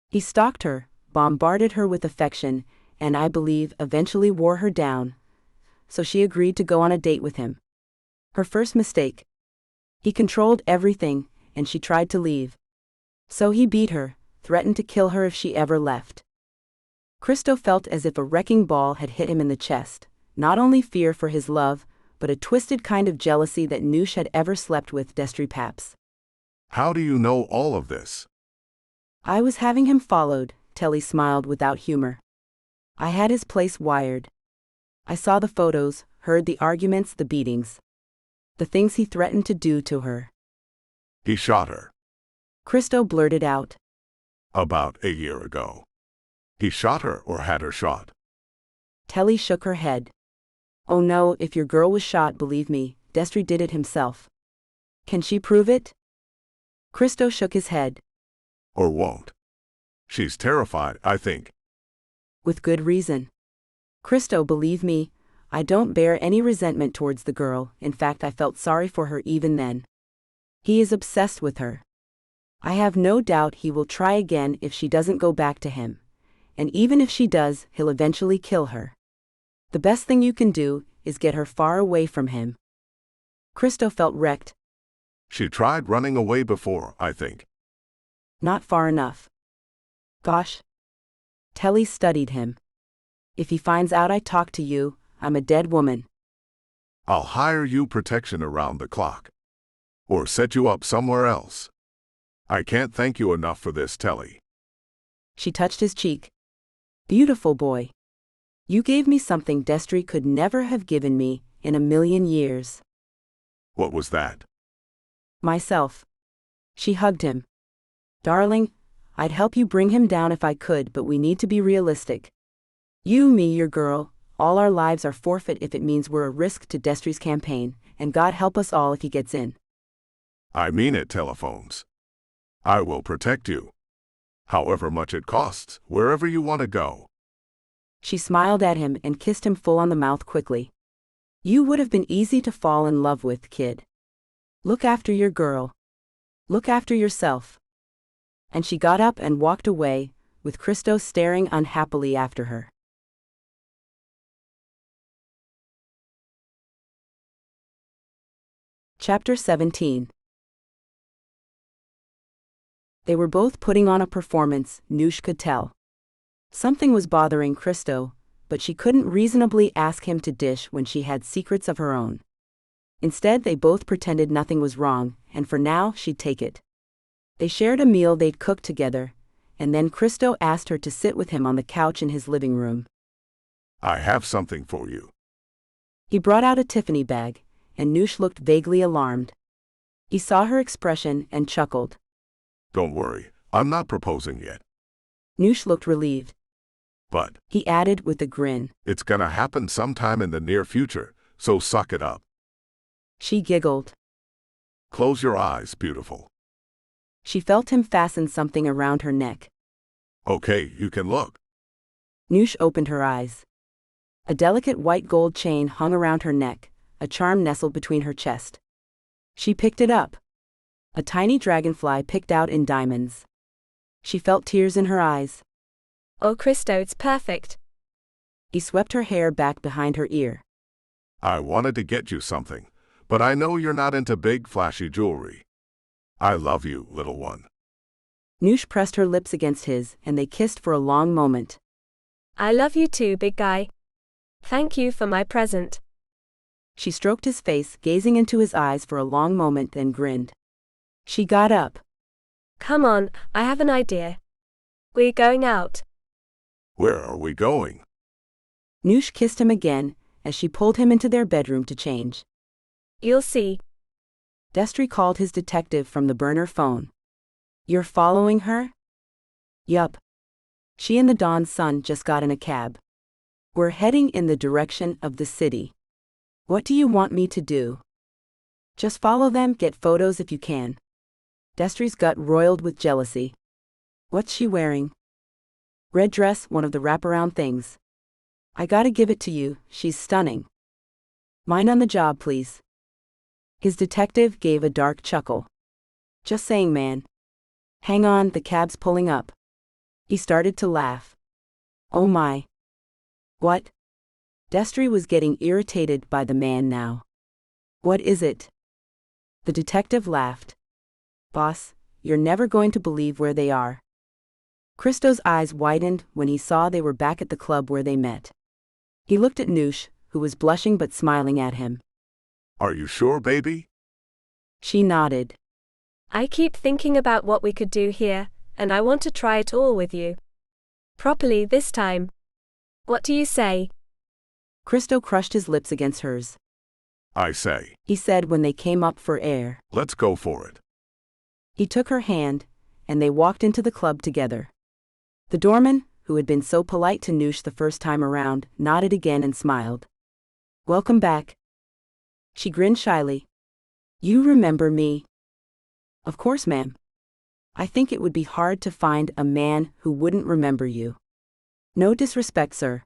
He stalked her, bombarded her with affection, and I believe eventually wore her down. So she agreed to go on a date with him. Her first mistake. He controlled everything, and she tried to leave. So he beat her, threatened to kill her if she ever left. Christo felt as if a wrecking ball had hit him in the chest, not only fear for his love, but a twisted kind of jealousy that Noosh had ever slept with Destry Paps. How do you know all of this? I was having him followed, Telly smiled without humor. I had his place wired. I saw the photos, heard the arguments, the beatings. The things he threatened to do to her. He shot her. Christo blurted out. About a year ago. He shot her or had her shot? Telly shook her head. Oh no, if your girl was shot, believe me, Destry did it himself. Can she prove it? Christo shook his head. Or won't. She's terrified, I think. With good reason. Christo, believe me, I don't bear any resentment towards the girl. In fact, I felt sorry for her even then. He is obsessed with her. I have no doubt he will try again if she doesn't go back to him. And even if she does, he'll eventually kill her. The best thing you can do is get her far away from him. Christo felt wrecked. She tried running away before, I think. Not far enough. Gosh. Telly studied him. If he finds out I talk to you, I'm a dead woman. I'll hire you protection around the clock. Or set you up somewhere else. I can't thank you enough for this, Telly. She touched his cheek. Beautiful boy. You gave me something Destry could never have given me in a million years. What was that? Myself. She hugged him. Darling, I'd help you bring him down if I could, but we need to be realistic. You, me, your girl, all our lives are forfeit if it means we're a risk to Destry's campaign, and God help us all if he gets in. I mean it, telephones. I will protect you. However much it costs, wherever you want to go. She smiled at him and kissed him full on the mouth quickly. You would have been easy to fall in love with, kid. Look after your girl. Look after yourself. And she got up and walked away, with Christo staring unhappily after her. Chapter 17. They were both putting on a performance, Noosh could tell. Something was bothering Christo, but she couldn't reasonably ask him to dish when she had secrets of her own. Instead, they both pretended nothing was wrong, and for now, she'd take it. They shared a meal they'd cooked together, and then Christo asked her to sit with him on the couch in his living room. I have something for you. He brought out a Tiffany bag, and Noosh looked vaguely alarmed. He saw her expression and chuckled. Don't worry, I'm not proposing yet. Noosh looked relieved. But, he added with a grin, it's gonna happen sometime in the near future, so suck it up. She giggled. Close your eyes, beautiful. She felt him fasten something around her neck. Okay, you can look. Noosh opened her eyes. A delicate white gold chain hung around her neck, a charm nestled between her chest. She picked it up. A tiny dragonfly picked out in diamonds. She felt tears in her eyes. Oh, Christo, it's perfect. He swept her hair back behind her ear. I wanted to get you something, but I know you're not into big flashy jewelry. I love you, little one. Noosh pressed her lips against his, and they kissed for a long moment. I love you too, big guy. Thank you for my present. She stroked his face, gazing into his eyes for a long moment, then grinned. She got up. Come on, I have an idea. We're going out. Where are we going? Noosh kissed him again, as she pulled him into their bedroom to change. You'll see. Destry called his detective from the burner phone. You're following her? Yup. She and the Don's son just got in a cab. We're heading in the direction of the city. What do you want me to do? Just follow them, get photos if you can. Destry's gut roiled with jealousy. What's she wearing? Red dress, one of the wraparound things. I gotta give it to you, she's stunning. Mine on the job, please. His detective gave a dark chuckle. Just saying, man. Hang on, the cab's pulling up. He started to laugh. Oh my. What? Destry was getting irritated by the man now. What is it? The detective laughed. Boss, you're never going to believe where they are. Christo's eyes widened when he saw they were back at the club where they met. He looked at Noosh, who was blushing but smiling at him. Are you sure, baby? She nodded. I keep thinking about what we could do here, and I want to try it all with you. Properly this time. What do you say? Christo crushed his lips against hers. I say, He said when they came up for air. let's go for it. He took her hand, and they walked into the club together. The doorman, who had been so polite to Noosh the first time around, nodded again and smiled. Welcome back. She grinned shyly. You remember me? Of course, ma'am. I think it would be hard to find a man who wouldn't remember you. No disrespect, sir.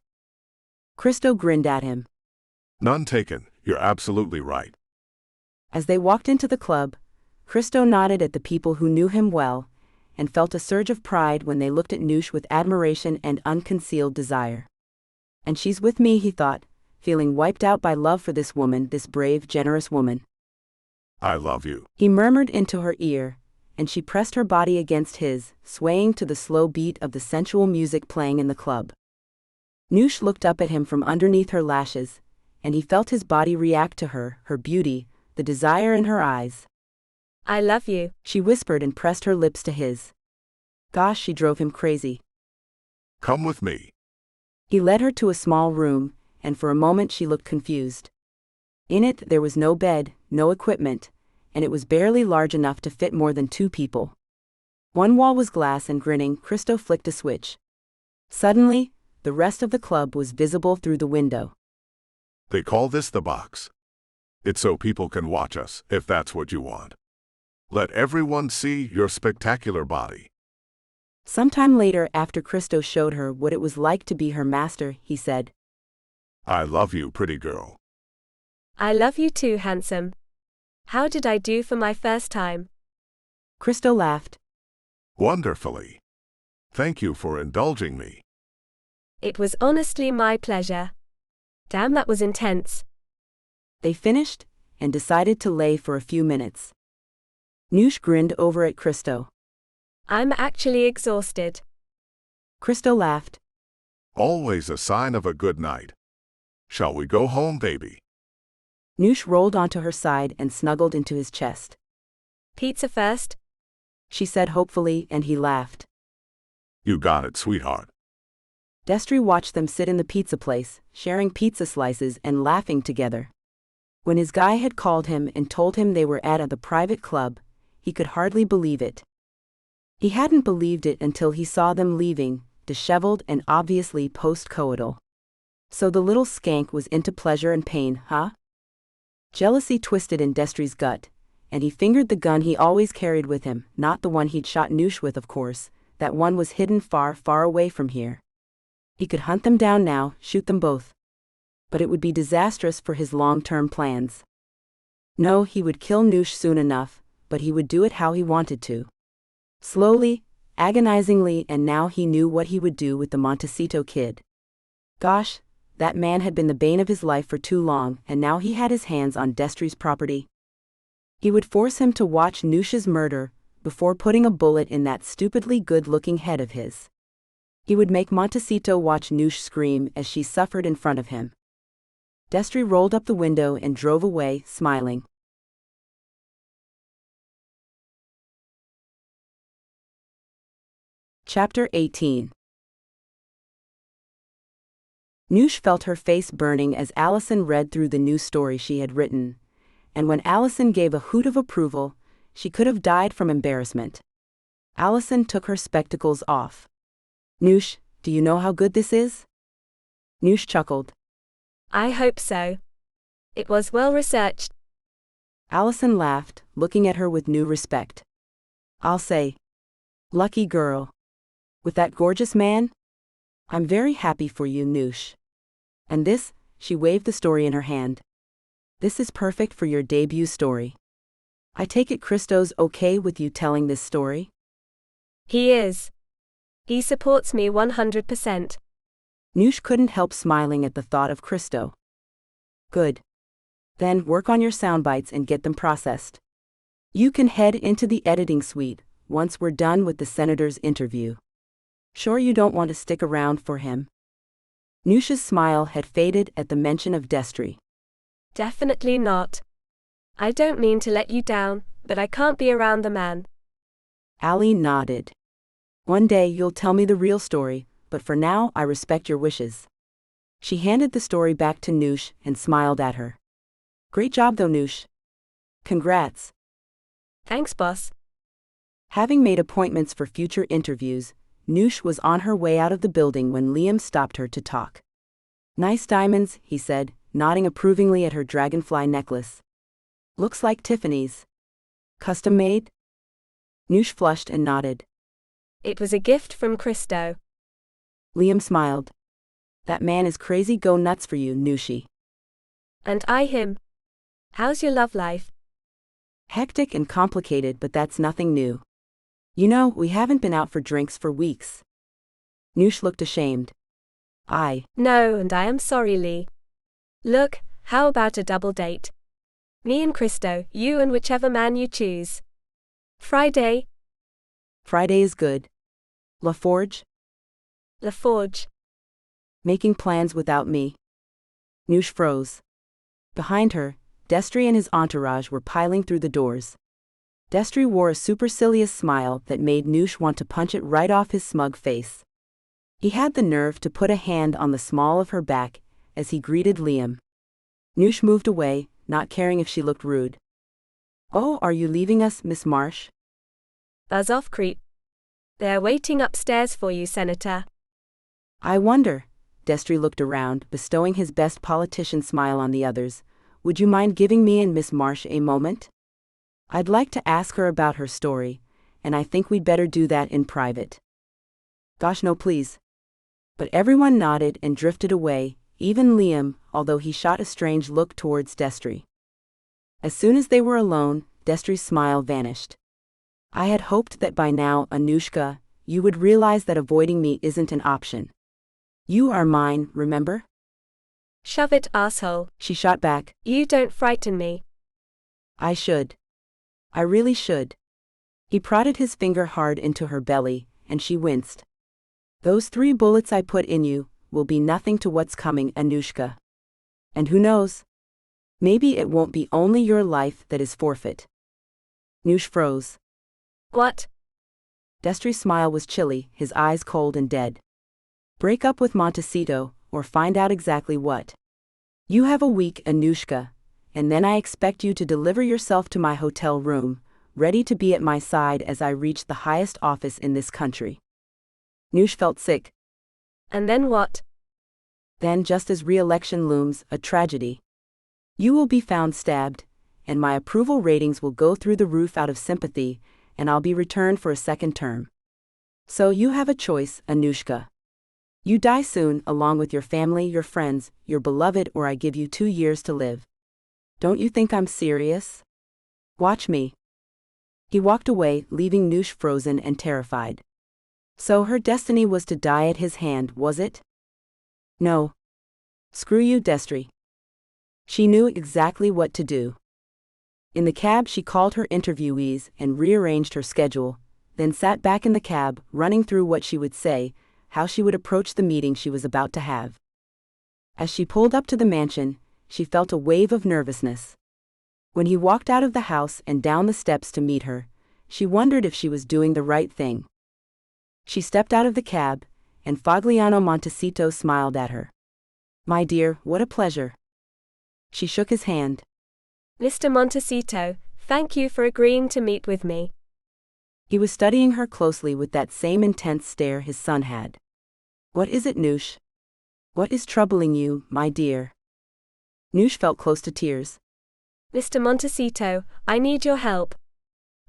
Christo grinned at him. None taken, you're absolutely right. As they walked into the club, Christo nodded at the people who knew him well, and felt a surge of pride when they looked at Noosh with admiration and unconcealed desire. And she's with me, he thought, feeling wiped out by love for this woman, this brave, generous woman. I love you. He murmured into her ear, and she pressed her body against his, swaying to the slow beat of the sensual music playing in the club. Noosh looked up at him from underneath her lashes, and he felt his body react to her beauty, the desire in her eyes. I love you, she whispered and pressed her lips to his. Gosh, she drove him crazy. Come with me. He led her to a small room, and for a moment she looked confused. In it there was no bed, no equipment, and it was barely large enough to fit more than 2 people. One wall was glass, and grinning, Christo flicked a switch. Suddenly, the rest of the club was visible through the window. They call this the box. It's so people can watch us, if that's what you want. Let everyone see your spectacular body. Sometime later, after Christo showed her what it was like to be her master, he said, I love you, pretty girl. I love you too, handsome. How did I do for my first time? Christo laughed. Wonderfully. Thank you for indulging me. It was honestly my pleasure. Damn, that was intense. They finished, and decided to lay for a few minutes. Noosh grinned over at Christo. I'm actually exhausted. Christo laughed. Always a sign of a good night. Shall we go home, baby? Noosh rolled onto her side and snuggled into his chest. Pizza first? She said hopefully, and he laughed. You got it, sweetheart. Destry watched them sit in the pizza place, sharing pizza slices and laughing together. When his guy had called him and told him they were at the private club, he could hardly believe it. He hadn't believed it until he saw them leaving, disheveled and obviously post-coital. So the little skank was into pleasure and pain, huh? Jealousy twisted in Destry's gut, and he fingered the gun he always carried with him, not the one he'd shot Noosh with, of course. That one was hidden far, far away from here. He could hunt them down now, shoot them both. But it would be disastrous for his long-term plans. No, he would kill Noosh soon enough, but he would do it how he wanted to. Slowly, agonizingly, and now he knew what he would do with the Montecito kid. Gosh, that man had been the bane of his life for too long, and now he had his hands on Destry's property. He would force him to watch Noosh's murder, before putting a bullet in that stupidly good-looking head of his. He would make Montecito watch Noosh scream as she suffered in front of him. Destry rolled up the window and drove away, smiling. Chapter 18. Noosh felt her face burning as Allison read through the new story she had written, and when Allison gave a hoot of approval, she could have died from embarrassment. Allison took her spectacles off. Noosh, do you know how good this is? Noosh chuckled. I hope so. It was well researched. Allison laughed, looking at her with new respect. I'll say. Lucky girl. With that gorgeous man? I'm very happy for you, Noosh. And this, she waved the story in her hand. This is perfect for your debut story. I take it Christo's okay with you telling this story? He is. He supports me 100%. Noosh couldn't help smiling at the thought of Christo. Good. Then work on your sound bites and get them processed. You can head into the editing suite once we're done with the senator's interview. Sure you don't want to stick around for him? Noosh's smile had faded at the mention of Destry. Definitely not. I don't mean to let you down, but I can't be around the man. Allie nodded. One day you'll tell me the real story, but for now I respect your wishes. She handed the story back to Noosh and smiled at her. Great job though, Noosh. Congrats. Thanks, boss. Having made appointments for future interviews, Noosh was on her way out of the building when Liam stopped her to talk. Nice diamonds, he said, nodding approvingly at her dragonfly necklace. Looks like Tiffany's. Custom made? Noosh flushed and nodded. It was a gift from Christo. Liam smiled. That man is crazy go nuts for you, Nooshie. And I him. How's your love life? Hectic and complicated, but that's nothing new. You know, we haven't been out for drinks for weeks. Noosh looked ashamed. No, and I am sorry, Lee. Look, how about a double date? Me and Christo, you and whichever man you choose. Friday? Friday is good. La Forge? La Forge. Making plans without me. Noosh froze. Behind her, Destry and his entourage were piling through the doors. Destry wore a supercilious smile that made Noosh want to punch it right off his smug face. He had the nerve to put a hand on the small of her back as he greeted Liam. Noosh moved away, not caring if she looked rude. Oh, are you leaving us, Miss Marsh? Buzz off, creep. They're waiting upstairs for you, Senator. I wonder. Destry looked around, bestowing his best politician smile on the others. Would you mind giving me and Miss Marsh a moment? I'd like to ask her about her story, and I think we'd better do that in private. Gosh, no, please. But everyone nodded and drifted away, even Liam, although he shot a strange look towards Destry. As soon as they were alone, Destry's smile vanished. I had hoped that by now, Anushka, you would realize that avoiding me isn't an option. You are mine, remember? Shove it, asshole, she shot back. You don't frighten me. I should. I really should. He prodded his finger hard into her belly, and she winced. Those 3 bullets I put in you will be nothing to what's coming, Anushka. And who knows? Maybe it won't be only your life that is forfeit. Noosh froze. What? Destry's smile was chilly, his eyes cold and dead. Break up with Montecito, or find out exactly what. You have a week, Anushka, and then I expect you to deliver yourself to my hotel room, ready to be at my side as I reach the highest office in this country. Noosh felt sick. And then what? Then, just as re-election looms, a tragedy. You will be found stabbed, and my approval ratings will go through the roof out of sympathy, and I'll be returned for a second term. So you have a choice, Anushka. You die soon, along with your family, your friends, your beloved, or I give you 2 years to live. Don't you think I'm serious? Watch me. He walked away, leaving Noosh frozen and terrified. So her destiny was to die at his hand, was it? No. Screw you, Destry. She knew exactly what to do. In the cab she called her interviewees and rearranged her schedule, then sat back in the cab, running through what she would say, how she would approach the meeting she was about to have. As she pulled up to the mansion, she felt a wave of nervousness. When he walked out of the house and down the steps to meet her, she wondered if she was doing the right thing. She stepped out of the cab, and Fogliano Montecito smiled at her. My dear, what a pleasure. She shook his hand. Mr. Montecito, thank you for agreeing to meet with me. He was studying her closely with that same intense stare his son had. What is it, Noosh? What is troubling you, my dear? Noosh felt close to tears. Mr. Montecito, I need your help.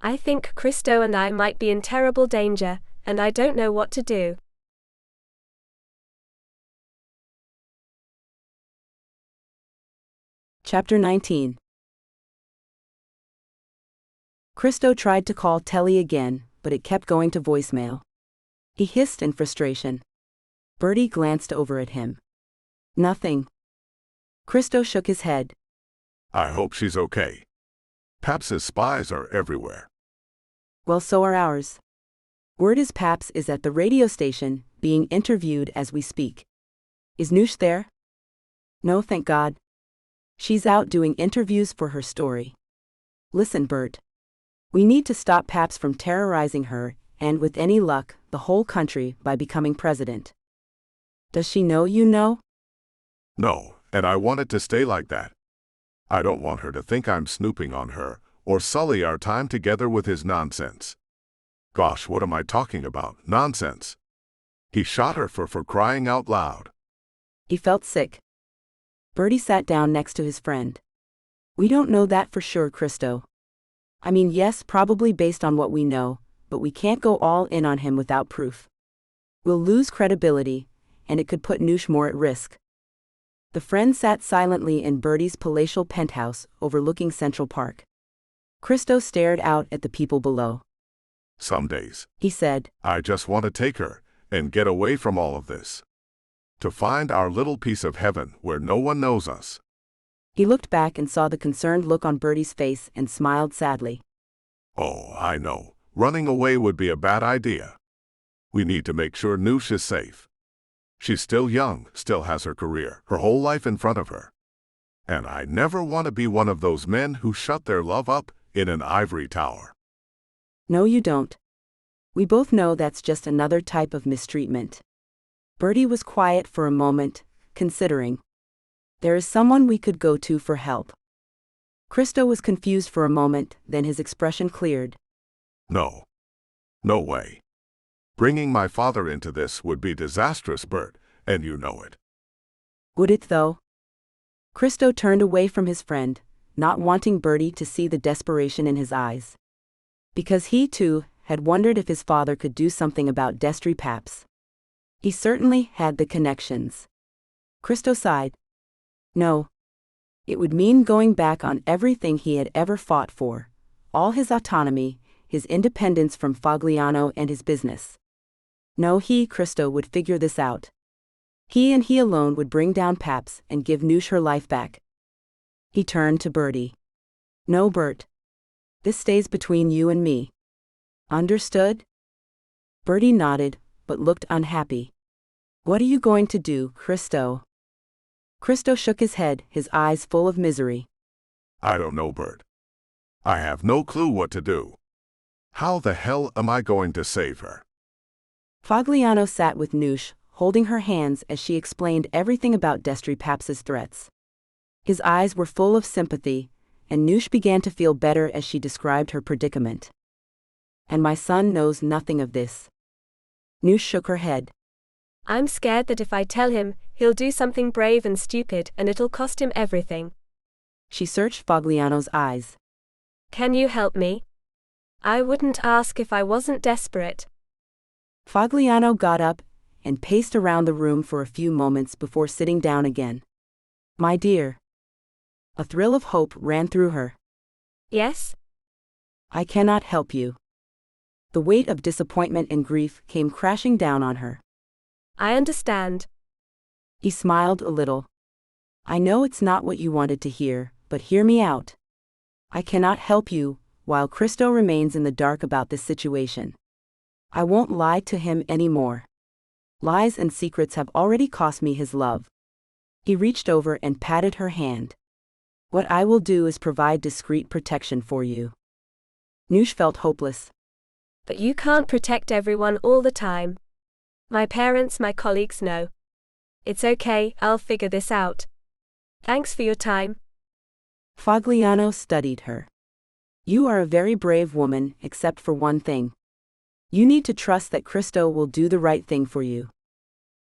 I think Christo and I might be in terrible danger, and I don't know what to do. Chapter 19. Christo tried to call Telly again, but it kept going to voicemail. He hissed in frustration. Bertie glanced over at him. Nothing. Christo shook his head. I hope she's okay. Paps's spies are everywhere. Well, so are ours. Word is Paps is at the radio station, being interviewed as we speak. Is Noosh there? No, thank God. She's out doing interviews for her story. Listen, Bert. We need to stop Paps from terrorizing her, and with any luck, the whole country, by becoming president. Does she know you know? No, and I want it to stay like that. I don't want her to think I'm snooping on her, or sully our time together with his nonsense. Gosh, what am I talking about? Nonsense. He shot her for crying out loud. He felt sick. Bertie sat down next to his friend. We don't know that for sure, Christo. I mean, yes, probably based on what we know, but we can't go all in on him without proof. We'll lose credibility, and it could put Noosh more at risk. The friend sat silently in Bertie's palatial penthouse overlooking Central Park. Christo stared out at the people below. Some days, he said, I just want to take her and get away from all of this. To find our little piece of heaven where no one knows us. He looked back and saw the concerned look on Bertie's face and smiled sadly. Oh, I know. Running away would be a bad idea. We need to make sure Noosh is safe. She's still young, still has her career, her whole life in front of her. And I never want to be one of those men who shut their love up in an ivory tower. No, you don't. We both know that's just another type of mistreatment. Bertie was quiet for a moment, considering. There is someone we could go to for help. Christo was confused for a moment, then his expression cleared. No. No way. Bringing my father into this would be disastrous, Bert, and you know it. Would it though? Christo turned away from his friend, not wanting Bertie to see the desperation in his eyes. Because he, too, had wondered if his father could do something about Destry Paps. He certainly had the connections. Christo sighed. No. It would mean going back on everything he had ever fought for, all his autonomy, his independence from Fogliano and his business. No, Christo would figure this out. He and he alone would bring down Paps and give Noosh her life back. He turned to Bertie. No, Bert. This stays between you and me. Understood? Bertie nodded, but looked unhappy. What are you going to do, Christo? Christo shook his head, his eyes full of misery. I don't know, Bert. I have no clue what to do. How the hell am I going to save her? Fogliano sat with Noosh, holding her hands as she explained everything about Destry Paps's threats. His eyes were full of sympathy, and Noosh began to feel better as she described her predicament. And my son knows nothing of this. Noosh shook her head. I'm scared that if I tell him, he'll do something brave and stupid and it'll cost him everything. She searched Fogliano's eyes. Can you help me? I wouldn't ask if I wasn't desperate. Fogliano got up and paced around the room for a few moments before sitting down again. My dear. A thrill of hope ran through her. Yes? I cannot help you. The weight of disappointment and grief came crashing down on her. I understand. He smiled a little. I know it's not what you wanted to hear, but hear me out. I cannot help you, while Christo remains in the dark about this situation. I won't lie to him anymore. Lies and secrets have already cost me his love. He reached over and patted her hand. What I will do is provide discreet protection for you. Noosh felt hopeless. But you can't protect everyone all the time. My parents, my colleagues know. It's okay, I'll figure this out. Thanks for your time. Fogliano studied her. You are a very brave woman, except for one thing. You need to trust that Christo will do the right thing for you.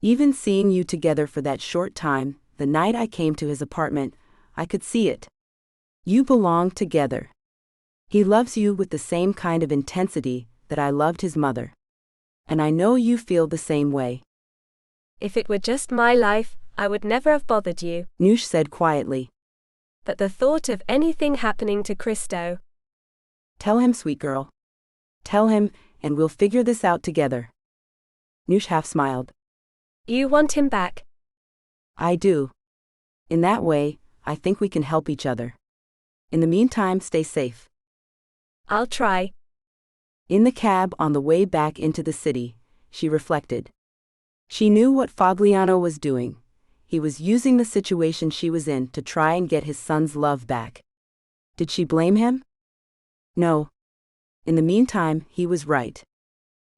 Even seeing you together for that short time, the night I came to his apartment, I could see it. You belong together. He loves you with the same kind of intensity that I loved his mother. And I know you feel the same way. If it were just my life, I would never have bothered you, Noosh said quietly. But the thought of anything happening to Christo. Tell him, sweet girl. Tell him, and we'll figure this out together. Noosh half smiled. You want him back? I do. In that way, I think we can help each other. In the meantime, stay safe. I'll try. In the cab on the way back into the city, she reflected. She knew what Fogliano was doing. He was using the situation she was in to try and get his son's love back. Did she blame him? No. In the meantime, he was right.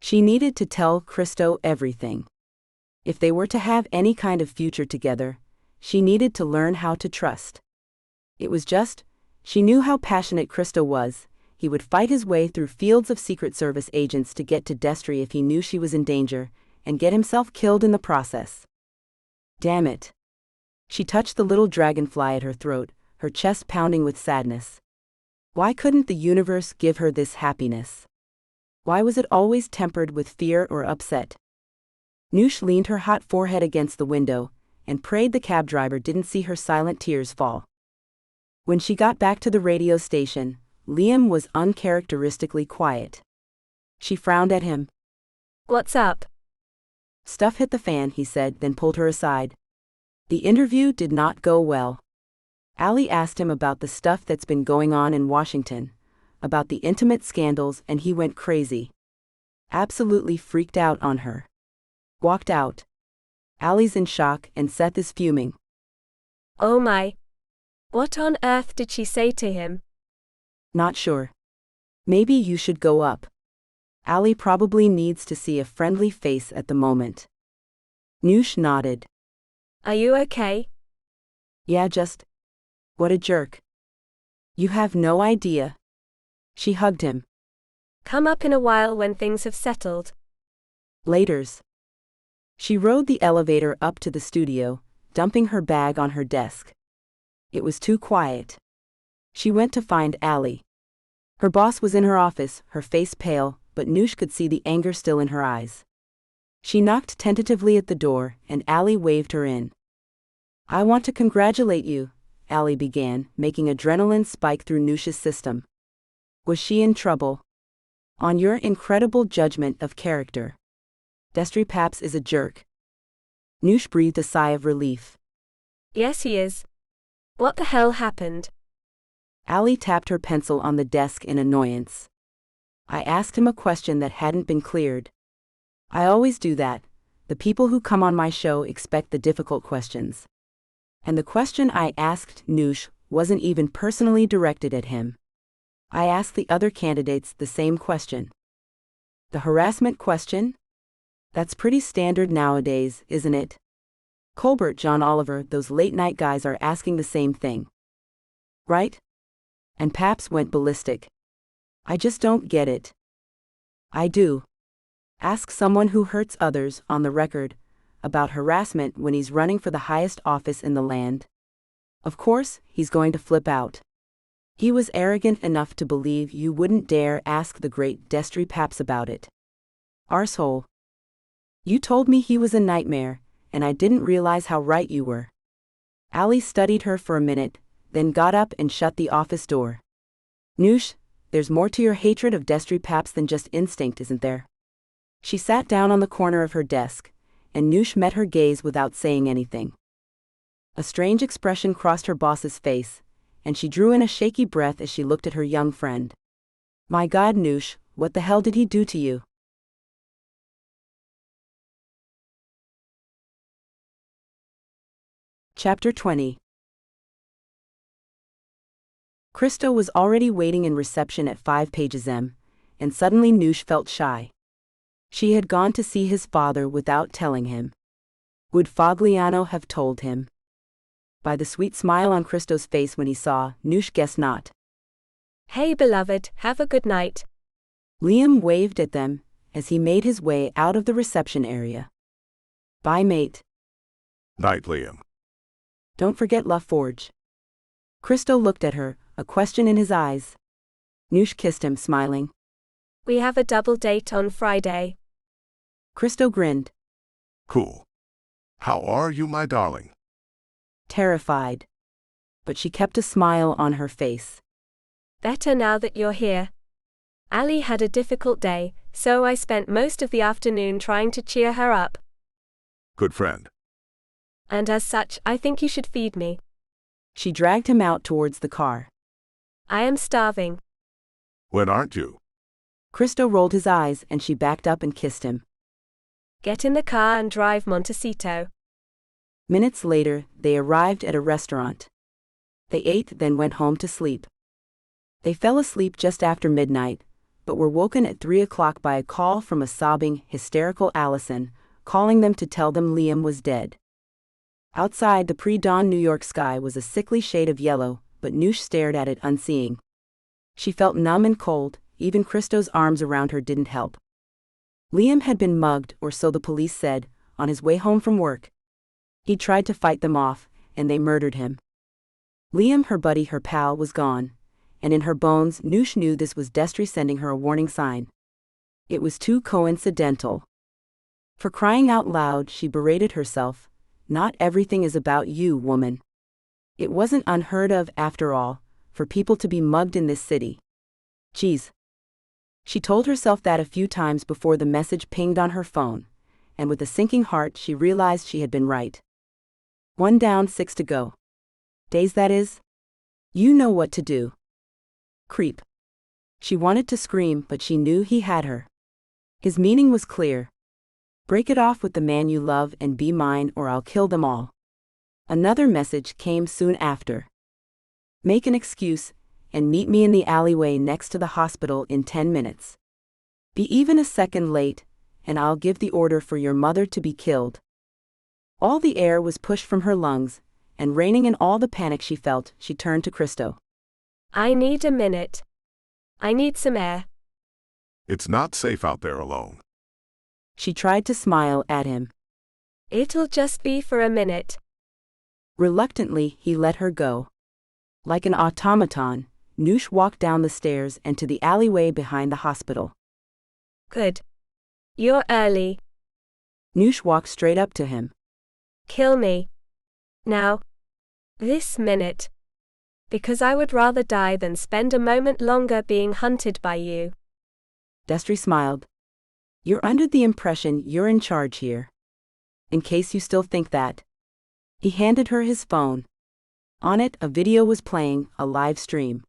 She needed to tell Christo everything. If they were to have any kind of future together, she needed to learn how to trust. It was just, she knew how passionate Christo was. He would fight his way through fields of Secret Service agents to get to Destry if he knew she was in danger, and get himself killed in the process. Damn it. She touched the little dragonfly at her throat, her chest pounding with sadness. Why couldn't the universe give her this happiness? Why was it always tempered with fear or upset? Noosh leaned her hot forehead against the window, and prayed the cab driver didn't see her silent tears fall. When she got back to the radio station, Liam was uncharacteristically quiet. She frowned at him. What's up? Stuff hit the fan, he said, then pulled her aside. The interview did not go well. Allie asked him about the stuff that's been going on in Washington, about the intimate scandals, and he went crazy. Absolutely freaked out on her. Walked out. Allie's in shock and Seth is fuming. Oh my. What on earth did she say to him? Not sure. Maybe you should go up. Allie probably needs to see a friendly face at the moment. Noosh nodded. Are you okay? Yeah, just. What a jerk. You have no idea. She hugged him. Come up in a while when things have settled. Laters. She rode the elevator up to the studio, dumping her bag on her desk. It was too quiet. She went to find Allie. Her boss was in her office, her face pale, but Noosh could see the anger still in her eyes. She knocked tentatively at the door, and Allie waved her in. I want to congratulate you, Allie began, making adrenaline spike through Noosh's system. Was she in trouble? On your incredible judgment of character. Destry Paps is a jerk. Noosh breathed a sigh of relief. Yes, he is. What the hell happened? Allie tapped her pencil on the desk in annoyance. I asked him a question that hadn't been cleared. I always do that. The people who come on my show expect the difficult questions. And the question I asked Noosh wasn't even personally directed at him. I asked the other candidates the same question. The harassment question? That's pretty standard nowadays, isn't it? Colbert, John Oliver, those late-night guys are asking the same thing. Right? And Paps went ballistic. I just don't get it. I do. Ask someone who hurts others, on the record, about harassment when he's running for the highest office in the land. Of course, he's going to flip out. He was arrogant enough to believe you wouldn't dare ask the great Destry Paps about it. Arsehole. You told me he was a nightmare, and I didn't realize how right you were. Allie studied her for a minute, then got up and shut the office door. Noosh, there's more to your hatred of Destry Paps than just instinct, isn't there? She sat down on the corner of her desk, and Noosh met her gaze without saying anything. A strange expression crossed her boss's face, and she drew in a shaky breath as she looked at her young friend. My God, Noosh, what the hell did he do to you? Chapter 20. Christo was already waiting in reception at 5 pages M, and suddenly Noosh felt shy. She had gone to see his father without telling him. Would Fogliano have told him? By the sweet smile on Christo's face when he saw, Noosh guessed not. Hey beloved, have a good night. Liam waved at them, as he made his way out of the reception area. Bye, mate. Night, Liam. Don't forget La Forge. Christo looked at her, a question in his eyes. Noosh kissed him, smiling. We have a double date on Friday. Christo grinned. Cool. How are you, my darling? Terrified. But she kept a smile on her face. Better now that you're here. Allie had a difficult day, so I spent most of the afternoon trying to cheer her up. Good friend. And as such, I think you should feed me. She dragged him out towards the car. I am starving. When aren't you? Christo rolled his eyes and she backed up and kissed him. Get in the car and drive Montecito. Minutes later, they arrived at a restaurant. They ate, then went home to sleep. They fell asleep just after midnight, but were woken at 3 o'clock by a call from a sobbing, hysterical Allison, calling them to tell them Liam was dead. Outside, the pre-dawn New York sky was a sickly shade of yellow, but Noosh stared at it unseeing. She felt numb and cold, even Christo's arms around her didn't help. Liam had been mugged, or so the police said, on his way home from work. He tried to fight them off, and they murdered him. Liam, her buddy, her pal, was gone, and in her bones, Noosh knew this was Destry sending her a warning sign. It was too coincidental. For crying out loud, she berated herself. Not everything is about you, woman. It wasn't unheard of, after all, for people to be mugged in this city. Geez. She told herself that a few times before the message pinged on her phone, and with a sinking heart she realized she had been right. 1 down, 6 to go. Days, that is? You know what to do. Creep. She wanted to scream, but she knew he had her. His meaning was clear. Break it off with the man you love and be mine, or I'll kill them all. Another message came soon after. Make an excuse, and meet me in the alleyway next to the hospital in 10 minutes. Be even a second late, and I'll give the order for your mother to be killed. All the air was pushed from her lungs, and reining in all the panic she felt, she turned to Christo. I need a minute. I need some air. It's not safe out there alone. She tried to smile at him. It'll just be for a minute. Reluctantly, he let her go. Like an automaton, Noosh walked down the stairs and to the alleyway behind the hospital. Good. You're early. Noosh walked straight up to him. Kill me. Now. This minute. Because I would rather die than spend a moment longer being hunted by you. Destry smiled. You're under the impression you're in charge here. In case you still think that. He handed her his phone. On it, a video was playing, a live stream.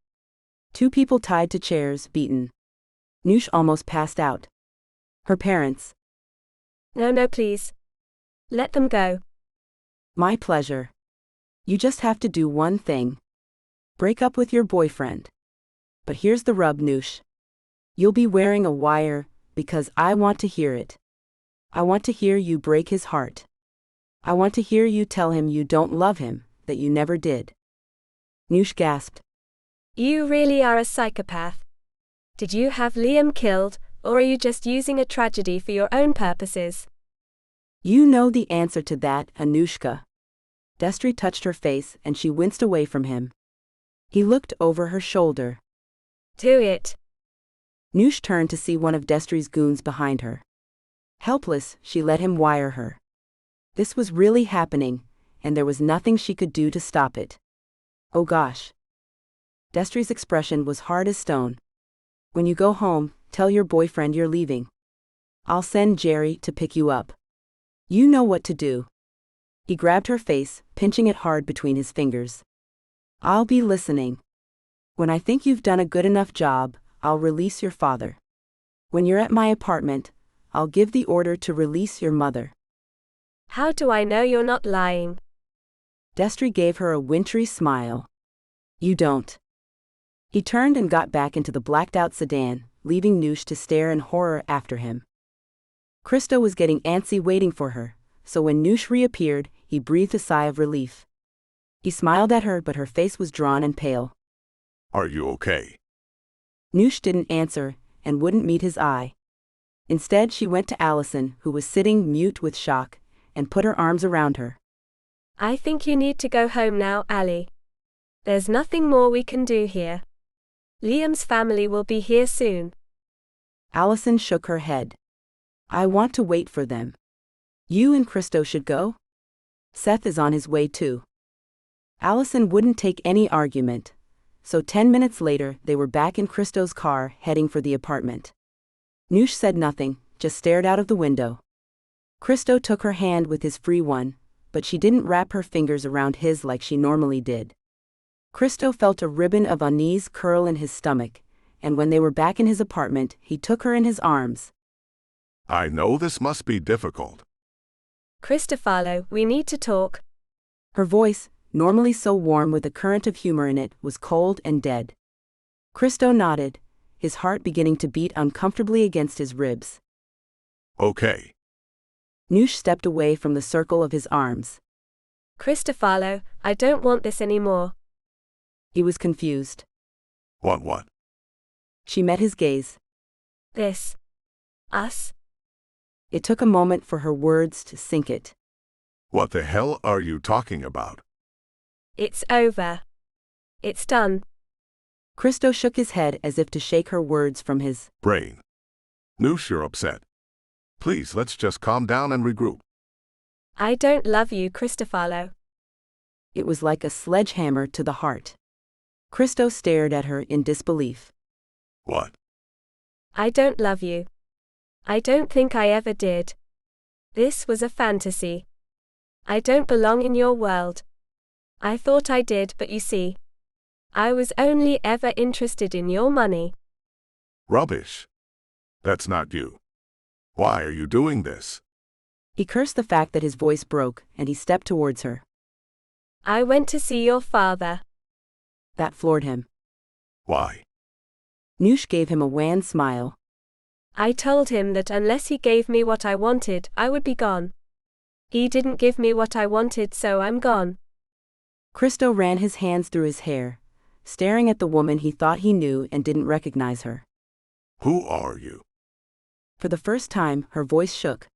2 people tied to chairs, beaten. Noosh almost passed out. Her parents. No, please. Let them go. My pleasure. You just have to do one thing. Break up with your boyfriend. But here's the rub, Noosh. You'll be wearing a wire, because I want to hear it. I want to hear you break his heart. I want to hear you tell him you don't love him, that you never did. Noosh gasped. You really are a psychopath. Did you have Liam killed, or are you just using a tragedy for your own purposes? You know the answer to that, Anushka. Destry touched her face and she winced away from him. He looked over her shoulder. Do it. Noosh turned to see one of Destry's goons behind her. Helpless, she let him wire her. This was really happening, and there was nothing she could do to stop it. Oh gosh. Destry's expression was hard as stone. When you go home, tell your boyfriend you're leaving. I'll send Jerry to pick you up. You know what to do. He grabbed her face, pinching it hard between his fingers. I'll be listening. When I think you've done a good enough job, I'll release your father. When you're at my apartment, I'll give the order to release your mother. How do I know you're not lying? Destry gave her a wintry smile. You don't. He turned and got back into the blacked-out sedan, leaving Noosh to stare in horror after him. Christo was getting antsy waiting for her, so when Noosh reappeared, he breathed a sigh of relief. He smiled at her, but her face was drawn and pale. Are you okay? Noosh didn't answer, and wouldn't meet his eye. Instead, she went to Allison, who was sitting mute with shock, and put her arms around her. I think you need to go home now, Allie. There's nothing more we can do here. Liam's family will be here soon. Allison shook her head. I want to wait for them. You and Christo should go. Seth is on his way too. Allison wouldn't take any argument, so 10 minutes later they were back in Christo's car heading for the apartment. Noosh said nothing, just stared out of the window. Christo took her hand with his free one, but she didn't wrap her fingers around his like she normally did. Christo felt a ribbon of unease curl in his stomach, and when they were back in his apartment, he took her in his arms. I know this must be difficult. Christofalo, we need to talk. Her voice, normally so warm with a current of humor in it, was cold and dead. Christo nodded, his heart beginning to beat uncomfortably against his ribs. Okay. Noosh stepped away from the circle of his arms. Christofalo, I don't want this anymore. He was confused. What? She met his gaze. This. Us? It took a moment for her words to sink it. What the hell are you talking about? It's over. It's done. Christo shook his head as if to shake her words from his brain. Noosh, you're upset. Please, let's just calm down and regroup. I don't love you, Cristofalo. It was like a sledgehammer to the heart. Christo stared at her in disbelief. What? I don't love you. I don't think I ever did. This was a fantasy. I don't belong in your world. I thought I did, but you see, I was only ever interested in your money. Rubbish. That's not you. Why are you doing this? He cursed the fact that his voice broke, and he stepped towards her. I went to see your father. That floored him. Why? Noosh gave him a wan smile. I told him that unless he gave me what I wanted, I would be gone. He didn't give me what I wanted, so I'm gone. Christo ran his hands through his hair, staring at the woman he thought he knew and didn't recognize her. Who are you? For the first time, her voice shook.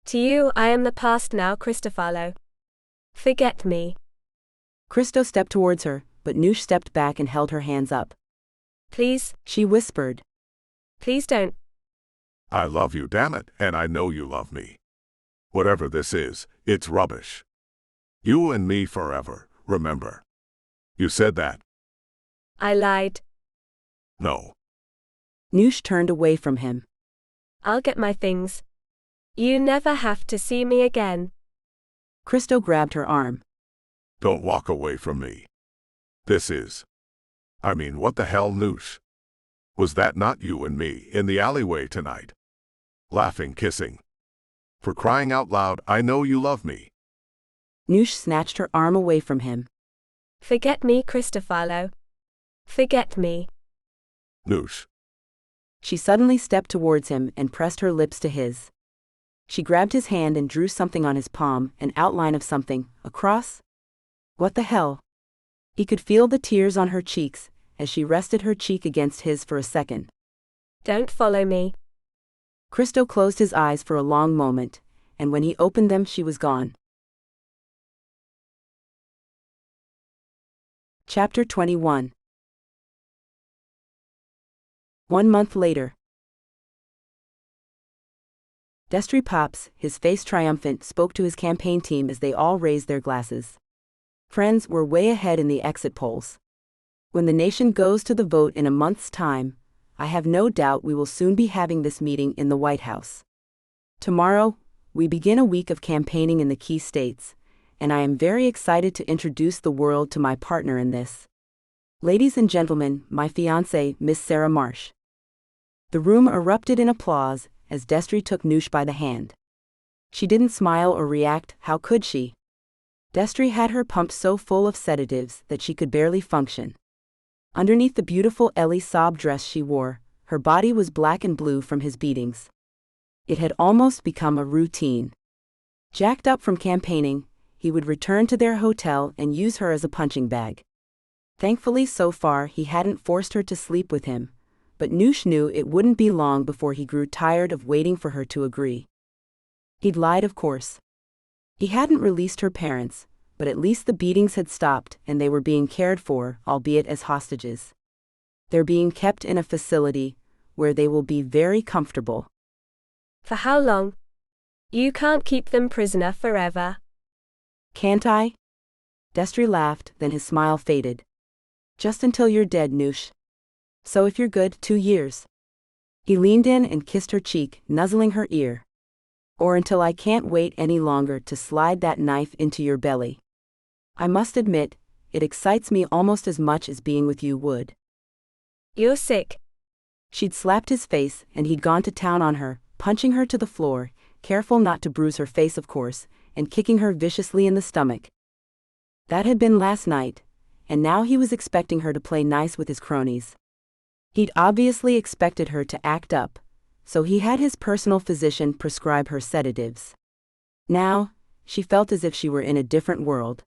To you, I am the past now, Cristofalo. Forget me. Christo stepped towards her, but Noosh stepped back and held her hands up. Please, she whispered. Please don't. I love you, damn it, and I know you love me. Whatever this is, it's rubbish. You and me forever, remember. You said that. I lied. No. Noosh turned away from him. I'll get my things. You never have to see me again. Christo grabbed her arm. Don't walk away from me. What the hell, Noosh? Was that not you and me in the alleyway tonight? Laughing, kissing. For crying out loud, I know you love me. Noosh snatched her arm away from him. Forget me, Cristofalo. Forget me. Noosh. She suddenly stepped towards him and pressed her lips to his. She grabbed his hand and drew something on his palm, an outline of something, a cross? What the hell? He could feel the tears on her cheeks, as she rested her cheek against his for a second. Don't follow me. Christo closed his eyes for a long moment, and when he opened them she was gone. Chapter 21. 1 month later. Destry Paps, his face triumphant, spoke to his campaign team as they all raised their glasses. Friends, we're way ahead in the exit polls. When the nation goes to the vote in a month's time, I have no doubt we will soon be having this meeting in the White House. Tomorrow, we begin a week of campaigning in the key states, and I am very excited to introduce the world to my partner in this. Ladies and gentlemen, my fiancée, Miss Sarah Marsh. The room erupted in applause as Destry took Noosh by the hand. She didn't smile or react, how could she? Destry had her pumped so full of sedatives that she could barely function. Underneath the beautiful Ellie Saab dress she wore, her body was black and blue from his beatings. It had almost become a routine. Jacked up from campaigning, he would return to their hotel and use her as a punching bag. Thankfully so far he hadn't forced her to sleep with him, but Noosh knew it wouldn't be long before he grew tired of waiting for her to agree. He'd lied, of course. He hadn't released her parents, but at least the beatings had stopped and they were being cared for, albeit as hostages. They're being kept in a facility where they will be very comfortable. For how long? You can't keep them prisoner forever. Can't I? Destry laughed, then his smile faded. Just until you're dead, Noosh. So if you're good, 2 years. He leaned in and kissed her cheek, nuzzling her ear. Or until I can't wait any longer to slide that knife into your belly. I must admit, it excites me almost as much as being with you would. You're sick. She'd slapped his face and he'd gone to town on her, punching her to the floor, careful not to bruise her face of course, and kicking her viciously in the stomach. That had been last night, and now he was expecting her to play nice with his cronies. He'd obviously expected her to act up, so he had his personal physician prescribe her sedatives. Now, she felt as if she were in a different world.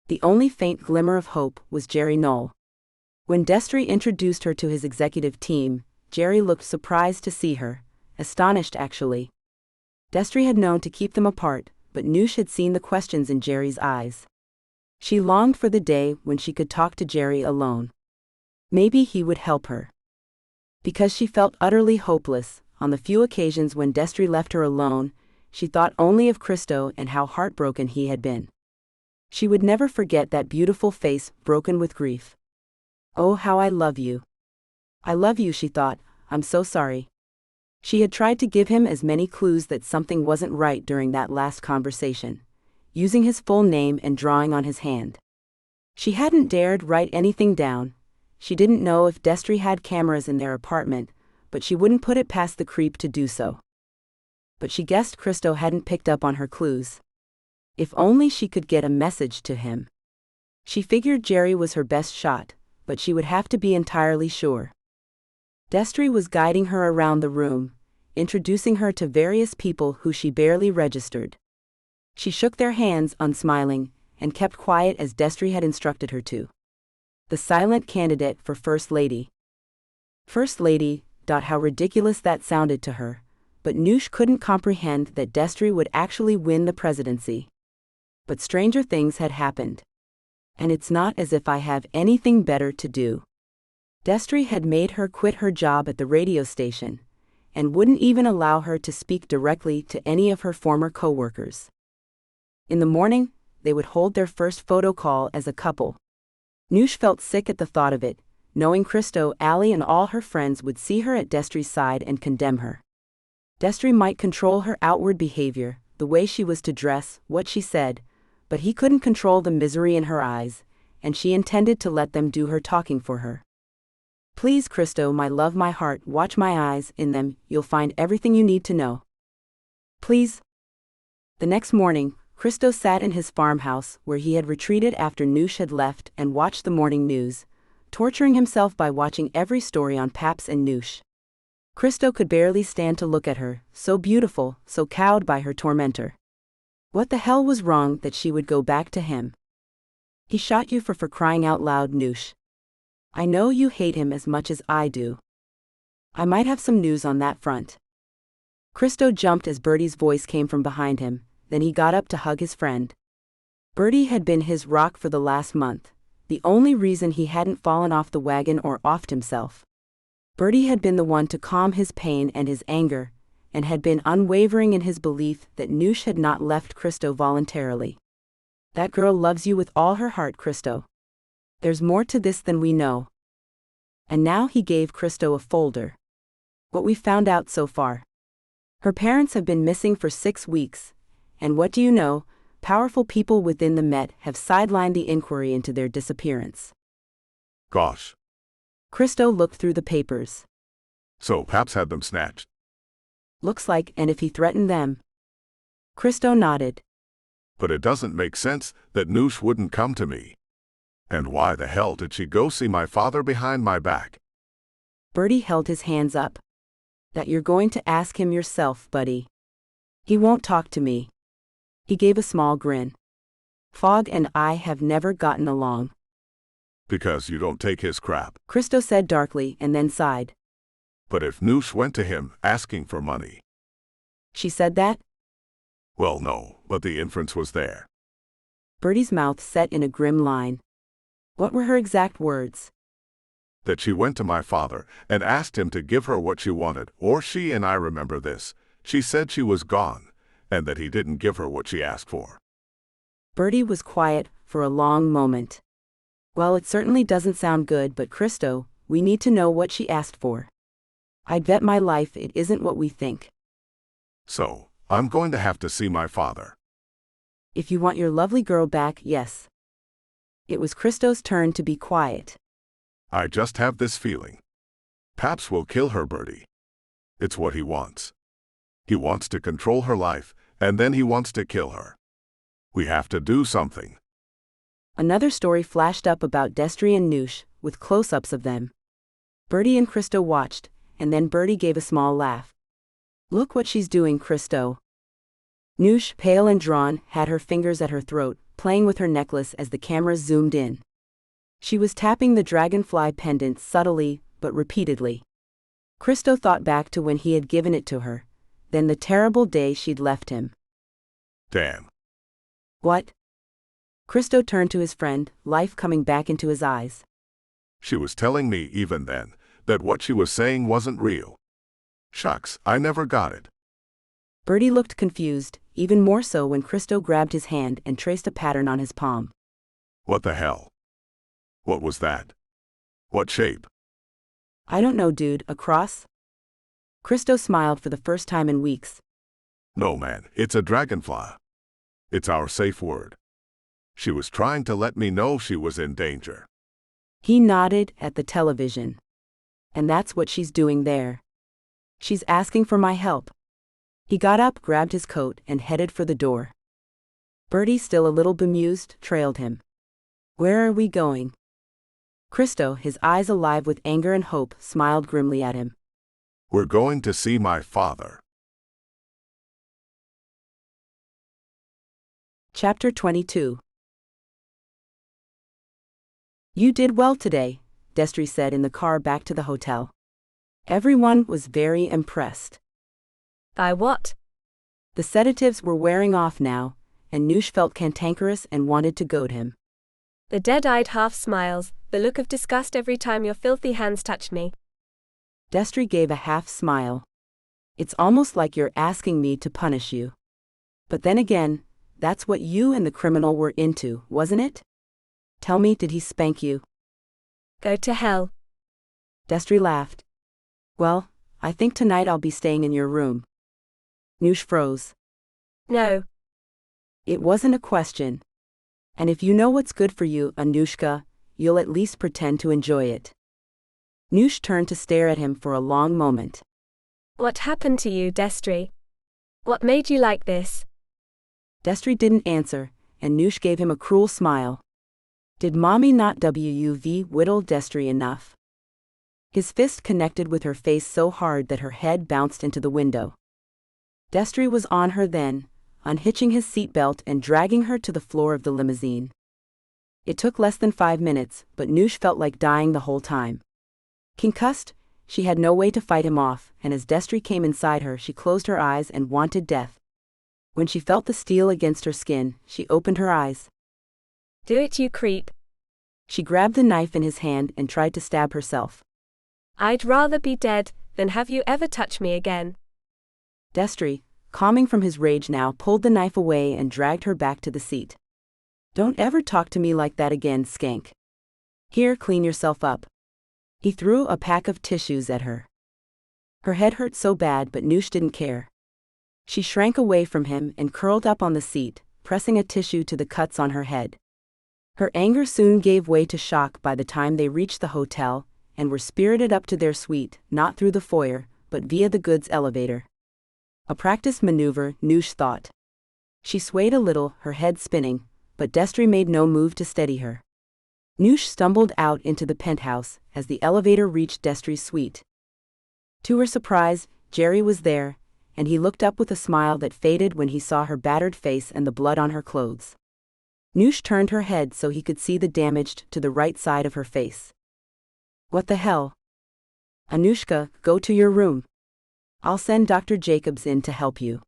The only faint glimmer of hope was Jerry Knoll. When Destry introduced her to his executive team, Jerry looked surprised to see her, astonished actually. Destry had known to keep them apart, but Noosh had seen the questions in Jerry's eyes. She longed for the day when she could talk to Jerry alone. Maybe he would help her. Because she felt utterly hopeless, on the few occasions when Destry left her alone, she thought only of Christo and how heartbroken he had been. She would never forget that beautiful face broken with grief. "Oh, how I love you. I love you," she thought. "I'm so sorry." She had tried to give him as many clues that something wasn't right during that last conversation, using his full name and drawing on his hand. She hadn't dared write anything down. She didn't know if Destry had cameras in their apartment, but she wouldn't put it past the creep to do so. But she guessed Christo hadn't picked up on her clues. If only she could get a message to him. She figured Jerry was her best shot, but she would have to be entirely sure. Destry was guiding her around the room, introducing her to various people who she barely registered. She shook their hands, unsmiling, and kept quiet as Destry had instructed her to. The silent candidate for First Lady. First Lady, how ridiculous that sounded to her, but Noosh couldn't comprehend that Destry would actually win the presidency. But stranger things had happened. And it's not as if I have anything better to do. Destry had made her quit her job at the radio station, and wouldn't even allow her to speak directly to any of her former co-workers. In the morning, they would hold their first photo call as a couple. Noosh felt sick at the thought of it, knowing Christo, Allie and all her friends would see her at Destry's side and condemn her. Destry might control her outward behavior, the way she was to dress, what she said, but he couldn't control the misery in her eyes, and she intended to let them do her talking for her. "Please, Christo, my love, my heart, watch my eyes, in them you'll find everything you need to know. Please." The next morning, Christo sat in his farmhouse where he had retreated after Noosh had left and watched the morning news, torturing himself by watching every story on Paps and Noosh. Christo could barely stand to look at her, so beautiful, so cowed by her tormentor. What the hell was wrong that she would go back to him? "He shot you for crying out loud, Noosh. I know you hate him as much as I do. I might have some news on that front." Christo jumped as Bertie's voice came from behind him, then he got up to hug his friend. Bertie had been his rock for the last month, the only reason he hadn't fallen off the wagon or offed himself. Bertie had been the one to calm his pain and his anger, and had been unwavering in his belief that Noosh had not left Christo voluntarily. "That girl loves you with all her heart, Christo. There's more to this than we know." And now he gave Christo a folder. "What we found out so far. Her parents have been missing for 6 weeks, and what do you know, powerful people within the Met have sidelined the inquiry into their disappearance." Gosh. Christo looked through the papers. So Paps had them snatched. "Looks like, and if he threatened them." Christo nodded. But it doesn't make sense that Noosh wouldn't come to me. And why the hell did she go see my father behind my back? Bertie held his hands up. "That you're going to ask him yourself, buddy. He won't talk to me." He gave a small grin. "Fogg and I have never gotten along." Because you don't take his crap. Christo said darkly and then sighed. But if Noosh went to him asking for money. She said that? Well, no, but the inference was there. Bertie's mouth set in a grim line. What were her exact words? That she went to my father and asked him to give her what she wanted, or she, and I remember this, she said she was gone, and that he didn't give her what she asked for. Bertie was quiet for a long moment. "Well, it certainly doesn't sound good, but Christo, we need to know what she asked for. I'd bet my life it isn't what we think." "So, I'm going to have to see my father." "If you want your lovely girl back, yes." It was Christo's turn to be quiet. "I just have this feeling. Paps will kill her, Bertie. It's what he wants. He wants to control her life, and then he wants to kill her. We have to do something." Another story flashed up about Destry and Noosh, with close-ups of them. Bertie and Christo watched, and then Bertie gave a small laugh. "Look what she's doing, Christo." Noosh, pale and drawn, had her fingers at her throat, playing with her necklace as the cameras zoomed in. She was tapping the dragonfly pendant subtly, but repeatedly. Christo thought back to when he had given it to her, then the terrible day she'd left him. Damn. "What?" Christo turned to his friend, life coming back into his eyes. She was telling me even then that what she was saying wasn't real. Shucks, I never got it. Bertie looked confused, even more so when Christo grabbed his hand and traced a pattern on his palm. What the hell? What was that? What shape? I don't know, dude, a cross? Christo smiled for the first time in weeks. No, man, it's a dragonfly. It's our safe word. She was trying to let me know she was in danger. He nodded at the television. And that's what she's doing there. She's asking for my help. He got up, grabbed his coat, and headed for the door. Bertie, still a little bemused, trailed him. Where are we going? Christo, his eyes alive with anger and hope, smiled grimly at him. We're going to see my father. Chapter 22. You did well today, Destry said in the car back to the hotel. Everyone was very impressed. By what? The sedatives were wearing off now, and Noosh felt cantankerous and wanted to goad him. The dead-eyed half smiles, the look of disgust every time your filthy hands touched me. Destry gave a half smile. It's almost like you're asking me to punish you. But then again, that's what you and the criminal were into, wasn't it? Tell me, did he spank you? Go to hell. Destry laughed. Well, I think tonight I'll be staying in your room. Noosh froze. No. It wasn't a question. And if you know what's good for you, Anushka, you'll at least pretend to enjoy it. Noosh turned to stare at him for a long moment. What happened to you, Destry? What made you like this? Destry didn't answer, and Noosh gave him a cruel smile. Did mommy not whittle Destry enough? His fist connected with her face so hard that her head bounced into the window. Destry was on her then, unhitching his seatbelt and dragging her to the floor of the limousine. It took less than 5 minutes, but Noosh felt like dying the whole time. Concussed, she had no way to fight him off, and as Destry came inside her, she closed her eyes and wanted death. When she felt the steel against her skin, she opened her eyes. Do it, you creep. She grabbed the knife in his hand and tried to stab herself. I'd rather be dead than have you ever touch me again. Destry, calming from his rage now, pulled the knife away and dragged her back to the seat. Don't ever talk to me like that again, skank. Here, clean yourself up. He threw a pack of tissues at her. Her head hurt so bad, but Noosh didn't care. She shrank away from him and curled up on the seat, pressing a tissue to the cuts on her head. Her anger soon gave way to shock by the time they reached the hotel, and were spirited up to their suite, not through the foyer, but via the goods elevator. A practiced maneuver, Noosh thought. She swayed a little, her head spinning, but Destry made no move to steady her. Noosh stumbled out into the penthouse as the elevator reached Destry's suite. To her surprise, Jerry was there, and he looked up with a smile that faded when he saw her battered face and the blood on her clothes. Noosh turned her head so he could see the damage to the right side of her face. What the hell? Anushka, go to your room. I'll send Dr. Jacobs in to help you.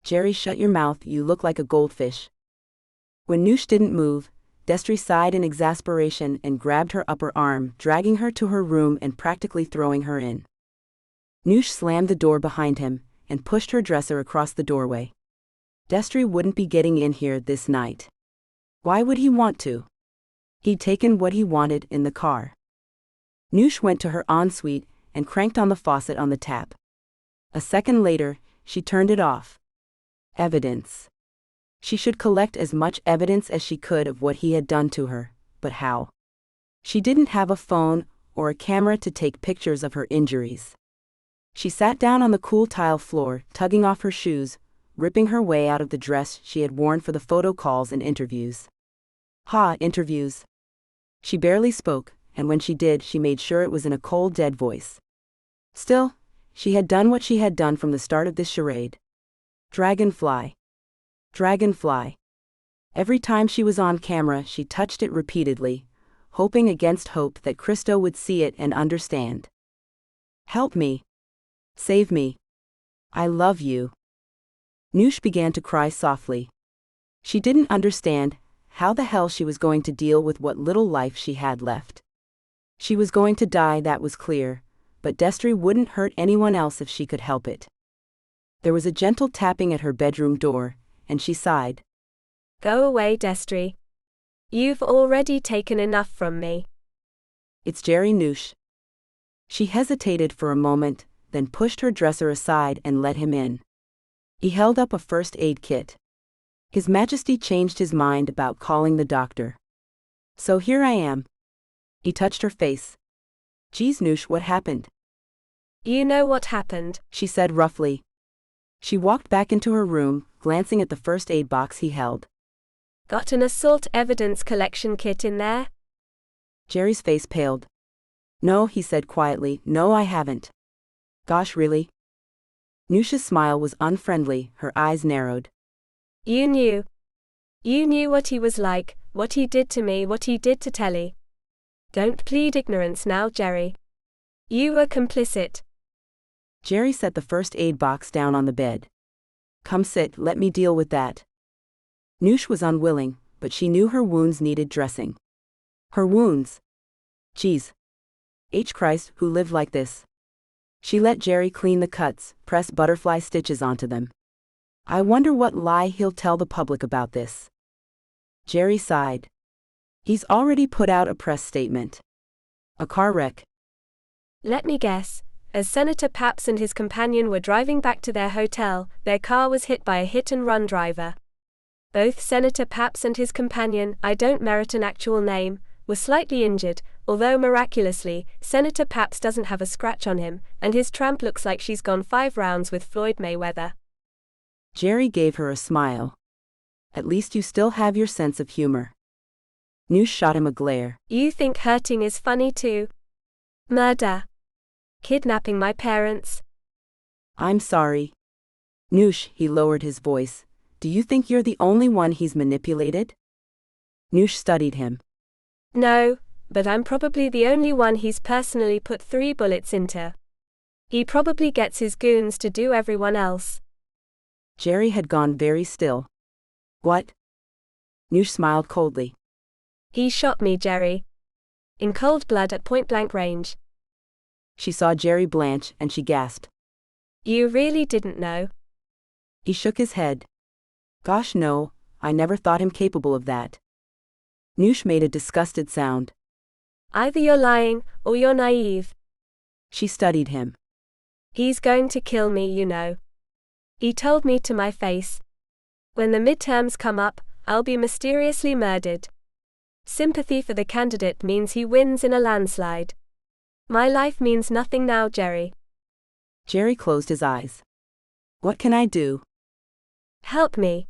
Jerry, shut your mouth, you look like a goldfish. When Noosh didn't move, Destry sighed in exasperation and grabbed her upper arm, dragging her to her room and practically throwing her in. Noosh slammed the door behind him and pushed her dresser across the doorway. Destry wouldn't be getting in here this night. Why would he want to? He'd taken what he wanted in the car. Noosh went to her ensuite and cranked on the faucet on the tap. A second later, she turned it off. Evidence. She should collect as much evidence as she could of what he had done to her, but how? She didn't have a phone or a camera to take pictures of her injuries. She sat down on the cool tile floor, tugging off her shoes, ripping her way out of the dress she had worn for the photo calls and interviews. Interviews. She barely spoke, and when she did, she made sure it was in a cold, dead voice. Still, she had done what she had done from the start of this charade. Dragonfly. Dragonfly. Every time she was on camera, she touched it repeatedly, hoping against hope that Christo would see it and understand. Help me. Save me. I love you. Noosh began to cry softly. She didn't understand how the hell she was going to deal with what little life she had left. She was going to die, that was clear, but Destry wouldn't hurt anyone else if she could help it. There was a gentle tapping at her bedroom door, and she sighed. Go away, Destry. You've already taken enough from me. It's Jerry Noosh. She hesitated for a moment, then pushed her dresser aside and let him in. He held up a first aid kit. His Majesty changed his mind about calling the doctor. So here I am. He touched her face. Geez, Noosh, what happened? You know what happened, she said roughly. She walked back into her room, glancing at the first aid box he held. Got an assault evidence collection kit in there? Jerry's face paled. No, he said quietly, no, I haven't. Gosh, really? Noosh's smile was unfriendly, her eyes narrowed. You knew. You knew what he was like, what he did to me, what he did to Telly. Don't plead ignorance now, Jerry. You were complicit. Jerry set the first aid box down on the bed. Come sit, let me deal with that. Noosh was unwilling, but she knew her wounds needed dressing. Her wounds? Geez. Christ, who lived like this? She let Jerry clean the cuts, press butterfly stitches onto them. I wonder what lie he'll tell the public about this. Jerry sighed. He's already put out a press statement. A car wreck. Let me guess. As Senator Paps and his companion were driving back to their hotel, their car was hit by a hit-and-run driver. Both Senator Paps and his companion, I don't merit an actual name, were slightly injured, although miraculously, Senator Paps doesn't have a scratch on him, and his tramp looks like she's gone 5 rounds with Floyd Mayweather. Jerry gave her a smile. At least you still have your sense of humor. Noosh shot him a glare. You think hurting is funny too? Murder. Kidnapping my parents. I'm sorry. Noosh, he lowered his voice. Do you think you're the only one he's manipulated? Noosh studied him. No, but I'm probably the only one he's personally put 3 bullets into. He probably gets his goons to do everyone else. Jerry had gone very still. What? Noosh smiled coldly. He shot me, Jerry. In cold blood at point-blank range. She saw Jerry blanch and she gasped. You really didn't know? He shook his head. Gosh no, I never thought him capable of that. Noosh made a disgusted sound. Either you're lying, or you're naive. She studied him. He's going to kill me, you know. He told me to my face. When the midterms come up, I'll be mysteriously murdered. Sympathy for the candidate means he wins in a landslide. My life means nothing now, Jerry. Jerry closed his eyes. What can I do? Help me.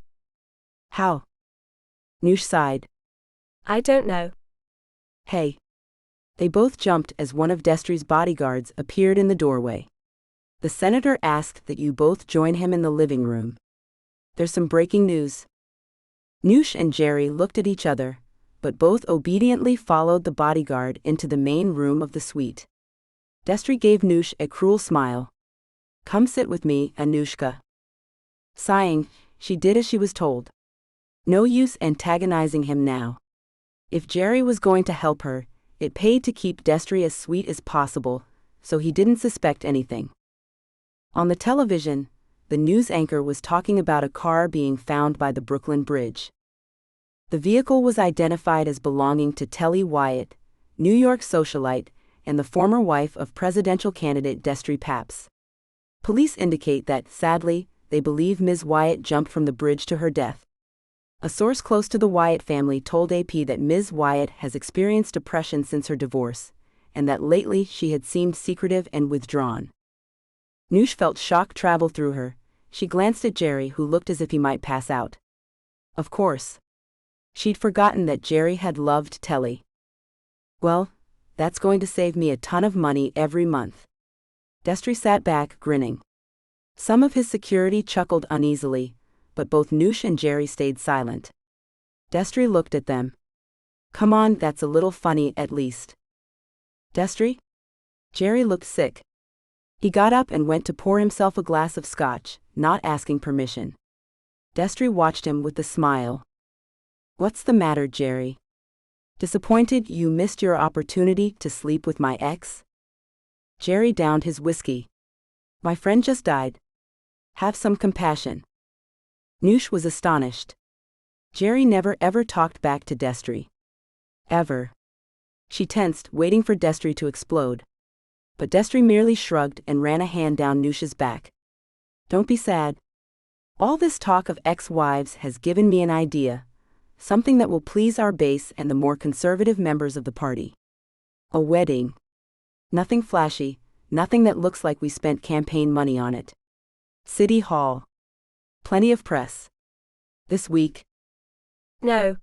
How? Noosh sighed. I don't know. Hey. They both jumped as one of Destry's bodyguards appeared in the doorway. The senator asked that you both join him in the living room. There's some breaking news. Noosh and Jerry looked at each other, but both obediently followed the bodyguard into the main room of the suite. Destry gave Noosh a cruel smile. Come sit with me, Anushka. Sighing, she did as she was told. No use antagonizing him now. If Jerry was going to help her, it paid to keep Destry as sweet as possible, so he didn't suspect anything. On the television, the news anchor was talking about a car being found by the Brooklyn Bridge. The vehicle was identified as belonging to Telly Wyatt, New York socialite, and the former wife of presidential candidate Destry Paps. Police indicate that, sadly, they believe Ms. Wyatt jumped from the bridge to her death. A source close to the Wyatt family told AP that Ms. Wyatt has experienced depression since her divorce, and that lately she had seemed secretive and withdrawn. Noosh felt shock travel through her. She glanced at Jerry, who looked as if he might pass out. Of course. She'd forgotten that Jerry had loved Telly. Well, that's going to save me a ton of money every month. Destry sat back, grinning. Some of his security chuckled uneasily, but both Noosh and Jerry stayed silent. Destry looked at them. Come on, that's a little funny at least. Destry? Jerry looked sick. He got up and went to pour himself a glass of scotch, not asking permission. Destry watched him with a smile. What's the matter, Jerry? Disappointed you missed your opportunity to sleep with my ex? Jerry downed his whiskey. My friend just died. Have some compassion. Noosh was astonished. Jerry never ever talked back to Destry. Ever. She tensed, waiting for Destry to explode. But Destry merely shrugged and ran a hand down Noosh's back. Don't be sad. All this talk of ex-wives has given me an idea. Something that will please our base and the more conservative members of the party. A wedding. Nothing flashy, nothing that looks like we spent campaign money on it. City Hall. Plenty of press. This week. No.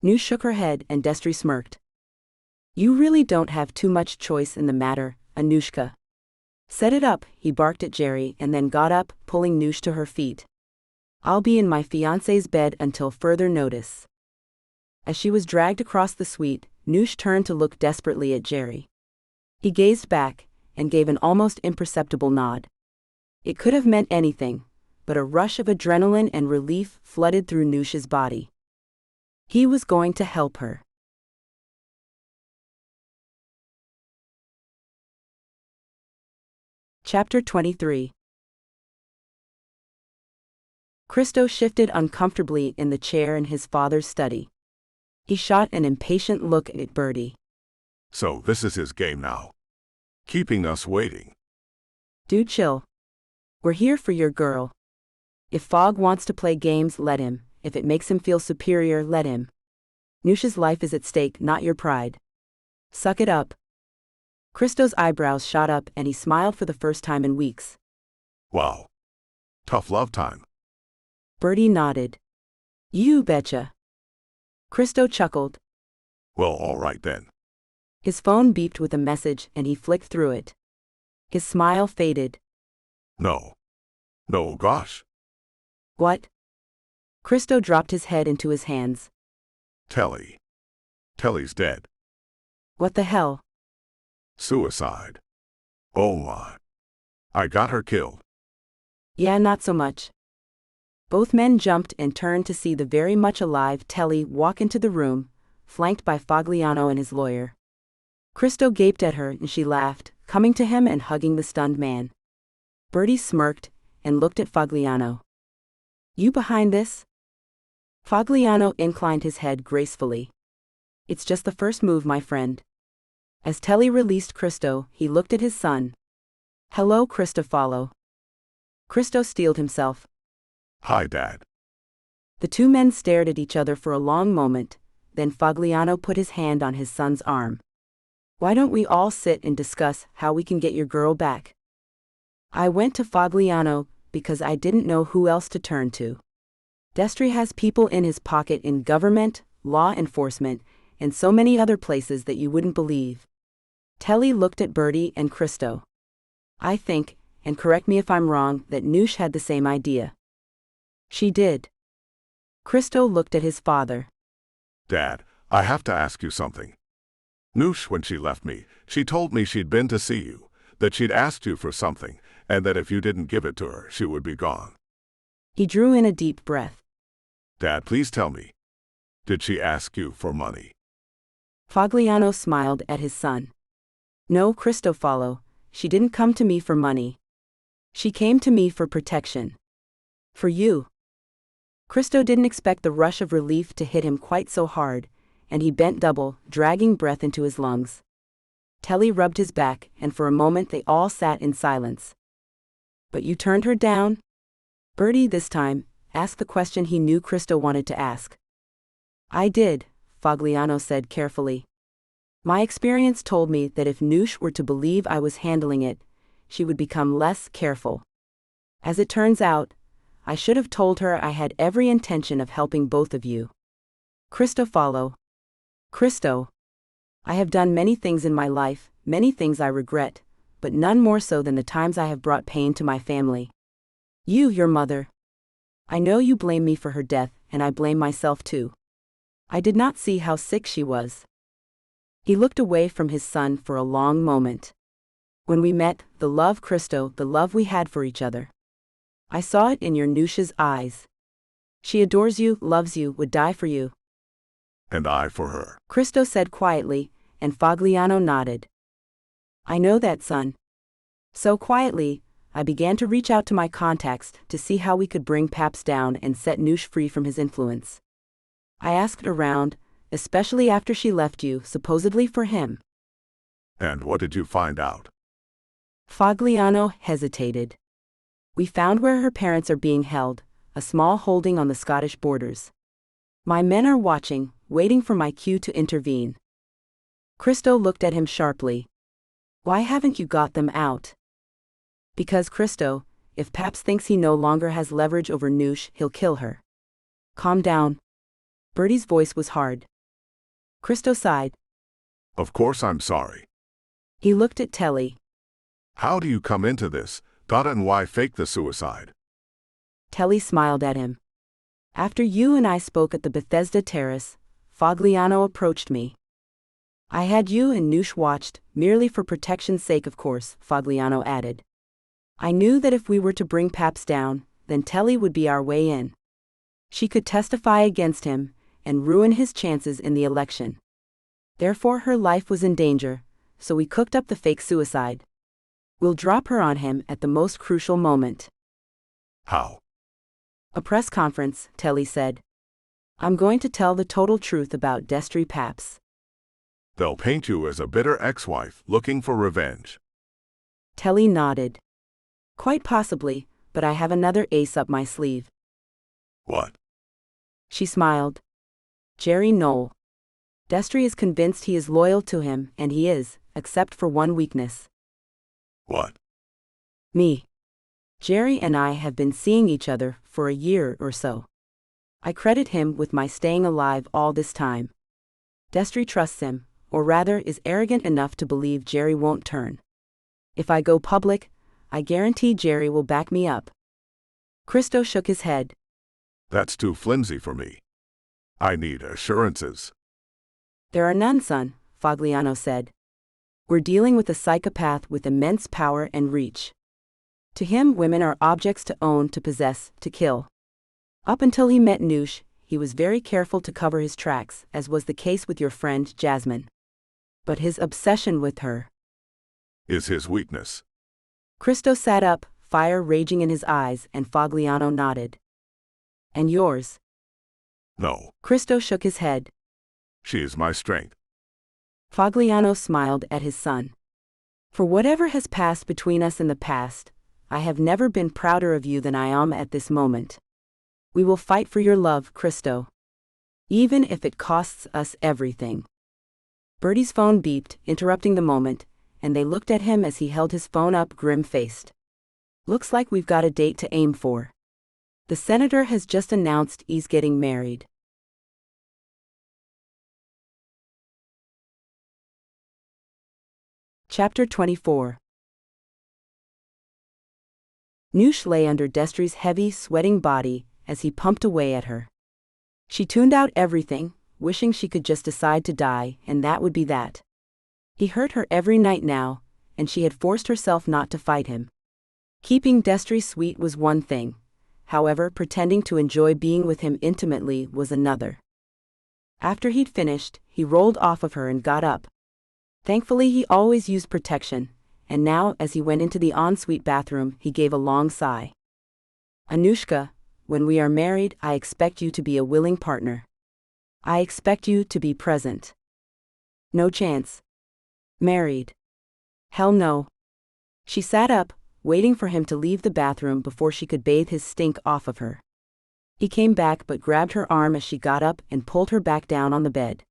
Noosh shook her head and Destry smirked. You really don't have too much choice in the matter, Anushka. Set it up, he barked at Jerry and then got up, pulling Noosh to her feet. I'll be in my fiancé's bed until further notice. As she was dragged across the suite, Noosh turned to look desperately at Jerry. He gazed back and gave an almost imperceptible nod. It could have meant anything, but a rush of adrenaline and relief flooded through Noosh's body. He was going to help her. Chapter 23. Christo shifted uncomfortably in the chair in his father's study. He shot an impatient look at Bertie. So this is his game now. Keeping us waiting. Dude, chill. We're here for your girl. If Fogg wants to play games, let him. If it makes him feel superior, let him. Noosh's life is at stake, not your pride. Suck it up. Christo's eyebrows shot up and he smiled for the first time in weeks. Wow. Tough love time. Bertie nodded. You betcha. Christo chuckled. Well, all right then. His phone beeped with a message and he flicked through it. His smile faded. No. No, gosh. What? Christo dropped his head into his hands. Telly. Telly's dead. What the hell? Suicide. Oh my. I got her killed. Yeah, not so much. Both men jumped and turned to see the very much alive Telly walk into the room, flanked by Fogliano and his lawyer. Christo gaped at her and she laughed, coming to him and hugging the stunned man. Bertie smirked and looked at Fogliano. You behind this? Fogliano inclined his head gracefully. It's just the first move, my friend. As Telly released Christo, he looked at his son. Hello, Christofalo. Christo steeled himself. Hi, Dad. The two men stared at each other for a long moment, then Fogliano put his hand on his son's arm. Why don't we all sit and discuss how we can get your girl back? I went to Fogliano because I didn't know who else to turn to. Destry has people in his pocket in government, law enforcement, and so many other places that you wouldn't believe. Telly looked at Bertie and Christo. I think, and correct me if I'm wrong, that Noosh had the same idea. She did. Christo looked at his father. Dad, I have to ask you something. Noosh, when she left me, she told me she'd been to see you, that she'd asked you for something, and that if you didn't give it to her, she would be gone. He drew in a deep breath. Dad, please tell me. Did she ask you for money? Fogliano smiled at his son. No, Cristofalo, she didn't come to me for money. She came to me for protection. For you. Christo didn't expect the rush of relief to hit him quite so hard, and he bent double, dragging breath into his lungs. Telly rubbed his back, and for a moment they all sat in silence. But you turned her down? Bertie, this time, asked the question he knew Christo wanted to ask. I did, Fogliano said carefully. My experience told me that if Noosh were to believe I was handling it, she would become less careful. As it turns out, I should have told her I had every intention of helping both of you. Cristofalo. Christo. I have done many things in my life, many things I regret, but none more so than the times I have brought pain to my family. You, your mother. I know you blame me for her death, and I blame myself too. I did not see how sick she was. He looked away from his son for a long moment. When we met, the love, Christo, the love we had for each other. I saw it in your Noosh's eyes. She adores you, loves you, would die for you, And I for her. Christo said quietly, and Fagliano nodded. I know that, son. So quietly, I began to reach out to my contacts to see how we could bring Paps down and set Noosh free from his influence. I asked around, especially after she left you, supposedly for him. And what did you find out? Fagliano hesitated. We found where her parents are being held, a small holding on the Scottish borders. My men are watching, waiting for my cue to intervene. Christo looked at him sharply. Why haven't you got them out? Because, Christo, if Paps thinks he no longer has leverage over Noosh, he'll kill her. Calm down. Bertie's voice was hard. Christo sighed. Of course I'm sorry. He looked at Telly. How do you come into this, and why fake the suicide? Telly smiled at him. After you and I spoke at the Bethesda Terrace, Fagliano approached me. I had you and Noosh watched, merely for protection's sake, of course, Fagliano added. I knew that if we were to bring Paps down, then Telly would be our way in. She could testify against him, and ruin his chances in the election. Therefore her life was in danger, so we cooked up the fake suicide. We'll drop her on him at the most crucial moment. How? A press conference, Telly said. I'm going to tell the total truth about Destry Paps. They'll paint you as a bitter ex-wife looking for revenge. Telly nodded. Quite possibly, but I have another ace up my sleeve. What? She smiled. Jerry Knoll. Destry is convinced he is loyal to him, and he is, except for one weakness. What? Me. Jerry and I have been seeing each other for a year or so. I credit him with my staying alive all this time. Destry trusts him, or rather is arrogant enough to believe Jerry won't turn. If I go public, I guarantee Jerry will back me up. Christo shook his head. That's too flimsy for me. I need assurances. There are none, son, Fagliano said. We're dealing with a psychopath with immense power and reach. To him, women are objects to own, to possess, to kill. Up until he met Noosh, he was very careful to cover his tracks, as was the case with your friend Jasmine. But his obsession with her is his weakness. Christo sat up, fire raging in his eyes, and Fagliano nodded. And yours? No. Christo shook his head. She is my strength. Fagliano smiled at his son. For whatever has passed between us in the past, I have never been prouder of you than I am at this moment. We will fight for your love, Christo. Even if it costs us everything. Bertie's phone beeped, interrupting the moment, and they looked at him as he held his phone up grim-faced. Looks like we've got a date to aim for. The senator has just announced he's getting married. Chapter 24. Noosh lay under Destry's heavy, sweating body as he pumped away at her. She tuned out everything, wishing she could just decide to die, and that would be that. He hurt her every night now, and she had forced herself not to fight him. Keeping Destry sweet was one thing, however, pretending to enjoy being with him intimately was another. After he'd finished, he rolled off of her and got up. Thankfully, he always used protection, and now, as he went into the ensuite bathroom, he gave a long sigh. Anushka, when we are married, I expect you to be a willing partner. I expect you to be present. No chance. Married. Hell no. She sat up, waiting for him to leave the bathroom before she could bathe his stink off of her. He came back but grabbed her arm as she got up and pulled her back down on the bed.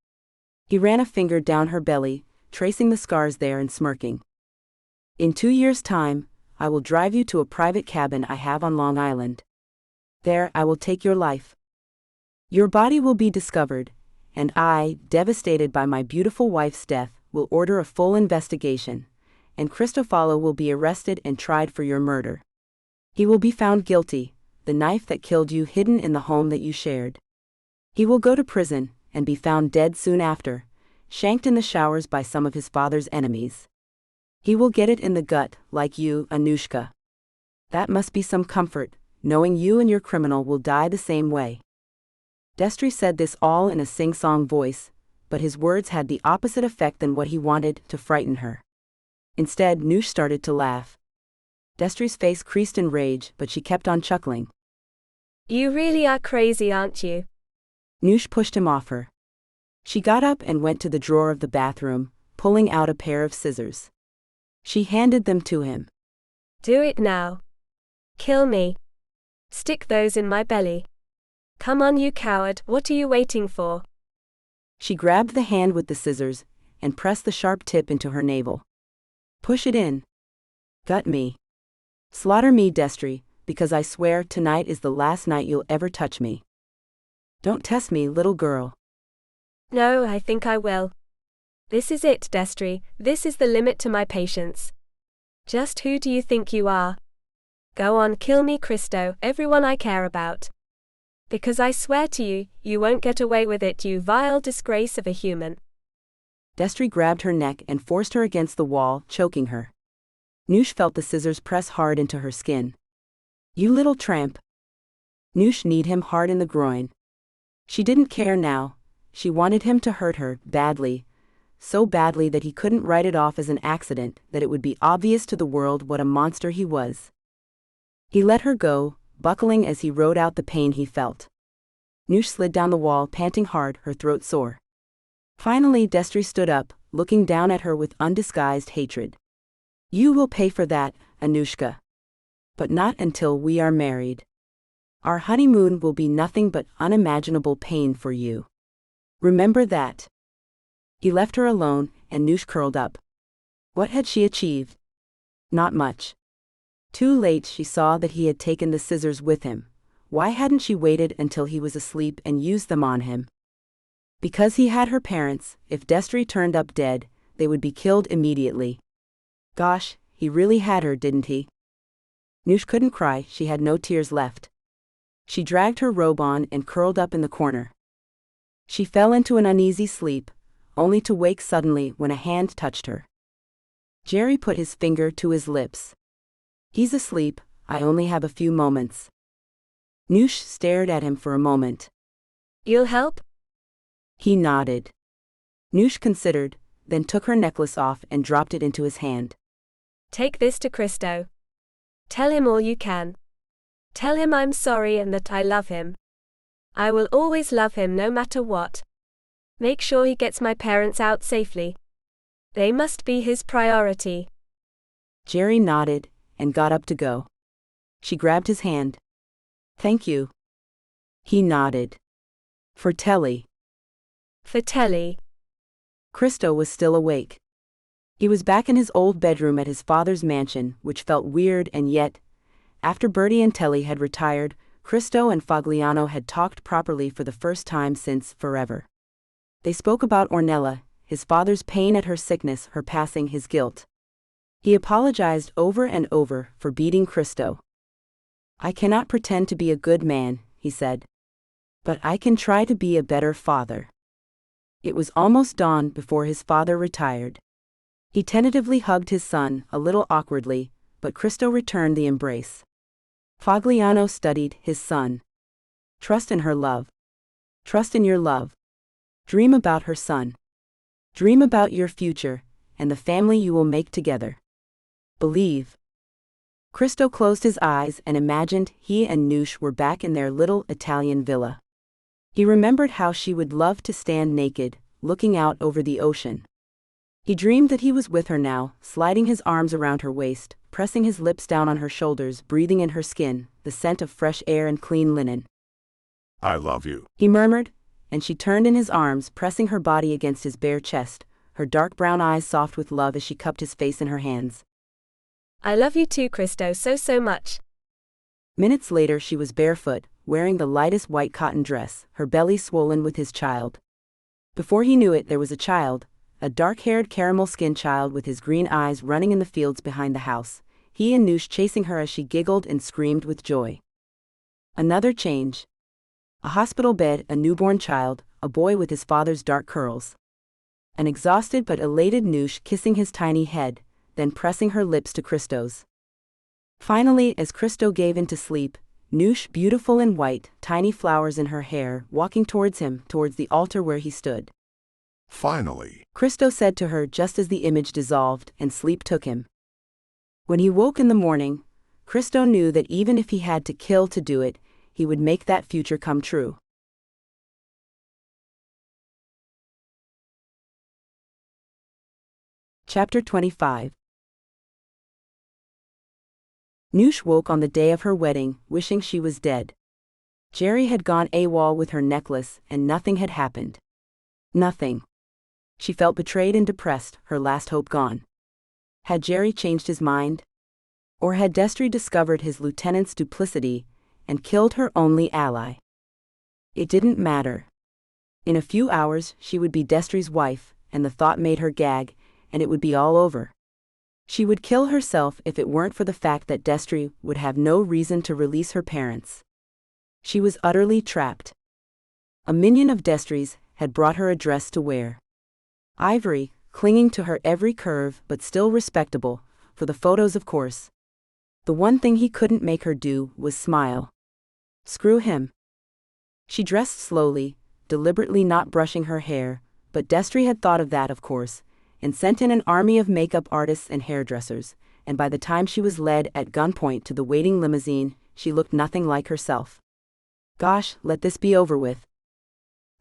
He ran a finger down her belly, tracing the scars there and smirking. In 2 years' time, I will drive you to a private cabin I have on Long Island. There I will take your life. Your body will be discovered, and I, devastated by my beautiful wife's death, will order a full investigation, and Christofalo will be arrested and tried for your murder. He will be found guilty, the knife that killed you hidden in the home that you shared. He will go to prison, and be found dead soon after, shanked in the showers by some of his father's enemies. He will get it in the gut, like you, Anushka. That must be some comfort, knowing you and your criminal will die the same way. Destry said this all in a sing-song voice, but his words had the opposite effect than what he wanted, to frighten her. Instead, Noosh started to laugh. Destry's face creased in rage, but she kept on chuckling. You really are crazy, aren't you? Noosh pushed him off her. She got up and went to the drawer of the bathroom, pulling out a pair of scissors. She handed them to him. Do it now. Kill me. Stick those in my belly. Come on, you coward, what are you waiting for? She grabbed the hand with the scissors and pressed the sharp tip into her navel. Push it in. Gut me. Slaughter me, Destry, because I swear tonight is the last night you'll ever touch me. Don't test me, little girl. No, I think I will. This is it, Destry, this is the limit to my patience. Just who do you think you are? Go on, kill me, Christo, everyone I care about. Because I swear to you, you won't get away with it, you vile disgrace of a human. Destry grabbed her neck and forced her against the wall, choking her. Noosh felt the scissors press hard into her skin. You little tramp. Noosh kneed him hard in the groin. She didn't care now. She wanted him to hurt her, badly. So badly that he couldn't write it off as an accident, that it would be obvious to the world what a monster he was. He let her go, buckling as he rode out the pain he felt. Noosh slid down the wall, panting hard, her throat sore. Finally, Destry stood up, looking down at her with undisguised hatred. You will pay for that, Anushka. But not until we are married. Our honeymoon will be nothing but unimaginable pain for you. Remember that. He left her alone, and Noosh curled up. What had she achieved? Not much. Too late she saw that he had taken the scissors with him. Why hadn't she waited until he was asleep and used them on him? Because he had her parents. If Destry turned up dead, they would be killed immediately. Gosh, he really had her, didn't he? Noosh couldn't cry, she had no tears left. She dragged her robe on and curled up in the corner. She fell into an uneasy sleep, only to wake suddenly when a hand touched her. Jerry put his finger to his lips. He's asleep, I only have a few moments. Noosh stared at him for a moment. You'll help? He nodded. Noosh considered, then took her necklace off and dropped it into his hand. Take this to Christo. Tell him all you can. Tell him I'm sorry and that I love him. I will always love him no matter what. Make sure he gets my parents out safely. They must be his priority. Jerry nodded and got up to go. She grabbed his hand. Thank you. He nodded. For Telly. For Telly. Christo was still awake. He was back in his old bedroom at his father's mansion, which felt weird, and yet, after Bertie and Telly had retired, Christo and Fagliano had talked properly for the first time since forever. They spoke about Ornella, his father's pain at her sickness, her passing, his guilt. He apologized over and over for beating Christo. I cannot pretend to be a good man, he said. But I can try to be a better father. It was almost dawn before his father retired. He tentatively hugged his son, a little awkwardly, but Christo returned the embrace. Fagliano studied his son. Trust in her love. Trust in your love. Dream about her, son. Dream about your future, and the family you will make together. Believe. Christo closed his eyes and imagined he and Noosh were back in their little Italian villa. He remembered how she would love to stand naked, looking out over the ocean. He dreamed that he was with her now, sliding his arms around her waist, pressing his lips down on her shoulders, breathing in her skin, the scent of fresh air and clean linen. I love you, he murmured, and she turned in his arms, pressing her body against his bare chest, her dark brown eyes soft with love as she cupped his face in her hands. I love you too, Christo, so much. Minutes later she was barefoot, wearing the lightest white cotton dress, her belly swollen with his child. Before he knew it, there was a child, a dark-haired caramel-skinned child with his green eyes running in the fields behind the house, he and Noosh chasing her as she giggled and screamed with joy. Another change. A hospital bed, a newborn child, a boy with his father's dark curls. An exhausted but elated Noosh kissing his tiny head, then pressing her lips to Christo's. Finally, as Christo gave in to sleep, Noosh, beautiful in white, tiny flowers in her hair, walking towards him, towards the altar where he stood. Finally, Christo said to her just as the image dissolved and sleep took him. When he woke in the morning, Christo knew that even if he had to kill to do it, he would make that future come true. Chapter 25. Noosh woke on the day of her wedding, wishing she was dead. Jerry had gone AWOL with her necklace, and nothing had happened. Nothing. She felt betrayed and depressed, her last hope gone. Had Jerry changed his mind? Or had Destry discovered his lieutenant's duplicity and killed her only ally? It didn't matter. In a few hours she would be Destry's wife, and the thought made her gag, and it would be all over. She would kill herself if it weren't for the fact that Destry would have no reason to release her parents. She was utterly trapped. A minion of Destry's had brought her a dress to wear. Ivory, clinging to her every curve but still respectable, for the photos of course. The one thing he couldn't make her do was smile. Screw him. She dressed slowly, deliberately not brushing her hair, but Destry had thought of that of course, and sent in an army of makeup artists and hairdressers, and by the time she was led at gunpoint to the waiting limousine, she looked nothing like herself. Gosh, let this be over with.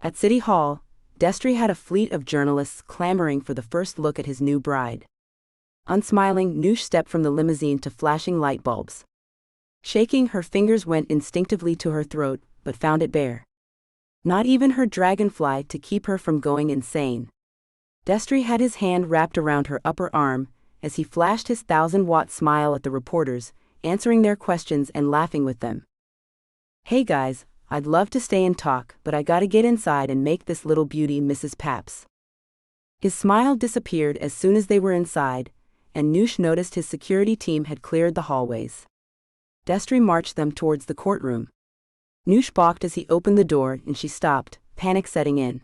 At City Hall, Destry had a fleet of journalists clamoring for the first look at his new bride. Unsmiling, Noosh stepped from the limousine to flashing light bulbs. Shaking, her fingers went instinctively to her throat, but found it bare. Not even her dragonfly to keep her from going insane. Destry had his hand wrapped around her upper arm, as he flashed his 1,000-watt smile at the reporters, answering their questions and laughing with them. Hey guys, I'd love to stay and talk, but I gotta get inside and make this little beauty Mrs. Paps. His smile disappeared as soon as they were inside, and Noosh noticed his security team had cleared the hallways. Destry marched them towards the courtroom. Noosh balked as he opened the door and she stopped, panic setting in.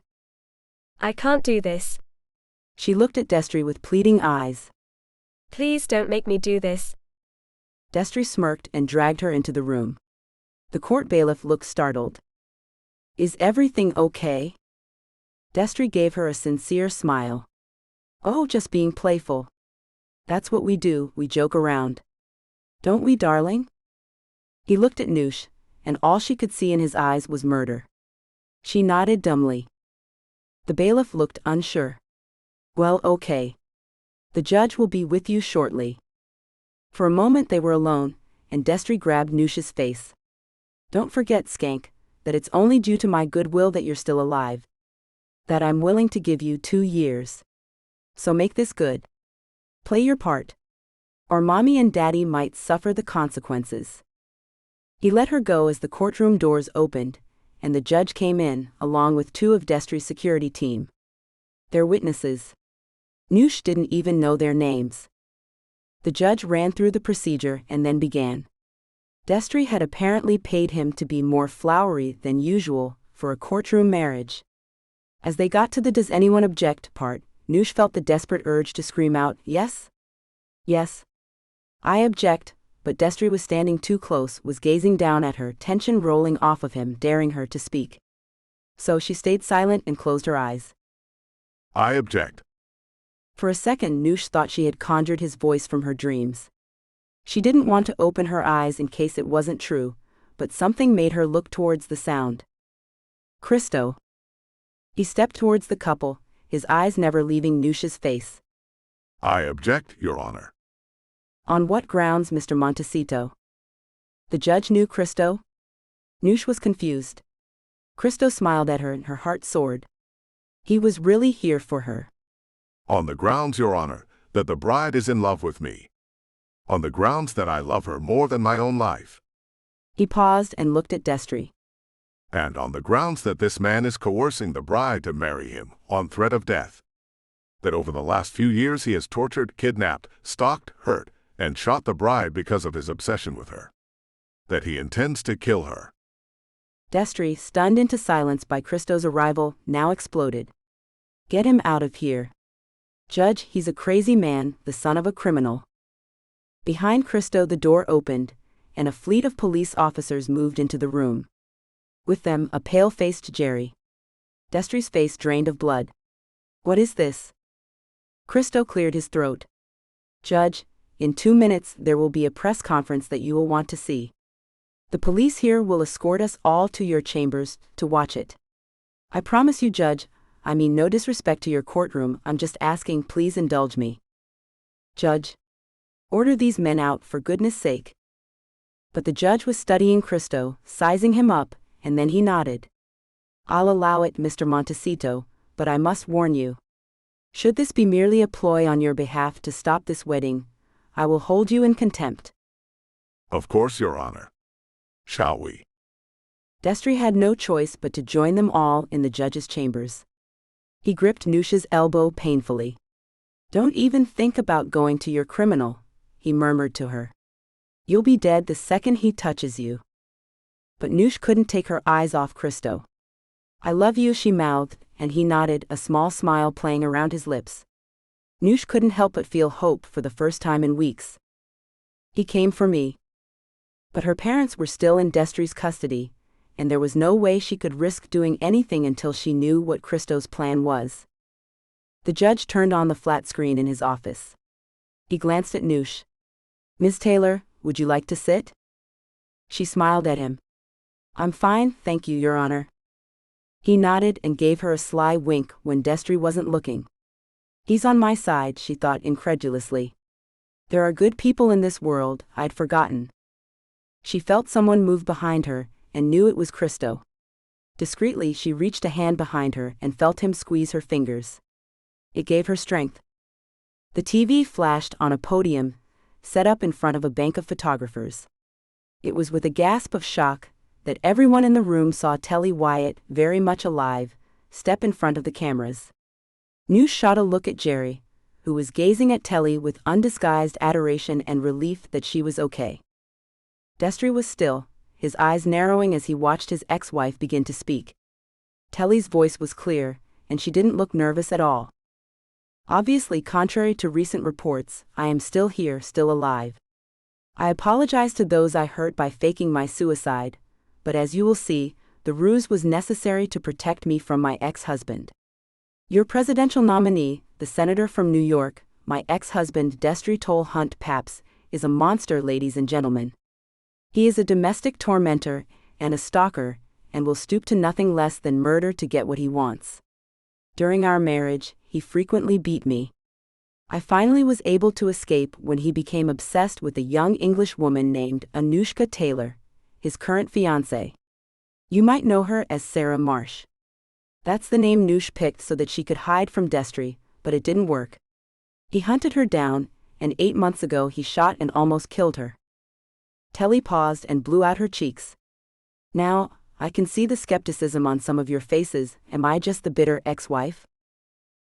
I can't do this. She looked at Destry with pleading eyes. Please don't make me do this. Destry smirked and dragged her into the room. The court bailiff looked startled. Is everything okay? Destry gave her a sincere smile. Oh, just being playful. That's what we do, we joke around. Don't we, darling? He looked at Noosh, and all she could see in his eyes was murder. She nodded dumbly. The bailiff looked unsure. Well, okay. The judge will be with you shortly. For a moment they were alone, and Destry grabbed Noosh's face. Don't forget, skank, that it's only due to my goodwill that you're still alive. That I'm willing to give you 2 years. So make this good. Play your part. Or mommy and daddy might suffer the consequences. He let her go as the courtroom doors opened, and the judge came in, along with 2 of Destry's security team. Their witnesses. Noosh didn't even know their names. The judge ran through the procedure and then began. Destry had apparently paid him to be more flowery than usual for a courtroom marriage. As they got to the "does anyone object" part, Noosh felt the desperate urge to scream out, yes? Yes. I object, but Destry was standing too close, was gazing down at her, tension rolling off of him, daring her to speak. So she stayed silent and closed her eyes. I object. For a second Noosh thought she had conjured his voice from her dreams. She didn't want to open her eyes in case it wasn't true, but something made her look towards the sound. Christo. He stepped towards the couple, his eyes never leaving Noosh's face. I object, Your Honor. On what grounds, Mr. Montecito? The judge knew Christo? Noosh was confused. Christo smiled at her and her heart soared. He was really here for her. On the grounds, Your Honor, that the bride is in love with me. On the grounds that I love her more than my own life. He paused and looked at Destry. And on the grounds that this man is coercing the bride to marry him, on threat of death. That over the last few years he has tortured, kidnapped, stalked, hurt, and shot the bride because of his obsession with her. That he intends to kill her. Destry, stunned into silence by Christo's arrival, now exploded. Get him out of here. Judge, he's a crazy man, the son of a criminal. Behind Christo the door opened, and a fleet of police officers moved into the room. With them, a pale-faced Jerry. Destry's face drained of blood. "What is this?" Christo cleared his throat. "Judge, in 2 minutes there will be a press conference that you will want to see. The police here will escort us all to your chambers to watch it. I promise you, Judge, I mean no disrespect to your courtroom, I'm just asking, please indulge me." "Judge, order these men out for goodness sake." But the judge was studying Christo, sizing him up, and then he nodded. "I'll allow it, Mr. Montecito, but I must warn you. Should this be merely a ploy on your behalf to stop this wedding, I will hold you in contempt." Of course, Your Honor. Shall we? Destry had no choice but to join them all in the judge's chambers. He gripped Noosh's elbow painfully. "Don't even think about going to your criminal," he murmured to her. "You'll be dead the second he touches you." But Noosh couldn't take her eyes off Christo. "I love you," she mouthed, and he nodded, a small smile playing around his lips. Noosh couldn't help but feel hope for the first time in weeks. "He came for me." But her parents were still in Destry's custody, and there was no way she could risk doing anything until she knew what Christo's plan was. The judge turned on the flat screen in his office. He glanced at Noosh. "Ms. Taylor, would you like to sit?" She smiled at him. "I'm fine, thank you, Your Honor." He nodded and gave her a sly wink when Destry wasn't looking. "He's on my side," she thought incredulously. "There are good people in this world, I'd forgotten." She felt someone move behind her, and knew it was Christo. Discreetly she reached a hand behind her and felt him squeeze her fingers. It gave her strength. The TV flashed on a podium, set up in front of a bank of photographers. It was with a gasp of shock that everyone in the room saw Telly Wyatt, very much alive, step in front of the cameras. Noosh shot a look at Jerry, who was gazing at Telly with undisguised adoration and relief that she was okay. Destry was still, his eyes narrowing as he watched his ex-wife begin to speak. Telly's voice was clear, and she didn't look nervous at all. "Obviously, contrary to recent reports, I am still here, still alive. I apologize to those I hurt by faking my suicide, but as you will see, the ruse was necessary to protect me from my ex-husband. Your presidential nominee, the senator from New York, my ex-husband Destry Toll Hunt Paps, is a monster, ladies and gentlemen. He is a domestic tormentor and a stalker, and will stoop to nothing less than murder to get what he wants. During our marriage, he frequently beat me. I finally was able to escape when he became obsessed with a young English woman named Anushka Taylor, his current fiancée. You might know her as Sarah Marsh. That's the name Noosh picked so that she could hide from Destry, but it didn't work. He hunted her down, and 8 months ago he shot and almost killed her." Telly paused and blew out her cheeks. "Now, I can see the skepticism on some of your faces. Am I just the bitter ex-wife?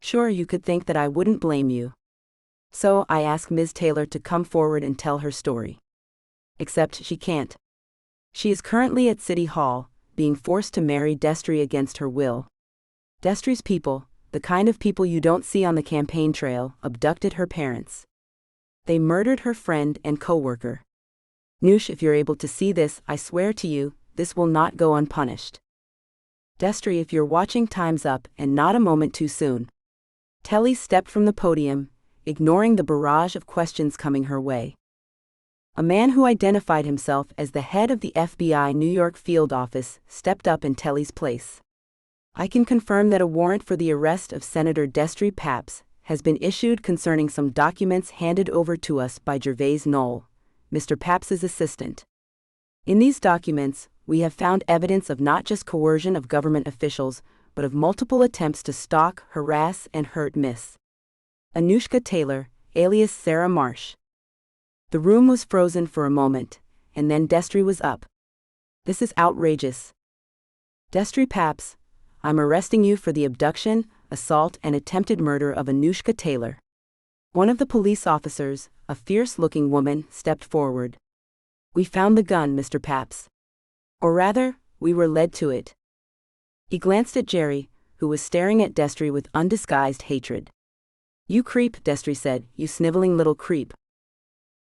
Sure, you could think that I wouldn't blame you. So I ask Ms. Taylor to come forward and tell her story. Except she can't. She is currently at City Hall, being forced to marry Destry against her will. Destry's people, the kind of people you don't see on the campaign trail, abducted her parents. They murdered her friend and co-worker. Noosh, if you're able to see this, I swear to you, this will not go unpunished. Destry, if you're watching, time's up, and not a moment too soon." Telly stepped from the podium, ignoring the barrage of questions coming her way. A man who identified himself as the head of the FBI New York field office stepped up in Telly's place. "I can confirm that a warrant for the arrest of Senator Destry Paps has been issued concerning some documents handed over to us by Gervais Knoll, Mr. Paps's assistant. In these documents, we have found evidence of not just coercion of government officials, but of multiple attempts to stalk, harass, and hurt Miss Anushka Taylor, alias Sarah Marsh." The room was frozen for a moment, and then Destry was up. "This is outrageous. Destry Paps, I'm arresting you for the abduction, assault, and attempted murder of Anushka Taylor." One of the police officers, a fierce-looking woman, stepped forward. "We found the gun, Mr. Paps. Or rather, we were led to it." He glanced at Jerry, who was staring at Destry with undisguised hatred. "You creep," Destry said, "you sniveling little creep."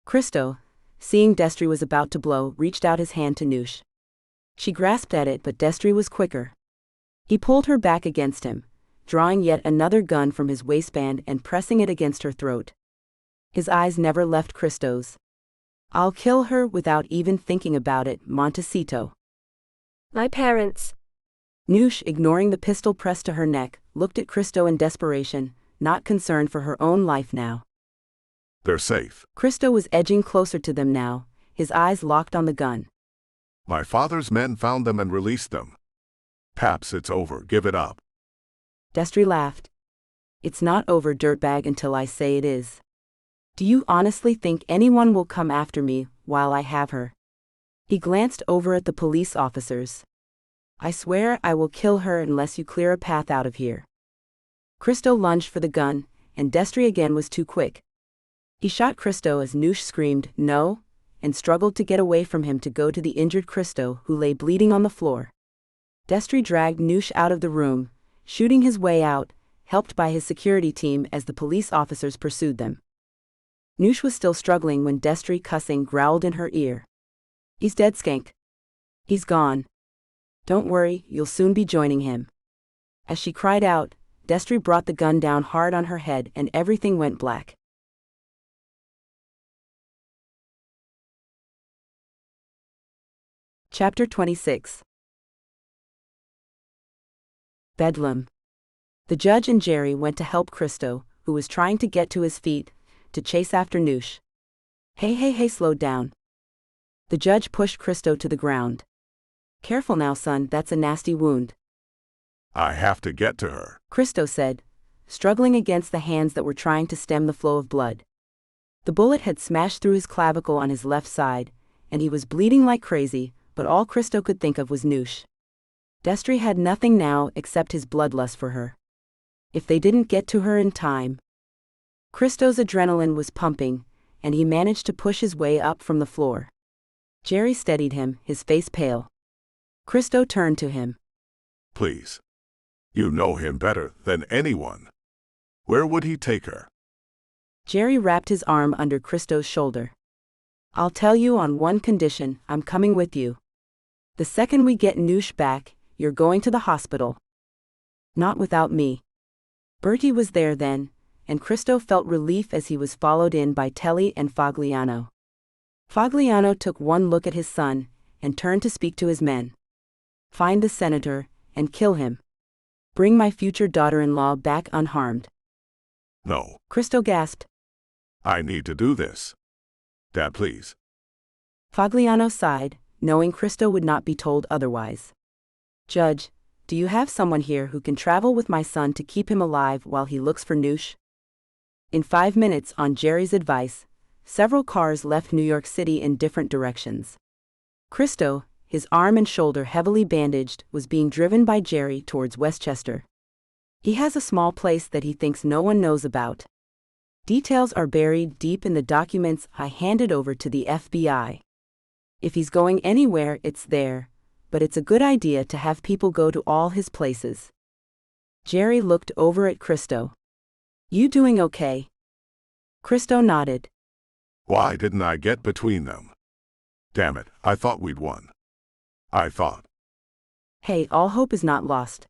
"Christo, seeing Destry was about to blow, reached out his hand to Noosh. She grasped at it, but Destry was quicker. He pulled her back against him, drawing yet another gun from his waistband and pressing it against her throat. His eyes never left Christo's. "I'll kill her without even thinking about it, Montecito." My parents. Noosh, ignoring the pistol pressed to her neck, looked at Christo in desperation, not concerned for her own life now. They're safe. Christo was edging closer to them now, his eyes locked on the gun. My father's men found them and released them. Paps, it's over, give it up. Destry laughed. "It's not over, dirtbag, until I say it is. Do you honestly think anyone will come after me while I have her?" He glanced over at the police officers. "I swear I will kill her unless you clear a path out of here." Christo lunged for the gun, and Destry again was too quick. He shot Christo as Noosh screamed, "No," and struggled to get away from him to go to the injured Christo, who lay bleeding on the floor. Destry dragged Noosh out of the room, shooting his way out, helped by his security team as the police officers pursued them. Noosh was still struggling when Destry, cussing, growled in her ear. "He's dead, skank. He's gone. Don't worry, you'll soon be joining him." As she cried out, Destry brought the gun down hard on her head and everything went black. Chapter 26. Bedlam. The judge and Jerry went to help Christo, who was trying to get to his feet, to chase after Noosh. Hey, slow down." The judge pushed Christo to the ground. "Careful now, son, that's a nasty wound." I have to get to her. Christo said, struggling against the hands that were trying to stem the flow of blood. The bullet had smashed through his clavicle on his left side, and he was bleeding like crazy, but all Christo could think of was Noosh. Destry had nothing now except his bloodlust for her. If they didn't get to her in time. Christo's adrenaline was pumping, and he managed to push his way up from the floor. Jerry steadied him, his face pale. Christo turned to him. Please. You know him better than anyone. Where would he take her? Jerry wrapped his arm under Christo's shoulder. "I'll tell you on one condition, I'm coming with you. The second we get Noosh back, you're going to the hospital." "Not without me." Bertie was there then, and Christo felt relief as he was followed in by Telly and Fogliano. Fogliano took one look at his son, and turned to speak to his men. "Find the senator, and kill him. Bring my future daughter-in-law back unharmed." No. Christo gasped. I need to do this. Dad, please. Fogliano sighed, knowing Christo would not be told otherwise. "Judge, do you have someone here who can travel with my son to keep him alive while he looks for Noosh?" In 5 minutes, on Jerry's advice, several cars left New York City in different directions. Christo, his arm and shoulder heavily bandaged, was being driven by Jerry towards Westchester. He has a small place that he thinks no one knows about. Details are buried deep in the documents I handed over to the FBI. If he's going anywhere, it's there, but it's a good idea to have people go to all his places. Jerry looked over at Christo. "You doing okay?" Christo nodded. Why didn't I get between them? Damn it, I thought we'd won. I thought. "Hey, all hope is not lost.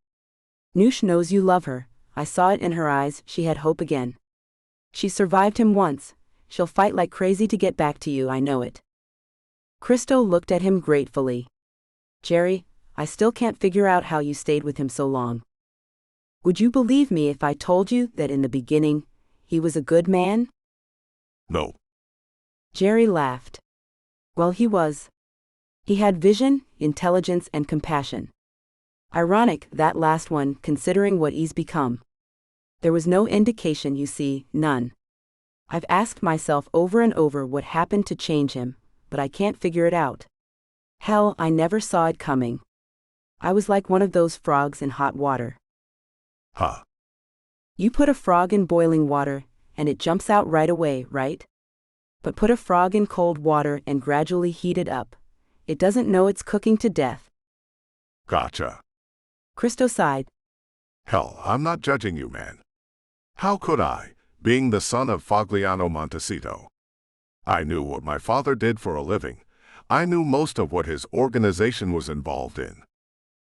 Noosh knows you love her. I saw it in her eyes. She had hope again. She survived him once. She'll fight like crazy to get back to you, I know it." Christo looked at him gratefully. "Jerry, I still can't figure out how you stayed with him so long. Would you believe me if I told you that in the beginning, he was a good man?" No. Jerry laughed. "Well, he was. He had vision, intelligence, and compassion. Ironic, that last one, considering what he's become. There was no indication, you see, none. I've asked myself over and over what happened to change him, but I can't figure it out. Hell, I never saw it coming. I was like one of those frogs in hot water." Huh. You put a frog in boiling water, and it jumps out right away, right? But put a frog in cold water and gradually heat it up. It doesn't know it's cooking to death. Gotcha. Christo sighed. Hell, I'm not judging you, man. How could I, being the son of Fogliano Montecito? I knew what my father did for a living. I knew most of what his organization was involved in.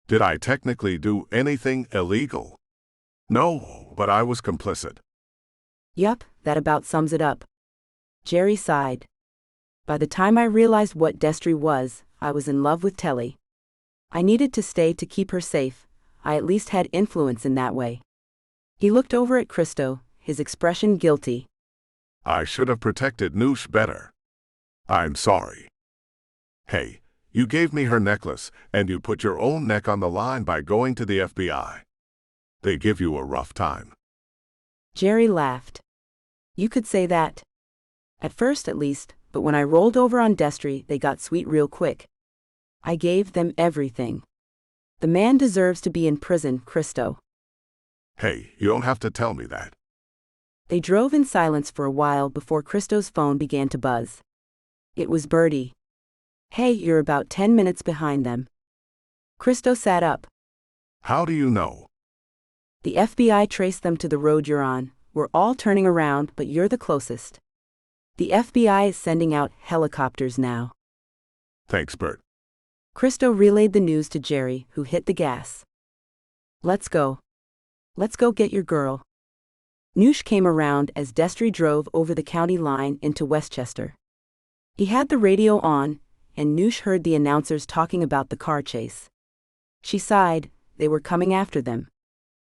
Did I technically do anything illegal? No, but I was complicit. Yup, that about sums it up. Jerry sighed. By the time I realized what Destry was, I was in love with Telly. I needed to stay to keep her safe. I at least had influence in that way. He looked over at Christo, his expression guilty. I should have protected Noosh better. I'm sorry. Hey, you gave me her necklace, and you put your own neck on the line by going to the FBI. They give you a rough time. Jerry laughed. You could say that. At first at least, but when I rolled over on Destry, they got sweet real quick. I gave them everything. The man deserves to be in prison, Christo. Hey, you don't have to tell me that. They drove in silence for a while before Christo's phone began to buzz. It was Bertie. Hey, you're about 10 minutes behind them. Christo sat up. How do you know? The FBI traced them to the road you're on. We're all turning around, but you're the closest. The FBI is sending out helicopters now. Thanks, Bert. Christo relayed the news to Jerry, who hit the gas. Let's go. Let's go get your girl. Noosh came around as Destry drove over the county line into Westchester. He had the radio on, and Noosh heard the announcers talking about the car chase. She sighed. They were coming after them.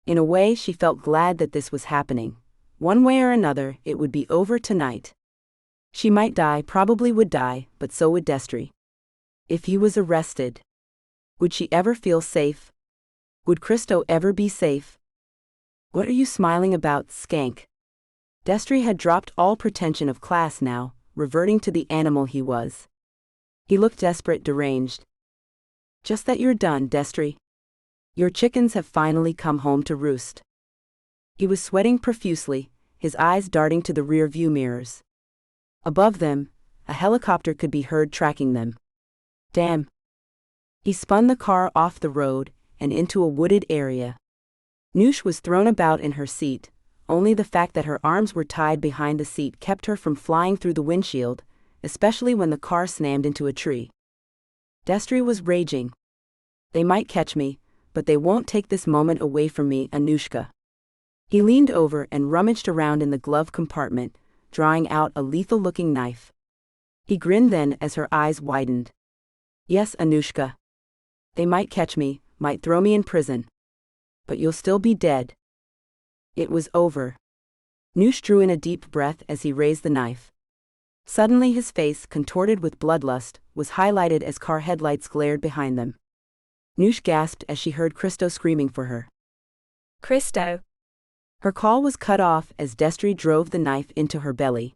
In a way, she felt glad that this was happening. One way or another, it would be over tonight. She might die, probably would die, but so would Destry. If he was arrested, would she ever feel safe? Would Christo ever be safe? What are you smiling about, skank? Destry had dropped all pretension of class now, reverting to the animal he was. He looked desperate, deranged. Just that you're done, Destry. Your chickens have finally come home to roost. He was sweating profusely, his eyes darting to the rear-view mirrors. Above them, a helicopter could be heard tracking them. Damn. He spun the car off the road and into a wooded area. Noosh was thrown about in her seat. Only the fact that her arms were tied behind the seat kept her from flying through the windshield, especially when the car slammed into a tree. Destry was raging. They might catch me, but they won't take this moment away from me, Anushka. He leaned over and rummaged around in the glove compartment, drawing out a lethal-looking knife. He grinned then as her eyes widened. Yes, Anushka. They might catch me, might throw me in prison. But you'll still be dead. It was over. Noosh drew in a deep breath as he raised the knife. Suddenly his face, contorted with bloodlust, was highlighted as car headlights glared behind them. Noosh gasped as she heard Christo screaming for her. Christo. Her call was cut off as Destry drove the knife into her belly.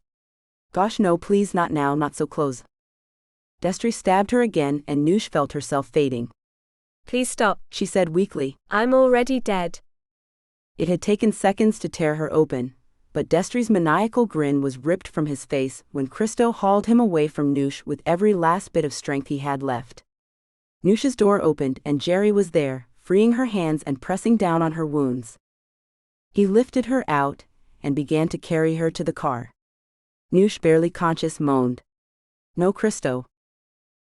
Gosh no, please, not now, not so close. Destry stabbed her again and Noosh felt herself fading. Please stop, she said weakly. I'm already dead. It had taken seconds to tear her open, but Destry's maniacal grin was ripped from his face when Christo hauled him away from Noosh with every last bit of strength he had left. Noosh's door opened and Jerry was there, freeing her hands and pressing down on her wounds. He lifted her out and began to carry her to the car. Noosh, barely conscious, moaned. No, Christo.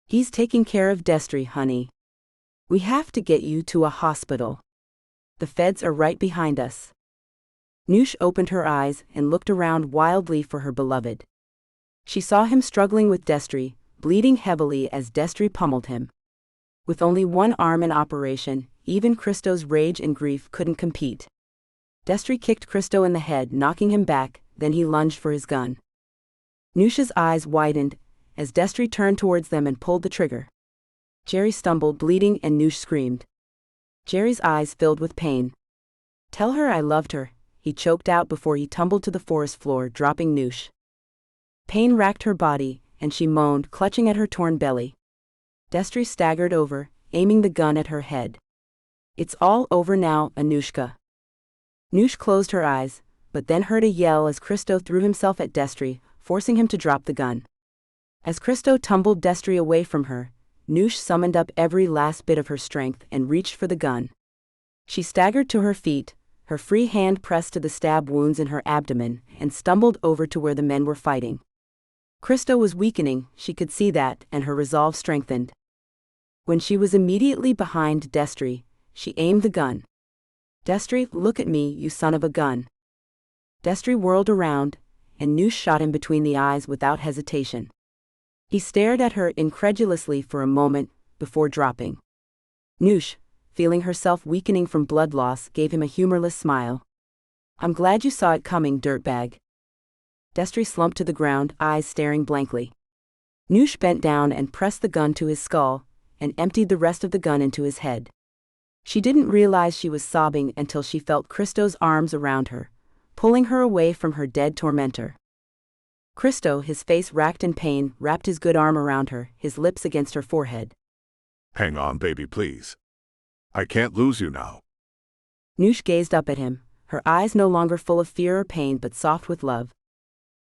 He's taking care of Destry, honey. We have to get you to a hospital. The feds are right behind us. Noosh opened her eyes and looked around wildly for her beloved. She saw him struggling with Destry, bleeding heavily as Destry pummeled him. With only one arm in operation, even Christo's rage and grief couldn't compete. Destry kicked Christo in the head, knocking him back, then he lunged for his gun. Noosh's eyes widened as Destry turned towards them and pulled the trigger. Jerry stumbled, bleeding, and Noosh screamed. Jerry's eyes filled with pain. Tell her I loved her, he choked out before he tumbled to the forest floor, dropping Noosh. Pain racked her body, and she moaned, clutching at her torn belly. Destry staggered over, aiming the gun at her head. It's all over now, Anushka. Noosh closed her eyes, but then heard a yell as Christo threw himself at Destry, forcing him to drop the gun. As Christo tumbled Destry away from her, Noosh summoned up every last bit of her strength and reached for the gun. She staggered to her feet, her free hand pressed to the stab wounds in her abdomen, and stumbled over to where the men were fighting. Christo was weakening, she could see that, and her resolve strengthened. When she was immediately behind Destry, she aimed the gun. "Destry, look at me, you son of a gun." Destry whirled around, and Noosh shot him between the eyes without hesitation. He stared at her incredulously for a moment, before dropping. Noosh, feeling herself weakening from blood loss, gave him a humorless smile. "I'm glad you saw it coming, dirtbag." Destry slumped to the ground, eyes staring blankly. Noosh bent down and pressed the gun to his skull, and emptied the rest of the gun into his head. She didn't realize she was sobbing until she felt Christo's arms around her, pulling her away from her dead tormentor. Christo, his face racked in pain, wrapped his good arm around her, his lips against her forehead. Hang on, baby, please. I can't lose you now. Noosh gazed up at him, her eyes no longer full of fear or pain but soft with love.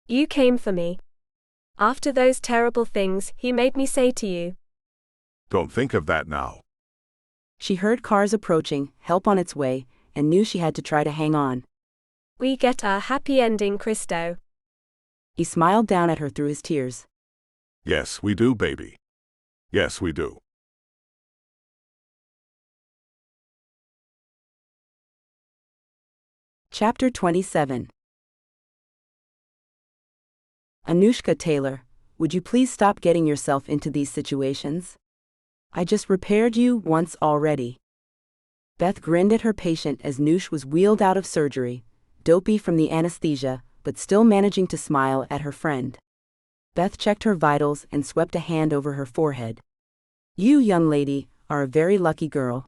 You came for me. After those terrible things he made me say to you. Don't think of that now. She heard cars approaching, help on its way, and knew she had to try to hang on. We get a happy ending, Christo. He smiled down at her through his tears. Yes, we do, baby. Yes, we do. Chapter 27. Anushka Taylor, would you please stop getting yourself into these situations? I just repaired you once already. Beth grinned at her patient as Noosh was wheeled out of surgery, dopey from the anesthesia, but still managing to smile at her friend. Beth checked her vitals and swept a hand over her forehead. You, young lady, are a very lucky girl.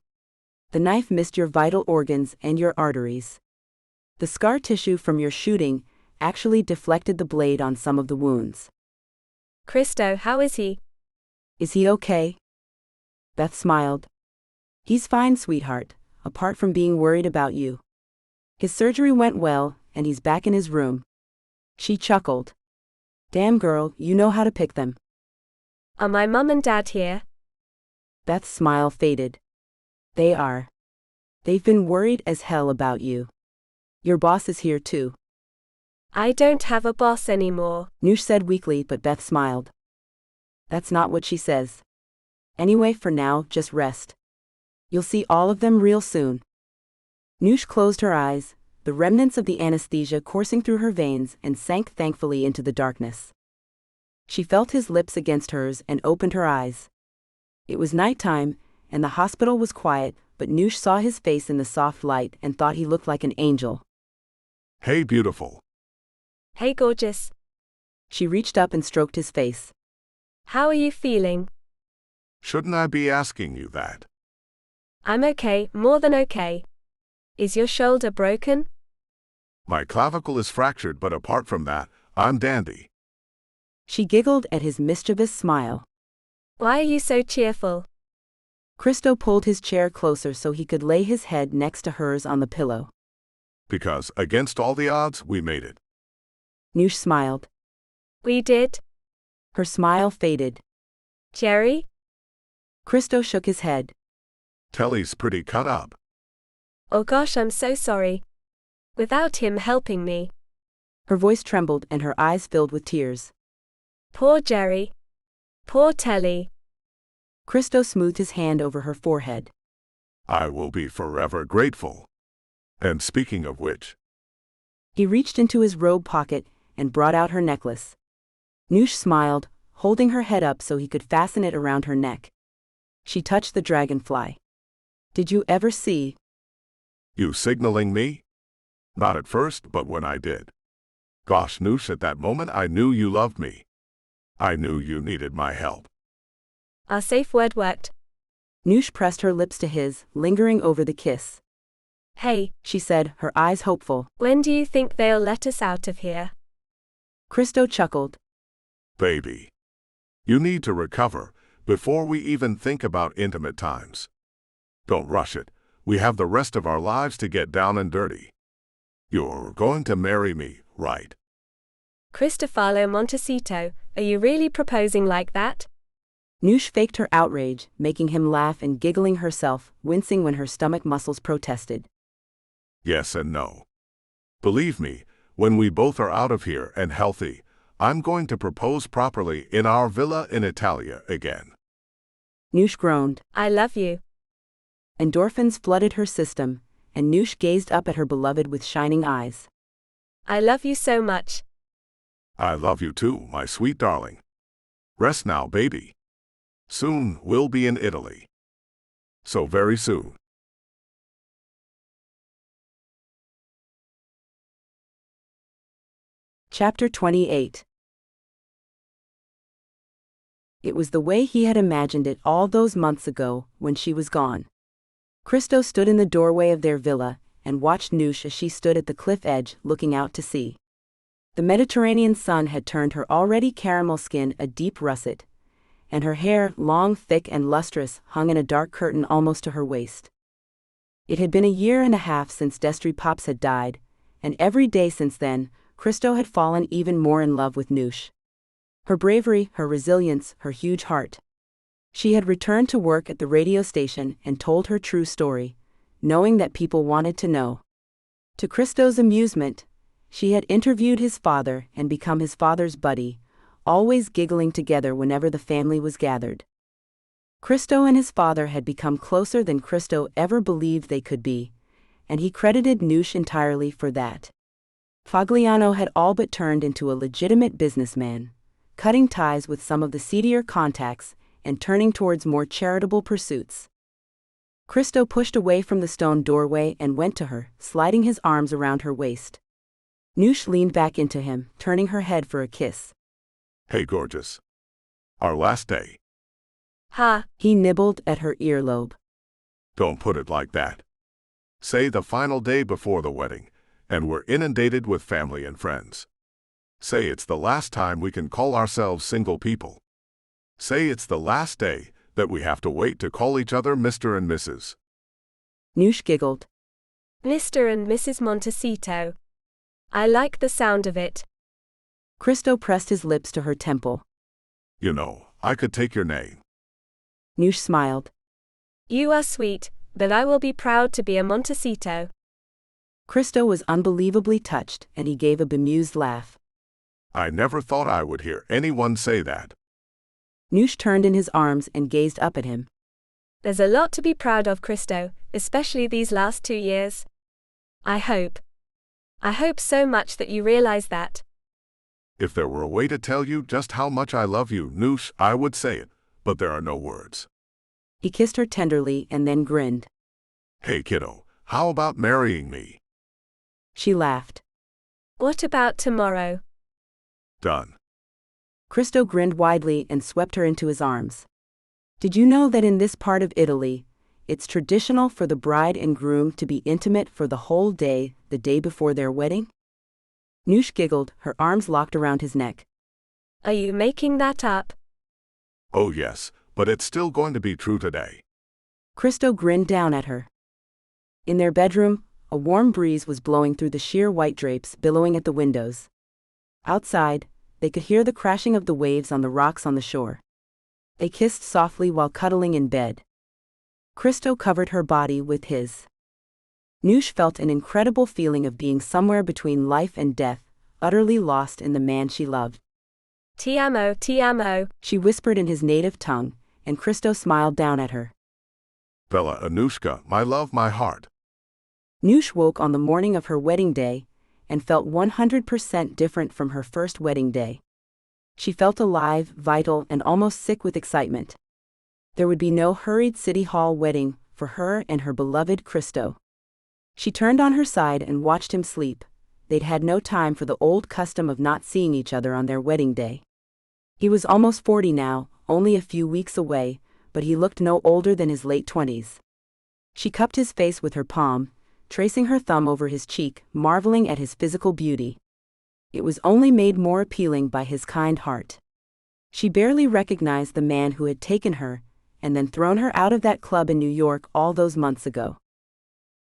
The knife missed your vital organs and your arteries. The scar tissue from your shooting actually deflected the blade on some of the wounds. Christo, how is he? Is he okay? Beth smiled. He's fine, sweetheart, apart from being worried about you. His surgery went well, and he's back in his room. She chuckled. Damn girl, you know how to pick them. Are my mum and dad here? Beth's smile faded. They are. They've been worried as hell about you. Your boss is here too. I don't have a boss anymore, Noosh said weakly, but Beth smiled. That's not what she says. Anyway, for now, just rest. You'll see all of them real soon. Noosh closed her eyes, the remnants of the anesthesia coursing through her veins, and sank thankfully into the darkness. She felt his lips against hers and opened her eyes. It was nighttime, and the hospital was quiet, but Noosh saw his face in the soft light and thought he looked like an angel. Hey, beautiful. Hey, gorgeous. She reached up and stroked his face. How are you feeling? Shouldn't I be asking you that? I'm okay, more than okay. Is your shoulder broken? My clavicle is fractured, but apart from that, I'm dandy. She giggled at his mischievous smile. Why are you so cheerful? Christo pulled his chair closer so he could lay his head next to hers on the pillow. Because, against all the odds, we made it. Noosh smiled. We did? Her smile faded. Jerry? Christo shook his head. Telly's pretty cut up. Oh gosh, I'm so sorry. Without him helping me. Her voice trembled and her eyes filled with tears. Poor Jerry. Poor Telly. Christo smoothed his hand over her forehead. I will be forever grateful. And speaking of which. He reached into his robe pocket and brought out her necklace. Noosh smiled, holding her head up so he could fasten it around her neck. She touched the dragonfly. Did you ever see? You signaling me? Not at first, but when I did. Gosh, Noosh, at that moment I knew you loved me. I knew you needed my help. Our safe word worked. Noosh pressed her lips to his, lingering over the kiss. Hey, she said, her eyes hopeful. When do you think they'll let us out of here? Christo chuckled. Baby. You need to recover before we even think about intimate times. Don't rush it. We have the rest of our lives to get down and dirty. You're going to marry me, right? Cristofalo Montecito, are you really proposing like that? Noosh faked her outrage, making him laugh and giggling herself, wincing when her stomach muscles protested. Yes and no. Believe me, when we both are out of here and healthy, I'm going to propose properly in our villa in Italia again. Noosh groaned. I love you. Endorphins flooded her system, and Noosh gazed up at her beloved with shining eyes. I love you so much. I love you too, my sweet darling. Rest now, baby. Soon we'll be in Italy. So very soon. Chapter 28. It was the way he had imagined it all those months ago, when she was gone. Christo stood in the doorway of their villa, and watched Noosh as she stood at the cliff edge, looking out to sea. The Mediterranean sun had turned her already caramel skin a deep russet, and her hair, long, thick and lustrous, hung in a dark curtain almost to her waist. It had been a year and a half since Paps had died, and every day since then, Christo had fallen even more in love with Noosh. Her bravery, her resilience, her huge heart. She had returned to work at the radio station and told her true story, knowing that people wanted to know. To Christo's amusement, she had interviewed his father and become his father's buddy, always giggling together whenever the family was gathered. Christo and his father had become closer than Christo ever believed they could be, and he credited Noosh entirely for that. Fagliano had all but turned into a legitimate businessman, cutting ties with some of the seedier contacts and turning towards more charitable pursuits. Christo pushed away from the stone doorway and went to her, sliding his arms around her waist. Noosh leaned back into him, turning her head for a kiss. Hey, gorgeous. Our last day. Ha! He nibbled at her earlobe. Don't put it like that. Say the final day before the wedding, and we're inundated with family and friends. Say it's the last time we can call ourselves single people. Say it's the last day that we have to wait to call each other Mr. and Mrs. Noosh giggled. Mr. and Mrs. Montecito. I like the sound of it. Christo pressed his lips to her temple. You know, I could take your name. Noosh smiled. You are sweet, but I will be proud to be a Montecito. Christo was unbelievably touched, and he gave a bemused laugh. I never thought I would hear anyone say that. Noosh turned in his arms and gazed up at him. There's a lot to be proud of, Christo, especially these last 2 years. I hope so much that you realize that. If there were a way to tell you just how much I love you, Noosh, I would say it, but there are no words. He kissed her tenderly and then grinned. Hey, kiddo, how about marrying me? She laughed. What about tomorrow? Done. Christo grinned widely and swept her into his arms. Did you know that in this part of Italy, it's traditional for the bride and groom to be intimate for the whole day, the day before their wedding? Noosh giggled, her arms locked around his neck. Are you making that up? Oh yes, but it's still going to be true today. Christo grinned down at her. In their bedroom, a warm breeze was blowing through the sheer white drapes billowing at the windows. Outside, they could hear the crashing of the waves on the rocks on the shore. They kissed softly while cuddling in bed. Christo covered her body with his. Noosh felt an incredible feeling of being somewhere between life and death, utterly lost in the man she loved. Ti amo, she whispered in his native tongue, and Christo smiled down at her. Bella Anushka, my love, my heart. Noosh woke on the morning of her wedding day, and felt 100% different from her first wedding day. She felt alive, vital, and almost sick with excitement. There would be no hurried city hall wedding for her and her beloved Christo. She turned on her side and watched him sleep. They'd had no time for the old custom of not seeing each other on their wedding day. He was almost 40 now, only a few weeks away, but he looked no older than his late 20s. She cupped his face with her palm, tracing her thumb over his cheek, marveling at his physical beauty. It was only made more appealing by his kind heart. She barely recognized the man who had taken her, and then thrown her out of that club in New York all those months ago.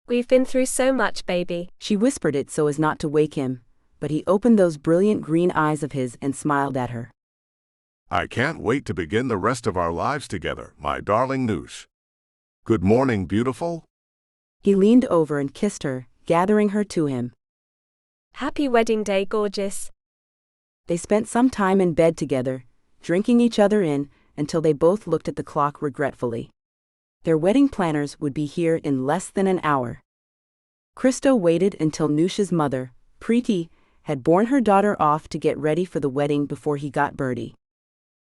We've been through so much, baby. She whispered it so as not to wake him, but he opened those brilliant green eyes of his and smiled at her. I can't wait to begin the rest of our lives together, my darling Noosh. Good morning, beautiful. He leaned over and kissed her, gathering her to him. Happy wedding day, gorgeous. They spent some time in bed together, drinking each other in, until they both looked at the clock regretfully. Their wedding planners would be here in less than an hour. Christo waited until Noosh's mother, Preeti, had borne her daughter off to get ready for the wedding before he got Bertie.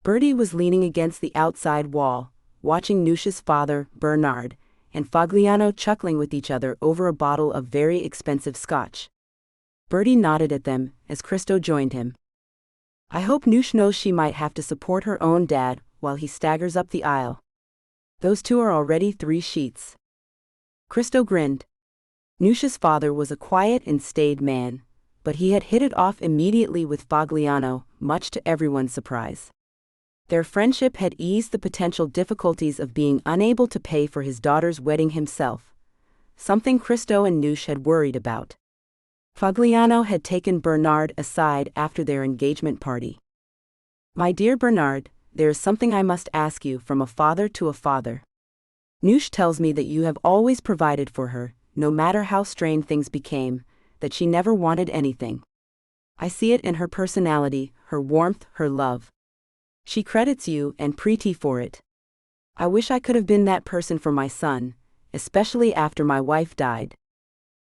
Bertie was leaning against the outside wall, watching Noosh's father, Bernard, and Fagliano chuckling with each other over a bottle of very expensive scotch. Bertie nodded at them as Christo joined him. I hope Noosh knows she might have to support her own dad while he staggers up the aisle. Those two are already 3 sheets. Christo grinned. Noosh's father was a quiet and staid man, but he had hit it off immediately with Fagliano, much to everyone's surprise. Their friendship had eased the potential difficulties of being unable to pay for his daughter's wedding himself, something Christo and Noosh had worried about. Fagliano had taken Bernard aside after their engagement party. My dear Bernard, there is something I must ask you from a father to a father. Noosh tells me that you have always provided for her, no matter how strained things became, that she never wanted anything. I see it in her personality, her warmth, her love. She credits you and Preeti for it. I wish I could have been that person for my son, especially after my wife died.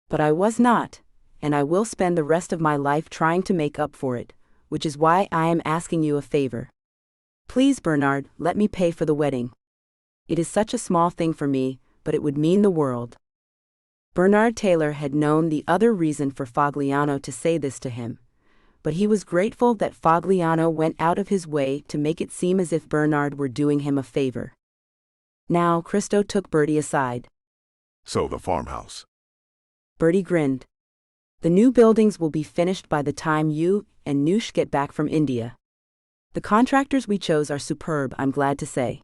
But I was not, and I will spend the rest of my life trying to make up for it, which is why I am asking you a favor. Please, Bernard, let me pay for the wedding. It is such a small thing for me, but it would mean the world. Bernard Taylor had known the other reason for Fagliano to say this to him, but he was grateful that Fagliano went out of his way to make it seem as if Bernard were doing him a favor. Now Christo took Bertie aside. So the farmhouse. Bertie grinned. The new buildings will be finished by the time you and Noosh get back from India. The contractors we chose are superb, I'm glad to say.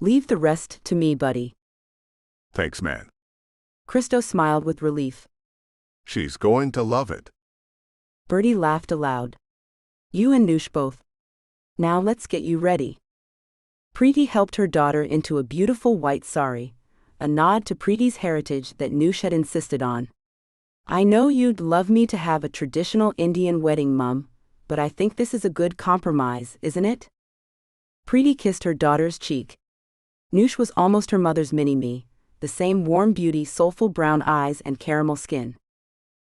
Leave the rest to me, buddy. Thanks, man. Christo smiled with relief. She's going to love it. Bertie laughed aloud. You and Noosh both. Now let's get you ready. Preeti helped her daughter into a beautiful white sari, a nod to Preeti's heritage that Noosh had insisted on. I know you'd love me to have a traditional Indian wedding, Mum, but I think this is a good compromise, isn't it? Preeti kissed her daughter's cheek. Noosh was almost her mother's mini-me, the same warm beauty, soulful brown eyes and caramel skin.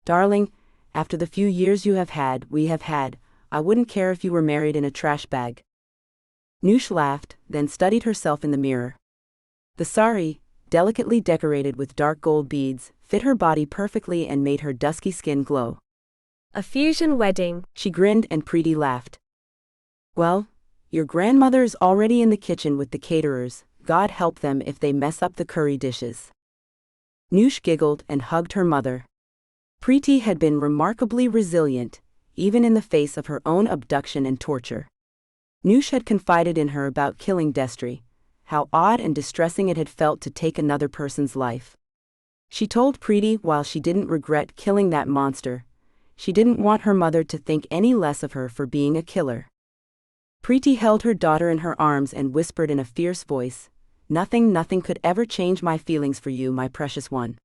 Darling, after the few years we have had, I wouldn't care if you were married in a trash bag. Noosh laughed, then studied herself in the mirror. The sari, delicately decorated with dark gold beads, fit her body perfectly and made her dusky skin glow. A fusion wedding. She grinned and Preeti laughed. Well, your grandmother is already in the kitchen with the caterers, God help them if they mess up the curry dishes. Noosh giggled and hugged her mother. Preeti had been remarkably resilient, even in the face of her own abduction and torture. Noosh had confided in her about killing Destry, how odd and distressing it had felt to take another person's life. She told Preeti while she didn't regret killing that monster, she didn't want her mother to think any less of her for being a killer. Preeti held her daughter in her arms and whispered in a fierce voice, nothing could ever change my feelings for you, my precious one.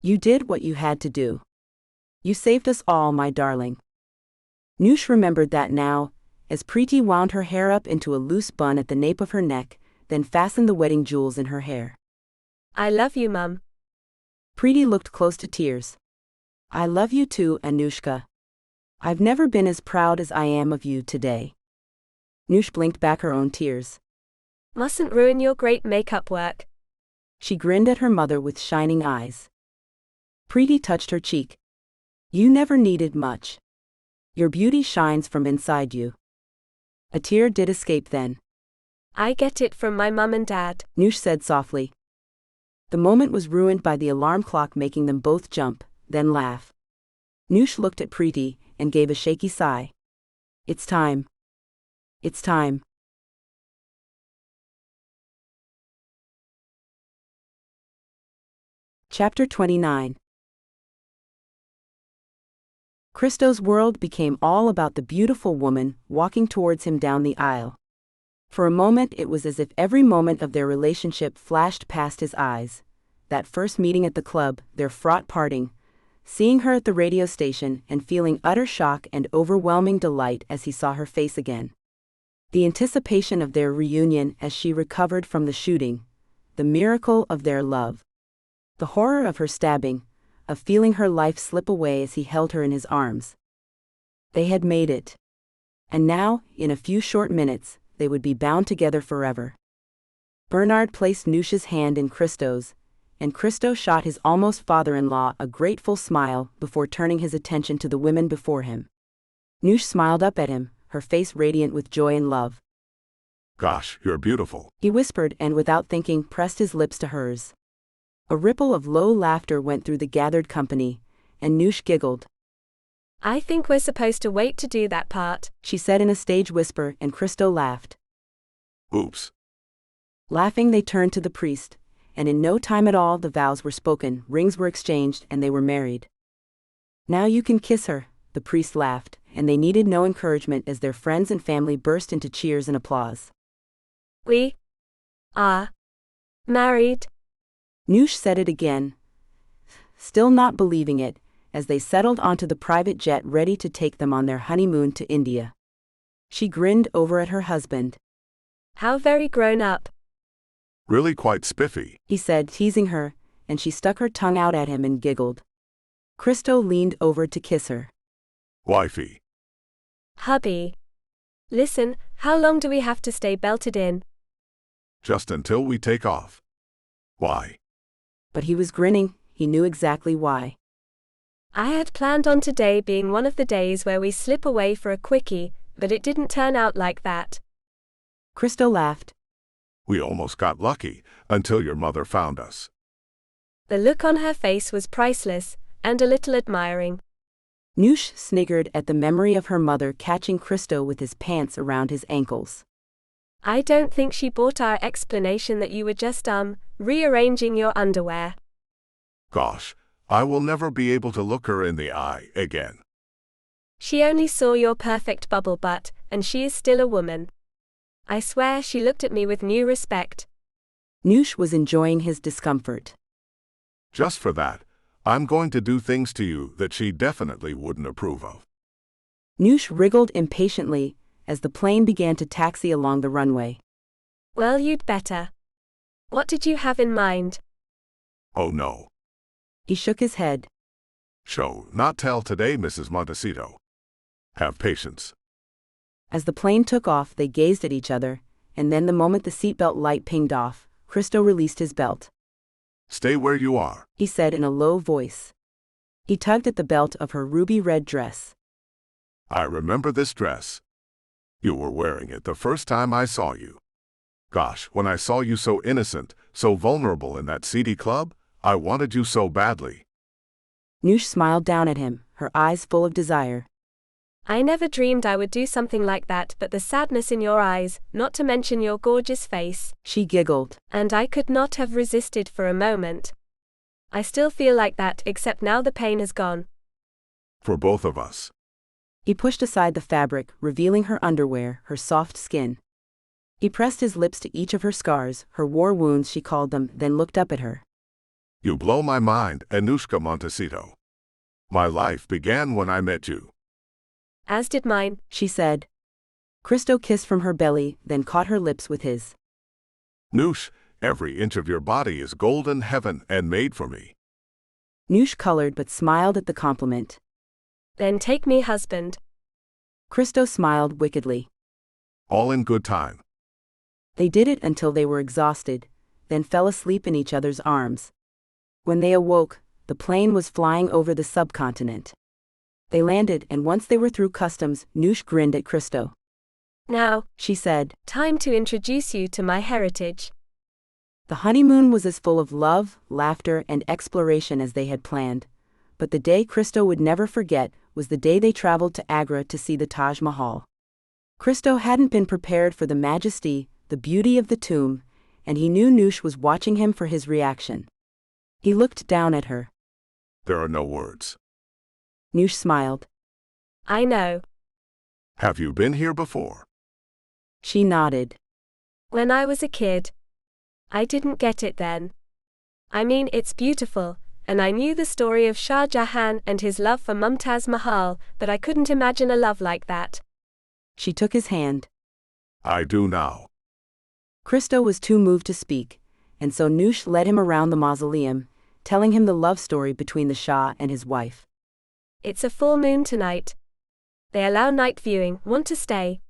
You did what you had to do. You saved us all, my darling. Noosh remembered that now, as Preeti wound her hair up into a loose bun at the nape of her neck, then fastened the wedding jewels in her hair. I love you, Mum. Preeti looked close to tears. I love you too, Anushka. I've never been as proud as I am of you today. Noosh blinked back her own tears. Mustn't ruin your great makeup work. She grinned at her mother with shining eyes. Preeti touched her cheek. You never needed much. Your beauty shines from inside you. A tear did escape then. I get it from my mum and dad, Noosh said softly. The moment was ruined by the alarm clock making them both jump, then laugh. Noosh looked at Preeti and gave a shaky sigh. It's time. It's time. Chapter 29. Christo's world became all about the beautiful woman walking towards him down the aisle. For a moment it was as if every moment of their relationship flashed past his eyes. That first meeting at the club, their fraught parting, seeing her at the radio station and feeling utter shock and overwhelming delight as he saw her face again. The anticipation of their reunion as she recovered from the shooting, the miracle of their love. The horror of her stabbing, of feeling her life slip away as he held her in his arms. They had made it. And now, in a few short minutes, they would be bound together forever. Bernard placed Noosh's hand in Christo's, and Christo shot his almost father-in-law a grateful smile before turning his attention to the women before him. Noosh smiled up at him, her face radiant with joy and love. "Gosh, you're beautiful," he whispered and without thinking pressed his lips to hers. A ripple of low laughter went through the gathered company, and Noosh giggled. "I think we're supposed to wait to do that part," she said in a stage whisper, and Christo laughed. "Oops." Laughing, they turned to the priest, and in no time at all the vows were spoken, rings were exchanged, and they were married. "Now you can kiss her," the priest laughed, and they needed no encouragement as their friends and family burst into cheers and applause. "We are married," Noosh said it again, still not believing it, as they settled onto the private jet ready to take them on their honeymoon to India. She grinned over at her husband. "How very grown up," "Really quite spiffy," he said, teasing her, and she stuck her tongue out at him and giggled. Christo leaned over to kiss her. "Wifey." "Hubby. Listen, how long do we have to stay belted in?" "Just until we take off." "Why?" But he was grinning, he knew exactly why. "I had planned on today being one of the days where we slip away for a quickie, but it didn't turn out like that." Christo laughed. "We almost got lucky, until your mother found us." The look on her face was priceless, and a little admiring. Noosh sniggered at the memory of her mother catching Christo with his pants around his ankles. "I don't think she bought our explanation that you were just, rearranging your underwear." "Gosh, I will never be able to look her in the eye again." "She only saw your perfect bubble butt, and she is still a woman. I swear she looked at me with new respect." Noosh was enjoying his discomfort. "Just for that, I'm going to do things to you that she definitely wouldn't approve of." Noosh wriggled impatiently as the plane began to taxi along the runway. "Well, you'd better. What did you have in mind?" "Oh no." He shook his head. "Show, not tell today, Mrs. Montecito. Have patience." As the plane took off, they gazed at each other, and then the moment the seatbelt light pinged off, Christo released his belt. "Stay where you are," he said in a low voice. He tugged at the belt of her ruby-red dress. "I remember this dress. You were wearing it the first time I saw you. Gosh, when I saw you so innocent, so vulnerable in that seedy club, I wanted you so badly." Noosh smiled down at him, her eyes full of desire. "I never dreamed I would do something like that, but the sadness in your eyes, not to mention your gorgeous face," she giggled. "and I could not have resisted for a moment. I still feel like that, except now the pain has gone." "For both of us." He pushed aside the fabric, revealing her underwear, her soft skin. He pressed his lips to each of her scars, her war wounds she called them, then looked up at her. "You blow my mind, Anushka Montecito. My life began when I met you." "As did mine," she said. Christo kissed from her belly, then caught her lips with his. "Noosh, every inch of your body is golden heaven and made for me." Noosh colored but smiled at the compliment. "Then take me, husband." Christo smiled wickedly. "All in good time." They did it until they were exhausted, then fell asleep in each other's arms. When they awoke, the plane was flying over the subcontinent. They landed, and once they were through customs, Noosh grinned at Christo. "Now," she said, "time to introduce you to my heritage." The honeymoon was as full of love, laughter, and exploration as they had planned, but the day Christo would never forget was the day they traveled to Agra to see the Taj Mahal. Christo hadn't been prepared for the majesty, the beauty of the tomb, and he knew Noosh was watching him for his reaction. He looked down at her. "There are no words." Noosh smiled. "I know." "Have you been here before?" She nodded. "When I was a kid. I didn't get it then. I mean, it's beautiful, and I knew the story of Shah Jahan and his love for Mumtaz Mahal, but I couldn't imagine a love like that. She took his hand. I do now. Christo was too moved to speak, and so Noosh led him around the mausoleum, telling him the love story between the Shah and his wife. It's a full moon tonight. They allow night viewing. Want to stay?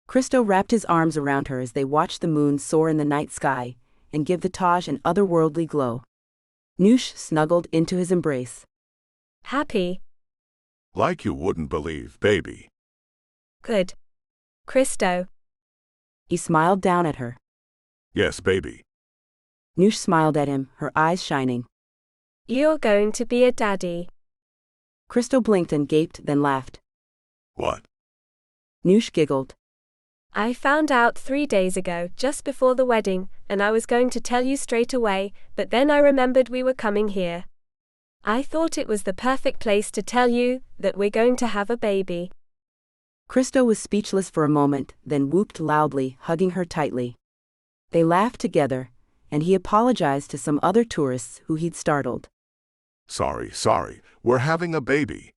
Christo wrapped his arms around her as they watched the moon soar in the night sky and give the Taj an otherworldly glow. Noosh snuggled into his embrace. Happy? Like you wouldn't believe, baby. Good. Christo. He smiled down at her. Yes, baby. Noosh smiled at him, her eyes shining. You're going to be a daddy. Christo blinked and gaped, then laughed. What? Noosh giggled. I found out 3 days ago, just before the wedding, and I was going to tell you straight away, but then I remembered we were coming here. I thought it was the perfect place to tell you that we're going to have a baby. Christo was speechless for a moment, then whooped loudly, hugging her tightly. They laughed together, and he apologized to some other tourists who he'd startled. Sorry, we're having a baby.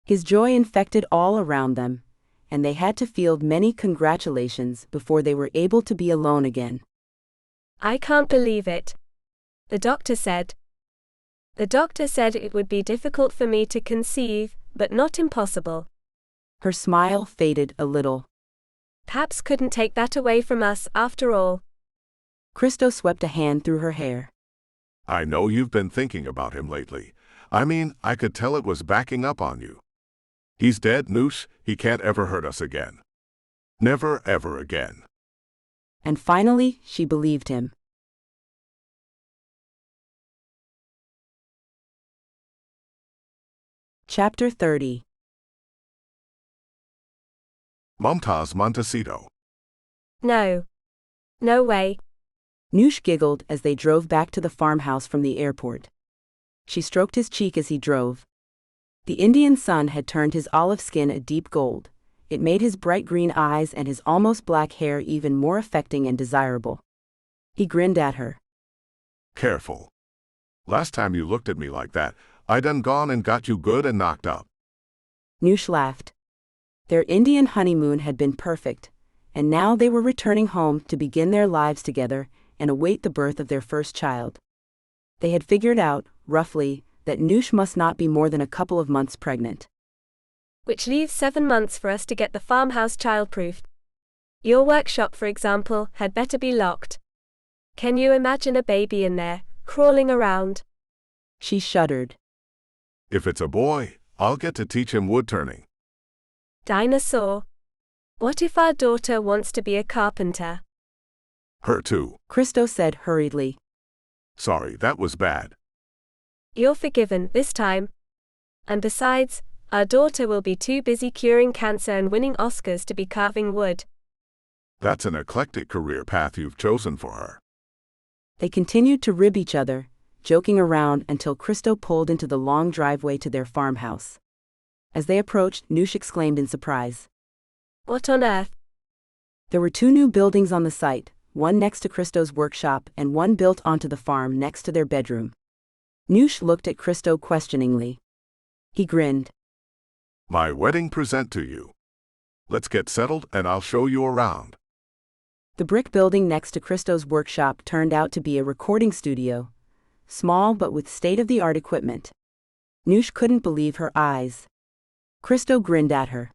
His joy infected all around them, and they had to field many congratulations before they were able to be alone again. I can't believe it. The doctor said it would be difficult for me to conceive, but not impossible. Her smile faded a little. Paps couldn't take that away from us after all. Christo swept a hand through her hair. I know you've been thinking about him lately. I mean, I could tell it was backing up on you. He's dead, Noosh. He can't ever hurt us again. Never ever again. And finally, she believed him. Chapter 30. Mumtaz Montecito. No. No way. Noosh giggled as they drove back to the farmhouse from the airport. She stroked his cheek as he drove. The Indian sun had turned his olive skin a deep gold. It made his bright green eyes and his almost black hair even more affecting and desirable. He grinned at her. Careful. Last time you looked at me like that, I done gone and got you good and knocked up. Noosh laughed. Their Indian honeymoon had been perfect, and now they were returning home to begin their lives together and await the birth of their first child. They had figured out, roughly, that Noosh must not be more than a couple of months pregnant. Which leaves 7 months for us to get the farmhouse childproofed. Your workshop, for example, had better be locked. Can you imagine a baby in there, crawling around? She shuddered. If it's a boy, I'll get to teach him wood turning. Dinosaur. What if our daughter wants to be a carpenter? Her too. Christo said hurriedly. Sorry, that was bad. You're forgiven this time. And besides, our daughter will be too busy curing cancer and winning Oscars to be carving wood. That's an eclectic career path you've chosen for her. They continued to rib each other, joking around until Christo pulled into the long driveway to their farmhouse. As they approached, Noosh exclaimed in surprise. What on earth? There were 2 new buildings on the site, one next to Christo's workshop and one built onto the farm next to their bedroom. Noosh looked at Christo questioningly. He grinned. My wedding present to you. Let's get settled and I'll show you around. The brick building next to Christo's workshop turned out to be a recording studio, small but with state-of-the-art equipment. Noosh couldn't believe her eyes. Christo grinned at her.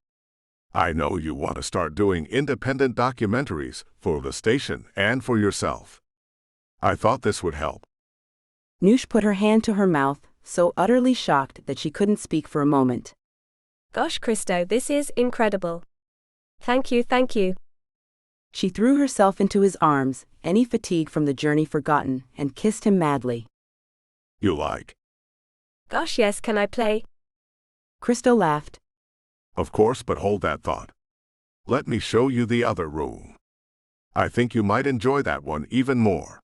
I know you want to start doing independent documentaries for the station and for yourself. I thought this would help. Noosh put her hand to her mouth, so utterly shocked that she couldn't speak for a moment. Gosh, Christo, this is incredible. Thank you. She threw herself into his arms, any fatigue from the journey forgotten, and kissed him madly. You like? Gosh, yes, can I play? Christo laughed. Of course, but hold that thought. Let me show you the other room. I think you might enjoy that one even more.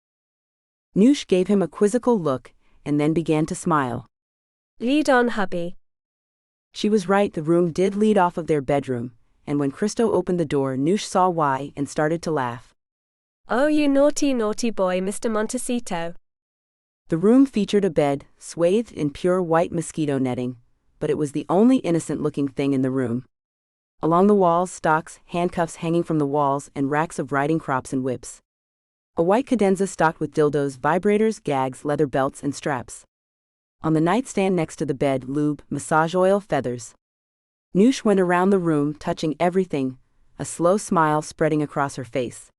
Noosh gave him a quizzical look, and then began to smile. Lead on, hubby. She was right, the room did lead off of their bedroom, and when Christo opened the door, Noosh saw why and started to laugh. Oh, you naughty boy, Mr. Montecito. The room featured a bed, swathed in pure white mosquito netting, but it was the only innocent-looking thing in the room. Along the walls, stocks, handcuffs hanging from the walls, and racks of riding crops and whips. A white cadenza stocked with dildos, vibrators, gags, leather belts, and straps. On the nightstand next to the bed, lube, massage oil, feathers. Noosh went around the room, touching everything, a slow smile spreading across her face.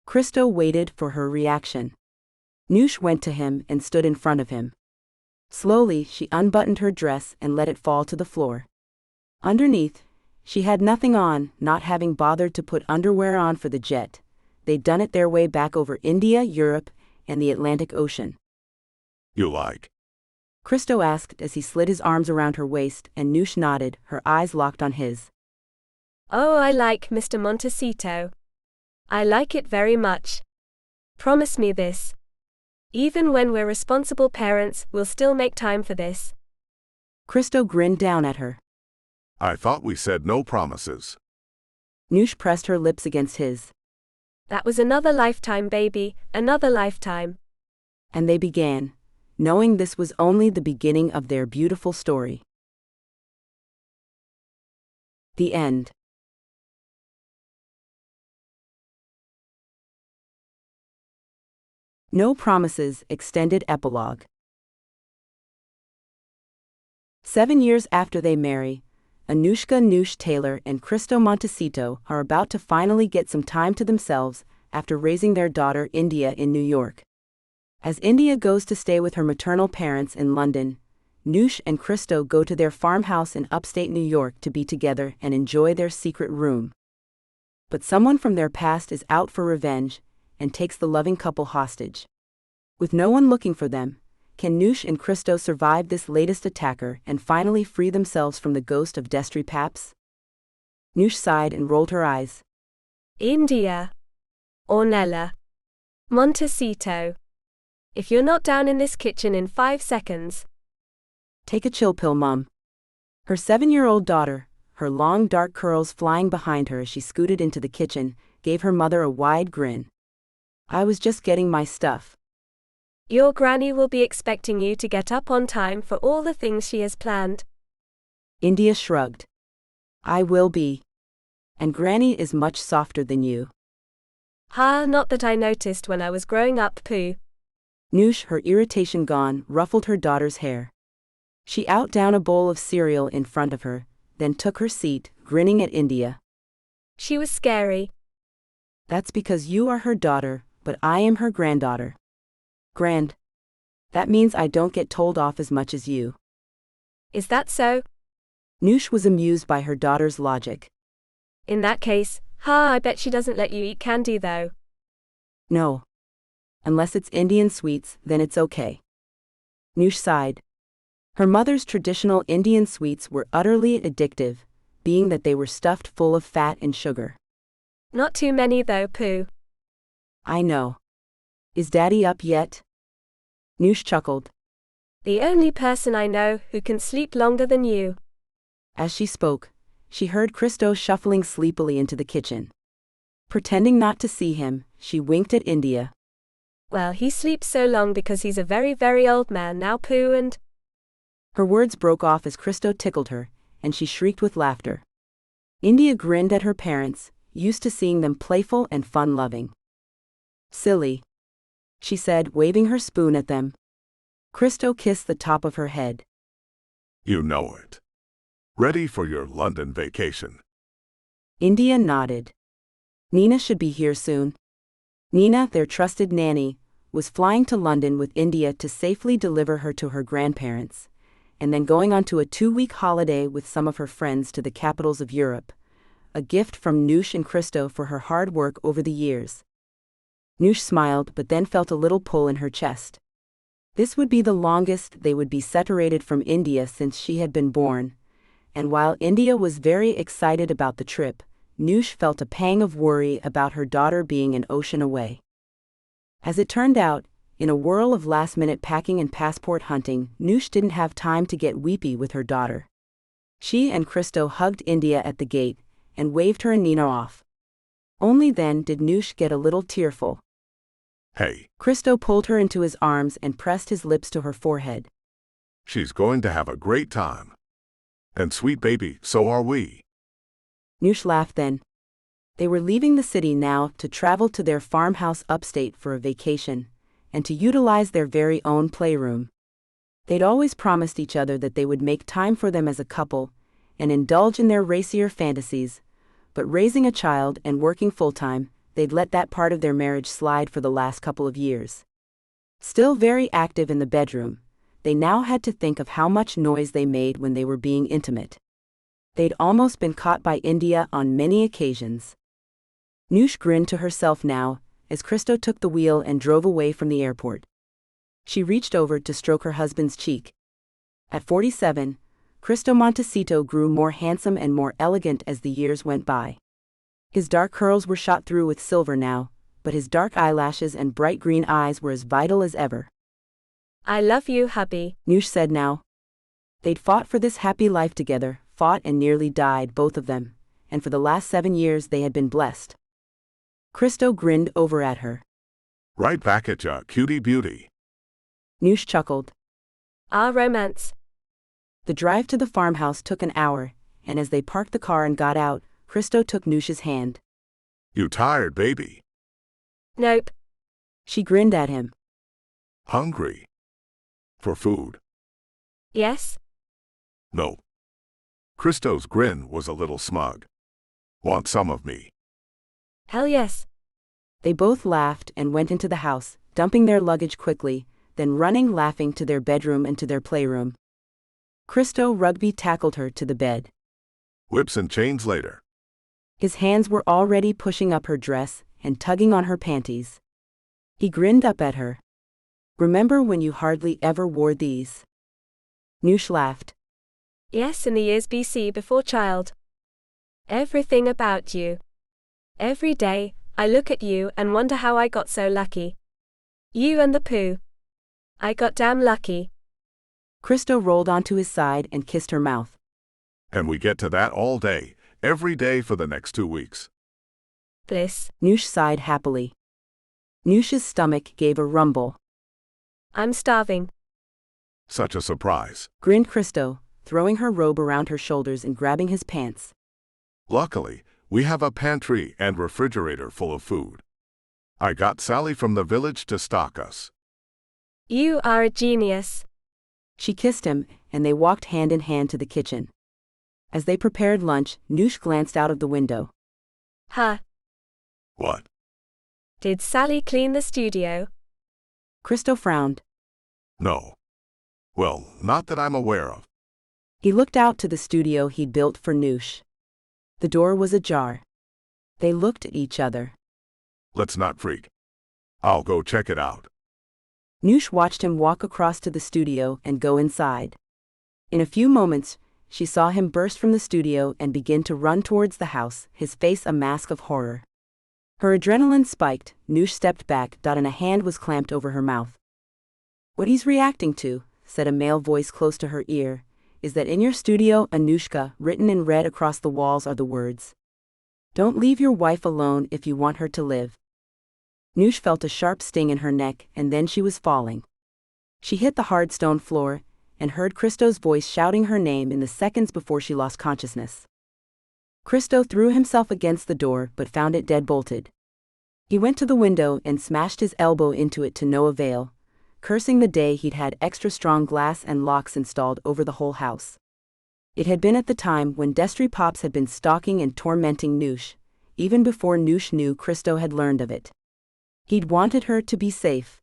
Christo waited for her reaction. Noosh went to him and stood in front of him. Slowly, she unbuttoned her dress and let it fall to the floor. Underneath, she had nothing on, not having bothered to put underwear on for the jet. They'd done it their way back over India, Europe, and the Atlantic Ocean. You like? Christo asked as he slid his arms around her waist, and Noosh nodded, her eyes locked on his. Oh, I like Mr. Montecito. I like it very much. Promise me this. Even when we're responsible parents, we'll still make time for this. Christo grinned down at her. I thought we said no promises. Noosh pressed her lips against his. That was another lifetime, baby, another lifetime. And they began, knowing this was only the beginning of their beautiful story. The end. No Promises Extended Epilogue. 7 years after they marry, Anushka, Noosh Taylor, and Christo Montecito are about to finally get some time to themselves after raising their daughter India in New York. As India goes to stay with her maternal parents in London, Noosh and Christo go to their farmhouse in upstate New York to be together and enjoy their secret room. But someone from their past is out for revenge and takes the loving couple hostage. With no one looking for them, can Noosh and Christo survive this latest attacker and finally free themselves from the ghost of Destry Paps? Noosh sighed and rolled her eyes. India. Ornella. Montecito. If you're not down in this kitchen in 5 seconds. Take a chill pill, Mum. Her 7-year-old daughter, her long dark curls flying behind her as she scooted into the kitchen, gave her mother a wide grin. I was just getting my stuff. Your granny will be expecting you to get up on time for all the things she has planned. India shrugged. I will be. And Granny is much softer than you. Ha, not that I noticed when I was growing up, Pooh. Noosh, her irritation gone, ruffled her daughter's hair. She out down a bowl of cereal in front of her, then took her seat, grinning at India. She was scary. That's because you are her daughter, but I am her granddaughter. Grand. That means I don't get told off as much as you. Is that so? Noosh was amused by her daughter's logic. In that case, I bet she doesn't let you eat candy though. No. Unless it's Indian sweets, then it's okay. Noosh sighed. Her mother's traditional Indian sweets were utterly addictive, being that they were stuffed full of fat and sugar. Not too many though, Pooh. I know. Is Daddy up yet? Noosh chuckled. The only person I know who can sleep longer than you. As she spoke, she heard Christo shuffling sleepily into the kitchen. Pretending not to see him, she winked at India. Well, he sleeps so long because he's a very, very old man now, Pooh, and... Her words broke off as Christo tickled her, and she shrieked with laughter. India grinned at her parents, used to seeing them playful and fun-loving. Silly, she said, waving her spoon at them. Christo kissed the top of her head. You know it. Ready for your London vacation. India nodded. Nina should be here soon. Nina, their trusted nanny, was flying to London with India to safely deliver her to her grandparents, and then going on to a 2-week holiday with some of her friends to the capitals of Europe, a gift from Noosh and Christo for her hard work over the years. Noosh smiled but then felt a little pull in her chest. This would be the longest they would be separated from India since she had been born, and while India was very excited about the trip, Noosh felt a pang of worry about her daughter being an ocean away. As it turned out, in a whirl of last-minute packing and passport hunting, Noosh didn't have time to get weepy with her daughter. She and Christo hugged India at the gate and waved her and Nina off. Only then did Noosh get a little tearful. Hey, Christo pulled her into his arms and pressed his lips to her forehead. she's going to have a great time. And sweet baby, so are we. Noosh laughed then. They were leaving the city now to travel to their farmhouse upstate for a vacation, and to utilize their very own playroom. They'd always promised each other that they would make time for them as a couple, and indulge in their racier fantasies, but raising a child and working full-time, they'd let that part of their marriage slide for the last couple of years. Still very active in the bedroom, they now had to think of how much noise they made when they were being intimate. They'd almost been caught by India on many occasions. Noosh grinned to herself now, as Christo took the wheel and drove away from the airport. She reached over to stroke her husband's cheek. At 47, Christo Montecito grew more handsome and more elegant as the years went by. His dark curls were shot through with silver now, but his dark eyelashes and bright green eyes were as vital as ever. I love you, hubby, Noosh said now. They'd fought for this happy life together, fought and nearly died, both of them, and for the last 7 years they had been blessed. Christo grinned over at her. Right back at ya, cutie beauty. Noosh chuckled. Our romance. The drive to the farmhouse took an hour, and as they parked the car and got out, Christo took Noosh's hand. You tired, baby? Nope. She grinned at him. Hungry? For food? Yes? No. Christo's grin was a little smug. Want some of me? Hell yes. They both laughed and went into the house, dumping their luggage quickly, then running laughing to their bedroom and to their playroom. Christo rugby tackled her to the bed. Whips and chains later. His hands were already pushing up her dress and tugging on her panties. He grinned up at her. Remember when you hardly ever wore these? Noosh laughed. Yes, in the years BC before child. Everything about you. Every day, I look at you and wonder how I got so lucky. You and the poo. I got damn lucky. Christo rolled onto his side and kissed her mouth. And we get to that all day, every day for the next 2 weeks. Bliss. Noosh sighed happily. Noosh's stomach gave a rumble. I'm starving. Such a surprise. Grinned Christo, throwing her robe around her shoulders and grabbing his pants. Luckily, we have a pantry and refrigerator full of food. I got Sally from the village to stock us. You are a genius. She kissed him, and they walked hand in hand to the kitchen. As they prepared lunch, Noosh glanced out of the window. Huh. What? Did Sally clean the studio? Christo frowned. No. Well, not that I'm aware of. He looked out to the studio he'd built for Noosh. The door was ajar. They looked at each other. Let's not freak. I'll go check it out. Noosh watched him walk across to the studio and go inside. In a few moments, she saw him burst from the studio and begin to run towards the house, his face a mask of horror. Her adrenaline spiked. Noosh stepped back, and a hand was clamped over her mouth. What he's reacting to, said a male voice close to her ear, is that in your studio, Anushka, written in red across the walls are the words, "Don't leave your wife alone if you want her to live." Noosh felt a sharp sting in her neck, and then she was falling. She hit the hard stone floor, and heard Christo's voice shouting her name in the seconds before she lost consciousness. Christo threw himself against the door but found it dead-bolted. He went to the window and smashed his elbow into it to no avail, cursing the day he'd had extra strong glass and locks installed over the whole house. It had been at the time when Destry Paps had been stalking and tormenting Noosh, even before Noosh knew Christo had learned of it. He'd wanted her to be safe.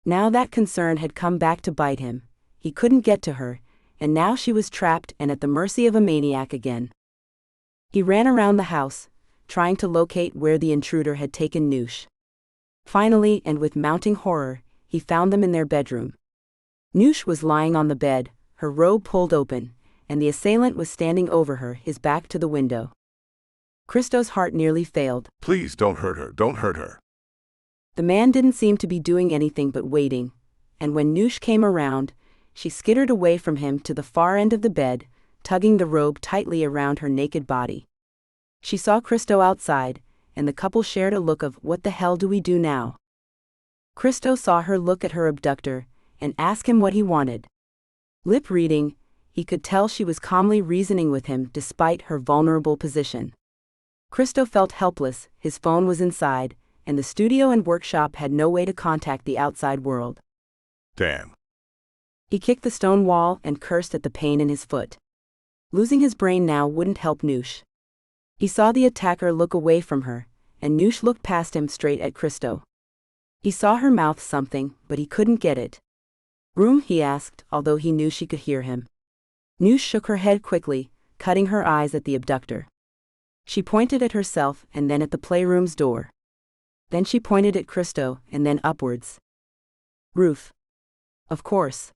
Now that concern had come back to bite him. He couldn't get to her, and now she was trapped and at the mercy of a maniac again. He ran around the house, trying to locate where the intruder had taken Noosh. Finally, and with mounting horror, he found them in their bedroom. Noosh was lying on the bed, her robe pulled open, and the assailant was standing over her, his back to the window. Christo's heart nearly failed. Please don't hurt her, don't hurt her. The man didn't seem to be doing anything but waiting, and when Noosh came around, she skittered away from him to the far end of the bed, tugging the robe tightly around her naked body. She saw Christo outside, and the couple shared a look of, "What the hell do we do now?" Christo saw her look at her abductor and ask him what he wanted. Lip reading, he could tell she was calmly reasoning with him despite her vulnerable position. Christo felt helpless, his phone was inside, and the studio and workshop had no way to contact the outside world. Damn. He kicked the stone wall and cursed at the pain in his foot. Losing his brain now wouldn't help Noosh. He saw the attacker look away from her, and Noosh looked past him straight at Christo. He saw her mouth something, but he couldn't get it. Room, he asked, although he knew she could hear him. Noosh shook her head quickly, cutting her eyes at the abductor. She pointed at herself and then at the playroom's door. Then she pointed at Christo and then upwards. Roof. Of course.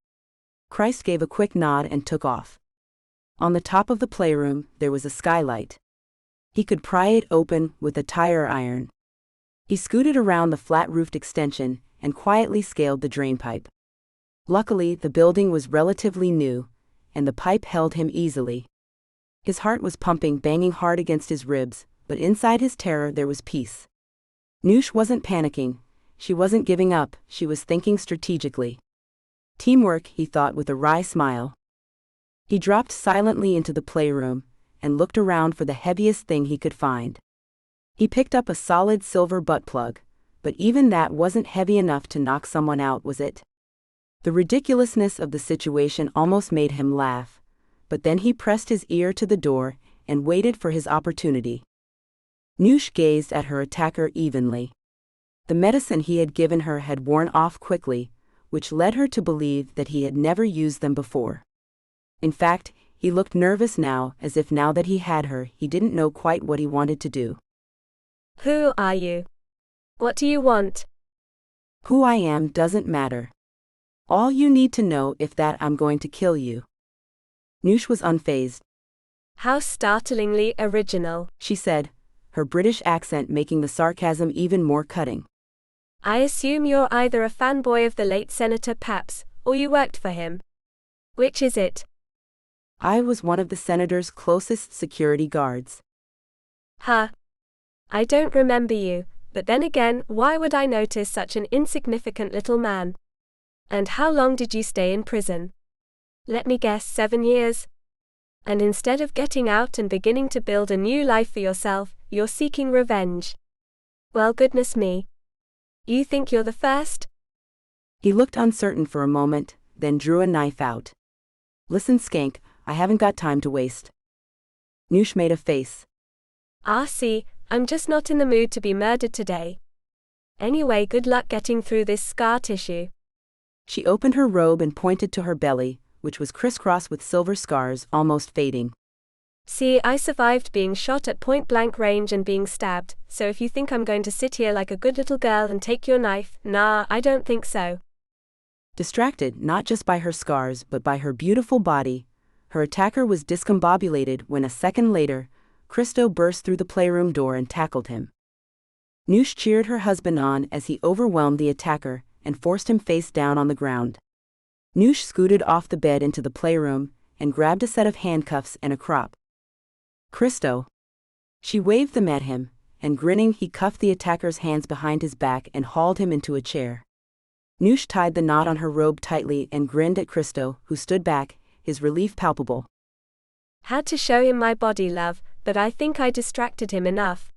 Christ gave a quick nod and took off. On the top of the playroom, there was a skylight. He could pry it open with a tire iron. He scooted around the flat-roofed extension and quietly scaled the drainpipe. Luckily, the building was relatively new, and the pipe held him easily. His heart was pumping, banging hard against his ribs, but inside his terror there was peace. Noosh wasn't panicking, she wasn't giving up, she was thinking strategically. Teamwork, he thought with a wry smile. He dropped silently into the playroom and looked around for the heaviest thing he could find. He picked up a solid silver butt plug, but even that wasn't heavy enough to knock someone out, was it? The ridiculousness of the situation almost made him laugh, but then he pressed his ear to the door and waited for his opportunity. Noosh gazed at her attacker evenly. The medicine he had given her had worn off quickly, which led her to believe that he had never used them before. In fact, he looked nervous now, as if now that he had her, he didn't know quite what he wanted to do. Who are you? What do you want? Who I am doesn't matter. All you need to know is that I'm going to kill you. Noosh was unfazed. How startlingly original, she said, her British accent making the sarcasm even more cutting. I assume you're either a fanboy of the late Senator Paps, or you worked for him. Which is it? I was one of the senator's closest security guards. Huh. I don't remember you, but then again, why would I notice such an insignificant little man? And how long did you stay in prison? Let me guess, 7 years? And instead of getting out and beginning to build a new life for yourself, you're seeking revenge. Well, goodness me. You think you're the first? He looked uncertain for a moment, then drew a knife out. Listen, skank, I haven't got time to waste. Noosh made a face. See, I'm just not in the mood to be murdered today. Anyway, good luck getting through this scar tissue. She opened her robe and pointed to her belly, which was crisscrossed with silver scars almost fading. See, I survived being shot at point-blank range and being stabbed, so if you think I'm going to sit here like a good little girl and take your knife, nah, I don't think so. Distracted not just by her scars but by her beautiful body, her attacker was discombobulated when a second later, Christo burst through the playroom door and tackled him. Noosh cheered her husband on as he overwhelmed the attacker and forced him face down on the ground. Noosh scooted off the bed into the playroom and grabbed a set of handcuffs and a crop. Christo. She waved them at him, and grinning he cuffed the attacker's hands behind his back and hauled him into a chair. Noosh tied the knot on her robe tightly and grinned at Christo, who stood back, his relief palpable. Had to show him my body, love, but I think I distracted him enough.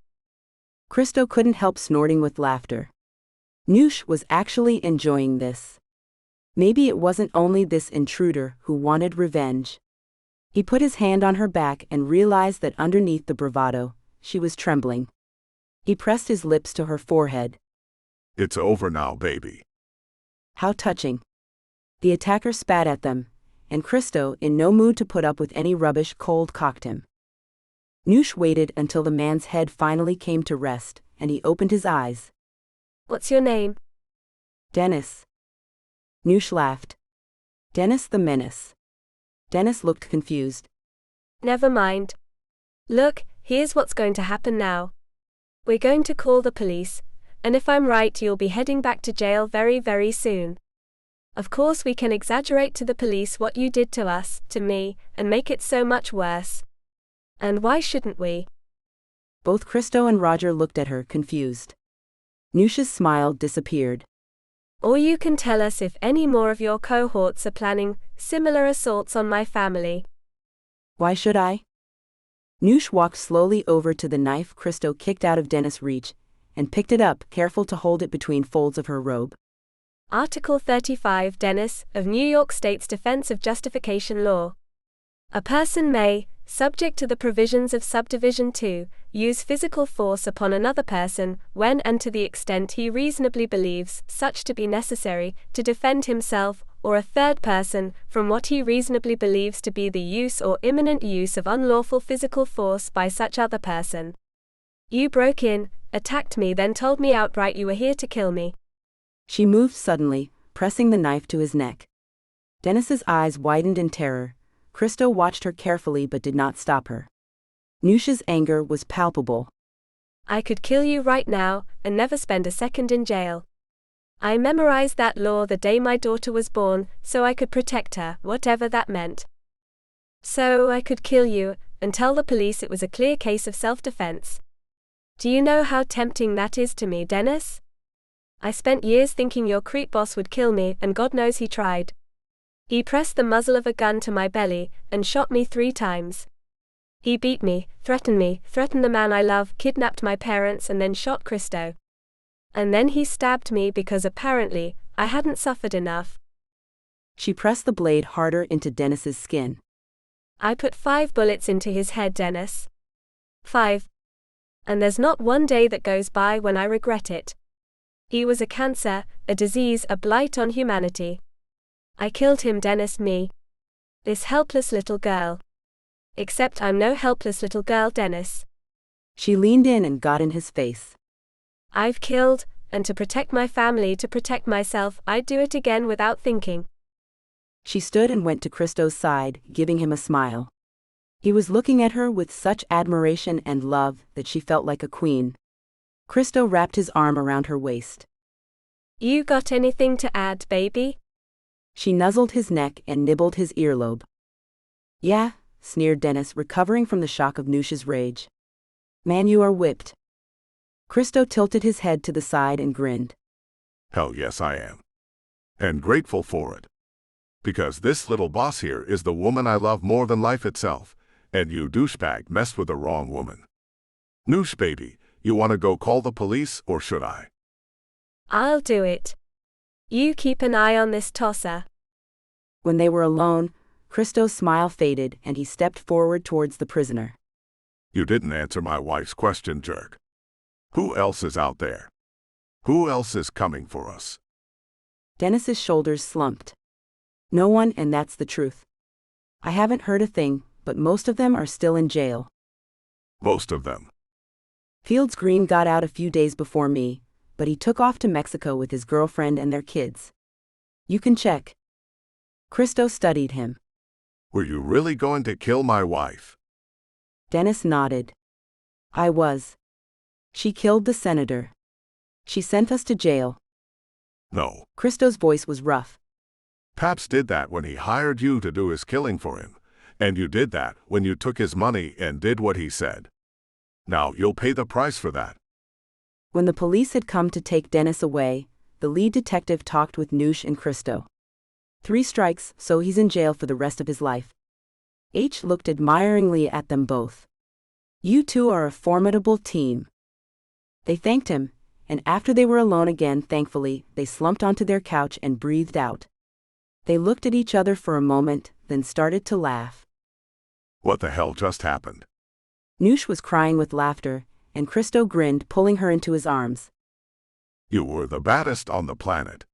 Christo couldn't help snorting with laughter. Noosh was actually enjoying this. Maybe it wasn't only this intruder who wanted revenge. He put his hand on her back and realized that underneath the bravado, she was trembling. He pressed his lips to her forehead. It's over now, baby. How touching. The attacker spat at them, and Christo, in no mood to put up with any rubbish, cold-cocked him. Noosh waited until the man's head finally came to rest, and he opened his eyes. What's your name? Dennis. Noosh laughed. Dennis the Menace. Dennis looked confused. Never mind. Look, here's what's going to happen now. We're going to call the police, and if I'm right, you'll be heading back to jail very, very soon. Of course, we can exaggerate to the police what you did to us, to me, and make it so much worse. And why shouldn't we? Both Christo and Roger looked at her, confused. Noosh's smile disappeared. Or you can tell us if any more of your cohorts are planning similar assaults on my family. Why should I? Noosh walked slowly over to the knife Christo kicked out of Dennis' reach, and picked it up, careful to hold it between folds of her robe. Article 35, Dennis, of New York State's Defense of Justification Law. A person may, subject to the provisions of Subdivision 2, use physical force upon another person when and to the extent he reasonably believes such to be necessary to defend himself or a third person from what he reasonably believes to be the use or imminent use of unlawful physical force by such other person. You broke in, attacked me, then told me outright you were here to kill me. She moved suddenly, pressing the knife to his neck. Dennis's eyes widened in terror. Christo watched her carefully but did not stop her. Noosh's anger was palpable. I could kill you right now and never spend a second in jail. I memorized that law the day my daughter was born so I could protect her, whatever that meant. So I could kill you and tell the police it was a clear case of self-defense. Do you know how tempting that is to me, Dennis? I spent years thinking your creep boss would kill me, and God knows he tried. He pressed the muzzle of a gun to my belly and shot me 3 times. He beat me, threatened the man I love, kidnapped my parents, and then shot Christo. And then he stabbed me because apparently I hadn't suffered enough. She pressed the blade harder into Dennis's skin. I put 5 bullets into his head, Dennis. 5. And there's not one day that goes by when I regret it. He was a cancer, a disease, a blight on humanity. I killed him, Dennis, me. This helpless little girl. Except I'm no helpless little girl, Dennis. She leaned in and got in his face. I've killed, and to protect my family, to protect myself, I'd do it again without thinking. She stood and went to Christo's side, giving him a smile. He was looking at her with such admiration and love that she felt like a queen. Christo wrapped his arm around her waist. You got anything to add, baby? She nuzzled his neck and nibbled his earlobe. Yeah, sneered Dennis, recovering from the shock of Noosh's rage. Man, you are whipped. Christo tilted his head to the side and grinned. Hell yes I am. And grateful for it. Because this little boss here is the woman I love more than life itself, and you douchebag messed with the wrong woman. Noosh baby, you want to go call the police, or should I? I'll do it. You keep an eye on this tosser. When they were alone, Christo's smile faded and he stepped forward towards the prisoner. You didn't answer my wife's question, jerk. Who else is out there? Who else is coming for us? Dennis's shoulders slumped. No one, and that's the truth. I haven't heard a thing, but most of them are still in jail. Most of them. Fields Green got out a few days before me, but he took off to Mexico with his girlfriend and their kids. You can check. Christo studied him. Were you really going to kill my wife? Dennis nodded. I was. She killed the senator. She sent us to jail. No. Christo's voice was rough. Paps did that when he hired you to do his killing for him, and you did that when you took his money and did what he said. Now you'll pay the price for that. When the police had come to take Dennis away, the lead detective talked with Noosh and Christo. 3 strikes, so he's in jail for the rest of his life. H looked admiringly at them both. You two are a formidable team. They thanked him, and after they were alone again, thankfully, they slumped onto their couch and breathed out. They looked at each other for a moment, then started to laugh. What the hell just happened? Noosh was crying with laughter, and Christo grinned, pulling her into his arms. You were the baddest on the planet.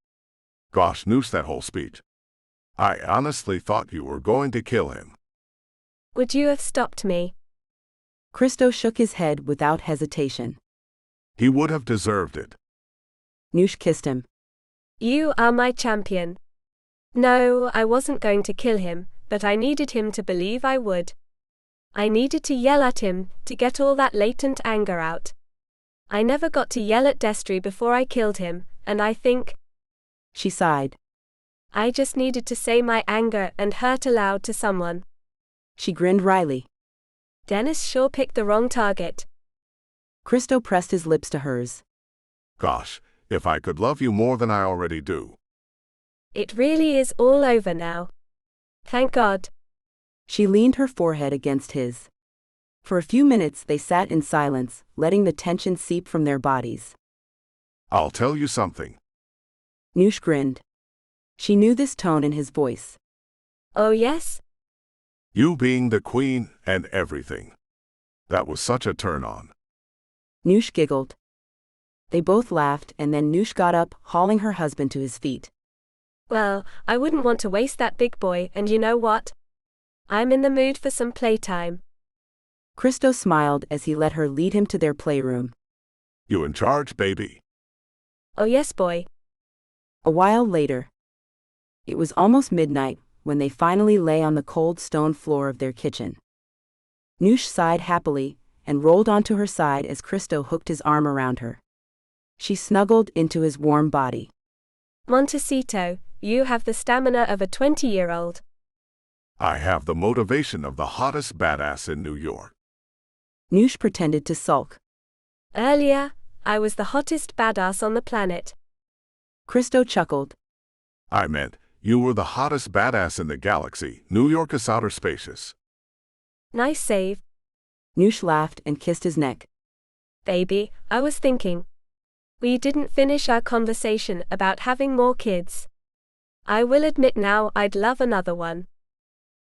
Gosh, Noosh, that whole speech. I honestly thought you were going to kill him. Would you have stopped me? Christo shook his head without hesitation. He would have deserved it. Noosh kissed him. You are my champion. No, I wasn't going to kill him, but I needed him to believe I would. I needed to yell at him, to get all that latent anger out. I never got to yell at Destry before I killed him, and I think... She sighed. I just needed to say my anger and hurt aloud to someone. She grinned wryly. Dennis sure picked the wrong target. Christo pressed his lips to hers. Gosh, If I could love you more than I already do. It really is all over now. Thank God. She leaned her forehead against his. For a few minutes they sat in silence, letting the tension seep from their bodies. I'll tell you something. Noosh grinned. She knew this tone in his voice. Oh yes? You being the queen and everything. That was such a turn-on. Noosh giggled. They both laughed, and then Noosh got up, hauling her husband to his feet. Well, I wouldn't want to waste that big boy, and you know what? I'm in the mood for some playtime. Christo smiled as he let her lead him to their playroom. You in charge, baby? Oh yes, boy. A while later. It was almost midnight when they finally lay on the cold stone floor of their kitchen. Noosh sighed happily and rolled onto her side as Christo hooked his arm around her. She snuggled into his warm body. Montecito, you have the stamina of a 20-year-old. I have the motivation of the hottest badass in New York. Noosh pretended to sulk. Earlier, I was the hottest badass on the planet. Christo chuckled. I meant, you were the hottest badass in the galaxy. New York is outer spacious. Nice save. Noosh laughed and kissed his neck. Baby, I was thinking. We didn't finish our conversation about having more kids. I will admit now I'd love another one.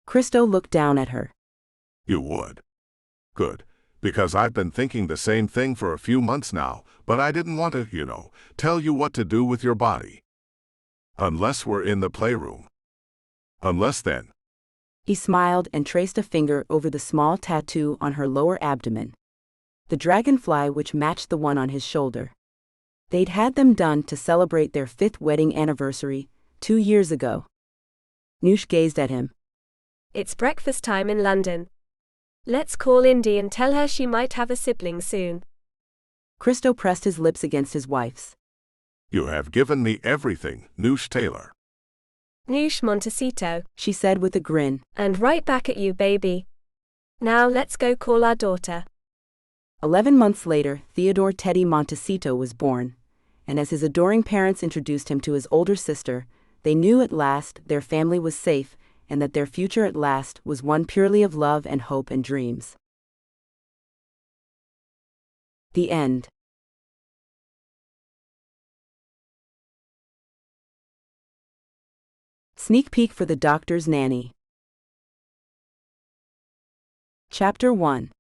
Christo looked down at her. You would. Good. Because I've been thinking the same thing for a few months now, but I didn't want to, tell you what to do with your body. Unless we're in the playroom. Unless then. He smiled and traced a finger over the small tattoo on her lower abdomen. The dragonfly which matched the one on his shoulder. They'd had them done to celebrate their 5th wedding anniversary, 2 years ago. Noosh gazed at him. It's breakfast time in London. Let's call Indy and tell her she might have a sibling soon. Christo pressed his lips against his wife's. You have given me everything, Noosh Taylor. Noosh Montecito, she said with a grin. And right back at you, baby. Now let's go call our daughter. 11 months later, Theodore Teddy Montecito was born, and as his adoring parents introduced him to his older sister, they knew at last their family was safe and that their future at last was one purely of love and hope and dreams. The end. Sneak peek for the Doctor's Nanny. Chapter 1.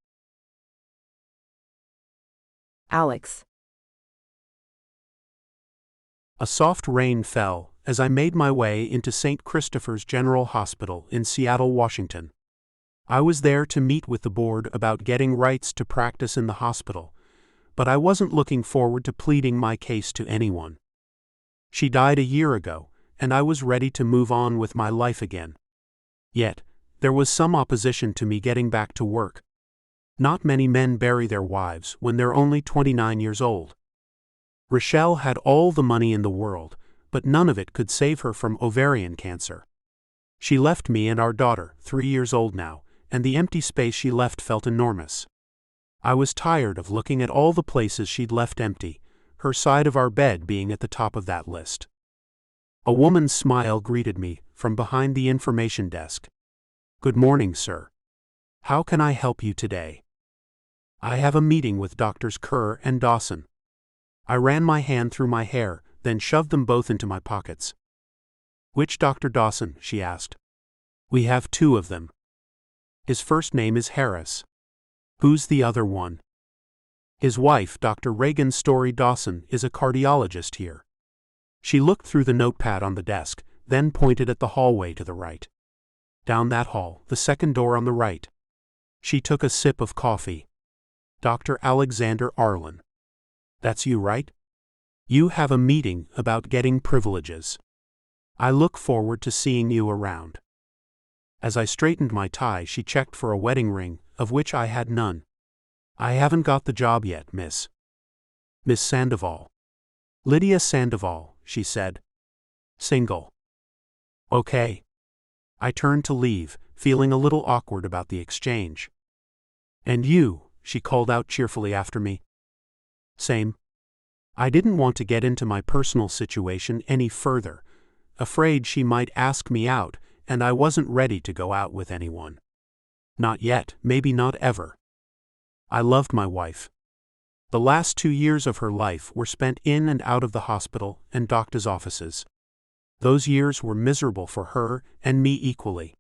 Alex. A soft rain fell as I made my way into St. Christopher's General Hospital in Seattle, Washington. I was there to meet with the board about getting rights to practice in the hospital, but I wasn't looking forward to pleading my case to anyone. She died a year ago, and I was ready to move on with my life again. Yet, there was some opposition to me getting back to work. Not many men bury their wives when they're only 29 years old. Rochelle had all the money in the world, but none of it could save her from ovarian cancer. She left me and our daughter, 3 years old now, and the empty space she left felt enormous. I was tired of looking at all the places she'd left empty, her side of our bed being at the top of that list. A woman's smile greeted me from behind the information desk. "Good morning, sir. How can I help you today?" "I have a meeting with Drs. Kerr and Dawson." I ran my hand through my hair, then shoved them both into my pockets. "Which Dr. Dawson?" she asked. "We have 2 of them. His first name is Harris." "Who's the other one?" "His wife, Dr. Reagan Story Dawson, is a cardiologist here." She looked through the notepad on the desk, then pointed at the hallway to the right. "Down that hall, the second door on the right." She took a sip of coffee. "Dr. Alexander Arlen. That's you, right? You have a meeting about getting privileges. I look forward to seeing you around." As I straightened my tie, she checked for a wedding ring, of which I had none. "I haven't got the job yet, Miss Sandoval." "Lydia Sandoval," she said. "Single." "Okay." I turned to leave, feeling a little awkward about the exchange. "And you?" she called out cheerfully after me. "Same." I didn't want to get into my personal situation any further, afraid she might ask me out, and I wasn't ready to go out with anyone. Not yet, maybe not ever. I loved my wife. The last 2 years of her life were spent in and out of the hospital and doctor's offices. Those years were miserable for her and me equally.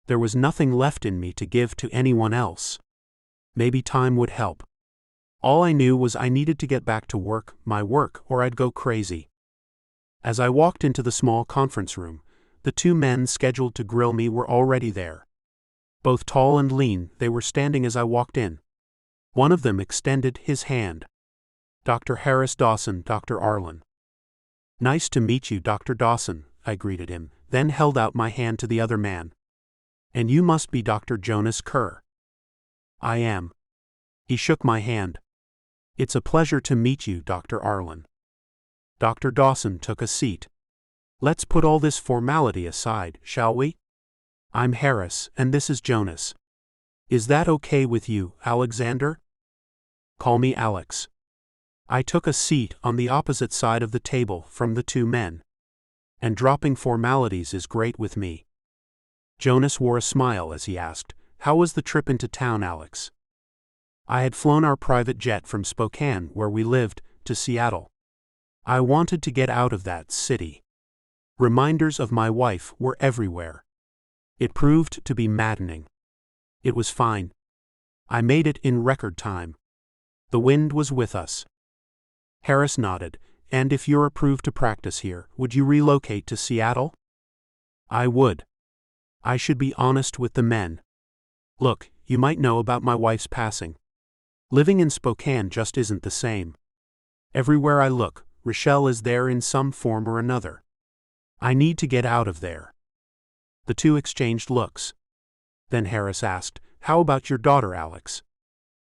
There was nothing left in me to give to anyone else. Maybe time would help. All I knew was I needed to get back to work, my work, or I'd go crazy. As I walked into the small conference room, the 2 men scheduled to grill me were already there. Both tall and lean, they were standing as I walked in. One of them extended his hand. Dr. Harris Dawson, Dr. Arlen. Nice to meet you, Dr. Dawson, I greeted him, then held out my hand to the other man. And you must be Dr. Jonas Kerr. I am. He shook my hand. It's a pleasure to meet you, Dr. Arlen. Dr. Dawson took a seat. Let's put all this formality aside, shall we? I'm Harris, and this is Jonas. Is that okay with you, Alexander? Call me Alex. I took a seat on the opposite side of the table from the 2 men. And dropping formalities is great with me. Jonas wore a smile as he asked, How was the trip into town, Alex? I had flown our private jet from Spokane, where we lived, to Seattle. I wanted to get out of that city. Reminders of my wife were everywhere. It proved to be maddening. It was fine. I made it in record time. The wind was with us. Harris nodded. And if you're approved to practice here, would you relocate to Seattle? I would. I should be honest with the men. Look, you might know about my wife's passing. Living in Spokane just isn't the same. Everywhere I look, Rochelle is there in some form or another. I need to get out of there. The 2 exchanged looks. Then Harris asked, How about your daughter, Alex?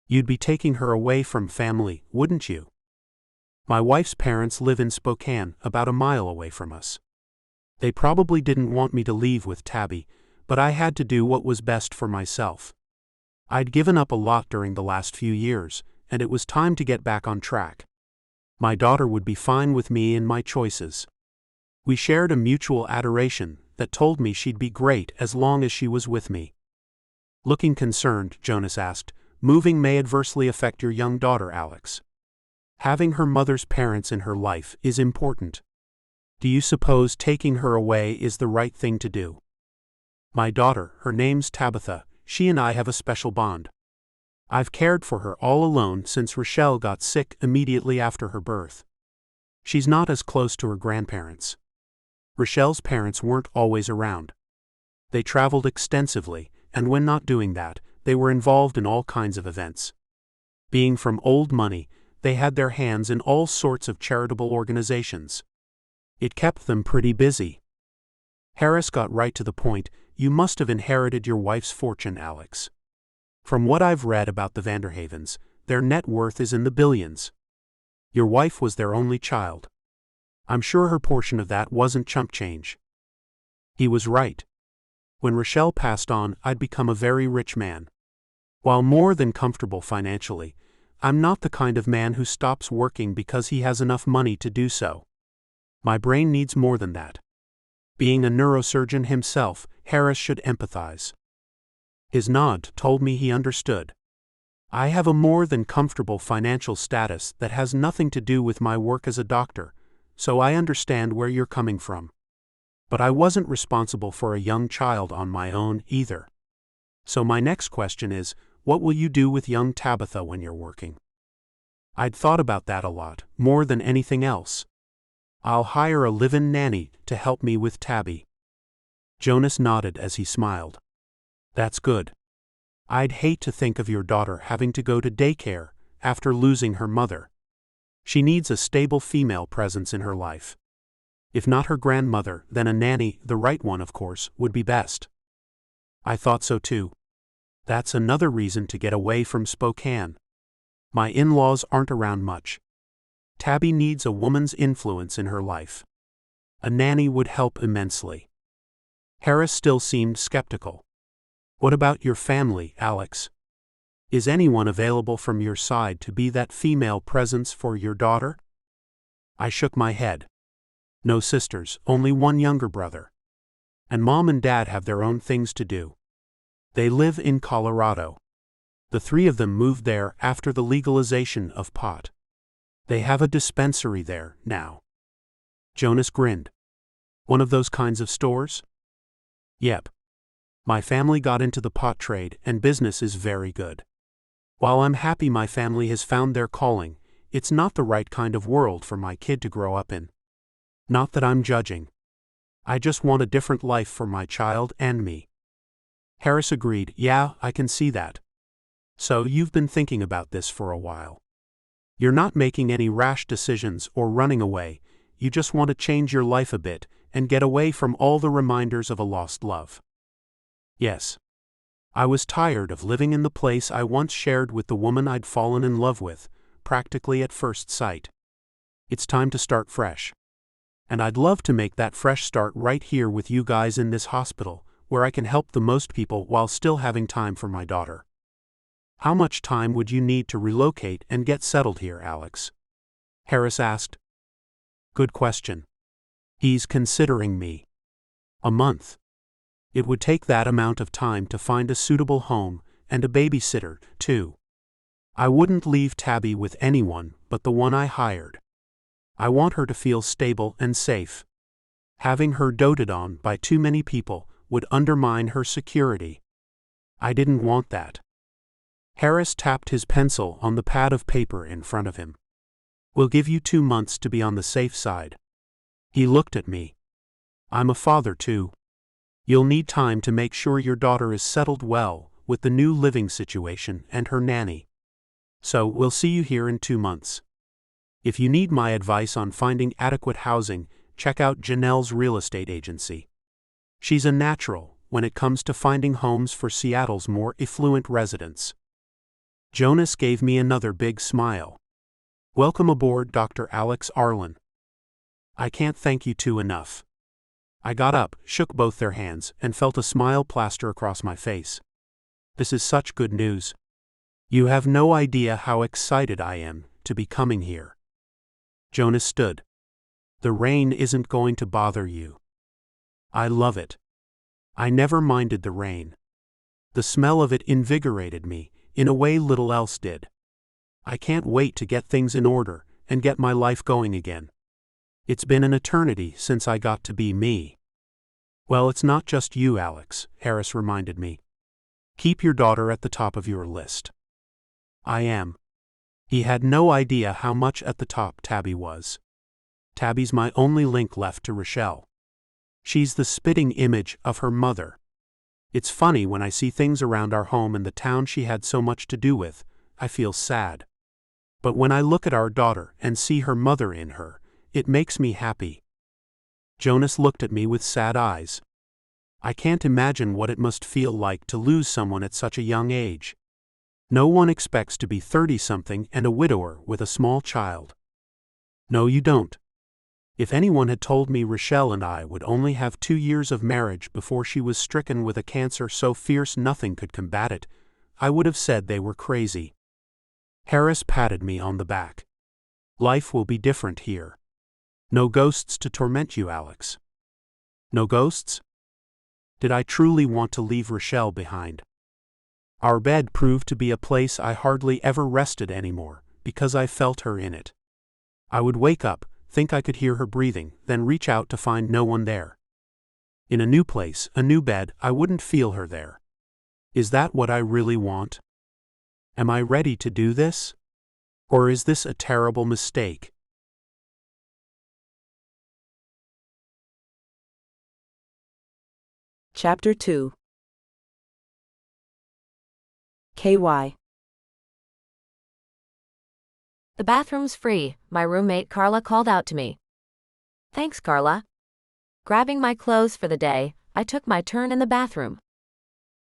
You'd be taking her away from family, wouldn't you? My wife's parents live in Spokane, about a mile away from us. They probably didn't want me to leave with Tabby, but I had to do what was best for myself. I'd given up a lot during the last few years, and it was time to get back on track. My daughter would be fine with me and my choices. We shared a mutual adoration that told me she'd be great as long as she was with me. Looking concerned, Jonas asked, Moving may adversely affect your young daughter, Alex. Having her mother's parents in her life is important. Do you suppose taking her away is the right thing to do? My daughter, her name's Tabitha, she and I have a special bond. I've cared for her all alone since Rochelle got sick immediately after her birth. She's not as close to her grandparents. Rochelle's parents weren't always around. They traveled extensively, and when not doing that, they were involved in all kinds of events. Being from old money, they had their hands in all sorts of charitable organizations. It kept them pretty busy. Harris got right to the point. You must have inherited your wife's fortune, Alex. From what I've read about the Vanderhavens, their net worth is in the billions. Your wife was their only child. I'm sure her portion of that wasn't chump change. He was right. When Rochelle passed on, I'd become a very rich man. While more than comfortable financially, I'm not the kind of man who stops working because he has enough money to do so. My brain needs more than that. Being a neurosurgeon himself, Harris should empathize. His nod told me he understood. I have a more than comfortable financial status that has nothing to do with my work as a doctor, so I understand where you're coming from. But I wasn't responsible for a young child on my own either. So my next question is, what will you do with young Tabitha when you're working? I'd thought about that a lot, more than anything else. I'll hire a live-in nanny to help me with Tabby. Jonas nodded as he smiled. That's good. I'd hate to think of your daughter having to go to daycare after losing her mother. She needs a stable female presence in her life. If not her grandmother, then a nanny, the right one of course, would be best. I thought so too. That's another reason to get away from Spokane. My in-laws aren't around much. Tabby needs a woman's influence in her life. A nanny would help immensely. Harris still seemed skeptical. What about your family, Alex? Is anyone available from your side to be that female presence for your daughter? I shook my head. No sisters, only one younger brother. And Mom and Dad have their own things to do. They live in Colorado. The three of them moved there after the legalization of pot. They have a dispensary there now. Jonas grinned. One of those kinds of stores? Yep. My family got into the pot trade and business is very good. While I'm happy my family has found their calling, it's not the right kind of world for my kid to grow up in. Not that I'm judging. I just want a different life for my child and me. Harris agreed. Yeah, I can see that. So you've been thinking about this for a while. You're not making any rash decisions or running away, you just want to change your life a bit and get away from all the reminders of a lost love. Yes. I was tired of living in the place I once shared with the woman I'd fallen in love with, practically at first sight. It's time to start fresh. And I'd love to make that fresh start right here with you guys in this hospital, where I can help the most people while still having time for my daughter. How much time would you need to relocate and get settled here, Alex? Harris asked. Good question. He's considering me. A month. It would take that amount of time to find a suitable home and a babysitter, too. I wouldn't leave Tabby with anyone but the one I hired. I want her to feel stable and safe. Having her doted on by too many people would undermine her security. I didn't want that. Harris tapped his pencil on the pad of paper in front of him. We'll give you 2 months to be on the safe side. He looked at me. I'm a father too. You'll need time to make sure your daughter is settled well with the new living situation and her nanny. So we'll see you here in 2 months. If you need my advice on finding adequate housing, check out Janelle's real estate agency. She's a natural when it comes to finding homes for Seattle's more affluent residents. Jonas gave me another big smile. Welcome aboard, Dr. Alex Arlen. I can't thank you two enough. I got up, shook both their hands, and felt a smile plaster across my face. This is such good news. You have no idea how excited I am to be coming here. Jonas stood. The rain isn't going to bother you. I love it. I never minded the rain. The smell of it invigorated me, in a way little else did. I can't wait to get things in order and get my life going again. It's been an eternity since I got to be me. Well, it's not just you, Alex, Harris reminded me. Keep your daughter at the top of your list. I am. He had no idea how much at the top Tabby was. Tabby's my only link left to Rochelle. She's the spitting image of her mother. It's funny when I see things around our home and the town she had so much to do with, I feel sad. But when I look at our daughter and see her mother in her, it makes me happy. Jonas looked at me with sad eyes. I can't imagine what it must feel like to lose someone at such a young age. No one expects to be 30-something and a widower with a small child. No, you don't. If anyone had told me Rochelle and I would only have 2 years of marriage before she was stricken with a cancer so fierce nothing could combat it, I would have said they were crazy. Harris patted me on the back. Life will be different here. No ghosts to torment you, Alex. No ghosts? Did I truly want to leave Rochelle behind? Our bed proved to be a place I hardly ever rested anymore, because I felt her in it. I would wake up, think I could hear her breathing, then reach out to find no one there. In a new place, a new bed, I wouldn't feel her there. Is that what I really want? Am I ready to do this? Or is this a terrible mistake? Chapter 2. KY. The bathroom's free, my roommate Carla called out to me. Thanks, Carla. Grabbing my clothes for the day, I took my turn in the bathroom.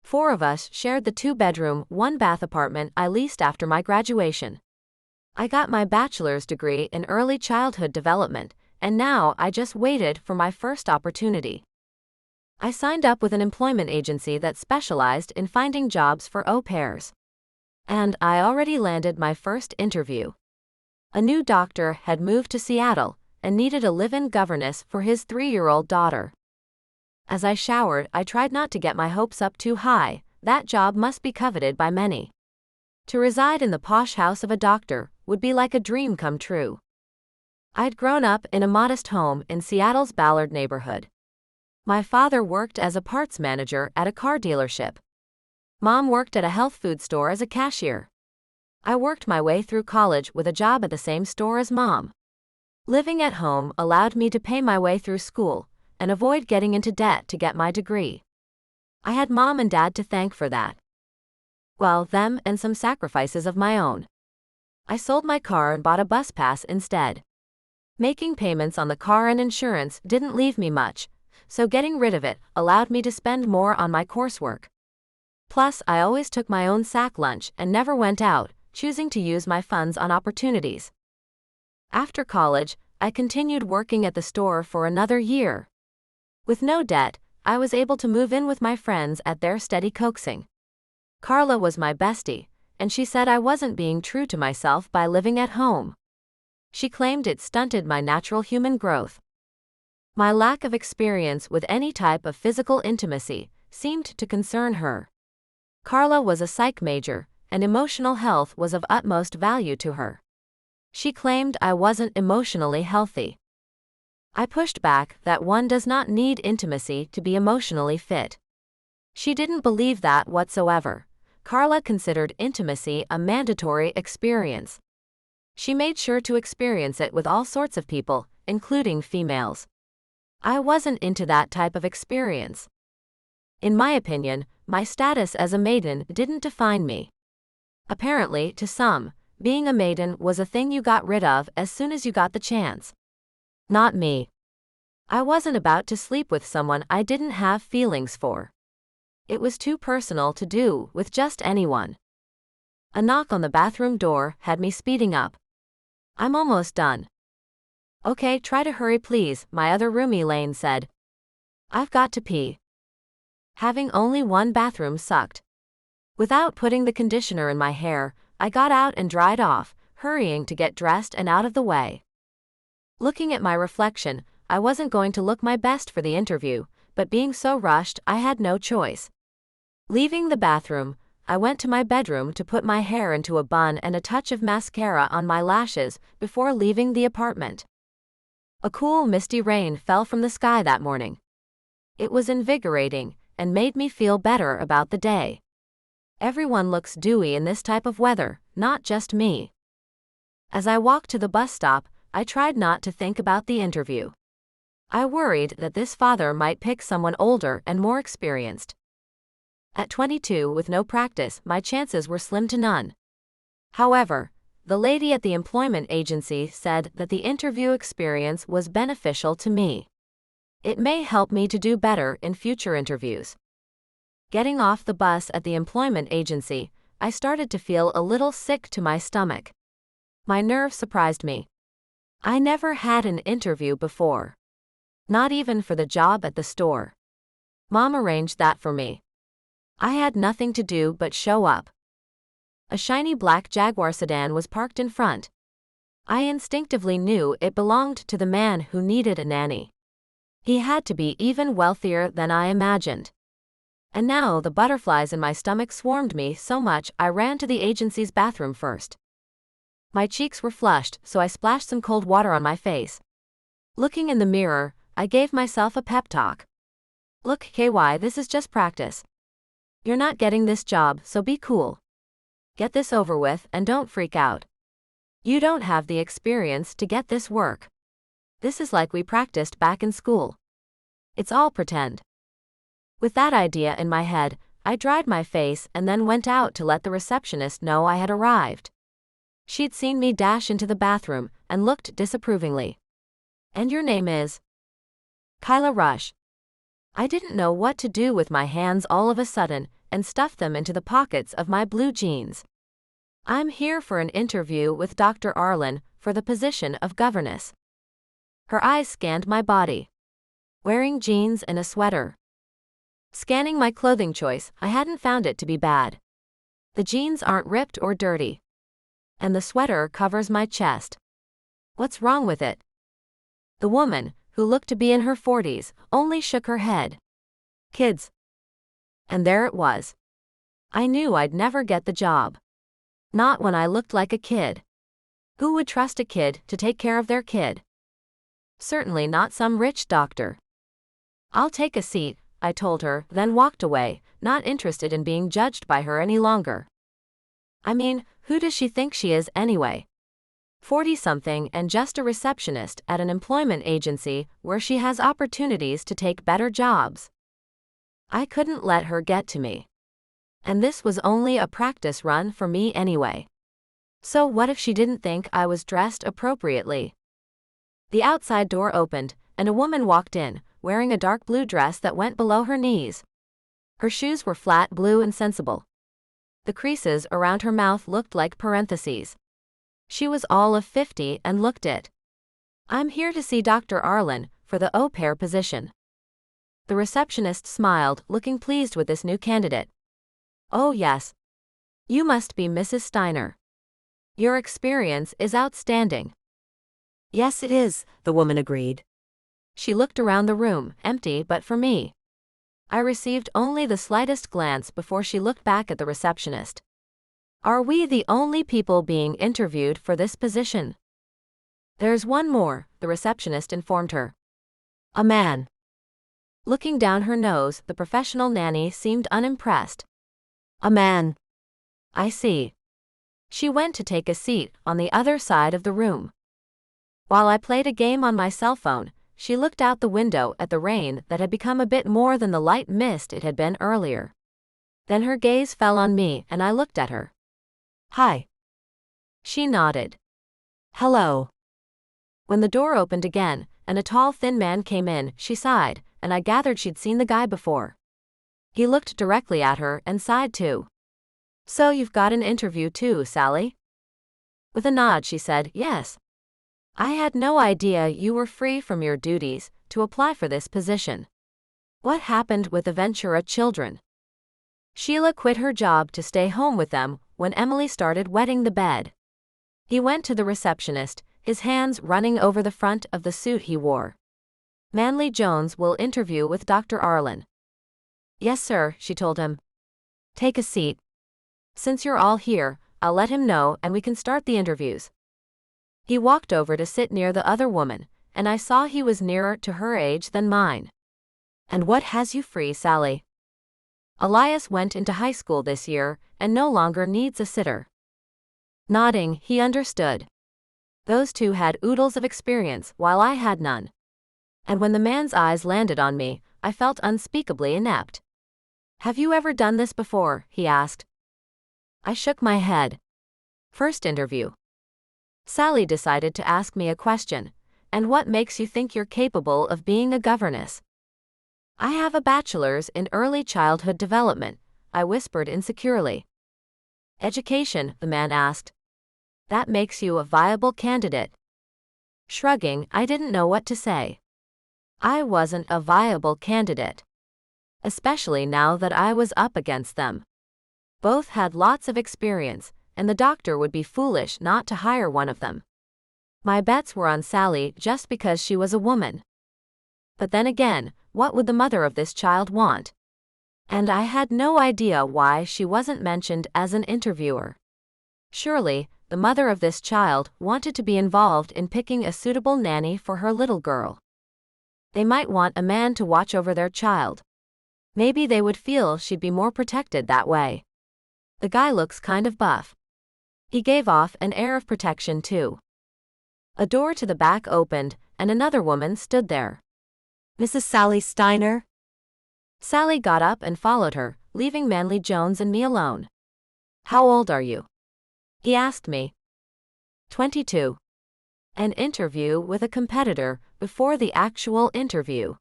4 of us shared the 2-bedroom, 1-bath apartment I leased after my graduation. I got my bachelor's degree in early childhood development, and now I just waited for my first opportunity. I signed up with an employment agency that specialized in finding jobs for au pairs. And I already landed my first interview. A new doctor had moved to Seattle, and needed a live-in governess for his 3-year-old daughter. As I showered, I tried not to get my hopes up too high. That job must be coveted by many. To reside in the posh house of a doctor would be like a dream come true. I'd grown up in a modest home in Seattle's Ballard neighborhood. My father worked as a parts manager at a car dealership. Mom worked at a health food store as a cashier. I worked my way through college with a job at the same store as Mom. Living at home allowed me to pay my way through school and avoid getting into debt to get my degree. I had Mom and Dad to thank for that. Well, them and some sacrifices of my own. I sold my car and bought a bus pass instead. Making payments on the car and insurance didn't leave me much, so getting rid of it allowed me to spend more on my coursework. Plus, I always took my own sack lunch and never went out, choosing to use my funds on opportunities. After college, I continued working at the store for another year. With no debt, I was able to move in with my friends at their steady coaxing. Carla was my bestie, and she said I wasn't being true to myself by living at home. She claimed it stunted my natural human growth. My lack of experience with any type of physical intimacy seemed to concern her. Carla was a psych major, and emotional health was of utmost value to her. She claimed I wasn't emotionally healthy. I pushed back that one does not need intimacy to be emotionally fit. She didn't believe that whatsoever. Carla considered intimacy a mandatory experience. She made sure to experience it with all sorts of people, including females. I wasn't into that type of experience. In my opinion, my status as a maiden didn't define me. Apparently, to some, being a maiden was a thing you got rid of as soon as you got the chance. Not me. I wasn't about to sleep with someone I didn't have feelings for. It was too personal to do with just anyone. A knock on the bathroom door had me speeding up. I'm almost done. Okay, try to hurry please, my other roomie Lane said. I've got to pee. Having only one bathroom sucked. Without putting the conditioner in my hair, I got out and dried off, hurrying to get dressed and out of the way. Looking at my reflection, I wasn't going to look my best for the interview, but being so rushed, I had no choice. Leaving the bathroom, I went to my bedroom to put my hair into a bun and a touch of mascara on my lashes before leaving the apartment. A cool, misty rain fell from the sky that morning. It was invigorating and made me feel better about the day. Everyone looks dewy in this type of weather, not just me. As I walked to the bus stop, I tried not to think about the interview. I worried that this father might pick someone older and more experienced. At 22, with no practice, my chances were slim to none. However, the lady at the employment agency said that the interview experience was beneficial to me. It may help me to do better in future interviews. Getting off the bus at the employment agency, I started to feel a little sick to my stomach. My nerve surprised me. I never had an interview before. Not even for the job at the store. Mom arranged that for me. I had nothing to do but show up. A shiny black Jaguar sedan was parked in front. I instinctively knew it belonged to the man who needed a nanny. He had to be even wealthier than I imagined. And now the butterflies in my stomach swarmed me so much I ran to the agency's bathroom first. My cheeks were flushed, so I splashed some cold water on my face. Looking in the mirror, I gave myself a pep talk. Look, KY, this is just practice. You're not getting this job, so be cool. Get this over with and don't freak out. You don't have the experience to get this work. This is like we practiced back in school. It's all pretend. With that idea in my head, I dried my face and then went out to let the receptionist know I had arrived. She'd seen me dash into the bathroom and looked disapprovingly. And your name is? Kyla Rush. I didn't know what to do with my hands all of a sudden and stuffed them into the pockets of my blue jeans. I'm here for an interview with Dr. Arlen for the position of governess. Her eyes scanned my body. Wearing jeans and a sweater. Scanning my clothing choice, I hadn't found it to be bad. The jeans aren't ripped or dirty. And the sweater covers my chest. What's wrong with it? The woman, who looked to be in her 40s, only shook her head. Kids. And there it was. I knew I'd never get the job. Not when I looked like a kid. Who would trust a kid to take care of their kid? Certainly not some rich doctor. I'll take a seat, I told her, then walked away, not interested in being judged by her any longer. I mean, who does she think she is anyway? 40-something and just a receptionist at an employment agency where she has opportunities to take better jobs. I couldn't let her get to me. And this was only a practice run for me anyway. So what if she didn't think I was dressed appropriately? The outside door opened, and a woman walked in, wearing a dark blue dress that went below her knees. Her shoes were flat blue and sensible. The creases around her mouth looked like parentheses. She was all of 50 and looked it. I'm here to see Dr. Arlen for the au pair position. The receptionist smiled, looking pleased with this new candidate. Oh yes. You must be Mrs. Steiner. Your experience is outstanding. Yes, it is, the woman agreed. She looked around the room, empty but for me. I received only the slightest glance before she looked back at the receptionist. Are we the only people being interviewed for this position? There's one more, the receptionist informed her. A man. Looking down her nose, the professional nanny seemed unimpressed. A man. I see. She went to take a seat on the other side of the room. While I played a game on my cell phone, she looked out the window at the rain that had become a bit more than the light mist it had been earlier. Then her gaze fell on me and I looked at her. Hi. She nodded. Hello. When the door opened again, and a tall thin man came in, she sighed, and I gathered she'd seen the guy before. He looked directly at her and sighed too. So you've got an interview too, Sally? With a nod she said, yes. I had no idea you were free from your duties to apply for this position. What happened with the Ventura children? Sheila quit her job to stay home with them when Emily started wetting the bed. He went to the receptionist, his hands running over the front of the suit he wore. Manly Jones will interview with Dr. Arlen. Yes, sir, she told him. Take a seat. Since you're all here, I'll let him know and we can start the interviews. He walked over to sit near the other woman, and I saw he was nearer to her age than mine. And what has you free, Sally? Elias went into high school this year and no longer needs a sitter. Nodding, he understood. Those two had oodles of experience while I had none. And when the man's eyes landed on me, I felt unspeakably inept. Have you ever done this before? He asked. I shook my head. First interview. Sally decided to ask me a question. And what makes you think you're capable of being a governess? I have a bachelor's in early childhood development, I whispered insecurely. Education, the man asked. That makes you a viable candidate. Shrugging, I didn't know what to say. I wasn't a viable candidate. Especially now that I was up against them. Both had lots of experience, and the doctor would be foolish not to hire one of them. My bets were on Sally just because she was a woman. But then again, what would the mother of this child want? And I had no idea why she wasn't mentioned as an interviewer. Surely, the mother of this child wanted to be involved in picking a suitable nanny for her little girl. They might want a man to watch over their child. Maybe they would feel she'd be more protected that way. The guy looks kind of buff. He gave off an air of protection too. A door to the back opened, and another woman stood there. Mrs. Sally Steiner? Sally got up and followed her, leaving Manly Jones and me alone. How old are you? He asked me. 22. An interview with a competitor before the actual interview.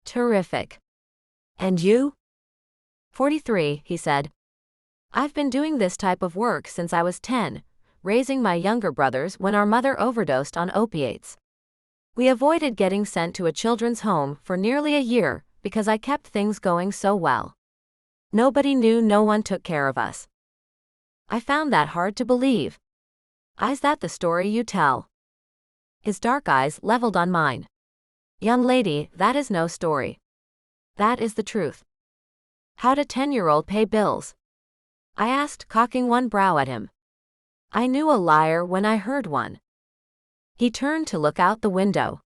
Terrific. And you? 43, he said. I've been doing this type of work since I was 10, raising my younger brothers when our mother overdosed on opiates. We avoided getting sent to a children's home for nearly a year because I kept things going so well. Nobody knew no one took care of us. I found that hard to believe. Is that the story you tell? His dark eyes leveled on mine. Young lady, that is no story. That is the truth. How'd a 10-year-old pay bills? I asked, cocking one brow at him. I knew a liar when I heard one. He turned to look out the window.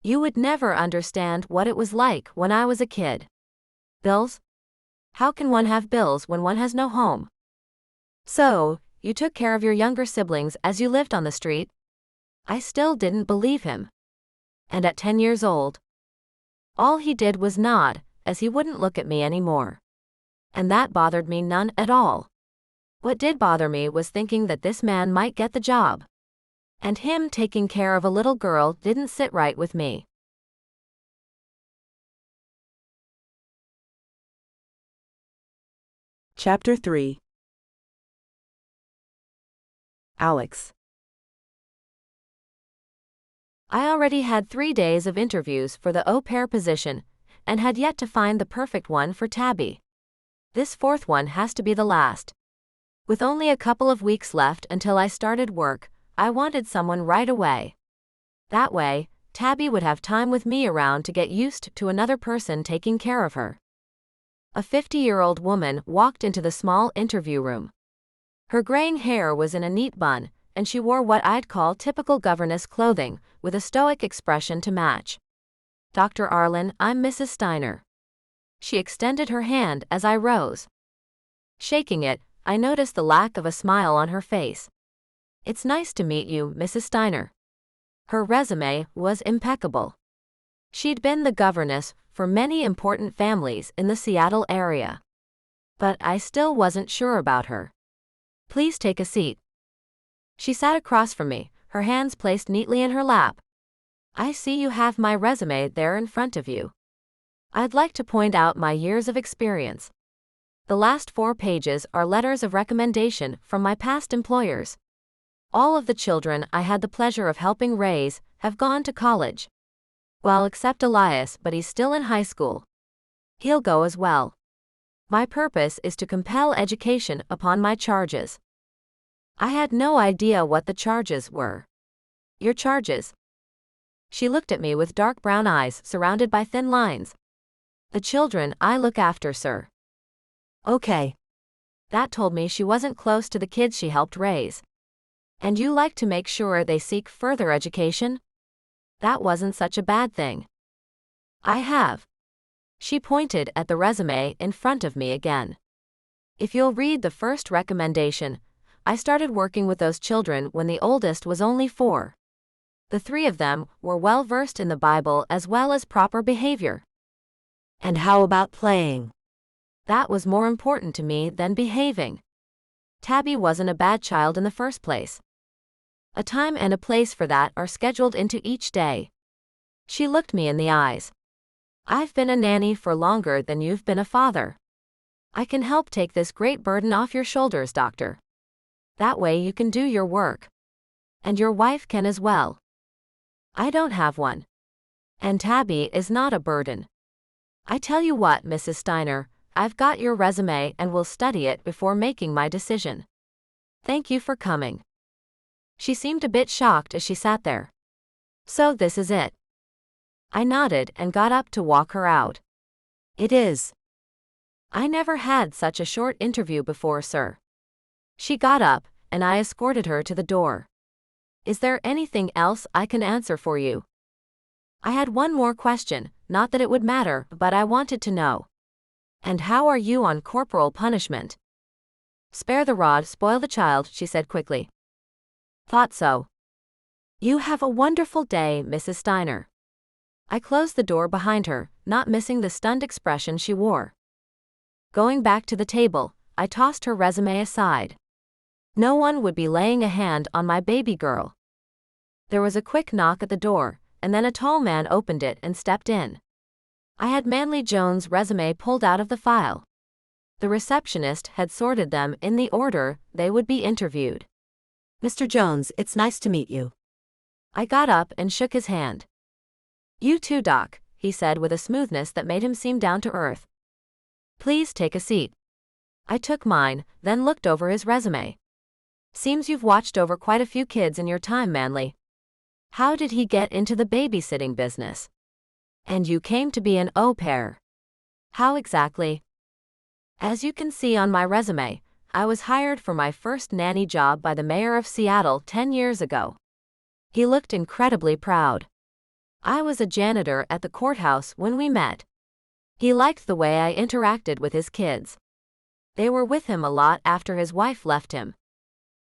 You would never understand what it was like when I was a kid. Bills? How can one have bills when one has no home? So, you took care of your younger siblings as you lived on the street? I still didn't believe him. And at 10 years old? All he did was nod, as he wouldn't look at me anymore. And that bothered me none at all. What did bother me was thinking that this man might get the job. And him taking care of a little girl didn't sit right with me. Chapter 3. Alex. I already had 3 days of interviews for the au pair position, and had yet to find the perfect one for Tabby. This fourth one has to be the last. With only a couple of weeks left until I started work, I wanted someone right away. That way, Tabby would have time with me around to get used to another person taking care of her. A 50-year-old woman walked into the small interview room. Her graying hair was in a neat bun, and she wore what I'd call typical governess clothing, with a stoic expression to match. Dr. Arlen, I'm Mrs. Steiner. She extended her hand as I rose. Shaking it, I noticed the lack of a smile on her face. It's nice to meet you, Mrs. Steiner. Her resume was impeccable. She'd been the governess for many important families in the Seattle area. But I still wasn't sure about her. Please take a seat. She sat across from me, her hands placed neatly in her lap. I see you have my resume there in front of you. I'd like to point out my years of experience. The last 4 pages are letters of recommendation from my past employers. All of the children I had the pleasure of helping raise have gone to college. Well, except Elias, but he's still in high school. He'll go as well. My purpose is to compel education upon my charges. I had no idea what the charges were. Your charges? She looked at me with dark brown eyes surrounded by thin lines. The children I look after, sir. Okay. That told me she wasn't close to the kids she helped raise. And you like to make sure they seek further education? That wasn't such a bad thing. I have. She pointed at the resume in front of me again. If you'll read the first recommendation, I started working with those children when the oldest was only 4. The 3 of them were well versed in the Bible as well as proper behavior. And how about playing? That was more important to me than behaving. Tabby wasn't a bad child in the first place. A time and a place for that are scheduled into each day. She looked me in the eyes. I've been a nanny for longer than you've been a father. I can help take this great burden off your shoulders, doctor. That way you can do your work. And your wife can as well. I don't have one. And Tabby is not a burden. I tell you what, Mrs. Steiner, I've got your resume and will study it before making my decision. Thank you for coming. She seemed a bit shocked as she sat there. So this is it. I nodded and got up to walk her out. It is. I never had such a short interview before, sir. She got up, and I escorted her to the door. Is there anything else I can answer for you? I had one more question, not that it would matter, but I wanted to know. And how are you on corporal punishment? Spare the rod, spoil the child, she said quickly. Thought so. You have a wonderful day, Mrs. Steiner. I closed the door behind her, not missing the stunned expression she wore. Going back to the table, I tossed her resume aside. No one would be laying a hand on my baby girl. There was a quick knock at the door, and then a tall man opened it and stepped in. I had Manly Jones' resume pulled out of the file. The receptionist had sorted them in the order they would be interviewed. Mr. Jones, it's nice to meet you. I got up and shook his hand. You too, Doc, he said with a smoothness that made him seem down to earth. Please take a seat. I took mine, then looked over his resume. Seems you've watched over quite a few kids in your time, Manly. How did he get into the babysitting business? And you came to be an au pair. How exactly? As you can see on my resume, I was hired for my first nanny job by the mayor of Seattle 10 years ago. He looked incredibly proud. I was a janitor at the courthouse when we met. He liked the way I interacted with his kids. They were with him a lot after his wife left him.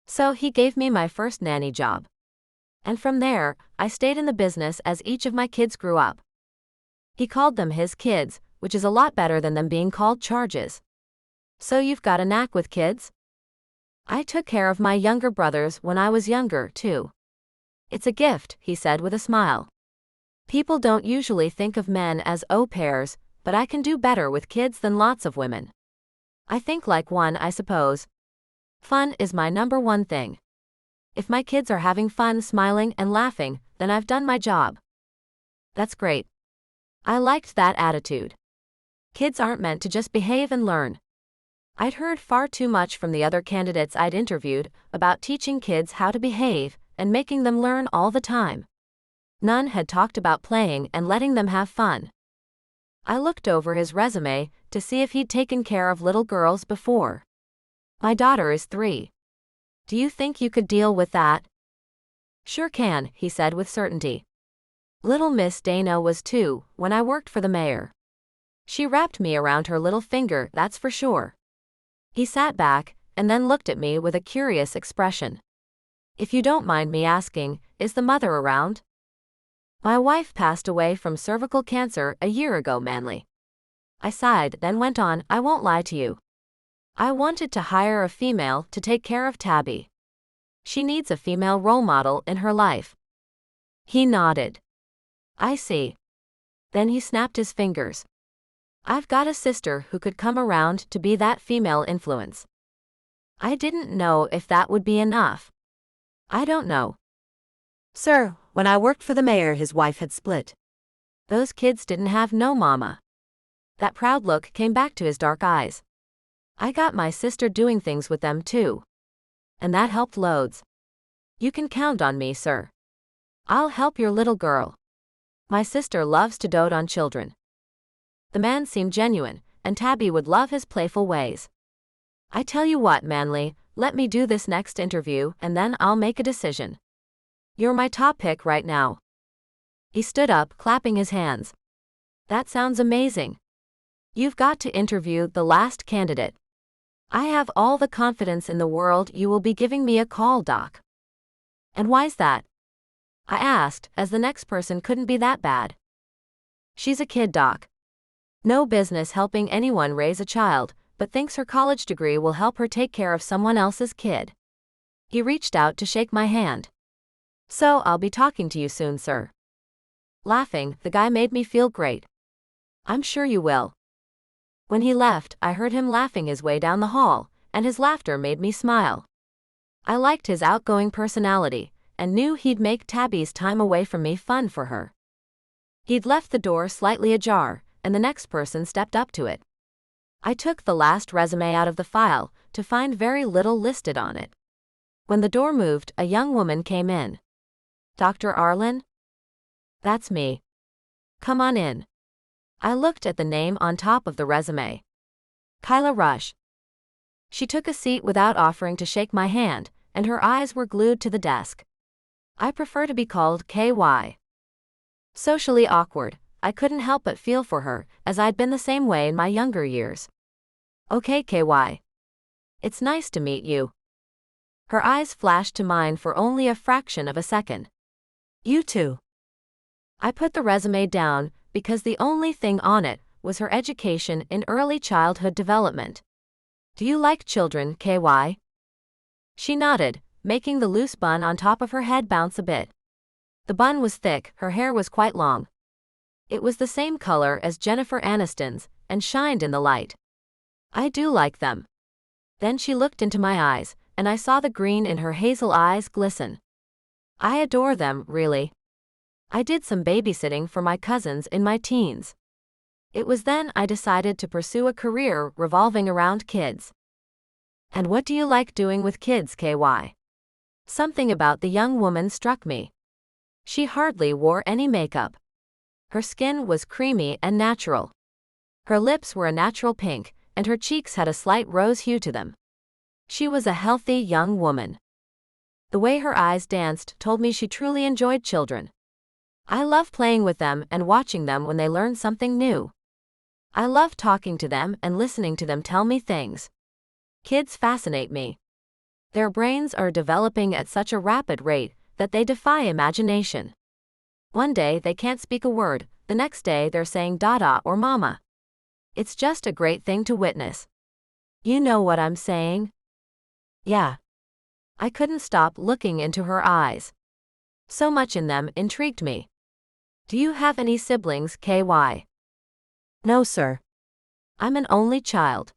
So he gave me my first nanny job. And from there, I stayed in the business as each of my kids grew up. He called them his kids, which is a lot better than them being called charges. So you've got a knack with kids? I took care of my younger brothers when I was younger, too. It's a gift, he said with a smile. People don't usually think of men as au pairs, but I can do better with kids than lots of women. I think like one, I suppose. Fun is my number one thing. If my kids are having fun, smiling, and laughing, then I've done my job. That's great. I liked that attitude. Kids aren't meant to just behave and learn. I'd heard far too much from the other candidates I'd interviewed about teaching kids how to behave and making them learn all the time. None had talked about playing and letting them have fun. I looked over his resume to see if he'd taken care of little girls before. My daughter is 3. Do you think you could deal with that? Sure can, he said with certainty. Little Miss Dana was 2 when I worked for the mayor. She wrapped me around her little finger, that's for sure. He sat back and then looked at me with a curious expression. If you don't mind me asking, is the mother around? My wife passed away from cervical cancer a year ago, Manly. I sighed, then went on, I won't lie to you. I wanted to hire a female to take care of Tabby. She needs a female role model in her life. He nodded. I see. Then he snapped his fingers. I've got a sister who could come around to be that female influence. I didn't know if that would be enough. I don't know. Sir, when I worked for the mayor, his wife had split. Those kids didn't have no mama. That proud look came back to his dark eyes. I got my sister doing things with them too. And that helped loads. You can count on me, sir. I'll help your little girl. My sister loves to dote on children. The man seemed genuine, and Tabby would love his playful ways. I tell you what, Manly, let me do this next interview and then I'll make a decision. You're my top pick right now. He stood up, clapping his hands. That sounds amazing. You've got to interview the last candidate. I have all the confidence in the world you will be giving me a call, Doc. And why's that? I asked, as the next person couldn't be that bad. She's a kid, Doc. No business helping anyone raise a child, but thinks her college degree will help her take care of someone else's kid. He reached out to shake my hand. So I'll be talking to you soon, sir. Laughing, the guy made me feel great. I'm sure you will. When he left, I heard him laughing his way down the hall, and his laughter made me smile. I liked his outgoing personality, and knew he'd make Tabby's time away from me fun for her. He'd left the door slightly ajar, and the next person stepped up to it. I took the last resume out of the file to find very little listed on it. When the door moved, a young woman came in. Dr. Arlen? That's me. Come on in. I looked at the name on top of the resume. Kyla Rush. She took a seat without offering to shake my hand, and her eyes were glued to the desk. I prefer to be called KY. Socially awkward, I couldn't help but feel for her, as I'd been the same way in my younger years. Okay, KY. It's nice to meet you. Her eyes flashed to mine for only a fraction of a second. You too. I put the resume down because the only thing on it was her education in early childhood development. Do you like children, KY? She nodded, making the loose bun on top of her head bounce a bit. The bun was thick, her hair was quite long. It was the same color as Jennifer Aniston's, and shined in the light. I do like them. Then she looked into my eyes, and I saw the green in her hazel eyes glisten. I adore them, really. I did some babysitting for my cousins in my teens. It was then I decided to pursue a career revolving around kids. And what do you like doing with kids, KY? Something about the young woman struck me. She hardly wore any makeup. Her skin was creamy and natural. Her lips were a natural pink, and her cheeks had a slight rose hue to them. She was a healthy young woman. The way her eyes danced told me she truly enjoyed children. I love playing with them and watching them when they learn something new. I love talking to them and listening to them tell me things. Kids fascinate me. Their brains are developing at such a rapid rate that they defy imagination. One day they can't speak a word, the next day they're saying dada or mama. It's just a great thing to witness. You know what I'm saying? Yeah. I couldn't stop looking into her eyes. So much in them intrigued me. Do you have any siblings, KY? No, sir. I'm an only child.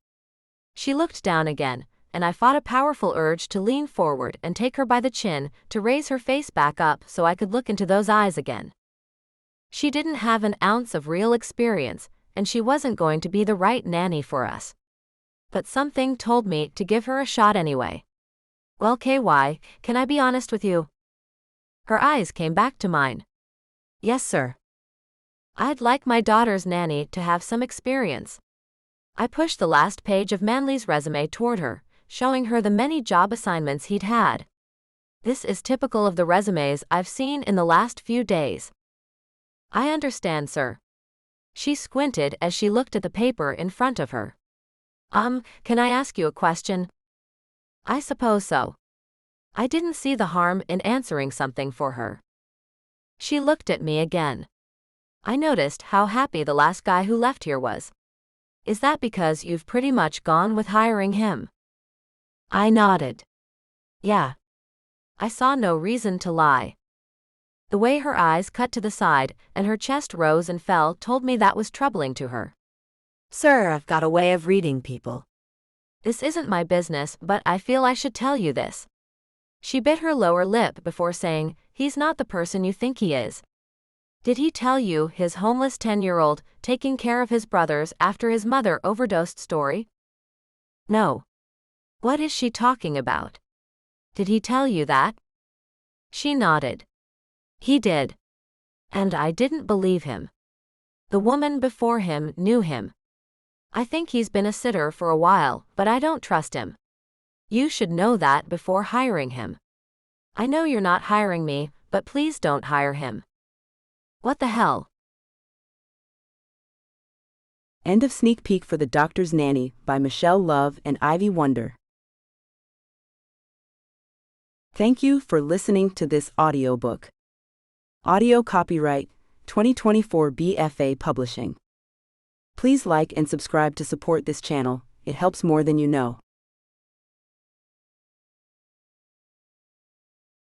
She looked down again, and I fought a powerful urge to lean forward and take her by the chin, to raise her face back up so I could look into those eyes again. She didn't have an ounce of real experience, and she wasn't going to be the right nanny for us. But something told me to give her a shot anyway. Well, KY, can I be honest with you? Her eyes came back to mine. Yes, sir. I'd like my daughter's nanny to have some experience. I pushed the last page of Manley's resume toward her, showing her the many job assignments he'd had. This is typical of the resumes I've seen in the last few days. I understand, sir. She squinted as she looked at the paper in front of her. Can I ask you a question? I suppose so. I didn't see the harm in answering something for her. She looked at me again. I noticed how happy the last guy who left here was. Is that because you've pretty much gone with hiring him? I nodded. Yeah. I saw no reason to lie. The way her eyes cut to the side and her chest rose and fell told me that was troubling to her. Sir, I've got a way of reading people. This isn't my business, but I feel I should tell you this. She bit her lower lip before saying, he's not the person you think he is. Did he tell you his homeless 10-year-old taking care of his brothers after his mother overdosed story? No. What is she talking about? Did he tell you that? She nodded. He did. And I didn't believe him. The woman before him knew him. I think he's been a sitter for a while, but I don't trust him. You should know that before hiring him. I know you're not hiring me, but please don't hire him. What the hell? End of sneak peek for The Doctor's Nanny by Michelle Love and Ivy Wonder. Thank you for listening to this audiobook. Audio copyright 2024 BFA Publishing. Please like and subscribe to support this channel, it helps more than you know.